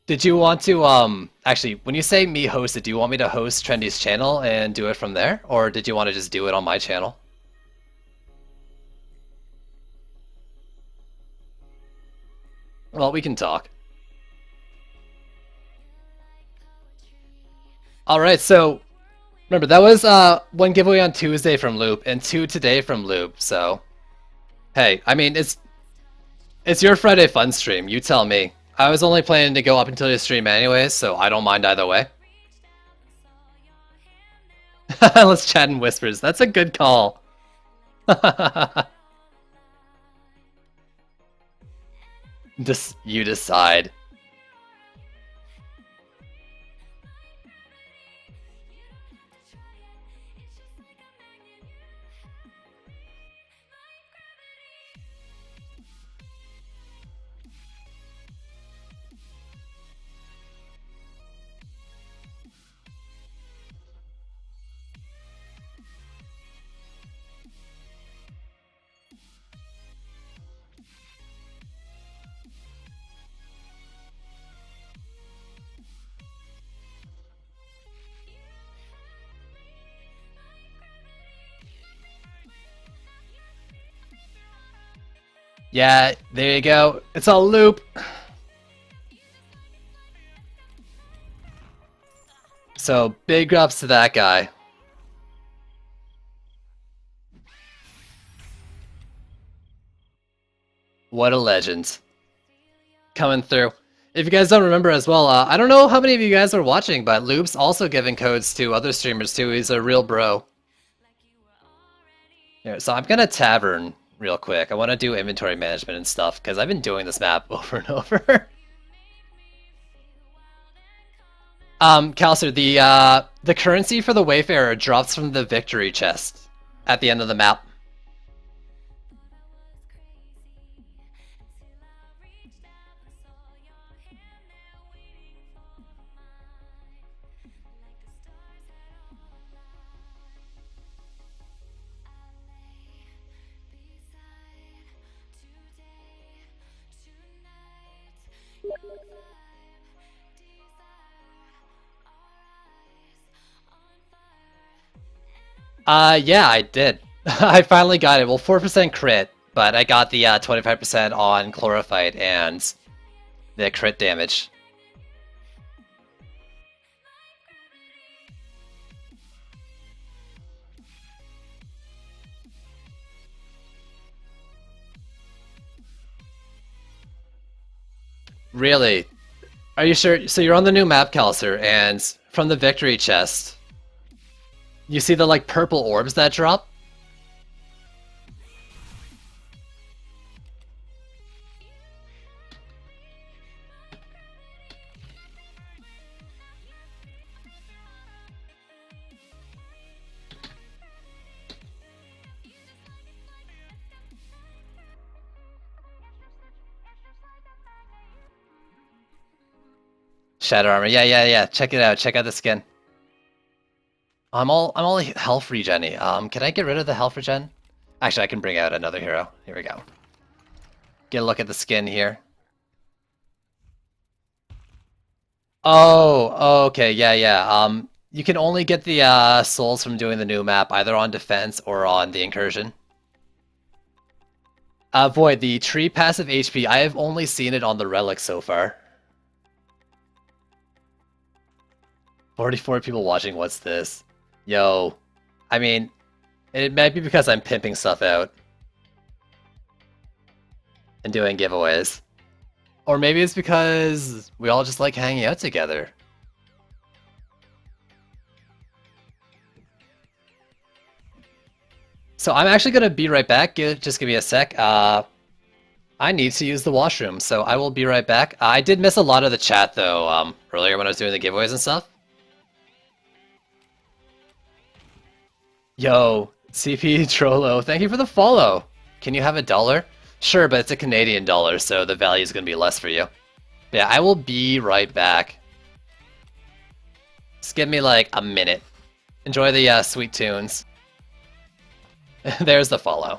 Did you want to, actually, when you say me host it, do you want me to host Trendy's channel and do it from there? Or did you want to just do it on my channel? Well, we can talk. Alright, so remember that was one giveaway on Tuesday from Loop and two today from Loop, so hey, I mean it's your Friday fun stream, you tell me. I was only planning to go up until your stream anyways, so I don't mind either way. Let's chat in whispers. That's a good call. You decide. Yeah, there you go. It's all Loop. So, big ups to that guy. What a legend. Coming through. If you guys don't remember as well, I don't know how many of you guys are watching, but Loop's also giving codes to other streamers too. He's a real bro. Here, so I'm gonna tavern real quick. I want to do inventory management and stuff because I've been doing this map over and over. Calcer, the currency for the Wayfarer drops from the victory chest at the end of the map. Yeah, I did. I finally got it. Well, 4% crit, but I got the 25% on Chlorophyte and the crit damage. Really? Are you sure? So you're on the new map, Calcer, and from the victory chest, you see the like purple orbs that drop? Shadow armor. Yeah. Check it out. Check out the skin. I'm all health regen-y. Can I get rid of the health regen? Actually, I can bring out another hero. Here we go. Get a look at the skin here. Oh, okay, yeah. You can only get the souls from doing the new map, either on defense or on the incursion. Void, the tree passive HP, I have only seen it on the relic so far. 44 people watching, what's this? Yo, I mean, it might be because I'm pimping stuff out and doing giveaways. Or maybe it's because we all just like hanging out together. So I'm actually going to be right back. Just give me a sec. I need to use the washroom, so I will be right back. I did miss a lot of the chat, though, earlier when I was doing the giveaways and stuff. Yo, CP Trollo, thank you for the follow. Can you have $1? Sure, but it's a Canadian dollar, so the value is going to be less for you. But yeah, I will be right back. Just give me like a minute. Enjoy the sweet tunes. There's the follow.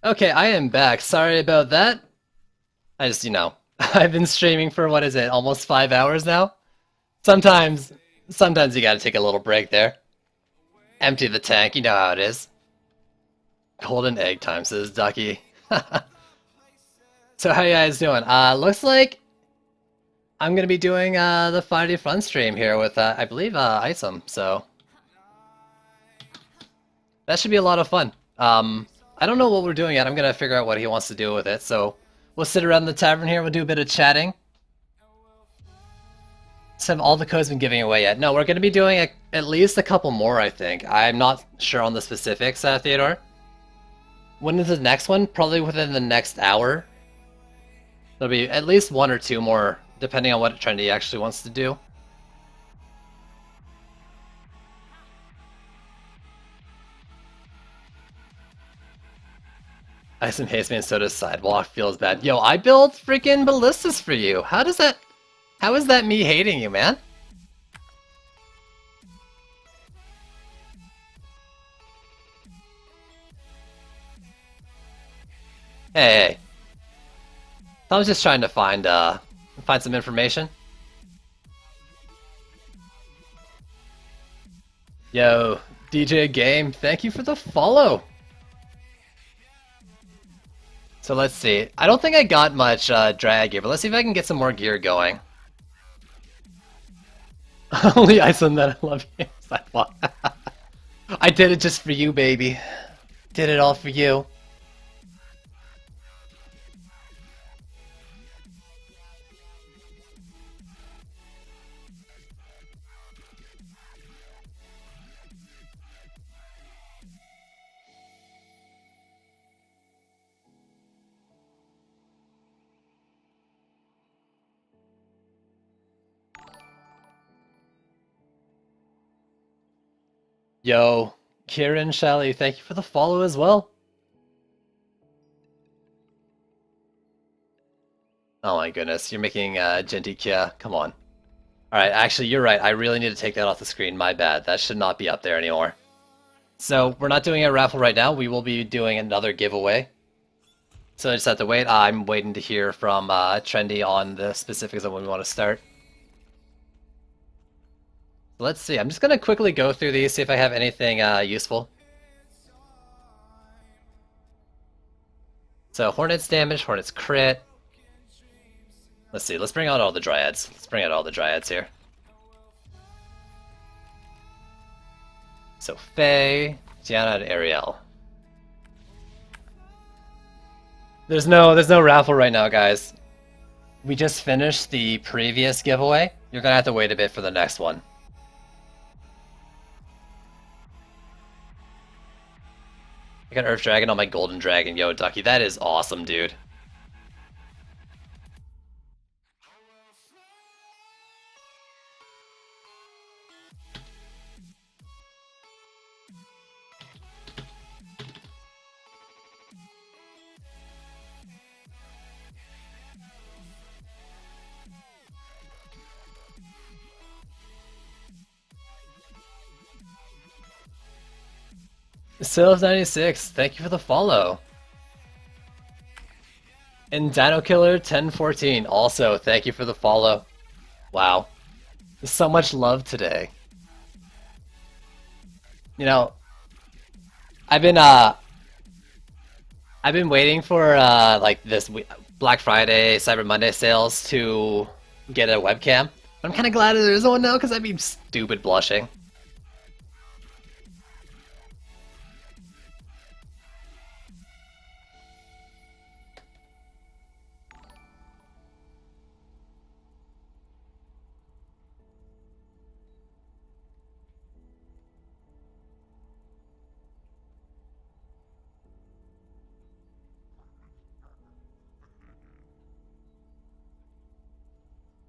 Okay, I am back. Sorry about that. I just, I've been streaming for what is it, almost 5 hours now? Sometimes, sometimes you gotta take a little break there. Empty the tank, you know how it is. Golden egg time, says Ducky. So how you guys doing? Looks like I'm gonna be doing the 5D Fun stream here with, I believe, Isom, so... That should be a lot of fun. I don't know what we're doing yet. I'm gonna figure out what he wants to do with it. So we'll sit around the tavern here. We'll do a bit of chatting. So have all the codes been giving away yet? No, we're gonna be doing at least a couple more. I think. I'm not sure on the specifics, Theodore. When is the next one? Probably within the next hour. There'll be at least 1 or 2 more, depending on what Trendy actually wants to do. Isom hates me and so does Sidewalk. Feels bad. Yo, I built freaking ballistas for you. How is that me hating you, man? Hey. I was just trying to find some information. Yo, DJ Game, thank you for the follow. So let's see. I don't think I got much drag gear, but let's see if I can get some more gear going. Only Iceland that I love you. I did it just for you, baby. Did it all for you. Yo, Kieran Shally, thank you for the follow as well. Oh my goodness, you're making Gentikia. Come on. Alright, actually, you're right. I really need to take that off the screen. My bad. That should not be up there anymore. So, we're not doing a raffle right now. We will be doing another giveaway. So I just have to wait. I'm waiting to hear from Trendy on the specifics of when we want to start. Let's see. I'm just going to quickly go through these, see if I have anything useful. So Hornets damage, Hornets crit. Let's see. Let's bring out all the Dryads. Let's bring out all the Dryads here. So Faye, Gianna, and Ariel. There's no raffle right now, guys. We just finished the previous giveaway. You're gonna have to wait a bit for the next one. I got Earth Dragon on my Golden Dragon. Yo, Ducky, that is awesome, dude. Sales96, thank you for the follow. And Dino Killer 1014, also thank you for the follow. Wow, there's so much love today. You know, I've been waiting for like this Black Friday, Cyber Monday sales to get a webcam. But I'm kind of glad there is one now because I'd be stupid blushing.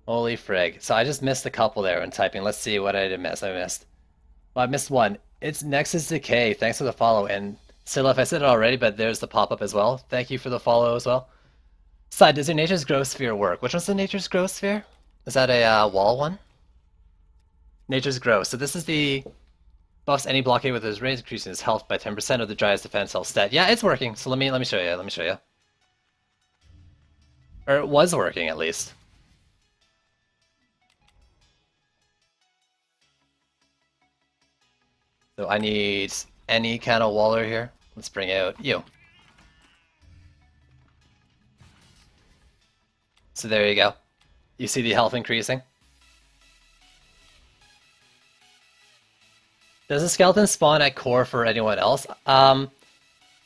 Holy frig. So I just missed a couple there when typing. Let's see what I did miss. I missed. Well, I missed one. It's Nexus Decay. Thanks for the follow. And Scylla, I said it already, but there's the pop-up as well. Thank you for the follow as well. Side, does your Nature's Growth Sphere work? Which one's the Nature's Growth Sphere? Is that a wall one? Nature's Growth. So this is the buffs any blockade with his range, increasing his health by 10% of the Dryad's defense health stat. Yeah, it's working. So let me show you. Let me show you. Or it was working at least. So I need any kind of waller here. Let's bring out you. So there you go. You see the health increasing? Does a skeleton spawn at core for anyone else? I've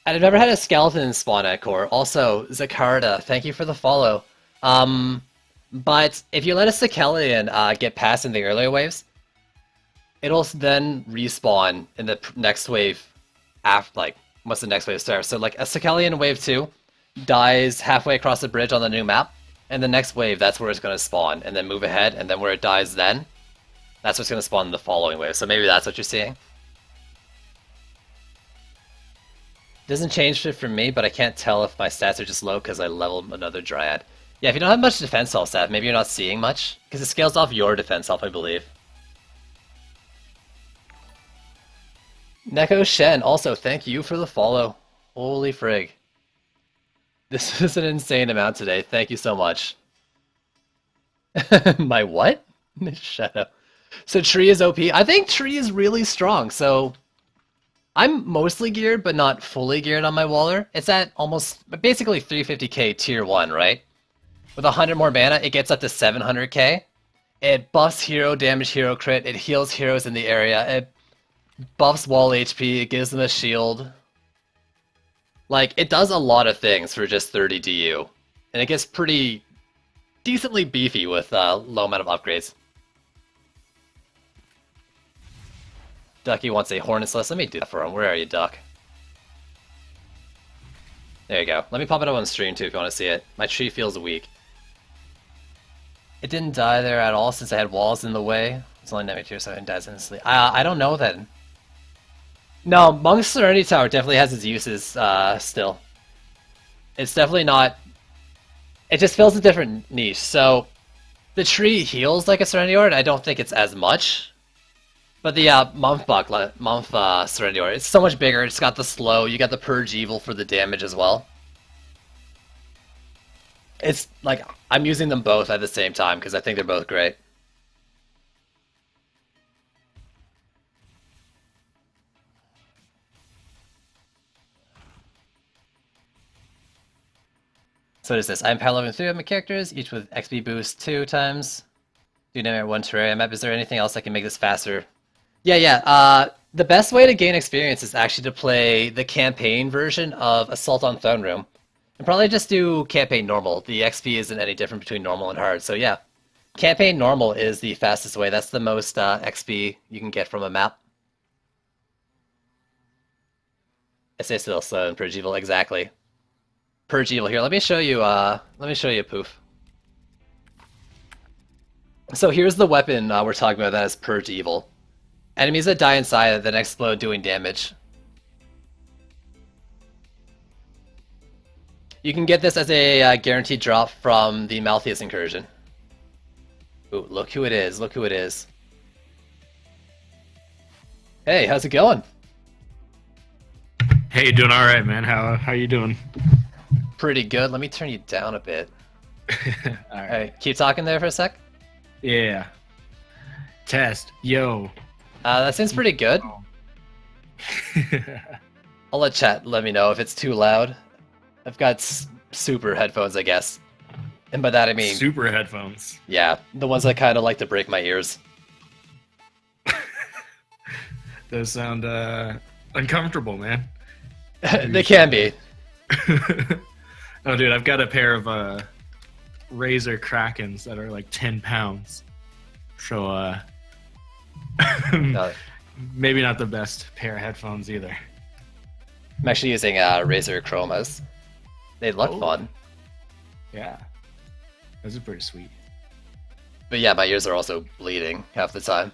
never had a skeleton spawn at core. Also, Zakarda, thank you for the follow. But if you let a Sekelian get past in the earlier waves, it'll then respawn in the next wave after, like, once the next wave starts. So, like, a Sekelian wave 2 dies halfway across the bridge on the new map, and the next wave, that's where it's going to spawn, and then move ahead, and then where it dies then, that's what's going to spawn in the following wave. So maybe that's what you're seeing. Doesn't change shit for me, but I can't tell if my stats are just low because I leveled another Dryad. Yeah, if you don't have much defense health stat, maybe you're not seeing much, because it scales off your defense health, I believe. Neko Shen, also thank you for the follow. Holy frig. This is an insane amount today. Thank you so much. My what? Shut up. So Tree is OP. I think Tree is really strong, so I'm mostly geared, but not fully geared on my Waller. It's at almost, basically 350k tier 1, right? With 100 more mana, it gets up to 700k. It buffs hero damage, hero crit, it heals heroes in the area, it buffs wall HP, it gives them a shield. Like, it does a lot of things for just 30 DU. And it gets pretty decently beefy with low amount of upgrades. Ducky wants a Hornets list. Let me do that for him. Where are you, Duck? There you go. Let me pop it up on stream too if you want to see it. My tree feels weak. It didn't die there at all since I had walls in the way. It's only enemy tier, so it dies instantly. I don't know then. No, Monk's Serenity Tower definitely has its uses still. It's definitely not... It just fills a different niche. So, the tree heals like a Serenity Ward. I don't think it's as much. But the Serenity Ward, it's so much bigger. It's got the slow. You got the Purge Evil for the damage as well. It's like I'm using them both at the same time because I think they're both great. So what is this? I'm power leveling 3 of my characters, each with XP boost 2 times. Do name 1 Terraria map. Is there anything else that can make this faster? Yeah. The best way to gain experience is actually to play the campaign version of Assault on Throne Room. And probably just do campaign normal. The XP isn't any different between normal and hard. So yeah, campaign normal is the fastest way. That's the most XP you can get from a map. I say still slow and Purge Evil, exactly. Purge Evil here. Let me show you Poof. So here's the weapon we're talking about that is Purge Evil. Enemies that die inside then explode doing damage. You can get this as a guaranteed drop from the Malthius incursion. Ooh, look who it is, look who it is. Hey, how's it going? Hey, doing all right, man. How you doing? Pretty good. Let me turn you down a bit. All right. Alright, keep talking there for a sec. Yeah. Test. Yo. That seems pretty good. I'll let chat let me know if it's too loud. I've got super headphones, I guess. And by that I mean... Super headphones. Yeah, the ones that kind of like to break my ears. Those sound uncomfortable, man. They can be. Oh, dude, I've got a pair of Razer Krakens that are like 10 pounds. So, maybe not the best pair of headphones either. I'm actually using Razer Chromas. They look fun. Yeah. Those are pretty sweet. But yeah, my ears are also bleeding half the time.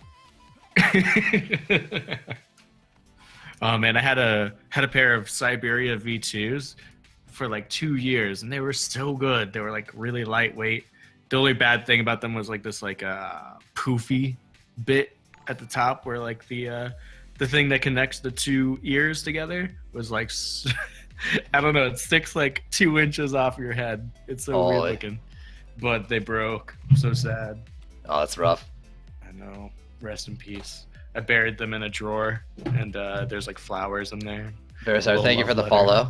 Oh man, I had a pair of Siberia V2s for like 2 years, and they were so good. They were like really lightweight. The only bad thing about them was like this like poofy bit at the top, where like the thing that connects the two ears together was like I don't know. It sticks like 2 inches off your head. It's so weird looking, but they broke. I'm so sad. Oh, that's rough. I know. Rest in peace. I buried them in a drawer, and there's like flowers in there. Verisar, thank you for the follow.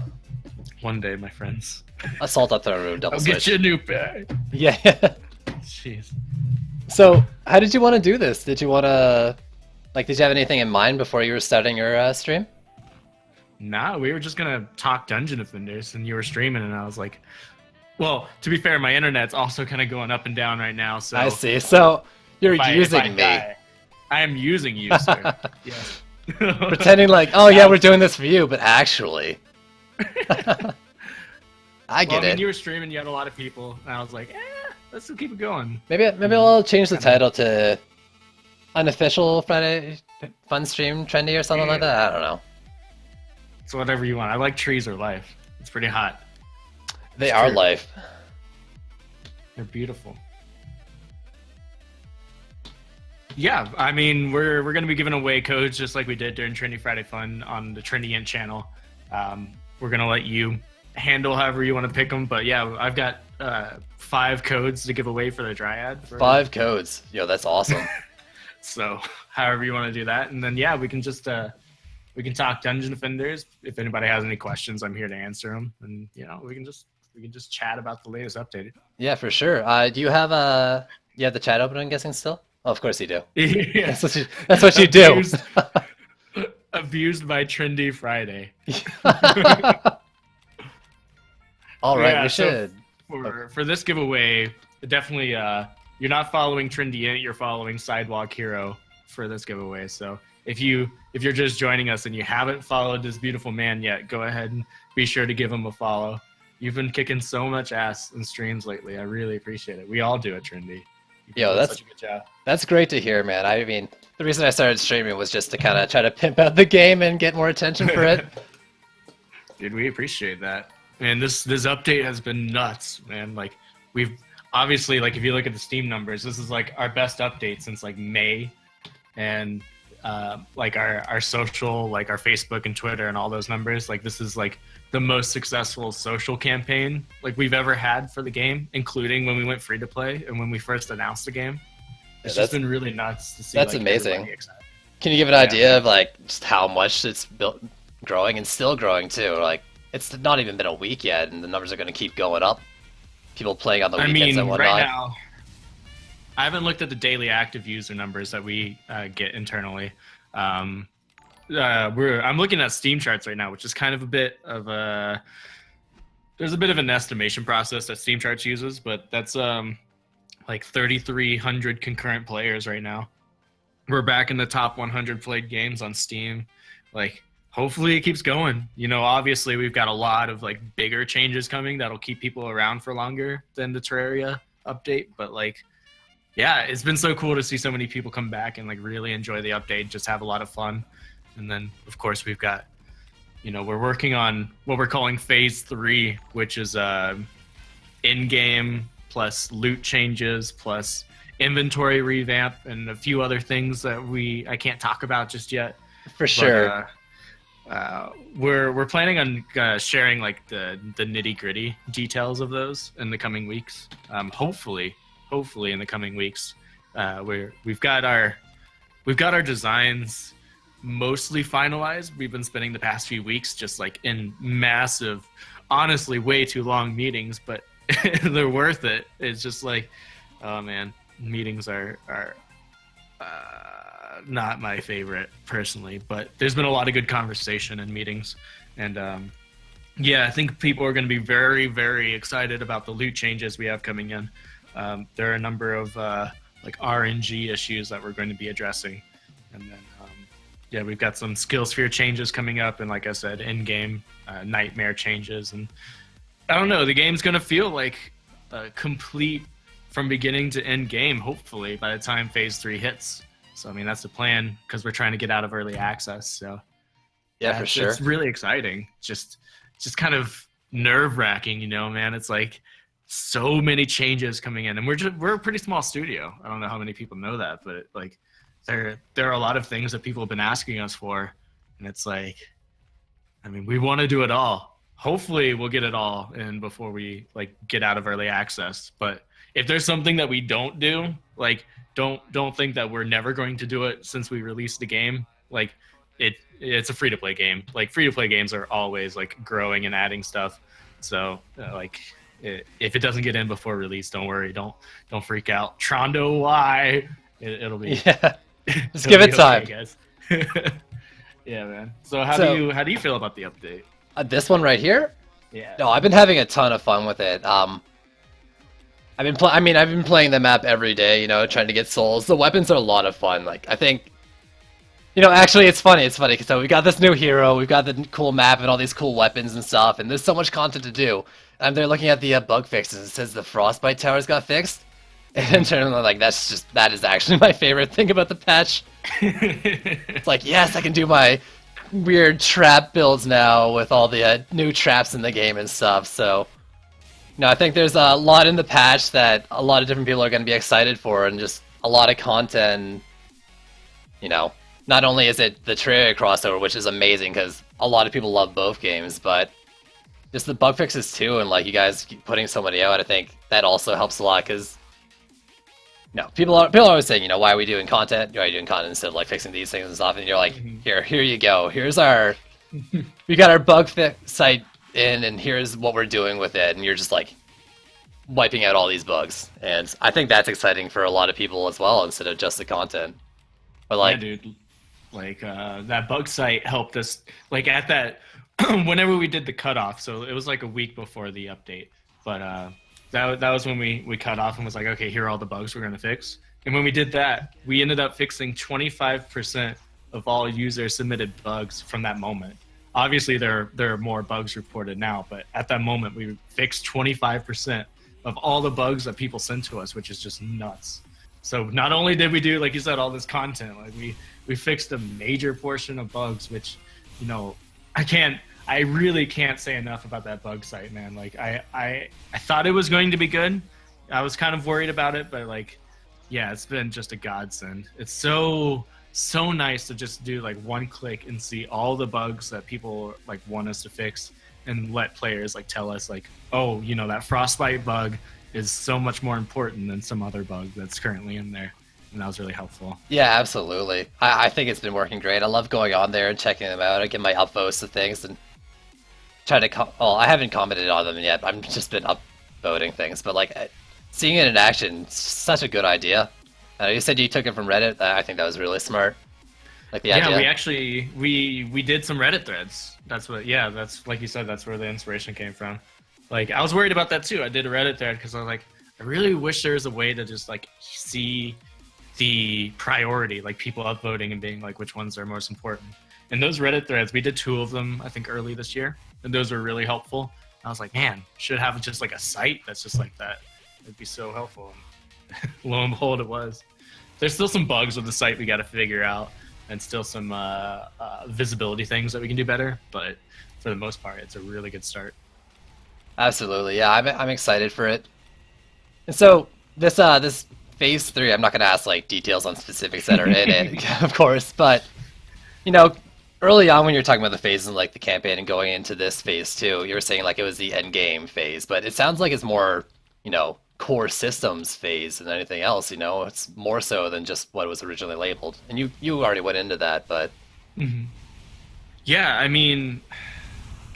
One day, my friends. Assault on Throne Room, double I'll switch. get you a new pair. Yeah. Jeez. So, how did you want to do this? Did you want to, like, did you have anything in mind before you were starting your stream? Nah, we were just gonna talk Dungeon Defenders, and you were streaming, and I was like, well, to be fair, my internet's also kind of going up and down right now. So I see. So you're if using I me. die, I am using you, sir. Yes. Pretending like, oh yeah, we're doing this for you, but actually. I get it. You were streaming, you had a lot of people, and I was like, let's just keep it going. Maybe I'll change the title to Unofficial Friday Fun Stream Trendy or something like that. I don't know. It's whatever you want. I like trees or life. It's pretty hot. They are life. They're beautiful. Yeah, I mean, we're going to be giving away codes just like we did during Trendy Friday Fun on the Trendy Int channel. We're going to let you handle however you want to pick them. But yeah, I've got 5 codes to give away for the Dryad. 5 codes. Yo, that's awesome. So however you want to do that. And then, yeah, we can just we can talk Dungeon Defenders. If anybody has any questions, I'm here to answer them. And, you know, we can just chat about the latest update. Yeah, for sure. Do you have the chat open, I'm guessing, still? Oh, of course you do. Yeah. That's what you do. Abused by Trendy Friday. All right, yeah, we should. For this giveaway, definitely you're not following Trendy Int, you're following Sidewalk Hero for this giveaway. So if you're just joining us and you haven't followed this beautiful man yet, go ahead and be sure to give him a follow. You've been kicking so much ass in streams lately. I really appreciate it. We all do it, Trendy. Yo, that's such a good job. That's great to hear, man. I mean, the reason I started streaming was just to kind of try to pimp out the game and get more attention for it. Dude, we appreciate that. Man, this update has been nuts, man. Like, we've obviously, like, if you look at the Steam numbers, this is like our best update since like May, and like our social, like our Facebook and Twitter and all those numbers. Like this is like the most successful social campaign like we've ever had for the game, including when we went free to play and when we first announced the game. It's just been really nuts to see. That's like, amazing. excited. Can you give an idea of like just how much it's built, growing and still growing too? Like it's not even been a week yet, and the numbers are going to keep going up. People playing on the weekends and whatnot. Right now, I haven't looked at the daily active user numbers that we get internally. I'm looking at Steam charts right now, which is kind of a bit of a. There's a bit of an estimation process that Steam charts uses, but that's like 3,300 concurrent players right now. We're back in the top 100 played games on Steam. Like, hopefully it keeps going. You know, obviously we've got a lot of like bigger changes coming that'll keep people around for longer than the Terraria update. But like, yeah, it's been so cool to see so many people come back and like really enjoy the update, just have a lot of fun. And then of course we've got, you know, we're working on what we're calling phase 3, which is in-game plus loot changes plus inventory revamp and a few other things that I can't talk about just yet. For sure. We're planning on sharing like the nitty-gritty details of those in the coming weeks. Hopefully in the coming weeks. We've got our designs mostly finalized. We've been spending the past few weeks just like in massive, honestly way too long meetings, but they're worth it. It's just like, oh man, meetings are not my favorite personally, but there's been a lot of good conversation in meetings. And yeah, I think people are going to be very, very excited about the loot changes we have coming in. There are a number of like RNG issues that we're going to be addressing. And then, yeah, we've got some skill sphere changes coming up. And like I said, in-game nightmare changes. And I don't know, the game's going to feel like complete from beginning to end game, hopefully, by the time phase 3 hits. So, I mean, that's the plan because we're trying to get out of early access. So, yeah, for sure. It's really exciting. Just kind of nerve-wracking, you know, man. It's like so many changes coming in, and we're a pretty small studio. I don't know how many people know that, but like there are a lot of things that people have been asking us for, and it's like, I mean, we want to do it all. Hopefully, we'll get it all in before we like get out of early access. But if there's something that we don't do, like don't think that we're never going to do it since we released the game. Like it's a free to play game. Like free to play games are always like growing and adding stuff. So like if it doesn't get in before release, don't worry. Don't freak out. Trondo Y. It'll be. Yeah. Just give it time, guys. Yeah, man. So how do you feel about the update? This one right here? Yeah. No, I've been having a ton of fun with it. I've been playing the map every day, you know, trying to get souls. The weapons are a lot of fun. Like, I think, you know, actually, it's funny. So we got this new hero, we've got the cool map and all these cool weapons and stuff, and there's so much content to do. And they're looking at the bug fixes. It says the frostbite towers got fixed. And internally, I'm like, that is actually my favorite thing about the patch. It's like, yes, I can do my weird trap builds now with all the new traps in the game and stuff. So, no, I think there's a lot in the patch that a lot of different people are going to be excited for, and just a lot of content. You know, not only is it the Terraria crossover, which is amazing because a lot of people love both games, but just the bug fixes too, and like you guys keep putting so many out, I think that also helps a lot because. No, people are always saying, you know, why are we doing content? Why are you doing content instead of like fixing these things and stuff? And you're like, here you go. Here's we got our bug fix site in, and here's what we're doing with it. And you're just like wiping out all these bugs. And I think that's exciting for a lot of people as well, instead of just the content. But like, yeah, dude, like that bug site helped us. Like at that, whenever we did the cutoff, so it was like a week before the update, but. That was when we cut off and was like, okay, here are all the bugs we're going to fix. And when we did that, we ended up fixing 25% of all user-submitted bugs from that moment. Obviously, there are more bugs reported now, but at that moment, we fixed 25% of all the bugs that people sent to us, which is just nuts. So not only did we do, like you said, all this content, like we fixed a major portion of bugs, which, you know, I really can't say enough about that bug site, man. Like I thought it was going to be good. I was kind of worried about it, but like, yeah, it's been just a godsend. It's so so nice to just do like one click and see all the bugs that people like want us to fix, and let players like tell us like, oh, you know, that frostbite bug is so much more important than some other bug that's currently in there. And that was really helpful. Yeah, absolutely. I think it's been working great. I love going on there and checking them out. I get my upvotes to things and try to. Well, I haven't commented on them yet. I've just been upvoting things, but like seeing it in action, it's such a good idea. You said you took it from Reddit. I think that was really smart. Like the idea. Yeah, we actually we did some Reddit threads. That's what. Yeah, that's like you said. That's where the inspiration came from. Like I was worried about that too. I did a Reddit thread because I was like, I really wish there was a way to just like see the priority, like people upvoting and being like which ones are most important. And those Reddit threads, we did 2 of them, I think, early this year, and those were really helpful. I was like, man, should have just like a site that's just like that. It'd be so helpful. And lo and behold, it was. There's still some bugs with the site we got to figure out, and still some visibility things that we can do better. But for the most part, it's a really good start. Absolutely, yeah. I'm excited for it. And so this Phase 3, I'm not going to ask like details on specifics that are in it, of course, but you know, early on when you're talking about the phases and like the campaign and going into this Phase 2, you were saying like it was the end game phase, but it sounds like it's more, you know, core systems phase than anything else. You know, it's more so than just what was originally labeled, and you already went into that, but yeah, I mean,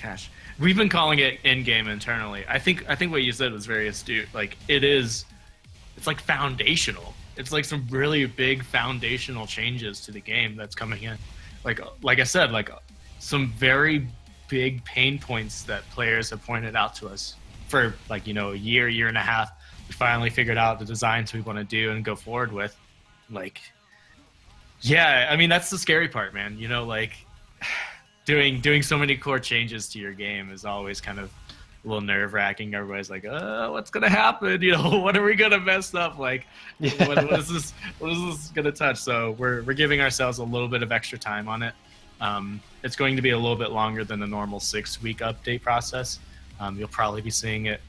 gosh, we've been calling it end game internally. I think what you said was very astute. Like it's like foundational. It's like some really big foundational changes to the game that's coming in. Like I said, like some very big pain points that players have pointed out to us for like, you know, a year and a half. We finally figured out the designs we want to do and go forward with. Like, yeah, I mean, that's the scary part, man. You know, like doing so many core changes to your game is always kind of a little nerve-wracking. Everybody's like, what's gonna happen? You know, what are we gonna mess up? Like, what is this gonna touch? So we're giving ourselves a little bit of extra time on it. It's going to be a little bit longer than the normal 6-week update process. You'll probably be seeing it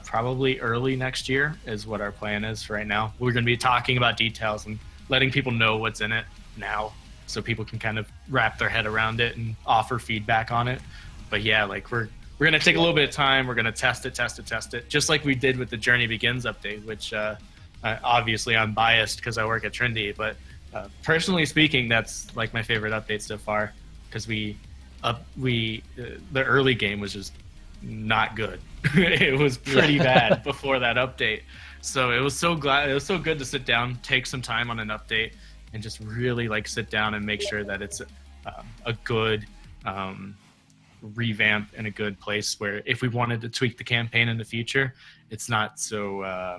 probably early next year is what our plan is for right now. We're going to be talking about details and letting people know what's in it now, so people can kind of wrap their head around it and offer feedback on it. But yeah, like we're going to take a little bit of time. We're going to test it, just like we did with the Journey Begins update, which obviously I'm biased because I work at Trendy, but personally speaking, that's like my favorite update so far, because the early game was just not good. It was pretty bad before that update. So it was so good to sit down, take some time on an update, and just really like sit down and make sure that it's a good revamp and a good place where if we wanted to tweak the campaign in the future, it's not so I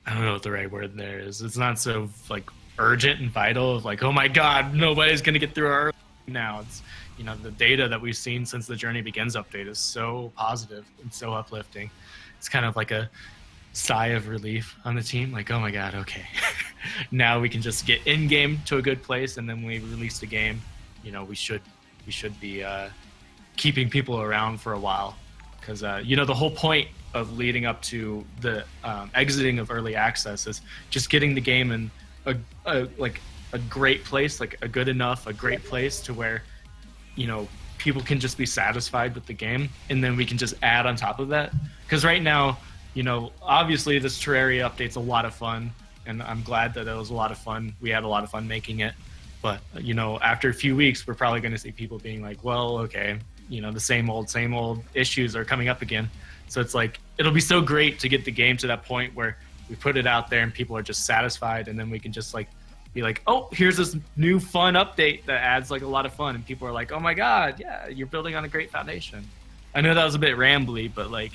don't know what the right word there is. It's not so like urgent and vital of like, oh my god, nobody's gonna get through our now. It's, you know, the data that we've seen since the Journey Begins update is so positive and so uplifting. It's kind of like a sigh of relief on the team, like, oh my god, okay. Now we can just get in game to a good place, and then when we release the game, you know, we should be keeping people around for a while, because you know, the whole point of leading up to the exiting of early access is just getting the game in a great place, like a good enough, a great place to where, you know, people can just be satisfied with the game, and then we can just add on top of that. Because right now, you know, obviously this Terraria update's a lot of fun, and I'm glad that it was a lot of fun. We had a lot of fun making it. But, you know, after a few weeks, we're probably going to see people being like, well, okay, you know, the same old issues are coming up again. So it's like, it'll be so great to get the game to that point where we put it out there and people are just satisfied, and then we can just like be like, oh, here's this new fun update that adds like a lot of fun, and people are like, oh my god, yeah, you're building on a great foundation. I know that was a bit rambly, but like,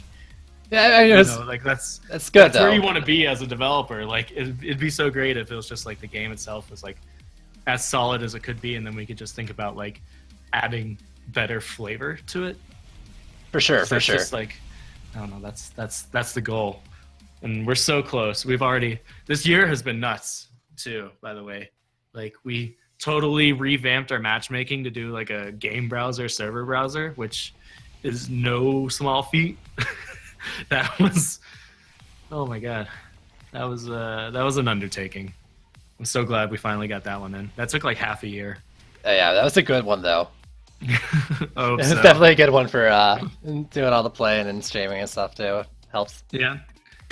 yeah, I know, like that's good. That's where you want to be as a developer. Like it'd be so great if it was just like the game itself was like as solid as it could be, and then we could just think about like adding better flavor to it. For sure. Just like, I don't know, that's the goal, and we're so close. This year has been nuts too, by the way. Like, we totally revamped our matchmaking to do like a game browser, server browser, which is no small feat. That was, oh my god, that was an undertaking. I'm so glad we finally got that one in. That took like half a year. Yeah, that was a good one though. Oh, It's so. definitely a good one for doing all the playing and streaming and stuff too. Helps. Yeah.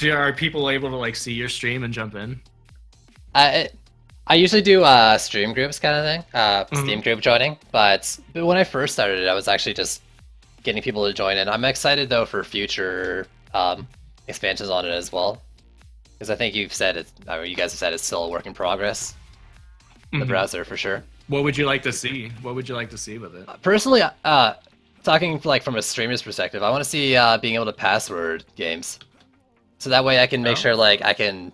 Are people able to like see your stream and jump in? I usually do stream groups kind of thing, Steam group joining. But when I first started it, I was actually just getting people to join in. I'm excited though for future expansions on it as well, because I think you've said it. I mean, you guys have said it's still a work in progress. The browser for sure. What would you like to see? What would you like to see with it? Personally, talking like from a streamer's perspective, I want to see being able to password games, so that way I can make sure like I can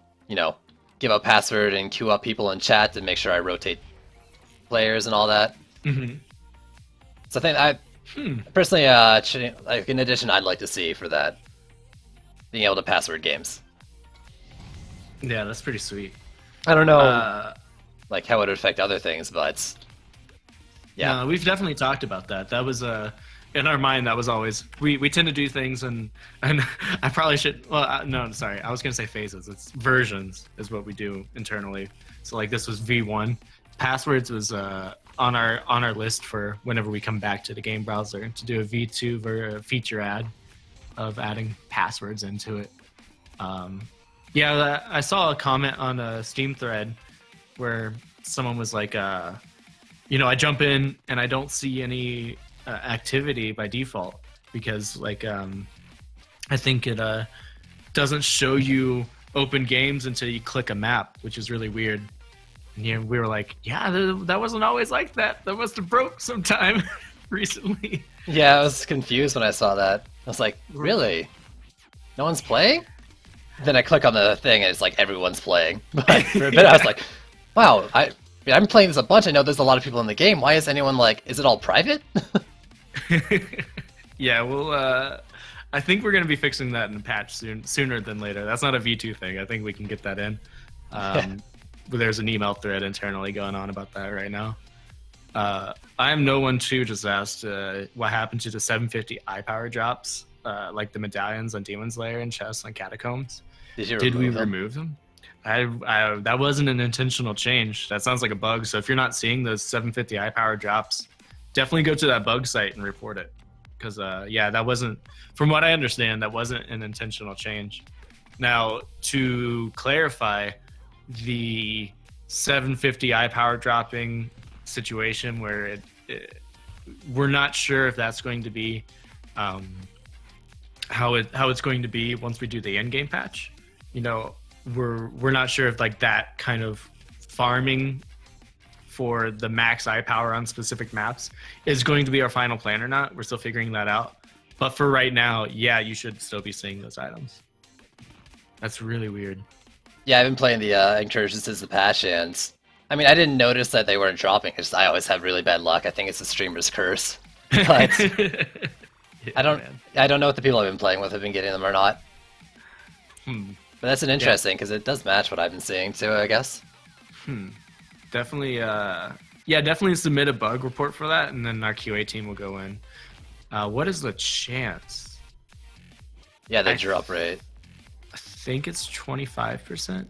give a password and queue up people in chat to make sure I rotate players and all that. So I think personally, like in addition, I'd like to see for that being able to password games. Yeah, that's pretty sweet. I don't know like how it would affect other things, but yeah, no, we've definitely talked about that. That was in our mind. That was always we tend to do things and I probably should. Well, no, sorry, I was gonna say phases. It's versions is what we do internally. So like this was V1. Passwords was on our list for whenever we come back to the game browser to do a V2 feature ad of adding passwords into it. Yeah, I saw a comment on a Steam thread where someone was like, I jump in and I don't see any activity by default because like I think it doesn't show you open games until you click a map, which is really weird. And we were like, yeah, that wasn't always like that. That must have broke sometime recently. Yeah, I was confused when I saw that. I was like, really? No one's playing? Then I click on the thing and it's like everyone's playing. But for a bit I was like, wow, I'm playing this a bunch. I know there's a lot of people in the game. Why is anyone like, is it all private? Yeah, well, I think we're going to be fixing that in a patch sooner than later. That's not a V2 thing. I think we can get that in. There's an email thread internally going on about that right now. I am no one to just asked what happened to the 750 iPower drops, like the medallions on Demon's Lair and chests on Catacombs. Did we remove them? That wasn't an intentional change. That sounds like a bug. So if you're not seeing those 750 iPower drops, definitely go to that bug site and report it. Because yeah, that wasn't, from what I understand, that wasn't an intentional change. Now, to clarify, the 750 iPower dropping situation where we're not sure if that's going to be how it's going to be once we do the end game patch. We're not sure if like that kind of farming for the max iPower on specific maps is going to be our final plan or not. We're still figuring that out. But for right now, yeah, you should still be seeing those items. That's really weird. Yeah, I've been playing the incursions since the patch, and I mean, I didn't notice that they weren't dropping because I always have really bad luck. I think it's a streamer's curse. But Yeah, I don't know if the people I've been playing with have been getting them or not. But that's an interesting because it does match what I've been seeing too, I guess. Definitely, definitely submit a bug report for that, and then our QA team will go in. What is the chance? Yeah, the drop rate. I think it's 25%.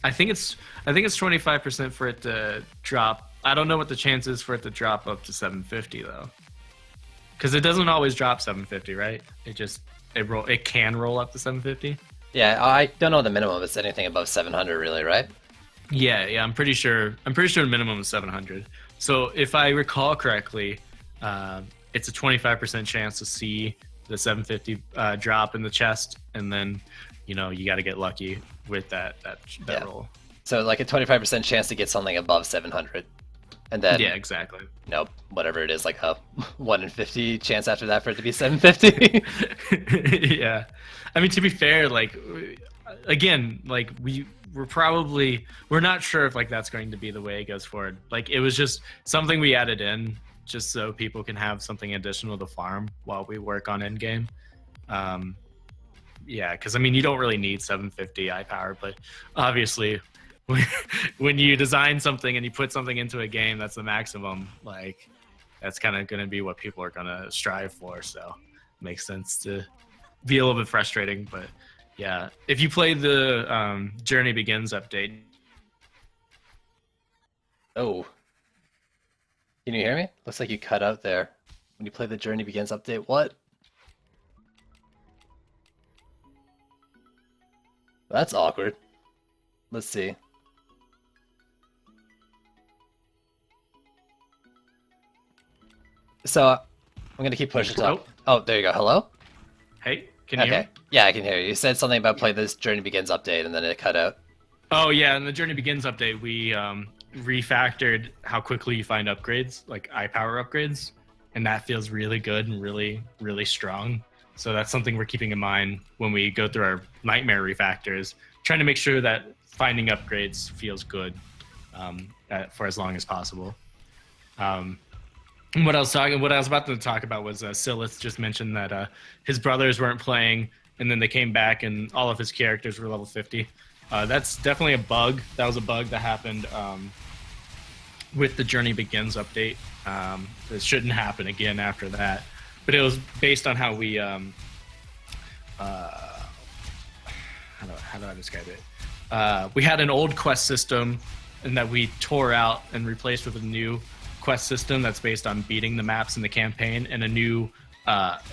I think it's 25% for it to drop. I don't know what the chance is for it to drop up to 750 though, because it doesn't always drop 750, right? It can roll up to 750. Yeah, I don't know the minimum. It's anything above 700, really, right? Yeah, I'm pretty sure the minimum is 700. So if I recall correctly, it's a 25% chance to see the 750 drop in the chest, and then you got to get lucky with that roll. So like a 25% chance to get something above 700, and then yeah, exactly. Whatever it is, like a 1 in 50 chance after that for it to be 750. Yeah, I mean, to be fair, like again, like we're not sure if like that's going to be the way it goes forward. Like it was just something we added in just so people can have something additional to farm while we work on endgame. Yeah, because I mean, you don't really need 750 iPower, but obviously when you design something and you put something into a game that's the maximum, like that's kind of going to be what people are going to strive for. So it makes sense to be a little bit frustrating, but Yeah, if you play the Journey Begins update. Oh. Can you hear me? Looks like you cut out there. When you play the Journey Begins update, what? That's awkward. Let's see. So, I'm gonna keep pushing talk. Oh, there you go. Hello? Hey, can you hear me? Okay. Yeah, I can hear you. You said something about play this Journey Begins update and then it cut out. Oh yeah, in the Journey Begins update, we refactored how quickly you find upgrades, like eye power upgrades, and that feels really good and really, really strong. So that's something we're keeping in mind when we go through our Nightmare refactors, trying to make sure that finding upgrades feels good for as long as possible. What I was about to talk about was Silith just mentioned that his brothers weren't playing, and then they came back, and all of his characters were level 50. That's definitely a bug. That was a bug that happened with the Journey Begins update. It shouldn't happen again after that. But it was based on how we how do I describe it? We had an old quest system, and that we tore out and replaced with a new quest system that's based on beating the maps in the campaign and a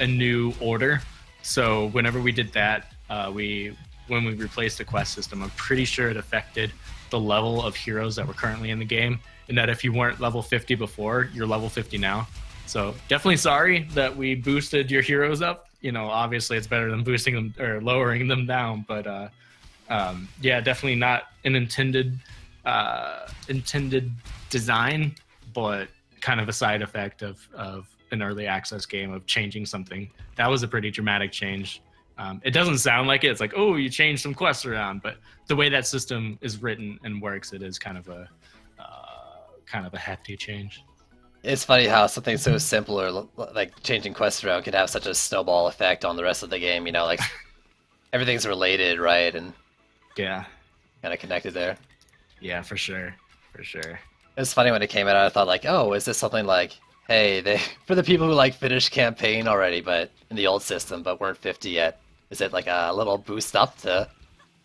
new order. So whenever we did that, when we replaced the quest system, I'm pretty sure it affected the level of heroes that were currently in the game, and that if you weren't level 50 before, you're level 50 now. So definitely sorry that we boosted your heroes up. You know, obviously it's better than boosting them or lowering them down, but yeah, definitely not an intended design, but kind of a side effect of an early access game of changing something. That was a pretty dramatic change. It doesn't sound like it. It's like, oh, you changed some quests around, but the way that system is written and works, it is kind of a hefty change. It's funny how something so simple or like changing quests around could have such a snowball effect on the rest of the game. You know, like everything's related, right? And yeah, kind of connected there. Yeah, for sure. It was funny when it came out. I thought like, oh, is this something like, hey, they for the people who like finished campaign already, but in the old system, but weren't 50 yet? Is it like a little boost up to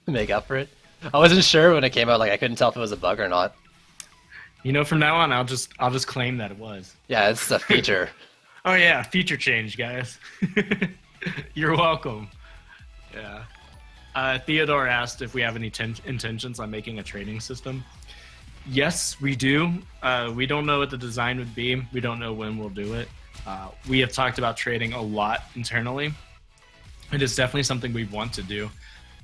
make up for it? I wasn't sure when it came out. Like I couldn't tell if it was a bug or not. You know, from now on, I'll just claim that it was. Yeah, it's a feature. Oh yeah, feature change, guys. You're welcome. Yeah. Theodore asked if we have any intentions on making a trading system. Yes, we do. We don't know what the design would be. We don't know when we'll do it. We have talked about trading a lot internally. It is definitely something we want to do.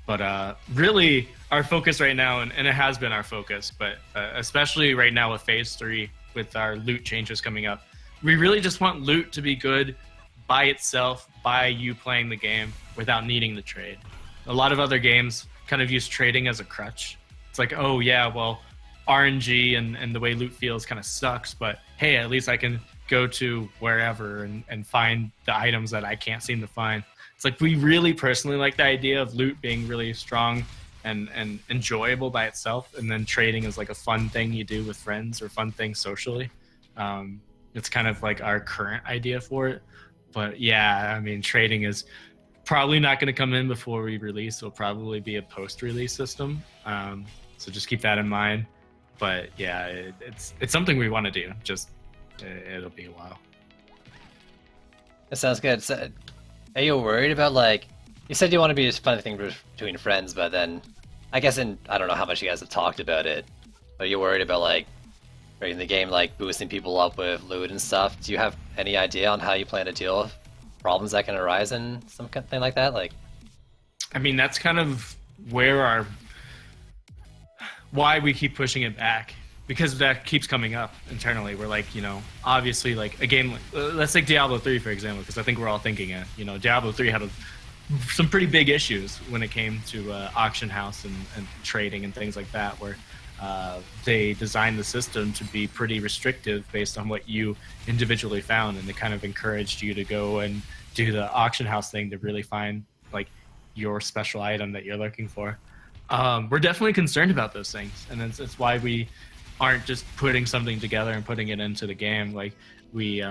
But really, our focus right now, and it has been our focus, but especially right now with Phase 3, with our loot changes coming up, we really just want loot to be good by itself, by you playing the game, without needing the trade. A lot of other games kind of use trading as a crutch. It's like, oh yeah, well, RNG and the way loot feels kind of sucks, but hey, at least I can go to wherever and find the items that I can't seem to find. It's like we really personally like the idea of loot being really strong and enjoyable by itself, and then trading is like a fun thing you do with friends or fun thing socially. It's kind of like our current idea for it. But yeah, I mean, trading is probably not going to come in before we release. It'll probably be a post-release system. So just keep that in mind. But yeah, it's something we want to do. Just it'll be a while. That sounds good. So, are you worried about, like, you said you want to be a fun thing between friends, but then I guess I don't know how much you guys have talked about it, but you're worried about, like, in the game, like, boosting people up with loot and stuff. Do you have any idea on how you plan to deal with problems that can arise in something like that? Like, I mean, that's kind of why we keep pushing it back, because that keeps coming up internally. We're like, you know, obviously, like a game, let's take Diablo 3 for example, because I think we're all thinking it. You know, Diablo 3 had some pretty big issues when it came to auction house and trading and things like that, where they designed the system to be pretty restrictive based on what you individually found, and they kind of encouraged you to go and do the auction house thing to really find like your special item that you're looking for. We're definitely concerned about those things, and it's why we aren't just putting something together and putting it into the game. Like we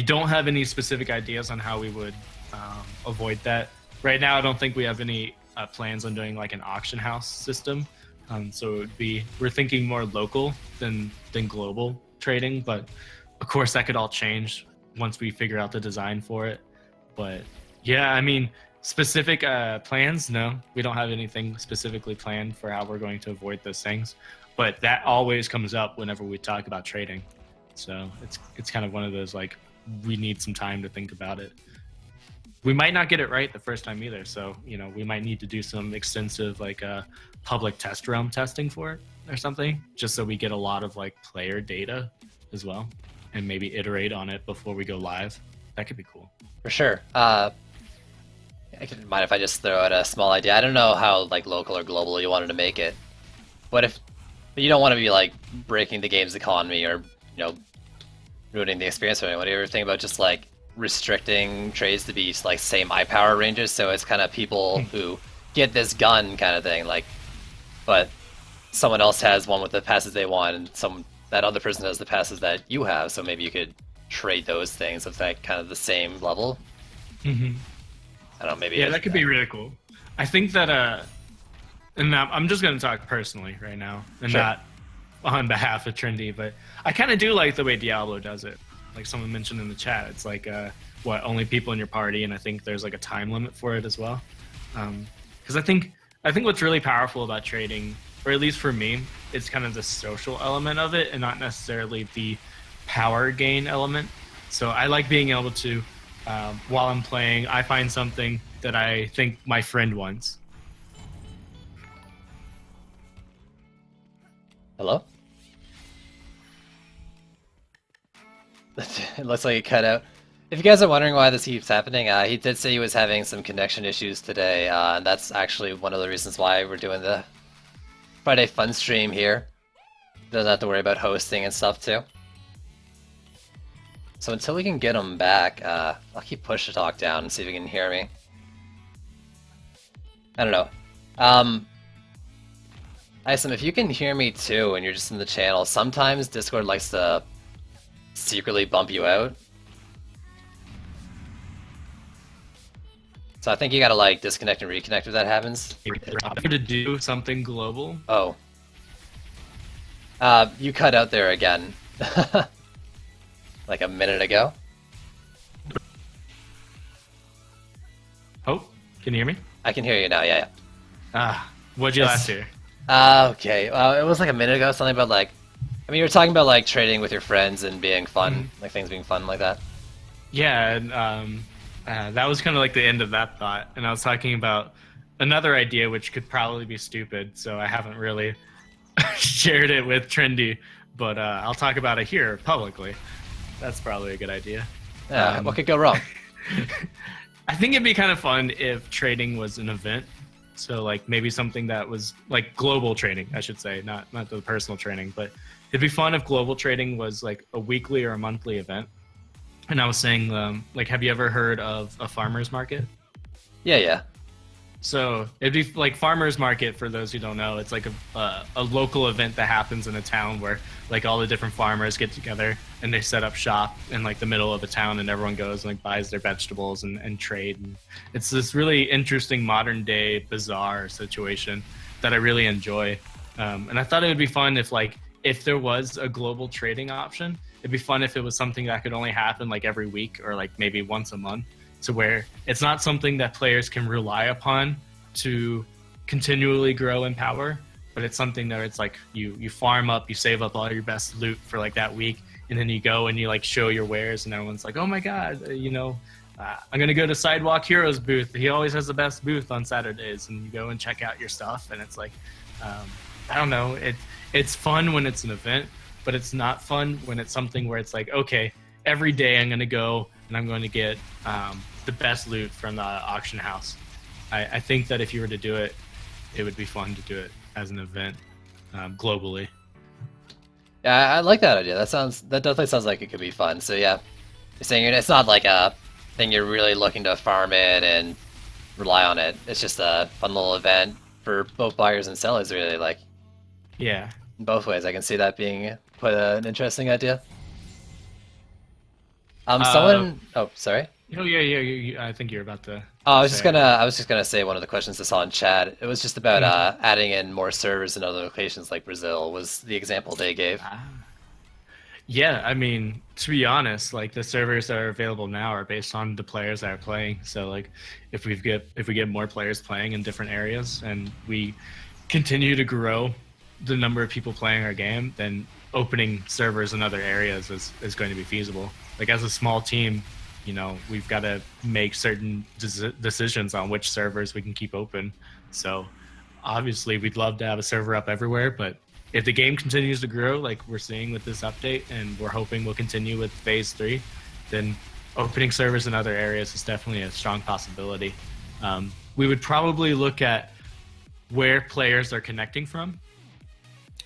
don't have any specific ideas on how we would avoid that. right now I don't think we have any plans on doing like an auction house system. So it would be, we're thinking more local than global trading, but of course that could all change once we figure out the design for it. But yeah, I mean, specific plans, no, we don't have anything specifically planned for how we're going to avoid those things, but that always comes up whenever we talk about trading. So it's kind of one of those, like, we need some time to think about it. We might not get it right the first time either, so we might need to do some extensive like public test realm testing for it or something, just so we get a lot of like player data as well, and maybe iterate on it before we go live. That could be cool. For sure. I could mind if I just throw out a small idea. I don't know how like local or global you wanted to make it. What if you don't want to be like breaking the game's economy or ruining the experience for anyone? What do you ever think about just like restricting trades to be like same eye power ranges, so it's kind of people who get this gun kind of thing, like, but someone else has one with the passes they want, and that other person has the passes that you have, so maybe you could trade those things with that kind of the same level. Mm-hmm. I don't know, maybe. Yeah, that could be really cool. I think that and I'm just going to talk personally right now, and Sure. not on behalf of Trendy, but I kind of do like the way Diablo does it. Like someone mentioned in the chat, it's like only people in your party, and I think there's like a time limit for it as well. Because I think what's really powerful about trading, or at least for me, it's kind of the social element of it, and not necessarily the power gain element. So I like being able to, while I'm playing, I find something that I think my friend wants. Hello? It looks like it cut out. If you guys are wondering why this keeps happening, he did say he was having some connection issues today, and that's actually one of the reasons why we're doing the Friday Fun stream here. Doesn't have to worry about hosting and stuff too. So until we can get him back, I'll keep push to talk down and see if he can hear me. I don't know. Isom, if you can hear me too and you're just in the channel, sometimes Discord likes to secretly bump you out. So I think you gotta like disconnect and reconnect if that happens. To do something global. Oh. You cut out there again. Like a minute ago. Oh, can you hear me? I can hear you now, yeah. What'd you last hear? Okay. It was like a minute ago, something about like, I mean, you were talking about like trading with your friends and being fun, like things being fun like that. Yeah, and that was kind of like the end of that thought. And I was talking about another idea which could probably be stupid, so I haven't really shared it with Trendy, but I'll talk about it here publicly. That's probably a good idea. Yeah, what could go wrong? I think it'd be kind of fun if trading was an event. So like maybe something that was like global trading, I should say, not the personal trading, but it'd be fun if global trading was like a weekly or a monthly event. And I was saying, like, have you ever heard of a farmer's market? Yeah. So it'd be like farmer's market, for those who don't know, it's like a local event that happens in a town where like all the different farmers get together and they set up shop in like the middle of a town, and everyone goes and like buys their vegetables and trade. And it's this really interesting modern day bizarre situation that I really enjoy. And I thought it would be fun if there was a global trading option. It'd be fun if it was something that could only happen like every week or like maybe once a month, to where it's not something that players can rely upon to continually grow in power, but it's something that it's like you farm up, you save up all your best loot for like that week, and then you go and you like show your wares, and everyone's like, oh my god, I'm gonna go to Sidewalk Heroes booth. He always has the best booth on Saturdays, and you go and check out your stuff, and it's like, I don't know, it's fun when it's an event, but it's not fun when it's something where it's like, okay, every day I'm gonna go and I'm going to get the best loot from the auction house. I think that if you were to do it, it would be fun to do it as an event globally. Yeah, I like that idea. That definitely sounds like it could be fun. So yeah, you're saying it's not like a thing you're really looking to farm in and rely on it. It's just a fun little event for both buyers and sellers, really. Like, yeah, in both ways, I can see that being quite an interesting idea. Oh, sorry. Oh yeah. I think you're about to I was just gonna say one of the questions I saw in chat. It was just about adding in more servers in other locations like Brazil was the example they gave. Yeah, I mean, to be honest, like the servers that are available now are based on the players that are playing. So like if we get more players playing in different areas and we continue to grow the number of people playing our game, then opening servers in other areas is going to be feasible. Like as a small team, you know, we've got to make certain decisions on which servers we can keep open. So obviously we'd love to have a server up everywhere, but if the game continues to grow like we're seeing with this update, and we're hoping we'll continue with phase 3, then opening servers in other areas is definitely a strong possibility. We would probably look at where players are connecting from.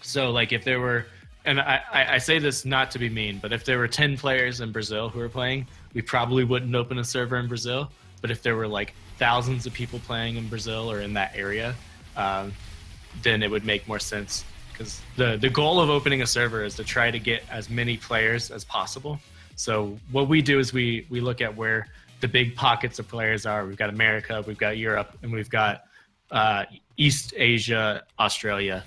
So like if there were, and I say this not to be mean, but if there were 10 players in Brazil who were playing, we probably wouldn't open a server in Brazil. But if there were like thousands of people playing in Brazil or in that area, then it would make more sense. Because the goal of opening a server is to try to get as many players as possible. So what we do is we look at where the big pockets of players are. We've got America, we've got Europe, and we've got East Asia, Australia.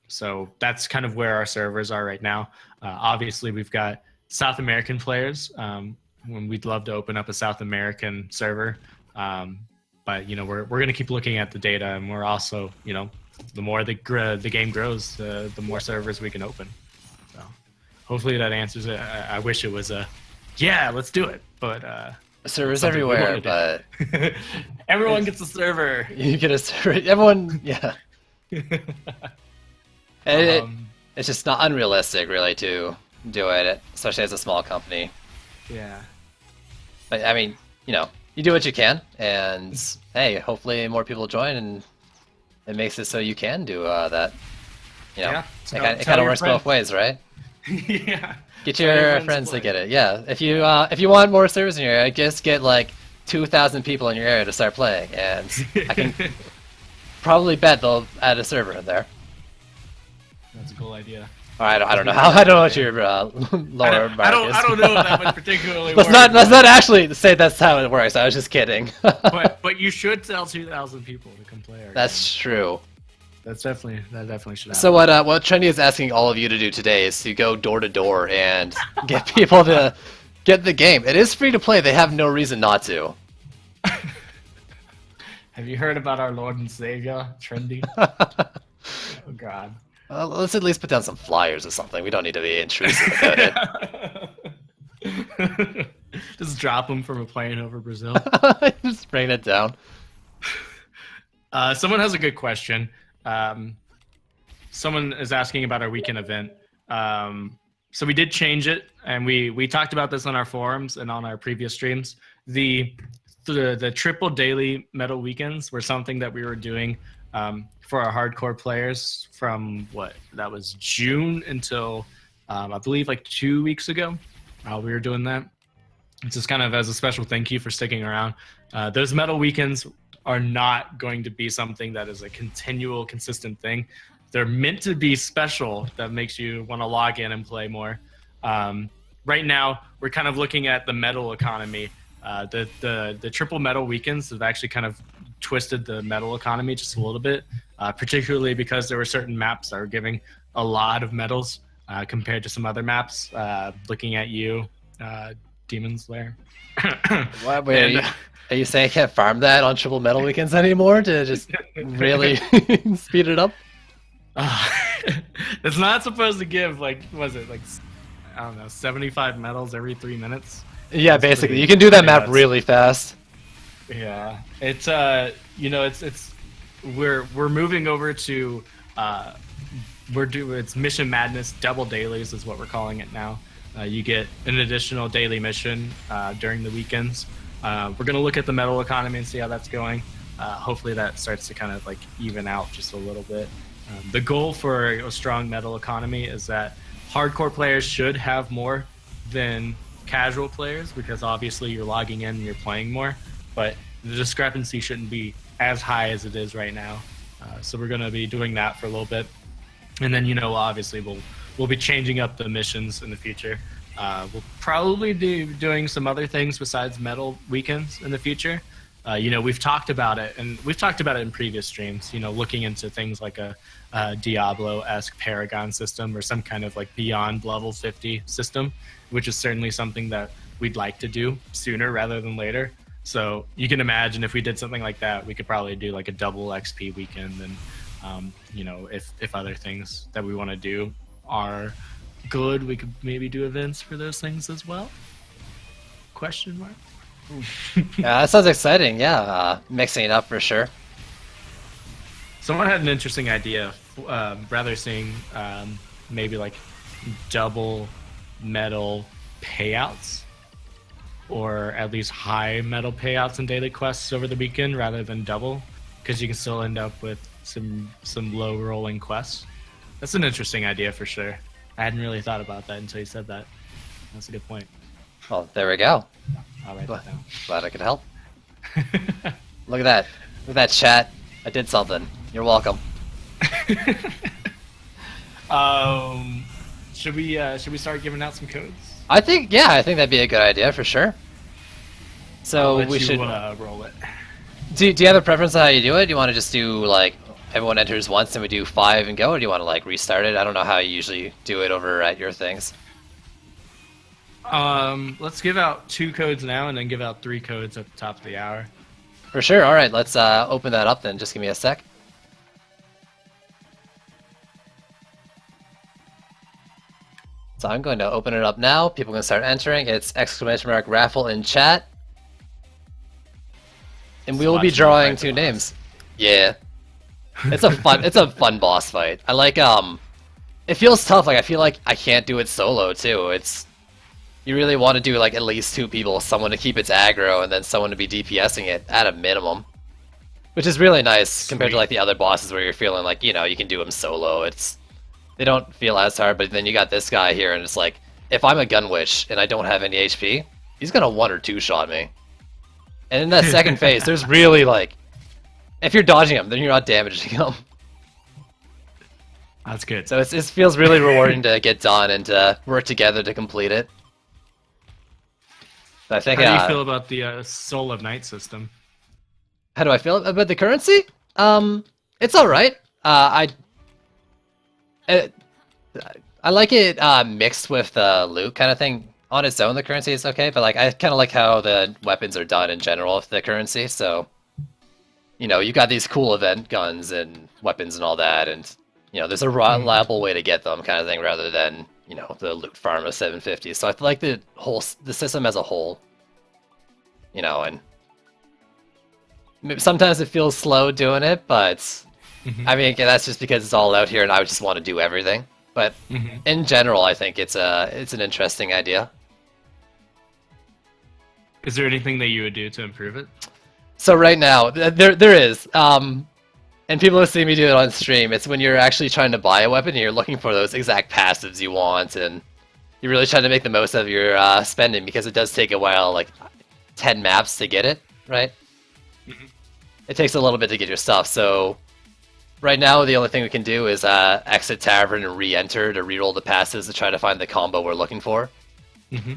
So that's kind of where our servers are right now. Obviously, we've got South American players. When we'd love to open up a South American server. But, you know, we're going to keep looking at the data, and we're also, you know, the more the game grows, the more servers we can open. So hopefully that answers it. I wish it was yeah, let's do it. But servers everywhere, but everyone gets a server. You get a server. Everyone, yeah. It's just not unrealistic, really, to do it, especially as a small company. Yeah. But I mean, you know, you do what you can, and hey, hopefully more people join, and it makes it so you can do that. You know, yeah. It kind of works both ways, right? Yeah. Get your friends to get it. Yeah. If you want more servers in your area, just get like 2,000 people in your area to start playing, and I can probably bet they'll add a server in there. That's a cool idea. All right, I don't know how. I don't know what your lower mark is. I don't know if that would particularly let's work. Let's not actually say that's how it works. I was just kidding. but you should tell 2,000 people to come play our That's game. true. That definitely should happen. So what Trendy is asking all of you to do today is to go door to door and get people to get the game. It is free to play. They have no reason not to. Have you heard about our Lord and Savior, Trendy? Oh God. Let's at least put down some flyers or something. We don't need to be intrusive about it. Just drop them from a plane over Brazil. Just bring it down. Someone has a good question. Someone is asking about our weekend event. So we did change it, and we talked about this on our forums and on our previous streams. The triple daily medal weekends were something that we were doing for our hardcore players from that was June until I believe like 2 weeks ago. We were doing that. It's just kind of as a special thank you for sticking around. Those medal weekends are not going to be something that is a continual, consistent thing. They're meant to be special that makes you want to log in and play more. Right now, we're kind of looking at the medal economy. The triple medal weekends have actually kind of twisted the medal economy just a little bit, particularly because there were certain maps that were giving a lot of medals compared to some other maps. Looking at you, Demon's Lair. What, wait, are you saying I can't farm that on triple medal weekends anymore to just really speed it up? It's not supposed to give, like, was it like, I don't know, 75 medals every 3 minutes? Yeah, That's basically. pretty, You can do that map really fast. Yeah, it's you know, it's we're moving over to it's Mission Madness Double Dailies is what we're calling it now. You get an additional daily mission during the weekends. We're gonna look at the medal economy and see how that's going. Hopefully that starts to kind of like even out just a little bit. The goal for a strong medal economy is that hardcore players should have more than casual players, because obviously you're logging in and you're playing more, but the discrepancy shouldn't be as high as it is right now. So we're going to be doing that for a little bit, and then, you know, obviously we'll be changing up the missions in the future. We'll probably be doing some other things besides medal weekends in the future. We've talked about it, and we've talked about it in previous streams. Looking into things like a Diablo-esque Paragon system or some kind of like beyond level 50 system, which is certainly something that we'd like to do sooner rather than later. So you can imagine if we did something like that, we could probably do like a double XP weekend, and if other things that we want to do are good, we could maybe do events for those things as well. Question mark. Yeah, that sounds exciting. Yeah, mixing it up for sure. Someone had an interesting idea, rather seeing maybe like double medal payouts, or at least high medal payouts in daily quests over the weekend rather than double, because you can still end up with some low rolling quests. That's an interesting idea for sure. I hadn't really thought about that until you said that. That's a good point. Well, there we go. I'll write that down. Glad I could help. Look at that. Look at that chat. I did something. You're welcome. Should we start giving out some codes? I think that'd be a good idea for sure. So we should roll it. Do you have a preference on how you do it? Do you want to just do like everyone enters once and we do 5 and go, or do you want to like restart it? I don't know how you usually do it over at your things. Let's give out 2 codes now, and then give out 3 codes at the top of the hour. For sure. All right, let's open that up then. Just give me a sec. So I'm going to open it up now. People can start entering. It's !! raffle in chat. And we will be drawing 2 names. Yeah. It's a fun boss fight. I like it feels tough. Like I feel like I can't do it solo too. You really want to do like at least 2 people, someone to keep its aggro and then someone to be DPSing it at a minimum. Which is really nice compared to like the other bosses where you're feeling like, you can do them solo. They don't feel as hard, but then you got this guy here and it's like, if I'm a gun witch and I don't have any HP, he's gonna 1 or 2 shot me. And in that second phase, there's really like, if you're dodging him, then you're not damaging him. That's good. So it feels really rewarding to get done and to work together to complete it. I think, how do you feel about the Soul of Night system? How do I feel about the currency? It's all right. I like it mixed with the loot kind of thing. On its own, the currency is okay, but like I kind of like how the weapons are done in general with the currency. So, you got these cool event guns and weapons and all that, and there's a reliable way to get them, kind of thing, rather than the loot farm of 750. So I like the system as a whole. And sometimes it feels slow doing it, but I mean that's just because it's all out here, and I would just want to do everything. But in general, I think it's an interesting idea. Is there anything that you would do to improve it? So right now, there is. And people have seen me do it on stream. It's when you're actually trying to buy a weapon and you're looking for those exact passives you want, and you're really trying to make the most of your spending, because it does take a while, like 10 maps to get it, right? It takes a little bit to get your stuff. So right now, the only thing we can do is exit Tavern and re-enter to reroll the passives to try to find the combo we're looking for.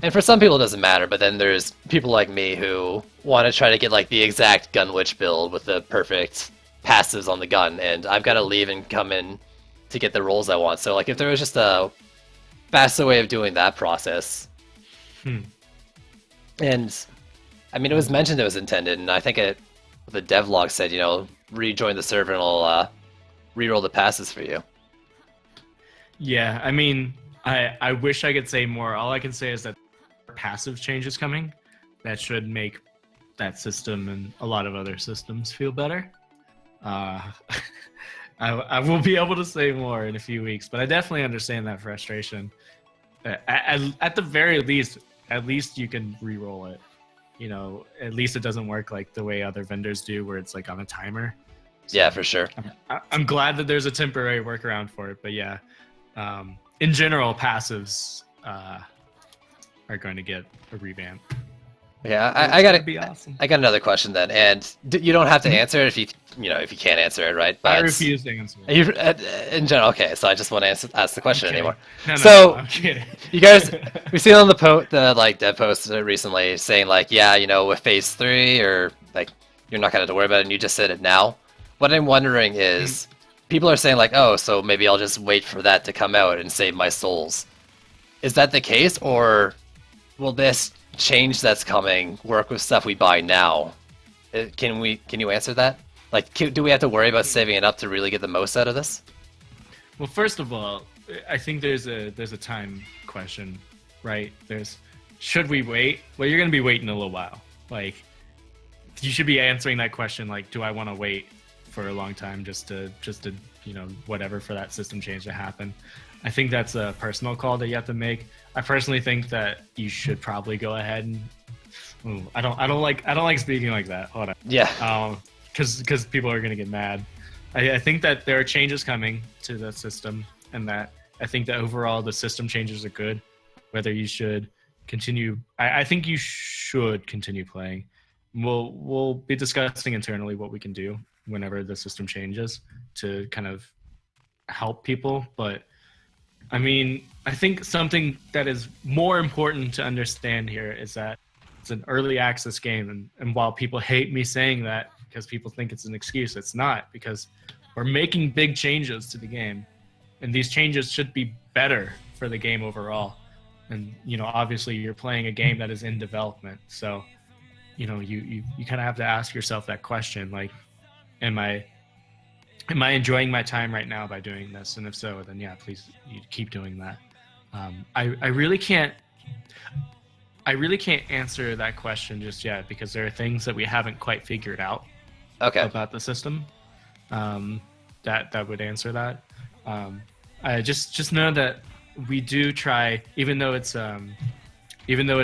And for some people it doesn't matter, but then there's people like me who want to try to get like the exact Gun Witch build with the perfect passives on the gun, and I've got to leave and come in to get the rolls I want. So like if there was just a faster way of doing that process. And I mean, it was mentioned it was intended, and I think the devlog said, rejoin the server and I'll reroll the passes for you. Yeah, I mean, I wish I could say more. All I can say is that passive change is coming. That should make that system and a lot of other systems feel better. I will be able to say more in a few weeks, but I definitely understand that frustration. At the very least, at least you can re-roll it. At least it doesn't work like the way other vendors do, where it's like on a timer. So yeah, for sure. I'm glad that there's a temporary workaround for it, but yeah, in general, passives are going to get a revamp. Yeah, I got be awesome. I got another question then, and you don't have to answer it if you can't answer it, right? But I refuse to answer it. In general, okay. So I just want to ask the question anymore. No, I'm kidding. You guys, we've seen on the dev post recently saying like, yeah, with phase 3 or like you're not gonna have to worry about it, and you just said it now. What I'm wondering is, people are saying like, oh, so maybe I'll just wait for that to come out and save my souls. Is that the case, or will this change that's coming work with stuff we buy now? Can you answer that? Like, do we have to worry about saving it up to really get the most out of this? Well, first of all, I think there's a time question, right? Should we wait? Well, you're gonna be waiting a little while. Like, you should be answering that question like, do I want to wait for a long time just to whatever for that system change to happen? I think that's a personal call that you have to make. I personally think that you should probably go ahead and. Ooh, I don't like speaking like that. Hold on. Yeah. Because people are gonna get mad. I think that there are changes coming to the system, and that I think that overall the system changes are good. Whether you should continue, I think you should continue playing. We'll be discussing internally what we can do whenever the system changes to kind of help people. But I mean, I think something that is more important to understand here is that it's an early access game, and while people hate me saying that because people think it's an excuse, it's not, because we're making big changes to the game, and these changes should be better for the game overall. And obviously you're playing a game that is in development, so you kind of have to ask yourself that question, like, am I enjoying my time right now by doing this? And if so, then yeah, please, you keep doing that. I really can't answer that question just yet, because there are things that we haven't quite figured out about the system that would answer that. I just know that we do try, even though it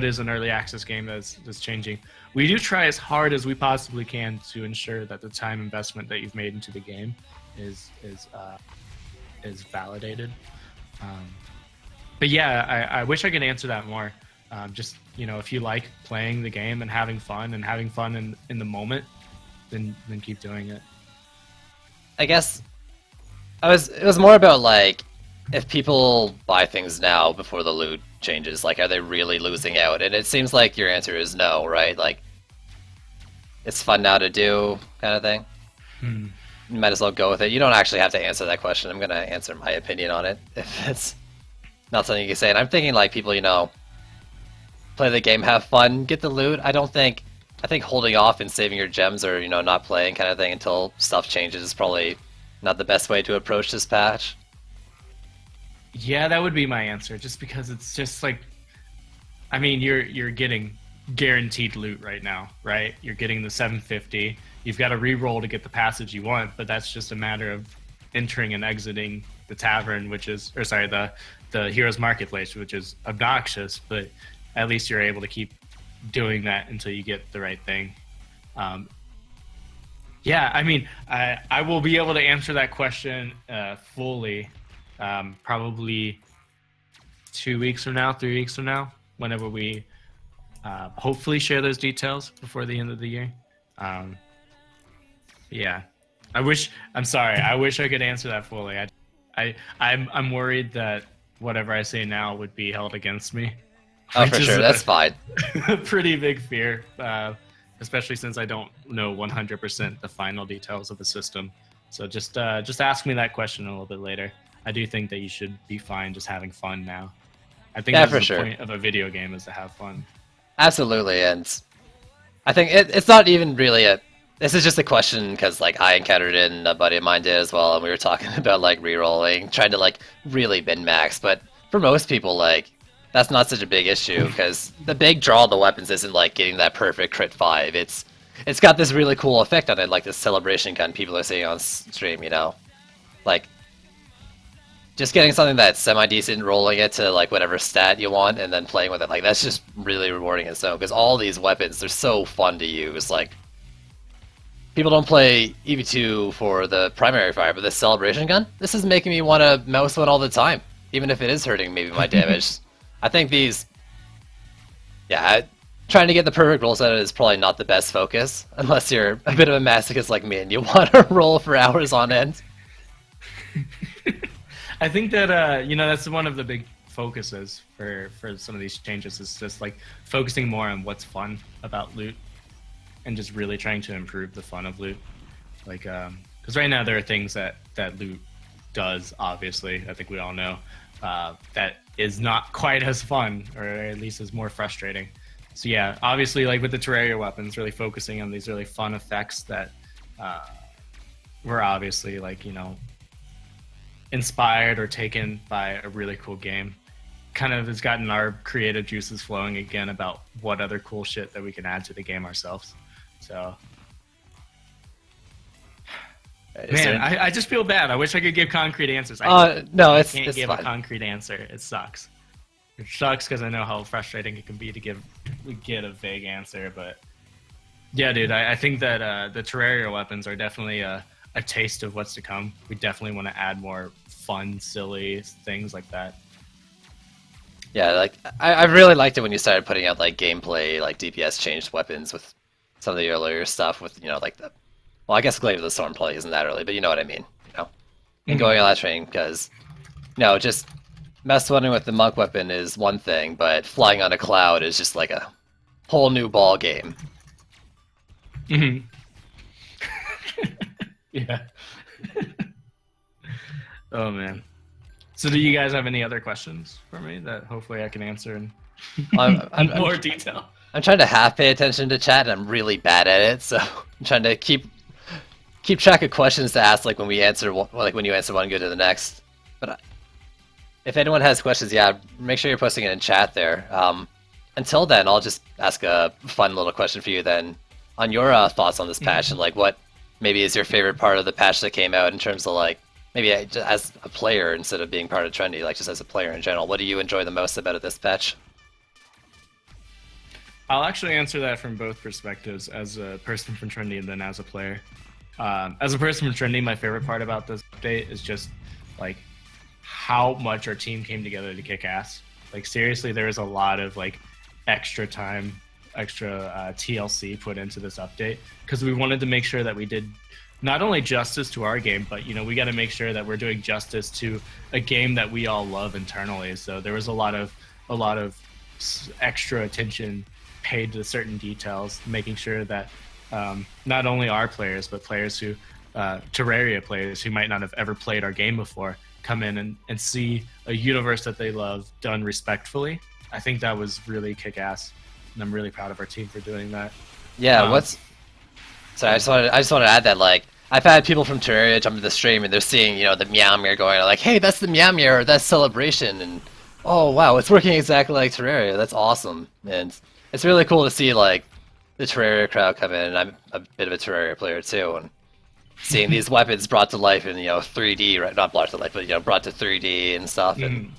is an early access game that's changing, we do try as hard as we possibly can to ensure that the time investment that you've made into the game is validated. But yeah, I wish I could answer that more. Just if you like playing the game and having fun in the moment, then keep doing it. I guess it was more about like, if people buy things now before the loot changes, like, are they really losing out? And it seems like your answer is no, right? Like, it's fun now to do, kind of thing. You might as well go with it. You don't actually have to answer that question. I'm going to answer my opinion on it if it's not something you can say. And I'm thinking like, people, play the game, have fun, get the loot. I think holding off and saving your gems, or not playing kind of thing until stuff changes, is probably not the best way to approach this patch. Yeah, that would be my answer, just because it's just like, I mean, you're getting guaranteed loot right now, right? You're getting the 750. You've got to re-roll to get the passage you want, but that's just a matter of entering and exiting the tavern, the Heroes Marketplace, which is obnoxious, but at least you're able to keep doing that until you get the right thing. Yeah, I mean, I will be able to answer that question fully probably 2 weeks from now, 3 weeks from now, whenever we hopefully share those details before the end of the year. Yeah, I wish I could answer that fully. I'm worried that whatever I say now would be held against me. Oh, for sure, that's fine. A pretty big fear, especially since I don't know 100% the final details of the system. So just ask me that question a little bit later. I do think that you should be fine just having fun now. I think that's the point of a video game, is to have fun. Absolutely, and I think it's not even really this is just a question because like I encountered it and a buddy of mine did as well, and we were talking about like re-rolling, trying to like really min-max, but for most people like that's not such a big issue, because the big draw of the weapons isn't like getting that perfect crit 5. It's got this really cool effect on it, like this celebration gun people are seeing on stream, like just getting something that's semi-decent, rolling it to like whatever stat you want, and then playing with it, like that's just really rewarding in its own, because all these weapons, they're so fun to use. Like, people don't play EV2 for the primary fire, but this celebration gun, this is making me want to mouse one all the time, even if it is hurting maybe my damage. I think trying to get the perfect rolls out of it is probably not the best focus, unless you're a bit of a masochist like me and you want to roll for hours on end. I think that that's one of the big focuses for some of these changes, is just like focusing more on what's fun about loot. and just really trying to improve the fun of loot. Like, because right now there are things that loot does, obviously, I think we all know, that is not quite as fun, or at least is more frustrating. So yeah, obviously, like with the Terraria weapons, really focusing on these really fun effects that were obviously, like, you know, inspired or taken by a really cool game. Kind of has gotten our creative juices flowing again about what other cool shit that we can add to the game ourselves. So, man, I just feel bad. I wish I could give concrete answers. No, I it's can't give fine. a concrete answer. It sucks. It sucks because I know how frustrating it can be to get a vague answer. But yeah, dude, I think that the Terraria weapons are definitely a taste of what's to come. We definitely want to add more fun, silly things like that. Yeah, like I really liked it when you started putting out like gameplay, like DPS changed weapons with some of the earlier stuff with, you know, like the, well, I guess Glaive of the Storm probably isn't that early, but you know what I mean, you know, and going on that train, because, you know, just mess running with the monk weapon is one thing, but flying on a cloud is just like a whole new ball game. Mm-hmm. Yeah. Oh man. So do you guys have any other questions for me that hopefully I can answer in more detail? I'm trying to half pay attention to chat, and I'm really bad at it, so I'm trying to keep track of questions to ask, like when we answer one, like when you answer one, go to the next. But if anyone has questions, yeah, make sure you're posting it in chat there. Until then, I'll just ask a fun little question for you then on your thoughts on this patch, and like what maybe is your favorite part of the patch that came out in terms of like, maybe as a player instead of being part of Trendy, like just as a player in general. What do you enjoy the most about it this patch? I'll actually answer that from both perspectives, as a person from Trendy and then as a player. As a person from Trendy, my favorite part about this update is just like how much our team came together to kick ass. Like seriously, there was a lot of like extra time, extra TLC put into this update because we wanted to make sure that we did not only justice to our game, but, you know, we got to make sure that we're doing justice to a game that we all love internally. So there was a lot of extra attention paid to certain details, making sure that not only our players, but players who, Terraria players who might not have ever played our game before, come in and see a universe that they love done respectfully. I think that was really kick-ass, and I'm really proud of our team for doing that. Yeah, Sorry, I just want to add that, like, I've had people from Terraria jump to the stream and they're seeing, you know, the Meowmere going, like, hey, that's the Meowmere, or that's Celebration, and oh wow, it's working exactly like Terraria. That's awesome, and it's really cool to see like the Terraria crowd come in. And I'm a bit of a Terraria player too, and seeing these weapons brought to life in, you know, 3D, right? Not brought to life, but, you know, brought to 3D and stuff, and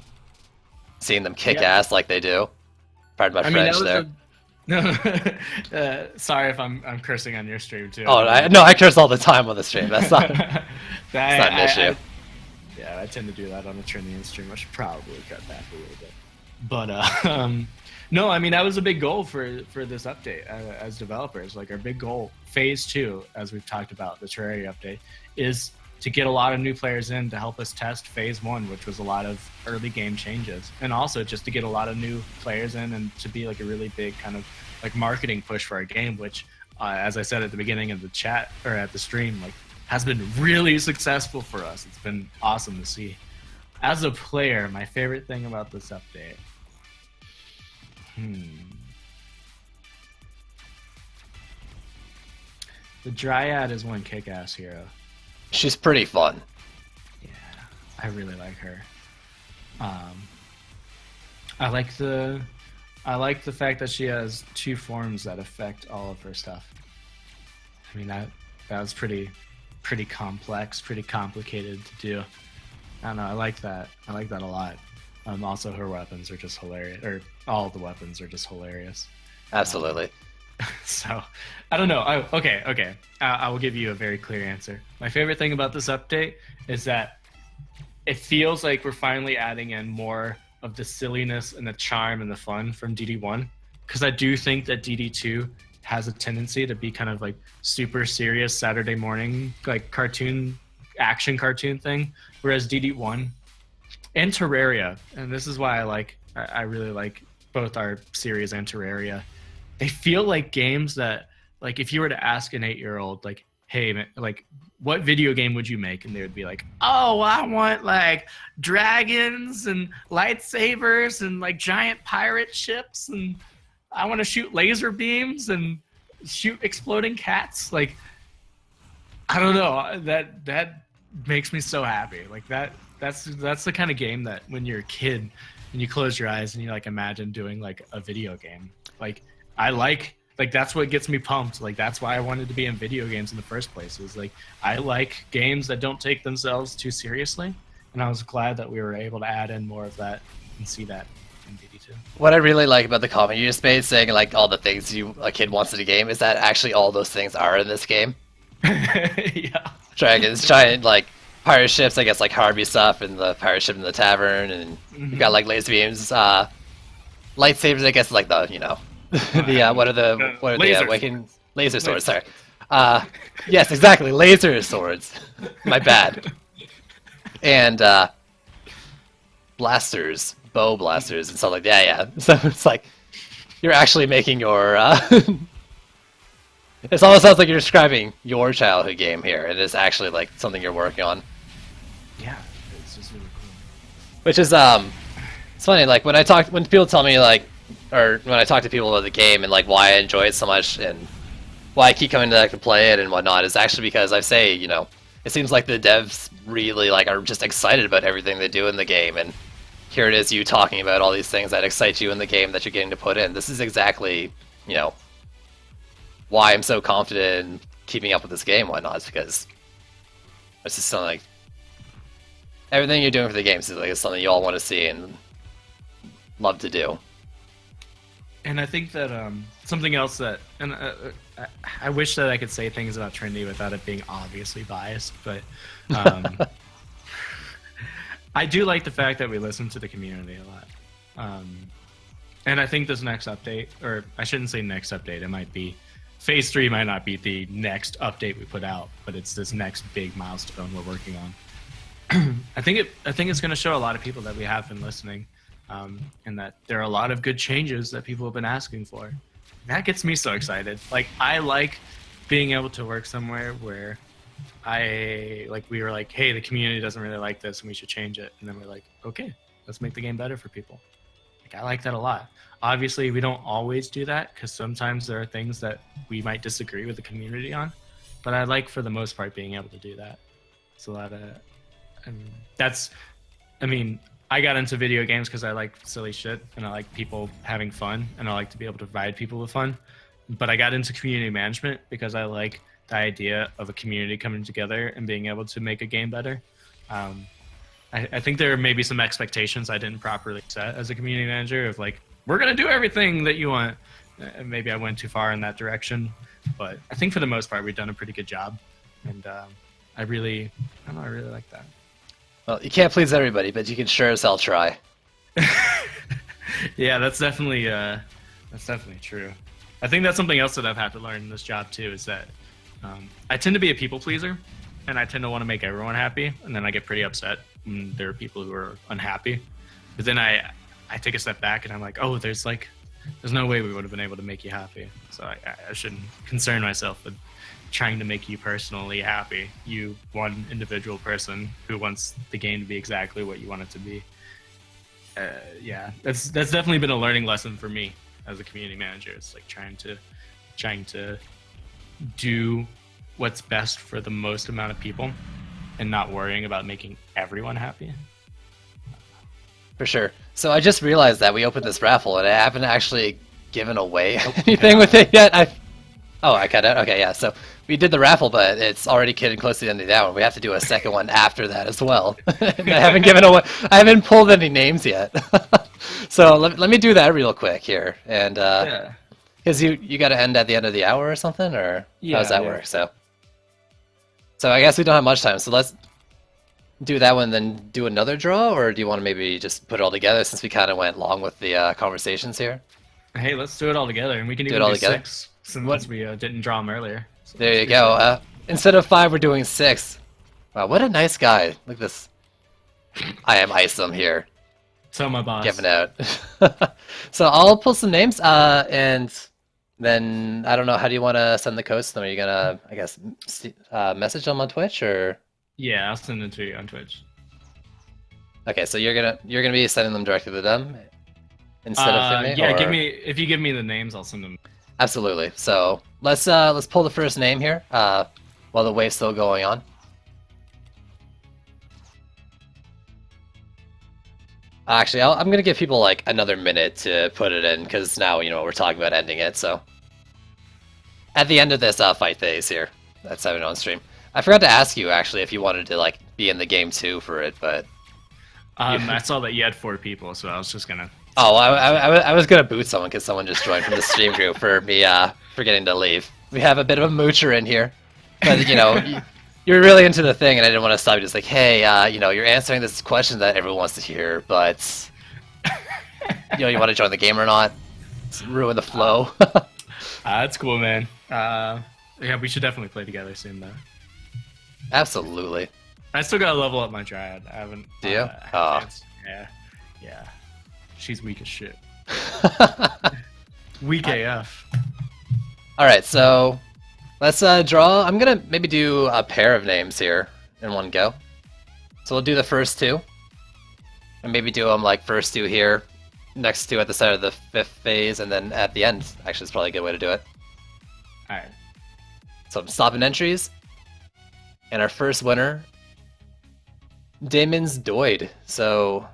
seeing them kick ass like they do. Pardon my French there. No, sorry if I'm cursing on your stream too. Oh, I curse all the time on the stream. That's not, that's not an issue. Yeah, I tend to do that on the Trinian stream. I should probably cut back a little bit. But no, I mean that was a big goal for this update as developers. Like our big goal, phase 2, as we've talked about the Terraria update, is to get a lot of new players in to help us test phase 1, which was a lot of early game changes, and also just to get a lot of new players in and to be like a really big kind of like marketing push for our game, which as I said at the beginning of the chat or at the stream, like has been really successful for us. It's been awesome to see. As a player, my favorite thing about this update, the Dryad is one kick-ass hero. She's pretty fun. Yeah, I really like her. I like the fact that she has 2 forms that affect all of her stuff. I mean that was pretty complex, pretty complicated to do. I don't know, I like that a lot. Also her weapons are just hilarious, or all the weapons are just hilarious. Absolutely. So, I don't know. Okay. I will give you a very clear answer. My favorite thing about this update is that it feels like we're finally adding in more of the silliness and the charm and the fun from DD1. Because I do think that DD2 has a tendency to be kind of like super serious Saturday morning, like action cartoon thing. Whereas DD1 and Terraria, and this is why I really like both our series and Terraria, they feel like games that like if you were to ask an 8-year-old, like, hey, man, like, what video game would you make? And they would be like, oh, I want like dragons and lightsabers and like giant pirate ships, and I want to shoot laser beams and shoot exploding cats. Like, I don't know, that makes me so happy. Like that's the kind of game that when you're a kid and you close your eyes and you like imagine doing like a video game. Like I like that's what gets me pumped. Like that's why I wanted to be in video games in the first place. Is like I like games that don't take themselves too seriously, and I was glad that we were able to add in more of that and see that in BD2. What I really like about the comment you just made, saying like all the things a kid wants in a game, is that actually all those things are in this game. Yeah. Dragons, giant like pirate ships, I guess like Harvey stuff, and the pirate ship in the tavern, and you got like laser beams, lightsabers. I guess like the the what are the awakening laser swords? Sorry. Yes, exactly, laser swords. My bad. And blasters, bow blasters, and stuff like that. Yeah. So it's like you're actually making your. It almost sounds like you're describing your childhood game here. It is actually like something you're working on. Yeah, it's just really cool. Which is it's funny. Like when people tell me like, or when I talk to people about the game and like why I enjoy it so much and why I keep coming back to play it and whatnot, is actually because I say, it seems like the devs really like are just excited about everything they do in the game, and here it is you talking about all these things that excite you in the game that you're getting to put in. This is exactly, why I'm so confident in keeping up with this game and whatnot, is because it's just something like everything you're doing for the game is like something you all want to see and love to do. And I think that something else that, and I wish that I could say things about Trinity without it being obviously biased, but I do like the fact that we listen to the community a lot. And I think this next update, or I shouldn't say next update, it might be Phase 3 might not be the next update we put out, but it's this next big milestone we're working on. I think it's going to show a lot of people that we have been listening, and that there are a lot of good changes that people have been asking for. That gets me so excited. Like I like being able to work somewhere where we were like, hey, the community doesn't really like this and we should change it, and then we're like, okay, let's make the game better for people. Like I like that a lot. Obviously, we don't always do that because sometimes there are things that we might disagree with the community on, but I like for the most part being able to do that. It's a lot of, I got into video games because I like silly shit and I like people having fun and I like to be able to provide people with fun. But I got into community management because I like the idea of a community coming together and being able to make a game better. I think there may be some expectations I didn't properly set as a community manager of like, we're going to do everything that you want. Maybe I went too far in that direction, but I think for the most part, we've done a pretty good job. And I really like that. Well, you can't please everybody, but you can sure as hell try. Yeah, that's definitely true. I think that's something else that I've had to learn in this job too, is that I tend to be a people pleaser, and I tend to want to make everyone happy, and then I get pretty upset when there are people who are unhappy. But then I take a step back and I'm like, oh, there's no way we would have been able to make you happy. So I shouldn't concern myself with trying to make you personally happy. You, one individual person who wants the game to be exactly what you want it to be. Yeah, that's definitely been a learning lesson for me as a community manager. It's like trying to do what's best for the most amount of people and not worrying about making everyone happy. For sure. So I just realized that we opened this raffle and I haven't actually given away anything with it yet. I cut it. Okay, yeah. So we did the raffle, but it's already getting close to the end of the hour. We have to do a second one after that as well. I haven't pulled any names yet. So let me do that real quick here, and because you got to end at the end of the hour or something, or how does that work? So I guess we don't have much time. So let's do that one, then do another draw, or do you want to maybe just put it all together since we kind of went long with the conversations here? Hey, let's do it all together, and we can even do 6 since we didn't draw them earlier. So there you go. Instead of 5, we're doing 6. Wow, what a nice guy. Look at this. I am Isom here. So my boss. Giving out. So I'll pull some names, and Then I don't know. How do you want to send the codes to them? Are you gonna, I guess, message them on Twitch or? Yeah, I'll send it to you on Twitch. Okay, so you're gonna be sending them directly to them instead of to me. Yeah, or... if you give me the names, I'll send them. Absolutely. So let's pull the first name here while the wave's still going on. Actually, I'm gonna give people like another minute to put it in because now we're talking about ending it. So at the end of this fight phase here, that's 7 on stream. I forgot to ask you actually if you wanted to like be in the game too for it, but I saw that you had 4 people, so I was just gonna. oh, I was gonna boot someone because someone just joined from the stream group for me forgetting to leave. We have a bit of a moocher in here, but you're really into the thing, and I didn't want to stop you. Just like, hey, you're answering this question that everyone wants to hear, but you want to join the game or not? It's ruin the flow. That's cool, man. Yeah, we should definitely play together soon, though. Absolutely. I still gotta level up my Dryad. I haven't. Do you? Yeah. She's weak as shit. Weak AF. All right, so let's draw. I'm gonna maybe do a pair of names here in one go. So we'll do the first 2, and maybe do them like first 2 here, next 2 at the start of the 5th phase, and then at the end. Actually, it's probably a good way to do it. All right. So I'm stopping entries, and our first winner, Damon's Doid. So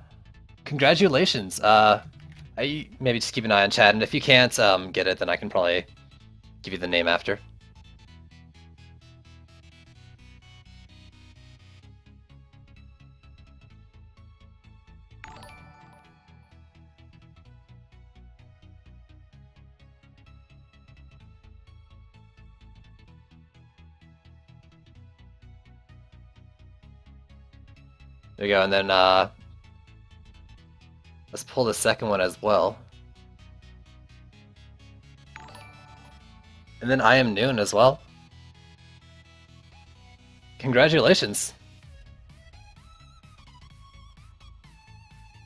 congratulations. I maybe just keep an eye on chat, and if you can't get it, then I can probably give you the name after. There you go, and then let's pull the second one as well. And then I Am Noon as well. Congratulations.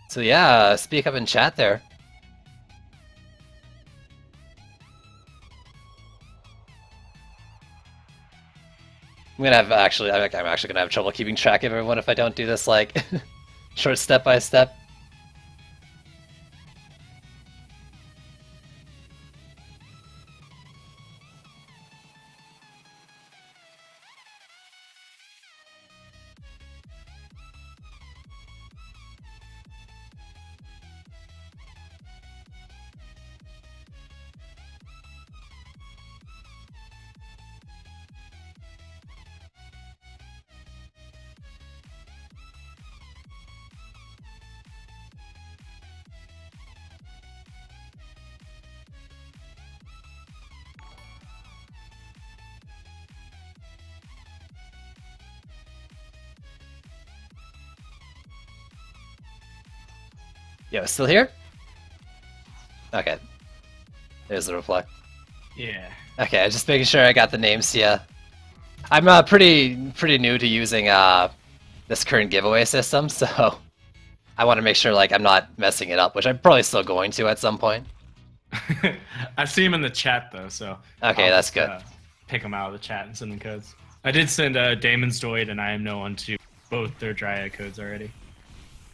So yeah, speak up in chat there. I'm actually gonna have trouble keeping track of everyone if I don't do this like short step by step. Yo, still here? Okay. There's the reply. Yeah. Okay, I was just making sure I got the names. Yeah, I'm pretty new to using this current giveaway system, so I want to make sure like I'm not messing it up, which I'm probably still going to at some point. I see him in the chat though, so okay, that's good. Pick them out of the chat and send them codes. I did send Damon's Doid and I Am No One to both their Dryad codes already.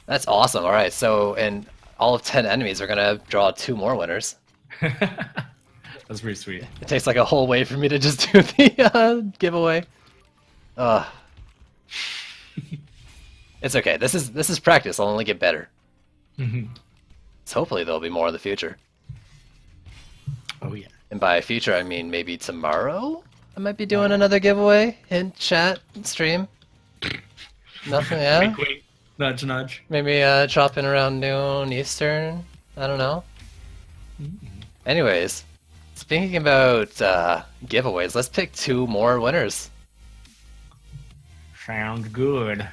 That's awesome. All right, so in all of 10 enemies, we're gonna draw 2 more winners. That's pretty sweet. It takes like a whole way for me to just do the giveaway. It's okay. This is practice. I'll only get better. So hopefully there'll be more in the future. Oh yeah. And by future, I mean maybe tomorrow. I might be doing another giveaway. Hint, chat, stream. Nothing. Yeah. Wink, wink. Nudge, nudge. Maybe drop in around noon Eastern. I don't know. Anyways, speaking about giveaways, let's pick 2 more winners. Sounds good.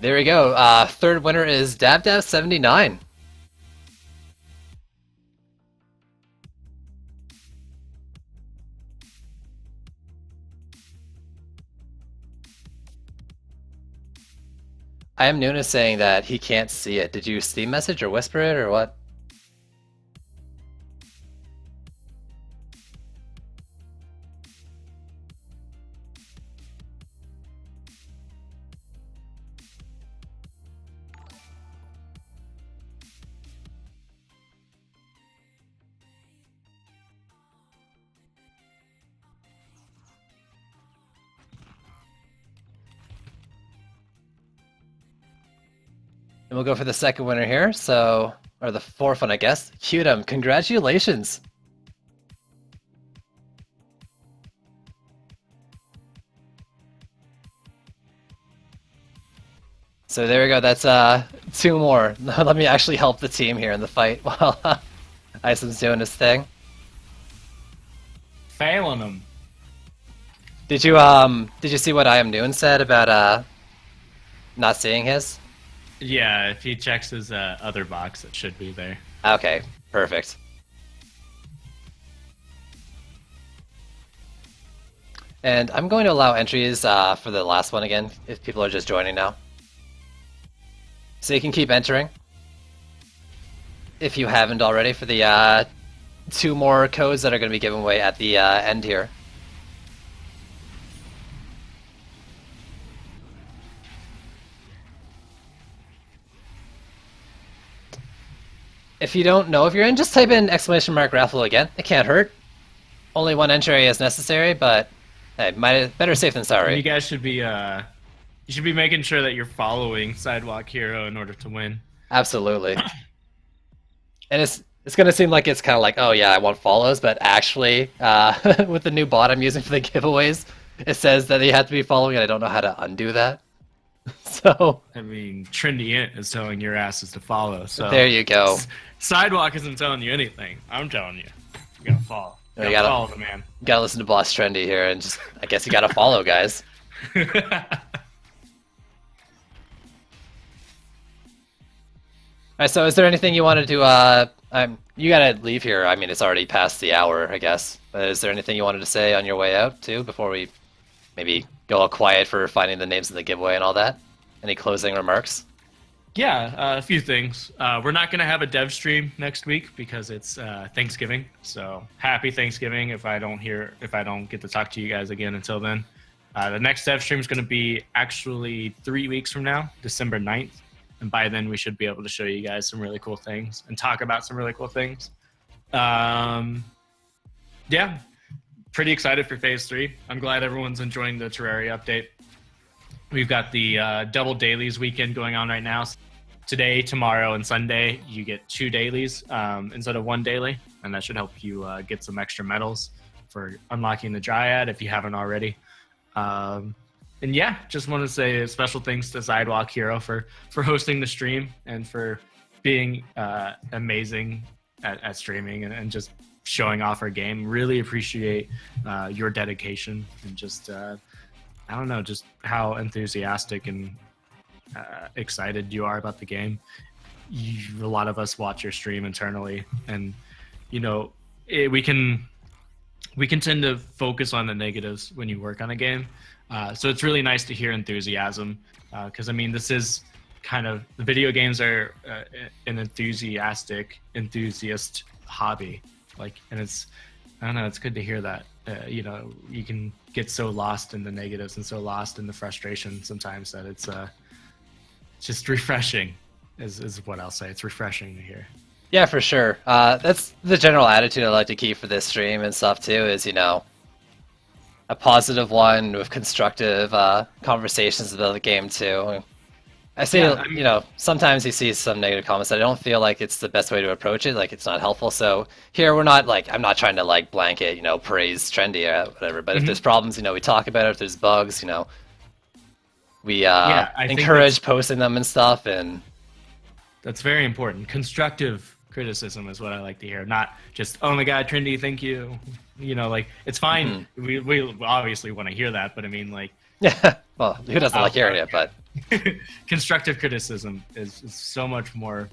There we go. Third winner is DabDab79. I am Nuna saying that he can't see it. Did you Steam message or whisper it or what? And we'll go for the second winner here, so, or the fourth one, I guess. Cudum, congratulations! So there we go, that's two more. Let me actually help the team here in the fight while Isom's doing his thing. Failing him. Did you see what I am doing said about not seeing his? Yeah, if he checks his other box, it should be there. Okay, perfect. And I'm going to allow entries for the last one again, if people are just joining now. So you can keep entering, if you haven't already, for the two more codes that are going to be given away at the end here. If you don't know if you're in, just type in !raffle again. It can't hurt. Only one entry is necessary, but hey, better safe than sorry. You guys should be making sure that you're following Sidewalk Hero in order to win. Absolutely. And it's gonna seem like it's kind of like, oh yeah, I want follows, but actually, with the new bot I'm using for the giveaways, it says that you have to be following, and I don't know how to undo that. So I mean, Trendy Int is telling your asses to follow. So there you go. Sidewalk isn't telling you anything. I'm telling you, you gotta follow. You gotta follow the man. You gotta listen to Boss Trendy here, and just I guess you gotta follow, guys. Alright, so is there anything you wanted to, you gotta leave here. I mean, it's already past the hour, I guess. But is there anything you wanted to say on your way out, too, before we maybe go all quiet for finding the names of the giveaway and all that? Any closing remarks? Yeah, a few things. We're not gonna have a dev stream next week because it's Thanksgiving. So happy Thanksgiving if I don't get to talk to you guys again until then. The next dev stream is gonna be actually 3 weeks from now, December 9th. And by then we should be able to show you guys some really cool things and talk about some really cool things. Yeah, pretty excited for Phase 3. I'm glad everyone's enjoying the Terraria update. We've got the double dailies weekend going on right now. Today, tomorrow, and Sunday, you get 2 dailies instead of 1 daily. And that should help you get some extra medals for unlocking the Dryad if you haven't already. And yeah, just want to say special thanks to Sidewalk Hero for hosting the stream and for being amazing at streaming and just showing off our game. Really appreciate your dedication and just, I don't know, just how enthusiastic and excited you are about the game. A lot of us watch your stream internally, and you know, we can tend to focus on the negatives when you work on a game. So it's really nice to hear enthusiasm, because I mean, this is kind of, the video games are an enthusiast hobby, like, and it's, I don't know, it's good to hear that. You know, you can get so lost in the negatives and so lost in the frustration sometimes that it's just refreshing, is what I'll say. It's refreshing to hear. Yeah, for sure. That's the general attitude I like to keep for this stream and stuff too, is, you know, a positive one with constructive conversations about the game too. I see, you know, sometimes you see some negative comments that I don't feel like it's the best way to approach it, like it's not helpful. So here we're not like, I'm not trying to like blanket, you know, praise Trendy or whatever, but if there's problems, you know, we talk about it. If there's bugs, you know, we encourage posting them and stuff. And that's very important. Constructive criticism is what I like to hear, not just, oh my god, Trendy, thank you. You know, like, it's fine. We obviously want to hear that, but I mean, like, yeah, well, who doesn't like hearing it? But constructive criticism is so much more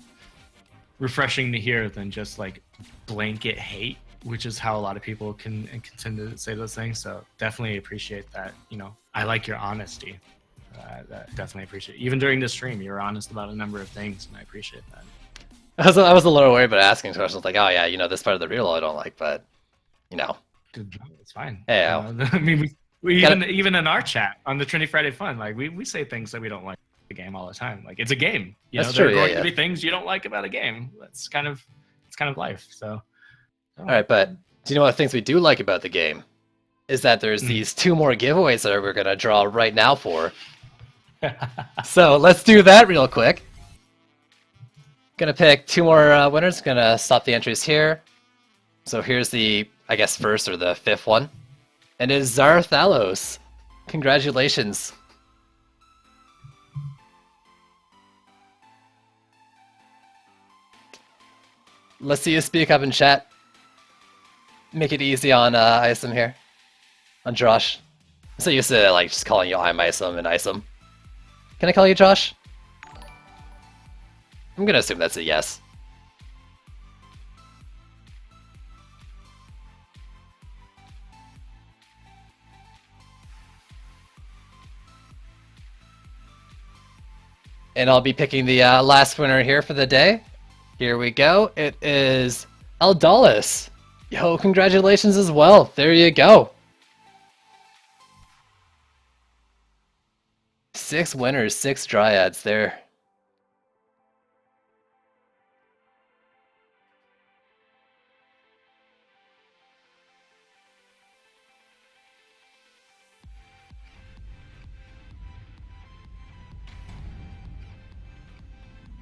refreshing to hear than just like blanket hate, which is how a lot of people can tend to say those things. So definitely appreciate that. You know, I like your honesty. I definitely appreciate it. Even during the stream, you're honest about a number of things, and I appreciate that. I was a little worried about asking questions like, oh yeah, this part of the real I don't like, but Dude, no, it's fine. Yeah. I mean, we Gotta- even in our chat on the Trinity Friday Fun, like we say things that we don't like the game all the time. Like it's a game. That's there true, are yeah, going yeah. to be things you don't like about a game. It's kind of life. So. All right, but do you know what things we do like about the game? Is that there's these 2 more giveaways that we're gonna draw right now for. So let's do that real quick. Gonna pick 2 more winners. Gonna stop the entries here. So here's the, I guess, first or the 5th one. And it is Zarthalos. Congratulations. Let's see you speak up in chat. Make it easy on Isom here. On Josh. I'm so used to like just calling you I'm Isom and Isom. Can I call you Josh? I'm gonna assume that's a yes. And I'll be picking the last winner here for the day. Here we go. It is Eldalis. Yo, congratulations as well. There you go. 6 winners, 6 Dryads there.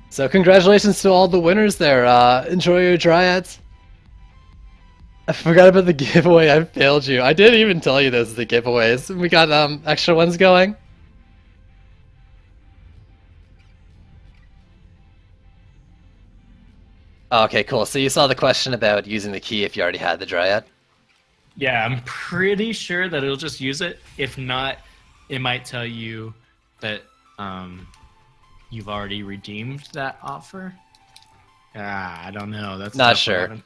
So congratulations to all the winners there. Enjoy your Dryads. I forgot about the giveaway. I failed you. I didn't even tell you those are the giveaways. We got extra ones going. Okay, cool. So you saw the question about using the key if you already had the Dryad? Yeah, I'm pretty sure that it'll just use it. If not, it might tell you that you've already redeemed that offer. I don't know. That's Not tough. sure.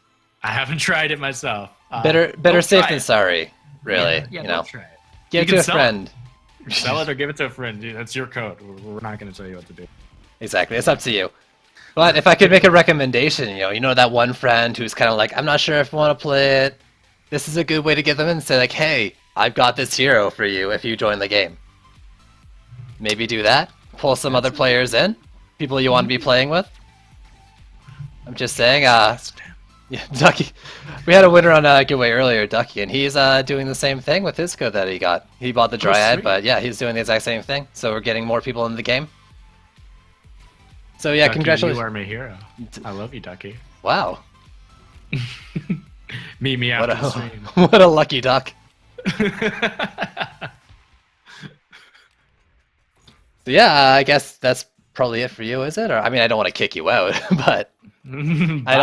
I haven't tried it myself. Better don't safe try than it. sorry, really. Yeah, you don't know, try it. give it You to can a friend. Sell it or give it to a friend. Dude, that's your code. We're not going to tell you what to do. Exactly, it's up to you. But if I could make a recommendation, you know that one friend who's kind of like, I'm not sure if I want to play it. This is a good way to get them in and say like, hey, I've got this hero for you if you join the game. Maybe do that. Pull some other players in, people you want to be playing with. I'm just saying. Yeah, Ducky. We had a winner on a giveaway earlier, Ducky, and he's doing the same thing with his code that he got. He bought the Dryad, sweet. but yeah, he's doing the exact same thing. So we're getting more people in the game. So yeah, Ducky, congratulations. You are my hero. I love you, Ducky. Wow, Meet me what after the a stream. what a lucky duck. So yeah, I guess that's probably it for you, is it? Or I mean, I don't want to kick you out, but I'd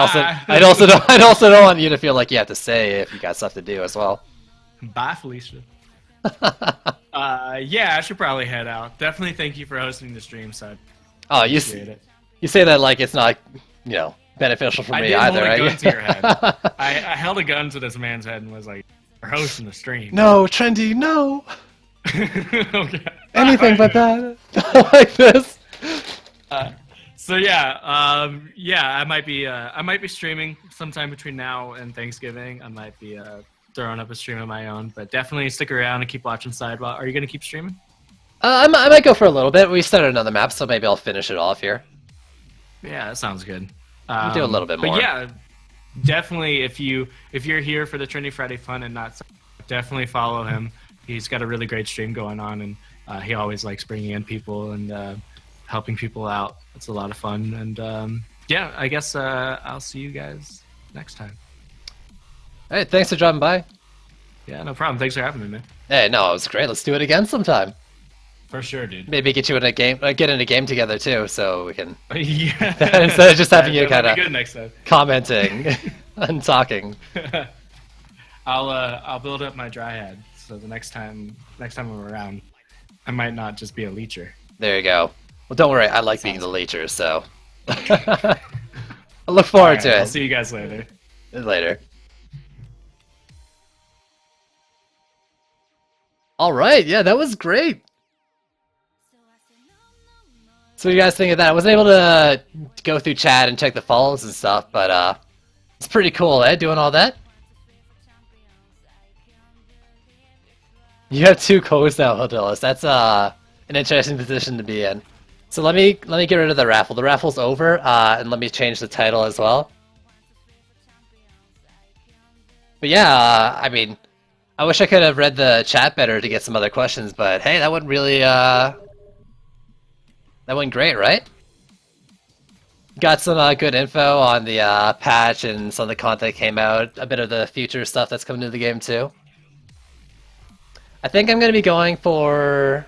also don't want you to feel like you have to say if you got stuff to do as well. Bye, Felicia. Yeah, I should probably head out. Definitely thank you for hosting the stream, so Oh, you appreciate it. you say that like it's not, beneficial for I me didn't either, hold a right? gun to your head. I held a gun to this man's head and was like, "We're hosting the stream." No, Trendy, no. Okay. Anything but that. Not like this. So yeah, I might be streaming sometime between now and Thanksgiving. I might be throwing up a stream of my own, but definitely stick around and keep watching Sidewalk. Are you gonna keep streaming? I might go for a little bit. We started another map, so maybe I'll finish it off here. Yeah, that sounds good. We'll do a little bit more. But yeah, definitely if you're here for the Trinity Friday Fun and not, definitely follow him. He's got a really great stream going on, and he always likes bringing in people and helping people out. It's a lot of fun, and yeah, I guess I'll see you guys next time. Hey, thanks for dropping by. Yeah, no problem. Thanks for having me, man. Hey, no, it was great. Let's do it again sometime. For sure, dude. Maybe get you in a game, get in a game together too, so we can Yeah. instead of just having you That'll kind be of good next time. commenting and talking. I'll build up my Dryad, so the next time I'm around, I might not just be a leecher. There you go. Well, don't worry. I like being the leecher, so I look forward to I'll it. see you guys later. Later. All right. Yeah, that was great. So what do you guys think of that? I wasn't able to go through chat and check the follows and stuff, but it's pretty cool, eh? Doing all that. You have 2 codes now, Hodilus. That's an interesting position to be in. So let me get rid of the raffle. The raffle's over, and let me change the title as well. But yeah, I mean, I wish I could have read the chat better to get some other questions, but hey, that went really that went great, right? Got some good info on the patch and some of the content that came out, a bit of the future stuff that's coming to the game too. I think I'm going to be going for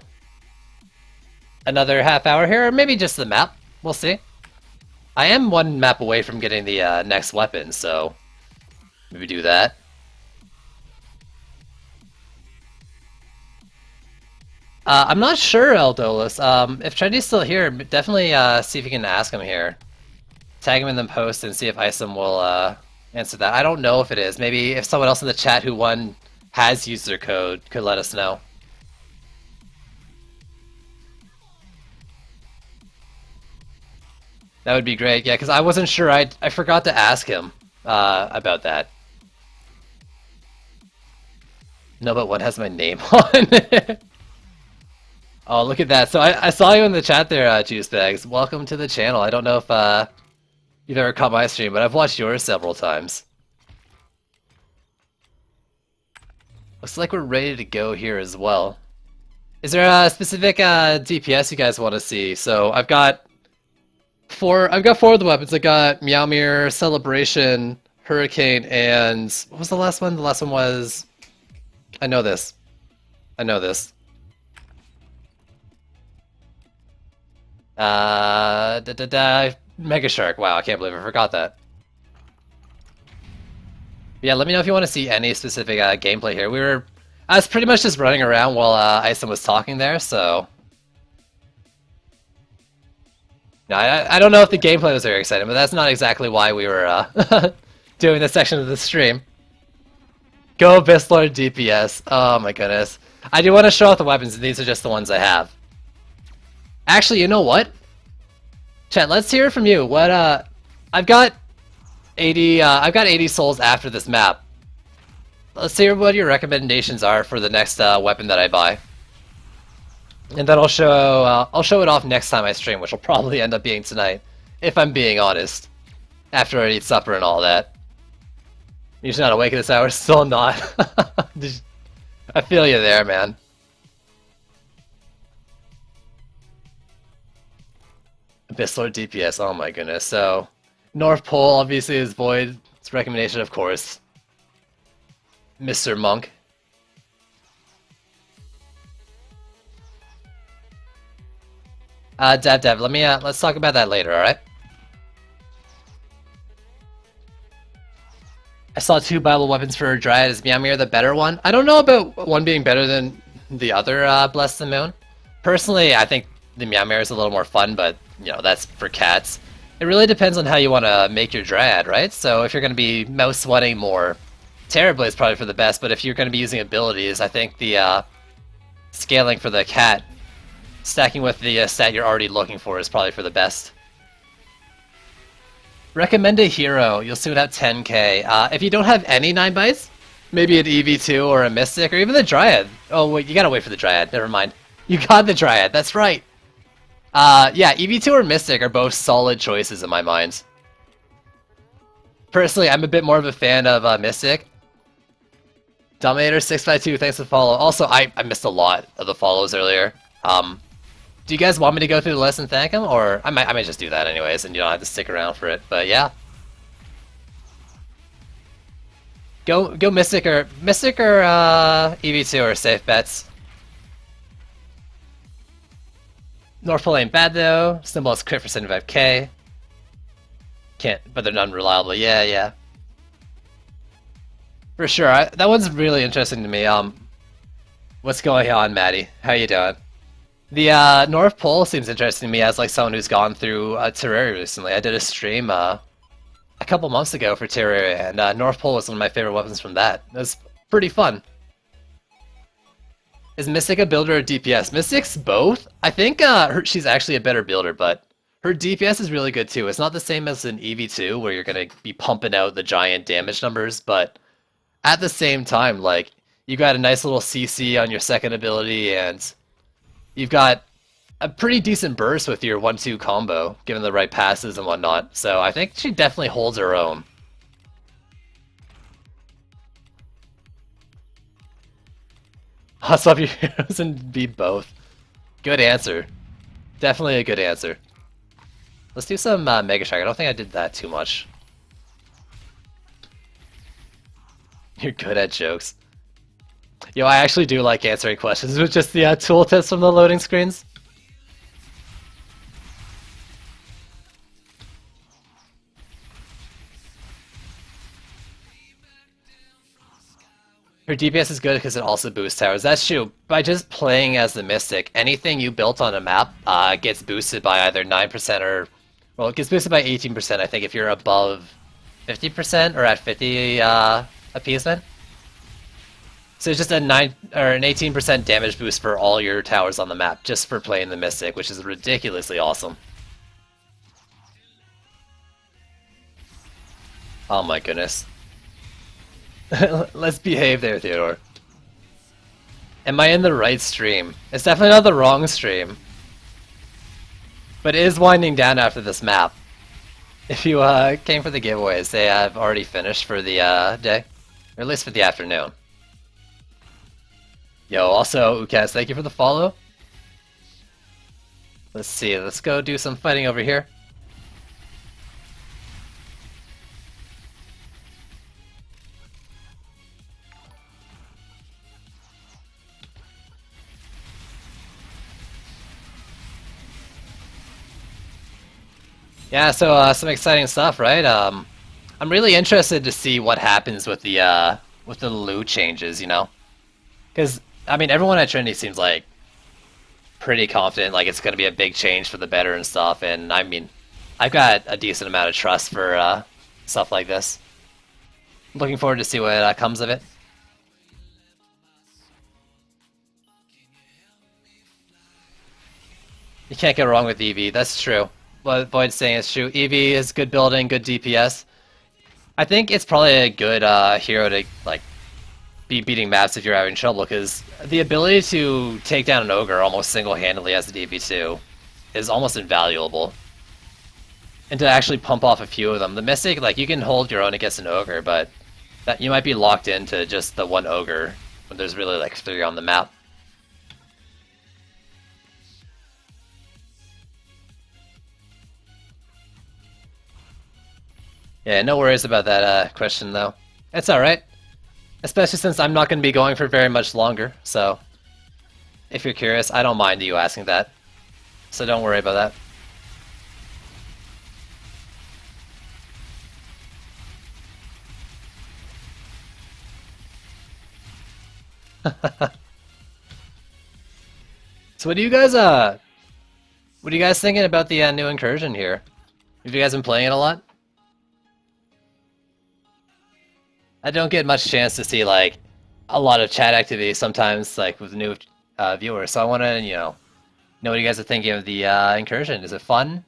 another half hour here, or maybe just the map. We'll see. I am 1 map away from getting the next weapon, so maybe do that. I'm not sure, Eldolus. If Trendy's still here, definitely see if you can ask him here. Tag him in the post and see if Isom will answer that. I don't know if it is. Maybe if someone else in the chat who won has used their code could let us know. That would be great. Yeah, because I wasn't sure. I forgot to ask him about that. No, but what has my name on it? Oh, look at that. So I saw you in the chat there, Juice Bags. Welcome to the channel. I don't know if you've ever caught my stream, but I've watched yours several times. Looks like we're ready to go here as well. Is there a specific DPS you guys want to see? So I've got 4 of the weapons. I got Meowmere, Celebration, Hurricane, and what was the last one? The last one was... I know this. Mega Shark. Wow, I can't believe I forgot that. Yeah, let me know if you want to see any specific gameplay here. I was pretty much just running around while Isom was talking there, so... No, I don't know if the gameplay was very exciting, but that's not exactly why we were doing this section of the stream. Go Bistlord DPS. Oh my goodness. I do want to show off the weapons, and these are just the ones I have. Actually, you know what? Chat, let's hear from you. What I've got 80 souls after this map. Let's hear what your recommendations are for the next weapon that I buy. And then I'll show it off next time I stream, which will probably end up being tonight, if I'm being honest. After I eat supper and all that. You're just not awake at this hour? Still not. I feel you there, man. Bistlord DPS, oh my goodness. So, North Pole obviously is Void's recommendation, of course. Mr. Monk. Dev, let's talk about that later, alright? I saw 2 Bible weapons for Dryad. Is Meowmere the better one? I don't know about one being better than the other Bless the Moon. Personally, I think the Meowmere is a little more fun, but, you know, that's for cats. It really depends on how you want to make your Dryad, right? So if you're going to be mouse sweating more, Terrorblade is probably for the best, but if you're going to be using abilities, I think the scaling for the cat, stacking with the stat you're already looking for, is probably for the best. Recommend a hero. You'll soon have 10k. If you don't have any 9 bites, maybe an EV2 or a Mystic, or even the Dryad. Oh, wait, you gotta wait for the Dryad. Never mind. You got the Dryad. That's right. Yeah, EV2 or Mystic are both solid choices in my mind. Personally, I'm a bit more of a fan of Mystic. Dominator652, thanks for the follow. Also, I missed a lot of the follows earlier. Do you guys want me to go through the list and thank him, or I might just do that anyways, and you don't have to stick around for it. But yeah, go Mystic or EV2 are safe bets. North Pole ain't bad though. Snowball's crit for 75k. But they're non-reliable. Yeah. For sure. That one's really interesting to me. What's going on, Maddie? How you doing? The North Pole seems interesting to me as like someone who's gone through Terraria recently. I did a stream a couple months ago for Terraria, and North Pole was one of my favorite weapons from that. It was pretty fun. Is Mystic a builder or DPS? Mystic's both. I think she's actually a better builder, but her DPS is really good too. It's not the same as an EV2 where you're gonna be pumping out the giant damage numbers, but at the same time, like, you got a nice little CC on your second ability, and you've got a pretty decent burst with your 1-2 combo, given the right passes and whatnot. So I think she definitely holds her own. Swap your heroes and be both. Good answer. Definitely a good answer. Let's do some Mega Shark. I don't think I did that too much. You're good at jokes. Yo, I actually do like answering questions with just the tooltips from the loading screens. Her DPS is good because it also boosts towers. That's true. By just playing as the Mystic, anything you built on a map gets boosted by either 9% or... Well, it gets boosted by 18%, I think, if you're above 50% or at 50 appeasement. So it's just a 9 or an 18% damage boost for all your towers on the map, just for playing the Mystic, which is ridiculously awesome. Oh my goodness. Let's behave there, Theodore. Am I in the right stream? It's definitely not the wrong stream. But it is winding down after this map. If you came for the giveaways, they have already finished for the day. Or at least for the afternoon. Yo, also, Ukaz, thank you for the follow. Let's see, let's go do some fighting over here. Yeah, so some exciting stuff, right? I'm really interested to see what happens with the loot changes, you know? Because, I mean, everyone at Trinity seems like pretty confident, like it's going to be a big change for the better and stuff, and I mean, I've got a decent amount of trust for stuff like this. Looking forward to see what comes of it. You can't go wrong with EV, that's true. What Void's saying is true. EV is good building, good DPS. I think it's probably a good hero to like be beating maps if you're having trouble, because the ability to take down an ogre almost single-handedly as a DP2 is almost invaluable. And to actually pump off a few of them. The Mystic, like, you can hold your own against an ogre, but that you might be locked into just the one ogre when there's really like 3 on the map. Yeah, no worries about that question, though. It's alright. Especially since I'm not going to be going for very much longer, so... If you're curious, I don't mind you asking that. So don't worry about that. So what are you guys thinking about the new incursion here? Have you guys been playing it a lot? I don't get much chance to see like a lot of chat activity sometimes, like with new viewers. So I want to, know what you guys are thinking of the incursion. Is it fun?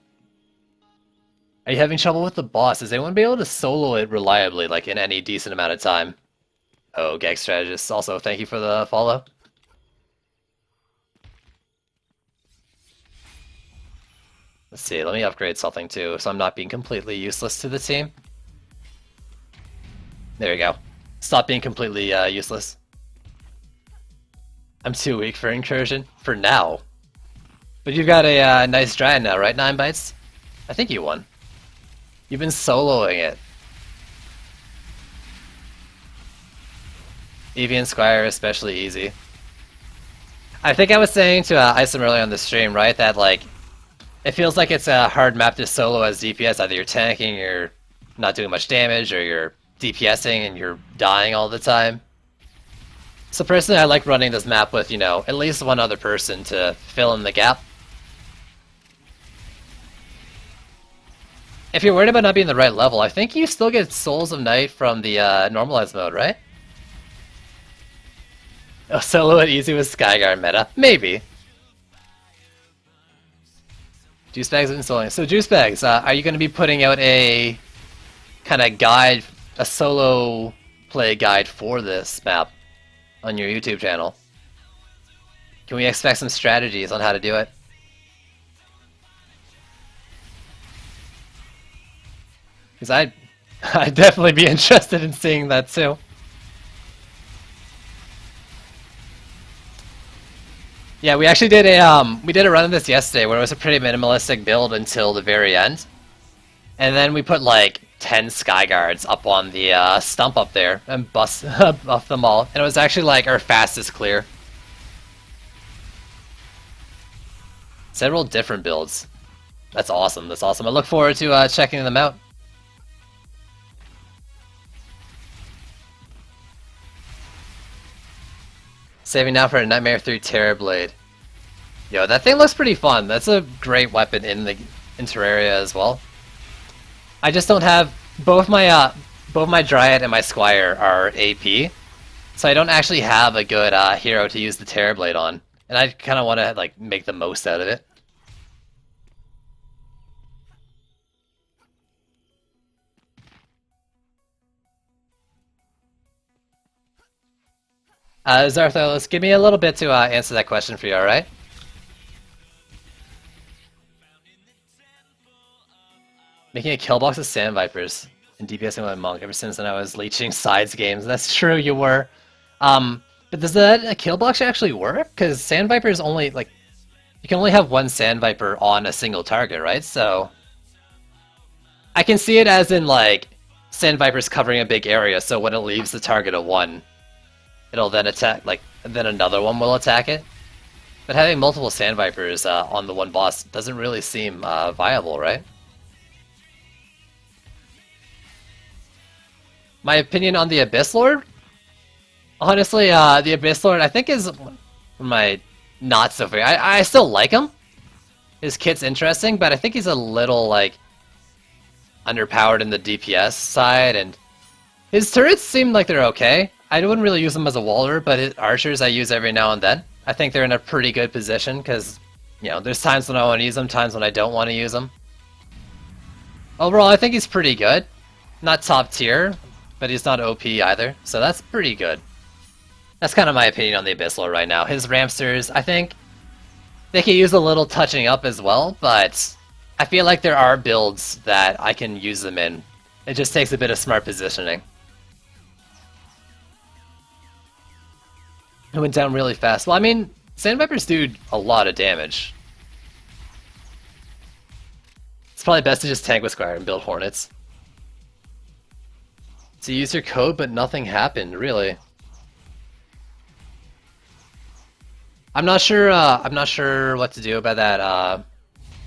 Are you having trouble with the boss? Is anyone be able to solo it reliably, like in any decent amount of time? Oh, Gag Strategist. Also, thank you for the follow. Let's see. Let me upgrade something too, so I'm not being completely useless to the team. There we go. Stop being completely useless. I'm too weak for incursion for now. But you've got a nice Dryad now, right, 9 Bytes? I think you won. You've been soloing it. Eevee and Squire are especially easy. I think I was saying to Isom earlier on the stream, right, that like it feels like it's a hard map to solo as DPS. Either you're tanking, you're not doing much damage, or you're DPSing and you're dying all the time. So personally, I like running this map with, at least one other person to fill in the gap. If you're worried about not being the right level, I think you still get Souls of Night from the normalized mode, right? A solo at easy with Skyguard meta? Maybe. Juicebags installing. So Juicebags, are you going to be putting out a kind of guide, a solo play guide for this map on your YouTube channel? Can we expect some strategies on how to do it? Because I'd definitely be interested in seeing that too. Yeah, we actually did a run of this yesterday where it was a pretty minimalistic build until the very end, and then we put like 10 Skyguards up on the stump up there and buff them all, and it was actually like our fastest clear. Several different builds. That's awesome. That's awesome. I look forward to checking them out. Saving now for a Nightmare 3 Terrorblade. Yo, that thing looks pretty fun. That's a great weapon in Terraria as well. I just don't have both my Dryad and my Squire are AP, so I don't actually have a good hero to use the Terrorblade on, and I kind of want to like make the most out of it. Zarthos, give me a little bit to answer that question for you, alright? Making a kill box of Sand Vipers and DPSing with a monk ever since then I was leeching sides games. That's true, you were. But does that kill box actually work? Because Sand Vipers only, like, you can only have one Sand Viper on a single target, right? So, I can see it as in, like, Sand Vipers covering a big area, so when it leaves the target of one, it'll then attack, like, then another one will attack it. But having multiple Sand Vipers on the one boss doesn't really seem viable, right? My opinion on the Abyss Lord? Honestly, the Abyss Lord I think is my not so favorite. I still like him. His kit's interesting, but I think he's a little, like, underpowered in the DPS side, and his turrets seem like they're okay. I wouldn't really use them as a waller, but his archers I use every now and then. I think they're in a pretty good position, because, you know, there's times when I want to use them, times when I don't want to use them. Overall, I think he's pretty good. Not top tier, but he's not OP either, so that's pretty good. That's kind of my opinion on the Abyss Lord right now. His Ramsters, I think they could use a little touching up as well, but I feel like there are builds that I can use them in. It just takes a bit of smart positioning. It went down really fast. Well, I mean, Sand Vipers do a lot of damage. It's probably best to just tank with Squire and build Hornets. So you use your code, but nothing happened, really. I'm not sure what to do about that.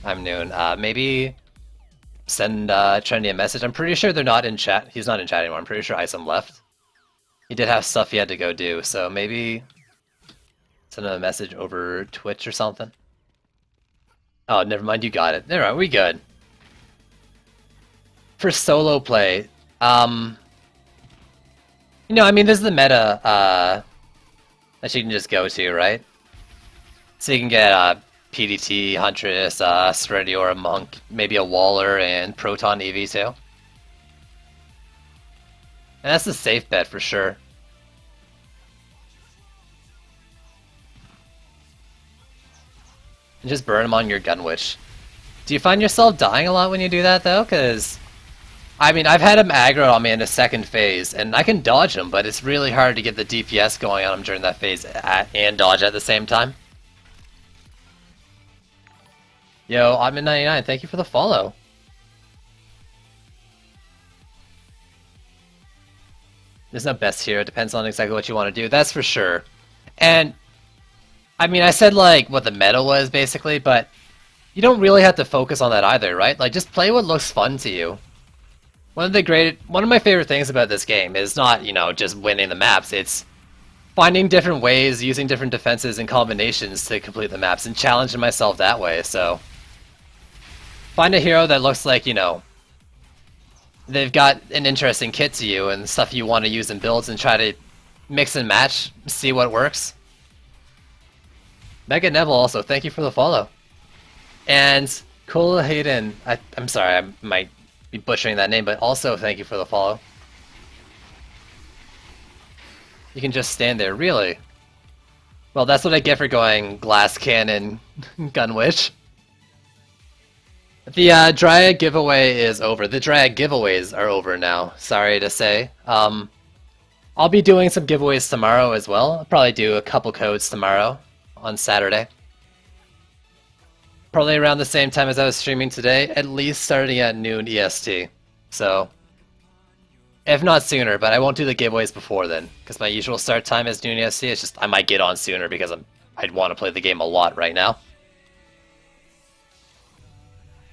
I'm Noon. Maybe send Trendy a message. I'm pretty sure they're not in chat. He's not in chat anymore. I'm pretty sure Isom left. He did have stuff he had to go do, so maybe send him a message over Twitch or something. Oh, never mind. You got it. All right, we good. For solo play, you know, I mean, this is the meta that you can just go to, right? So you can get PDT, Huntress, Serenity, or a Monk, maybe a Waller, and Proton EV too. And that's the safe bet for sure. And just burn them on your Gunwitch. Do you find yourself dying a lot when you do that though? Because I mean, I've had him aggro on me in the second phase, and I can dodge him, but it's really hard to get the DPS going on him during that phase and dodge at the same time. Yo, I'm in 99. Thank you for the follow. There's no best here. It depends on exactly what you want to do. That's for sure. And, I mean, I said, like, what the meta was, basically, but you don't really have to focus on that either, right? Like, just play what looks fun to you. One of my favorite things about this game is not, you know, just winning the maps. It's finding different ways, using different defenses and combinations to complete the maps, and challenging myself that way. So, find a hero that looks like, you know, they've got an interesting kit to you and stuff you want to use in builds, and try to mix and match, see what works. Mega Neville also, thank you for the follow. And Kola Hayden, I'm sorry, I might be butchering that name, but also thank you for the follow. You can just stand there, really? Well, that's what I get for going Glass Cannon Gun Witch. The Dryad giveaway is over. The Dryad giveaways are over now, sorry to say. I'll be doing some giveaways tomorrow as well. I'll probably do a couple codes tomorrow on Saturday. Probably around the same time as I was streaming today, at least starting at noon EST. So, if not sooner, but I won't do the giveaways before then, because my usual start time is noon EST. It's just I might get on sooner because I'd want to play the game a lot right now.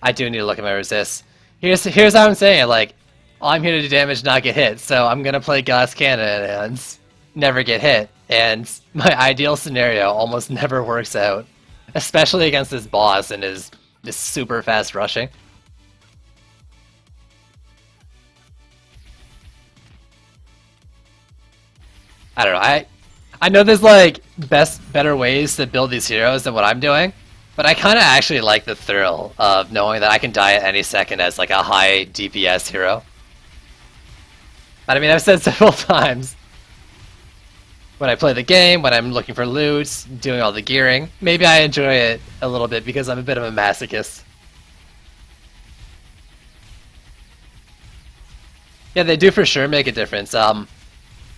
I do need to look at my resists. Here's how I'm saying it, like, I'm here to do damage, not get hit, so I'm gonna play Glass Cannon and never get hit, and my ideal scenario almost never works out, especially against this boss and his super fast rushing. I don't know, I know there's like better ways to build these heroes than what I'm doing, but I kind of actually like the thrill of knowing that I can die at any second as like a high DPS hero. But I mean, I've said several times, when I play the game, when I'm looking for loot, doing all the gearing, maybe I enjoy it a little bit because I'm a bit of a masochist. Yeah, they do for sure make a difference.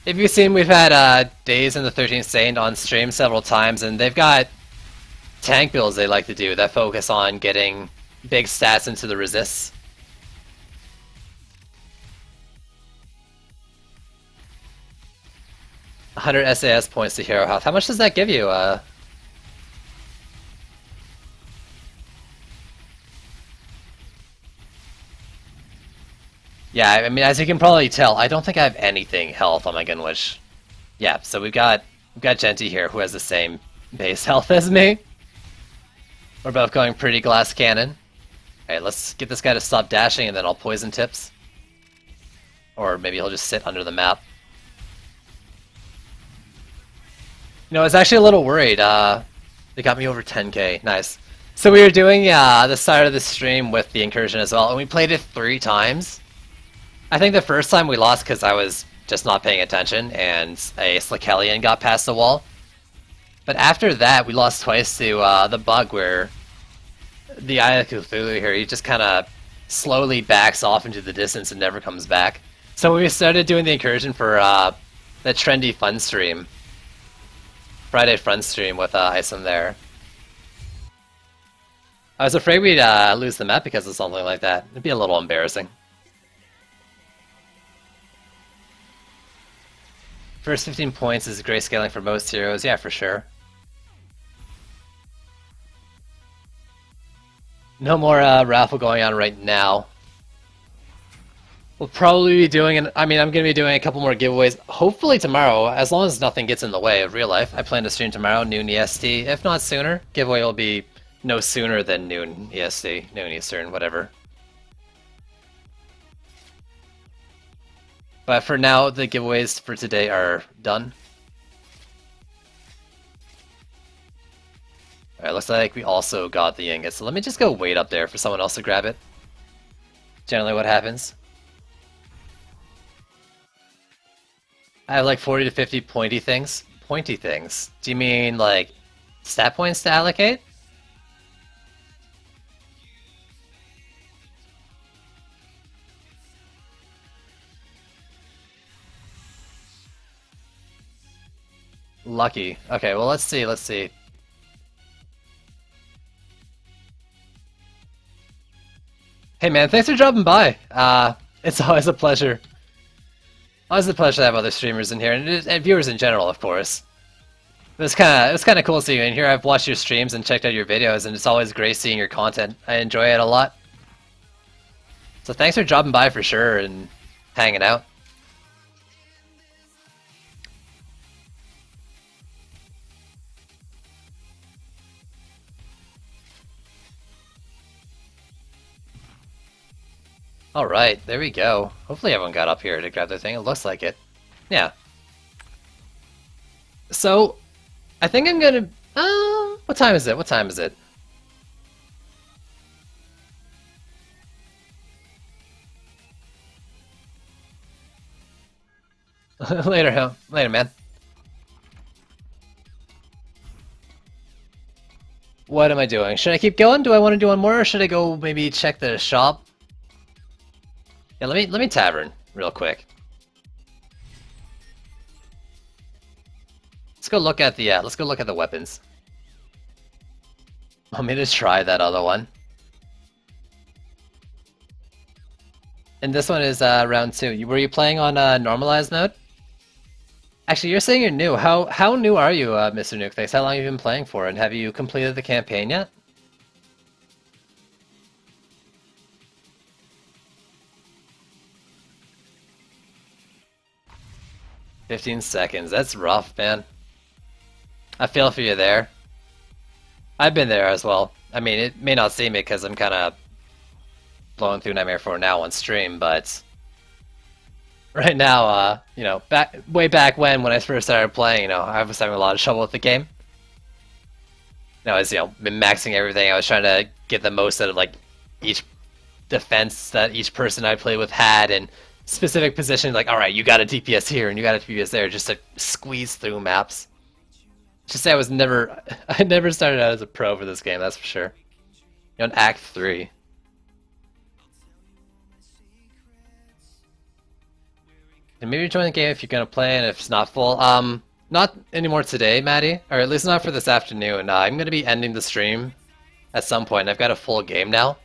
If you've seen, we've had Days in the 13th Saint on stream several times, and they've got tank builds they like to do that focus on getting big stats into the resists. $100 SAS points to hero health. How much does that give you? Yeah, I mean, as you can probably tell, I don't think I have anything health on my Gun Witch. Yeah, so we've got Genty here who has the same base health as me. We're both going pretty Glass Cannon. Alright, let's get this guy to stop dashing and then I'll poison tips. Or maybe he'll just sit under the map. You know, I was actually a little worried. They got me over 10k. Nice. So we were doing the start of the stream with the Incursion as well, and we played it 3 times. I think the first time we lost because I was just not paying attention, and a Slakelian got past the wall. But after that, we lost twice to the bug where the Eye of Cthulhu here, he just kind of slowly backs off into the distance and never comes back. So we started doing the Incursion for the trendy fun stream. Friday fun stream with Isom there. I was afraid we'd lose the map because of something like that. It'd be a little embarrassing. First 15 points is grayscaling for most heroes, yeah, for sure. No more raffle going on right now. We'll probably be doing I'm going to be doing a couple more giveaways, hopefully tomorrow, as long as nothing gets in the way of real life. I plan to stream tomorrow, noon EST. If not sooner, giveaway will be no sooner than noon EST, noon Eastern, whatever. But for now, the giveaways for today are done. Alright, looks like we also got the ingot, so let me just go wait up there for someone else to grab it. Generally what happens. I have like 40 to 50 pointy things. Pointy things? Do you mean like stat points to allocate? Lucky. Okay, well let's see, let's see. Hey man, thanks for dropping by. It's always a pleasure. Always a pleasure to have other streamers in here, and viewers in general, of course. It's kind of cool seeing you in here. I've watched your streams and checked out your videos, and it's always great seeing your content. I enjoy it a lot. So thanks for dropping by for sure and hanging out. Alright, there we go. Hopefully everyone got up here to grab their thing. It looks like it. Yeah. So, I think I'm gonna... what time is it? What time is it? Later, huh? Later, man. What am I doing? Should I keep going? Do I want to do one more, or should I go maybe check the shop? Yeah, let me tavern real quick. Let's go look at the weapons. Want me to try that other one? And this one is round 2. Were you playing on normalized mode? Actually, you're saying you're new. How new are you, Mr. Nukeface? How long have you been playing for, and have you completed the campaign yet? "15 seconds. That's rough, man. I feel for you there. I've been there as well. I mean, it may not seem it because I'm kind of blowing through Nightmare 4 now on stream, but right now, you know, way back when I first started playing, you know, I was having a lot of trouble with the game. I was, you know, been maxing everything. I was trying to get the most out of like each defense that each person I played with had, and specific positions. Like, all right, you got a DPS here and you got a DPS there, just to squeeze through maps. Just say I never started out as a pro for this game. That's for sure. You're on Act 3. And maybe join the game if you're gonna play, and if it's not full. Not anymore today, Maddie, or at least not for this afternoon. I'm gonna be ending the stream at some point. I've got a full game now,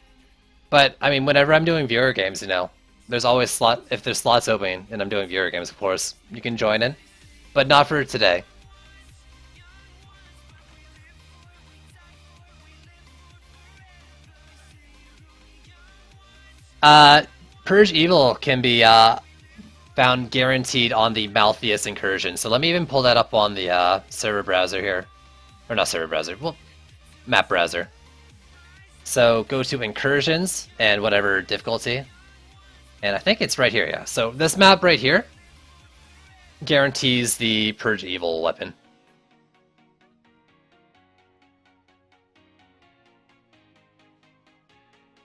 but I mean, whenever I'm doing viewer games, you know, there's always if there's slots opening, and I'm doing viewer games, of course, you can join in, but not for today. Purge Evil can be found guaranteed on the Malthius incursion. So let me even pull that up on the server browser here. Or not server browser, well, map browser. So go to incursions and whatever difficulty. And I think it's right here, yeah. So this map right here guarantees the Purge Evil weapon.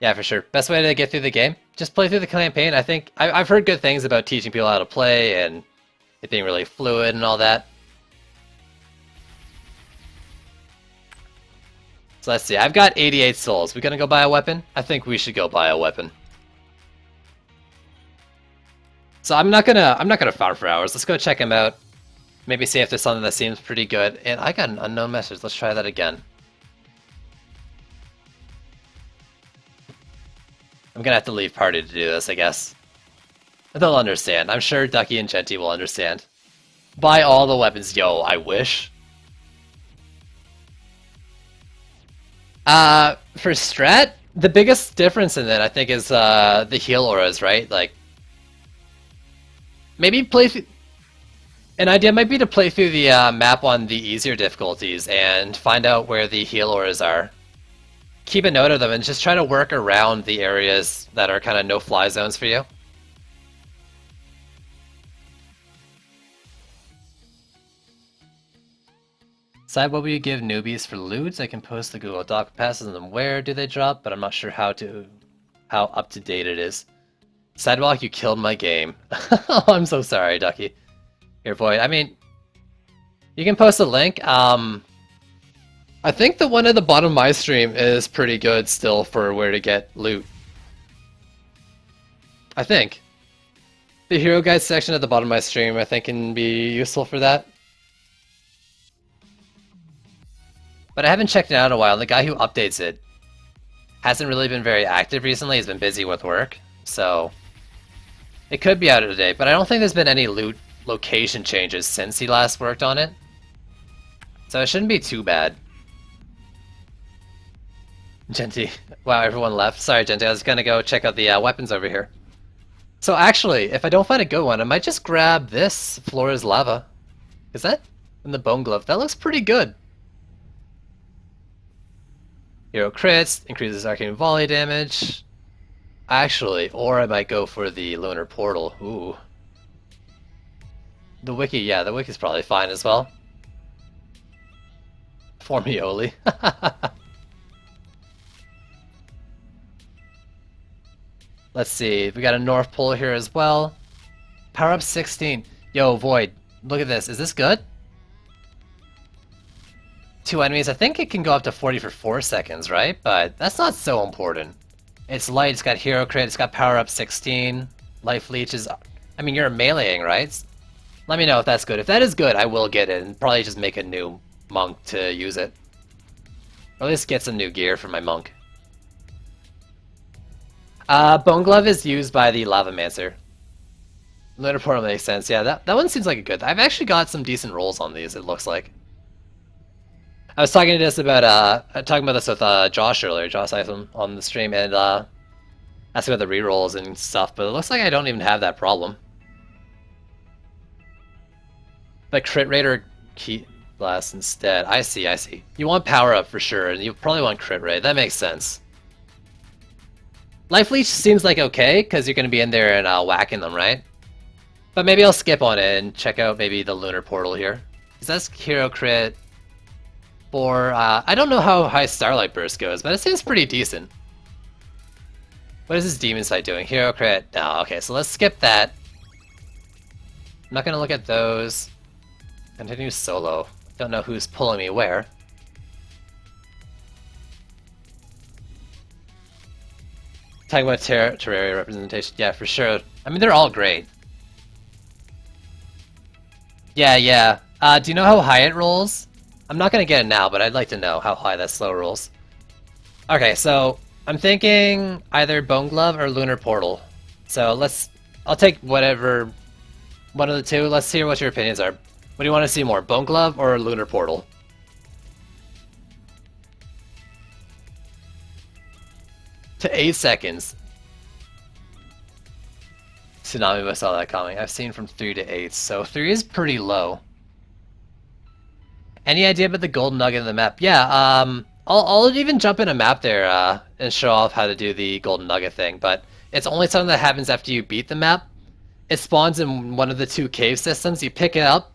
Yeah, for sure. Best way to get through the game? Just play through the campaign. I think I've heard good things about teaching people how to play and it being really fluid and all that. So let's see. I've got 88 souls. We gonna go buy a weapon? I think we should go buy a weapon. So I'm not gonna farm for hours. Let's go check him out. Maybe see if there's something that seems pretty good. And I got an unknown message. Let's try that again. I'm gonna have to leave party to do this, I guess. They'll understand. I'm sure Ducky and Genty will understand. Buy all the weapons. Yo, I wish. For strat, the biggest difference in it, I think, is the heal auras, right? Like, maybe an idea might be to play through the map on the easier difficulties and find out where the heal auras are. Keep a note of them and just try to work around the areas that are kind of no-fly zones for you. Decide what will you give newbies for loots? I can post the Google Doc passes and then where do they drop, but I'm not sure how up to date it is. Sidewalk, you killed my game. Oh, I'm so sorry, Ducky. Here, boy. I mean, you can post a link. I think the one at the bottom of my stream is pretty good still for where to get loot. I think. The hero guide section at the bottom of my stream, I think, can be useful for that. But I haven't checked it out in a while. The guy who updates it hasn't really been very active recently. He's been busy with work, so it could be out of date. But I don't think there's been any loot location changes since he last worked on it. So it shouldn't be too bad. Genty. Wow, everyone left. Sorry, Genty. I was gonna go check out the weapons over here. So actually, if I don't find a good one, I might just grab this Flora's Lava. Is that in the Bone Glove? That looks pretty good. Hero crits, increases arcane volley damage. Actually, or I might go for the Lunar Portal. Ooh. The Wiki, yeah, the Wiki's probably fine as well. Formioli. Let's see, we got a North Pole here as well. Power up 16. Yo, Void, look at this. Is this good? 2 enemies. I think it can go up to 40 for 4 seconds, right? But that's not so important. It's light, it's got hero crit, it's got power up 16. Life leech is... I mean, you're meleeing, right? Let me know if that's good. If that is good, I will get it and probably just make a new monk to use it. Or at least get some new gear for my monk. Bone Glove is used by the Lavamancer. Lunar Portal makes sense. Yeah, that one seems like a good... I've actually got some decent rolls on these, it looks like. I was talking to this about this with Josh earlier, Josh Isom, on the stream, and asking about the rerolls and stuff, but it looks like I don't even have that problem. But crit rate or key blast instead. I see, I see. You want power up for sure, and you probably want crit rate. That makes sense. Life leech seems like okay, because you're going to be in there and whacking them, right? But maybe I'll skip on it and check out maybe the Lunar Portal here. Because that's hero crit. For, I don't know how high Starlight Burst goes, but it seems pretty decent. What is this Demon Sight doing? Hero crit? No, okay, so let's skip that. I'm not gonna look at those. Continue solo. Don't know who's pulling me where. Talking about Terraria representation, yeah, for sure. I mean, they're all great. Yeah. Do you know how high it rolls? I'm not going to get it now, but I'd like to know how high that slow rolls. Okay, so I'm thinking either Bone Glove or Lunar Portal. So I'll take whatever, one of the two. Let's hear what your opinions are. What do you want to see more, Bone Glove or Lunar Portal? To 8 seconds. Tsunami, I saw that coming. I've seen from 3 to 8, so 3 is pretty low. Any idea about the golden nugget in the map? Yeah, I'll even jump in a map there and show off how to do the golden nugget thing, but it's only something that happens after you beat the map. It spawns in one of the 2 cave systems. You pick it up,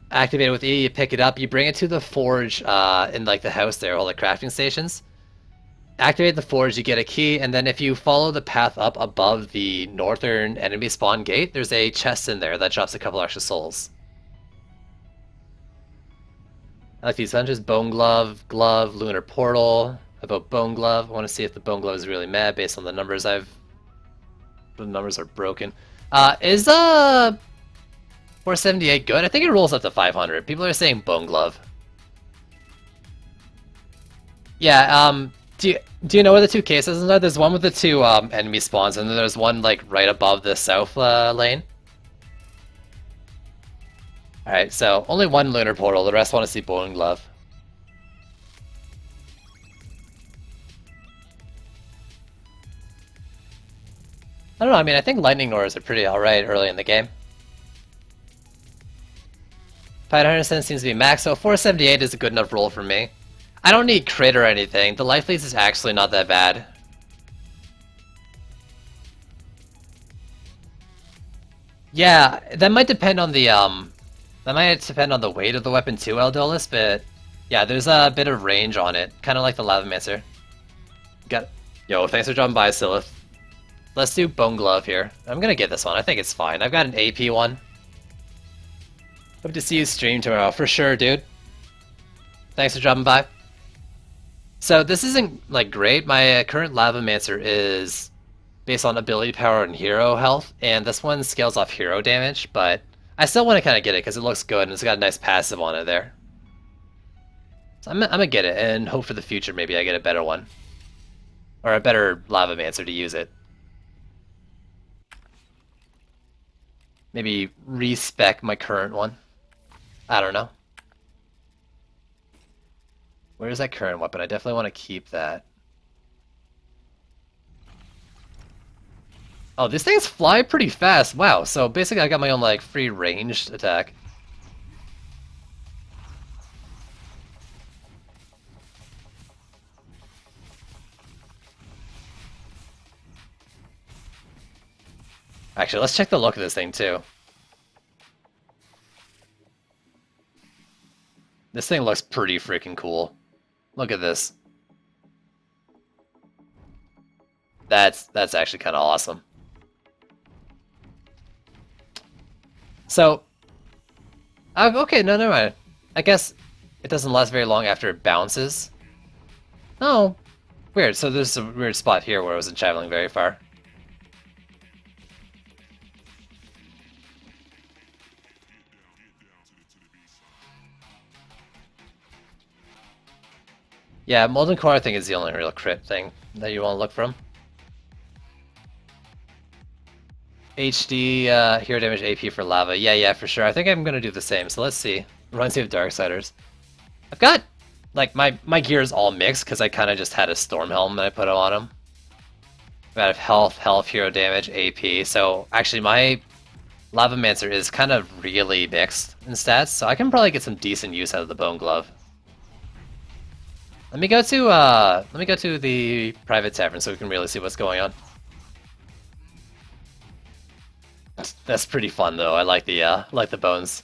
activate it with E, you pick it up, you bring it to the forge in like the house there, all the crafting stations. Activate the forge, you get a key, and then if you follow the path up above the northern enemy spawn gate, there's a chest in there that drops a couple extra souls. I like these hunches. Bone Glove, Lunar Portal. About Bone Glove, I want to see if the Bone Glove is really mad based on the numbers the numbers are broken. Is 478 good? I think it rolls up to 500. People are saying Bone Glove. Yeah, do you know where the 2 cases are? There's one with the 2 enemy spawns, and then there's one like right above the south lane. Alright, so only 1 Lunar Portal, the rest want to see Bone Glove. I don't know, I mean, I think Lightning Auras are pretty alright early in the game. 500 seems to be max, so 478 is a good enough roll for me. I don't need crit or anything, the life leech is actually not that bad. Yeah, that might depend on the weight of the weapon too, Eldolis, but yeah, there's a bit of range on it, kind of like the Lavamancer. Yo, thanks for dropping by, Silith. Let's do Bone Glove here. I'm gonna get this one, I think it's fine. I've got an AP one. Hope to see you stream tomorrow, for sure, dude. Thanks for dropping by. So this isn't like great. My current Lavamancer is based on ability power and hero health, and this one scales off hero damage, but I still want to kind of get it because it looks good and it's got a nice passive on it there. So I'm gonna get it and hope for the future maybe I get a better one. Or a better Lavamancer to use it. Maybe respec my current one. I don't know. Where's that current weapon? I definitely want to keep that. Oh, these things fly pretty fast. Wow, so basically I got my own like free ranged attack. Actually, let's check the look of this thing too. This thing looks pretty freaking cool. Look at this. That's actually kind of awesome. So, okay, no, never mind. I guess it doesn't last very long after it bounces. Oh, weird. So there's a weird spot here where it wasn't traveling very far. Yeah, Molten Core I think is the only real crit thing that you want to look from. HD, hero damage AP for lava. Yeah, for sure. I think I'm gonna do the same, so let's see. Reminds me of Darksiders. I've got, like, my gear is all mixed, because I kind of just had a Storm Helm that I put on him. Out of health, hero damage, AP, so actually my Lavamancer is kind of really mixed in stats, so I can probably get some decent use out of the Bone Glove. Let me go to the private tavern so we can really see what's going on. That's pretty fun though. I like the bones.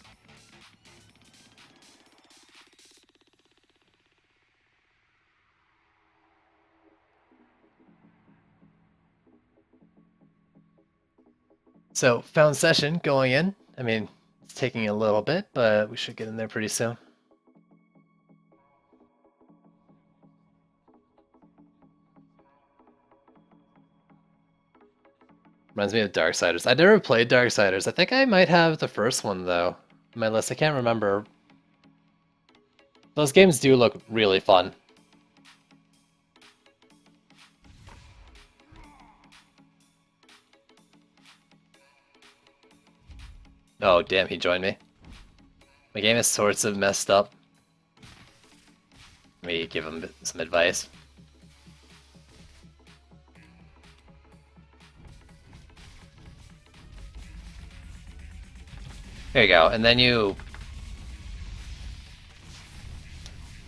So, found session going in. I mean, it's taking a little bit, but we should get in there pretty soon. Reminds me of Darksiders. I never played Darksiders. I think I might have the first one, though, on my list. I can't remember. Those games do look really fun. Oh, damn, he joined me. My game is sorts of messed up. Let me give him some advice. There you go, and then you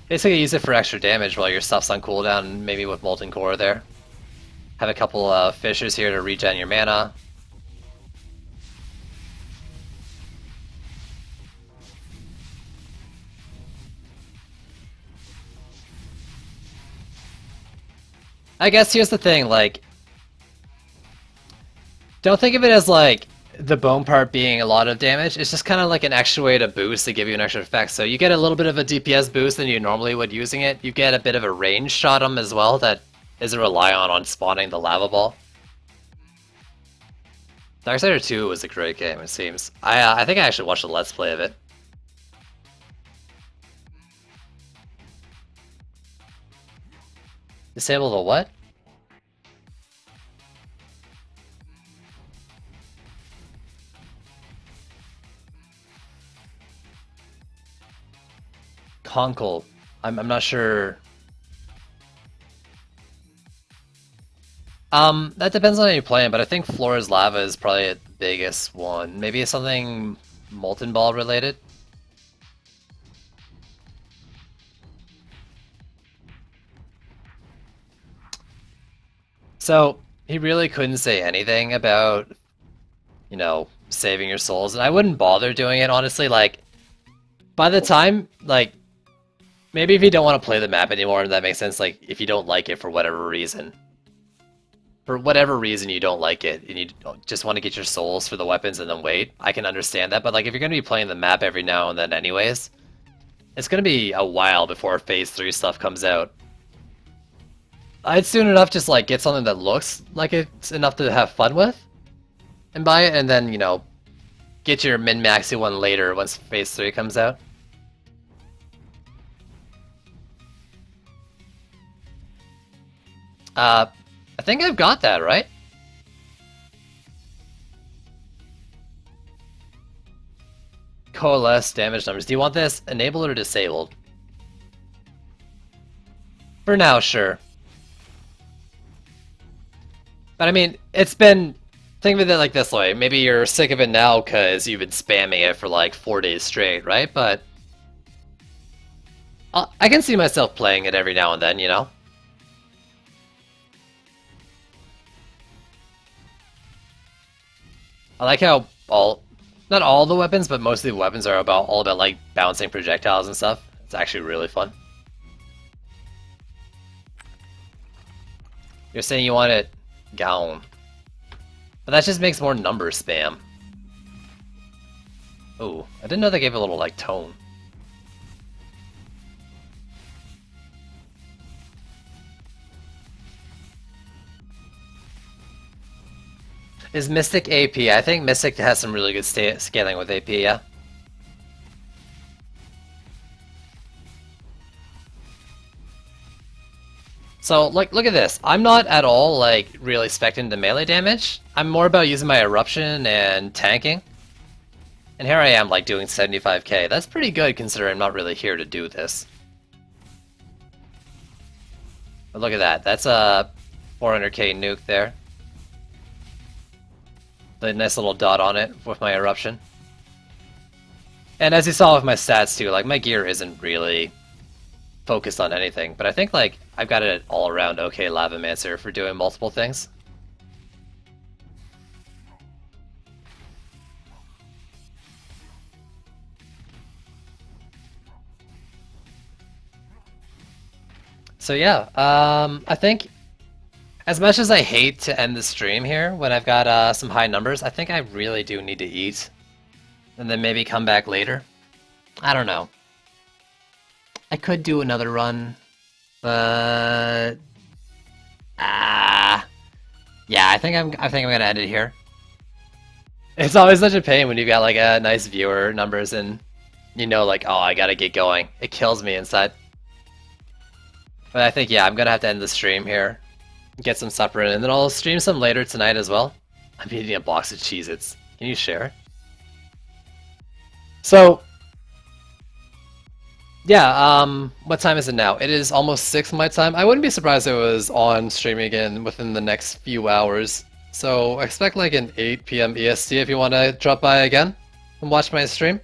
basically use it for extra damage while your stuff's on cooldown, maybe with Molten Core there. Have a couple of fissures here to regen your mana. I guess here's the thing, like, don't think of it as like the bone part being a lot of damage. It's just kind of like an extra way to boost to give you an extra effect. So you get a little bit of a DPS boost than you normally would using it. You get a bit of a range shot on as well that isn't rely on spawning the lava ball. Darksider 2 was a great game, it seems. I think I actually watched a Let's Play of it. Disable the what? Conkle. I'm not sure. That depends on how you play it, but I think Flora's Lava is probably the biggest one. Maybe it's something Molten Ball related. So, he really couldn't say anything about, you know, saving your souls, and I wouldn't bother doing it, honestly. Like, by the time, like, maybe if you don't want to play the map anymore, that makes sense, like, if you don't like it for whatever reason. For whatever reason you don't like it, and you just want to get your souls for the weapons and then wait, I can understand that, but, like, if you're going to be playing the map every now and then anyways, it's going to be a while before Phase 3 stuff comes out. I'd soon enough just, like, get something that looks like it's enough to have fun with, and buy it, and then, you know, get your min-maxy one later once Phase 3 comes out. I think I've got that, right? Coalesce damage numbers. Do you want this enabled or disabled? For now, sure. But I mean, it's been... Think of it like this way. Maybe you're sick of it now because you've been spamming it for like 4 days straight, right? But... I can see myself playing it every now and then, you know? I like how not all the weapons, but most of the weapons are all about like bouncing projectiles and stuff. It's actually really fun. You're saying you want it Gaon. But that just makes more number spam. Oh, I didn't know they gave a little, like, tone. Is Mystic AP? I think Mystic has some really good scaling with AP, yeah. So, like, look at this. I'm not at all, like, really spec'ing the melee damage. I'm more about using my Eruption and tanking. And here I am, like, doing 75k. That's pretty good considering I'm not really here to do this. But look at that. That's a 400k nuke there. The nice little dot on it with my Eruption. And as you saw with my stats too, like, my gear isn't really focused on anything, but I think, like, I've got it all around okay Lavamancer for doing multiple things. So yeah, I think as much as I hate to end the stream here when I've got some high numbers, I think I really do need to eat and then maybe come back later. I don't know. I could do another run, but yeah, I think I'm gonna end it here. It's always such a pain when you've got like a nice viewer numbers and you know, like, oh, I gotta get going. It kills me inside. But I think, yeah, I'm gonna have to end the stream here, get some supper in, and then I'll stream some later tonight as well. I'm eating a box of Cheez-Its. Can you share? So yeah, what time is it now? It is almost 6 my time. I wouldn't be surprised if it was on streaming again within the next few hours. So expect like an 8 p.m. EST if you want to drop by again and watch my stream.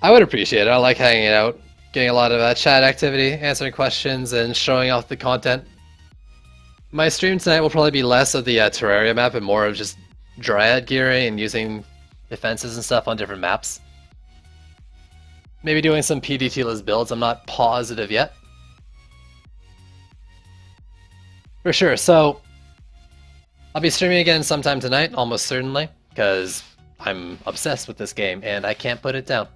I would appreciate it. I like hanging out, getting a lot of chat activity, answering questions, and showing off the content. My stream tonight will probably be less of the Terraria map and more of just Dryad gearing and using defenses and stuff on different maps. Maybe doing some PDT-less builds, I'm not positive yet. For sure, so I'll be streaming again sometime tonight, almost certainly, because I'm obsessed with this game and I can't put it down.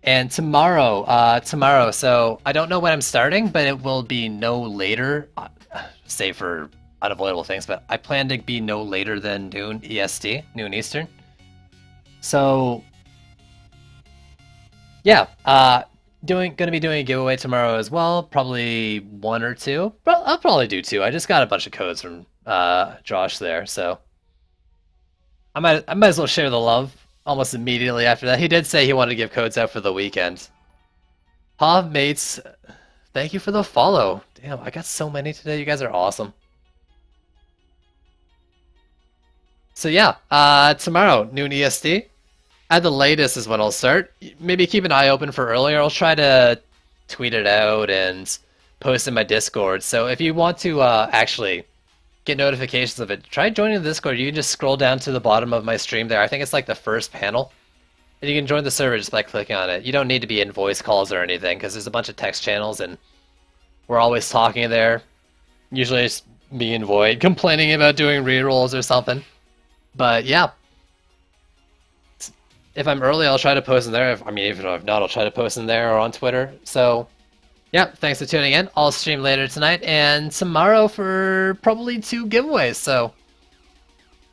And tomorrow, so I don't know when I'm starting, but it will be no later, save for unavoidable things, but I plan to be no later than noon EST, noon Eastern. So yeah, gonna be doing a giveaway tomorrow as well. Probably 1 or 2. I'll probably do 2. I just got a bunch of codes from Josh there, so I might as well share the love almost immediately after that. He did say he wanted to give codes out for the weekend. Hav mates, thank you for the follow. Damn, I got so many today. You guys are awesome. So yeah, tomorrow noon EST. At the latest is when I'll start. Maybe keep an eye open for earlier. I'll try to tweet it out and post in my Discord. So if you want to actually get notifications of it, try joining the Discord. You can just scroll down to the bottom of my stream there. I think it's like the first panel. And you can join the server just by clicking on it. You don't need to be in voice calls or anything because there's a bunch of text channels and we're always talking there. Usually it's me and Void complaining about doing rerolls or something. But yeah. If I'm early, I'll try to post in there. Even if not, I'll try to post in there or on Twitter. So, yeah, thanks for tuning in. I'll stream later tonight and tomorrow for probably 2 giveaways. So,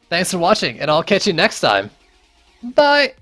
thanks for watching, and I'll catch you next time. Bye!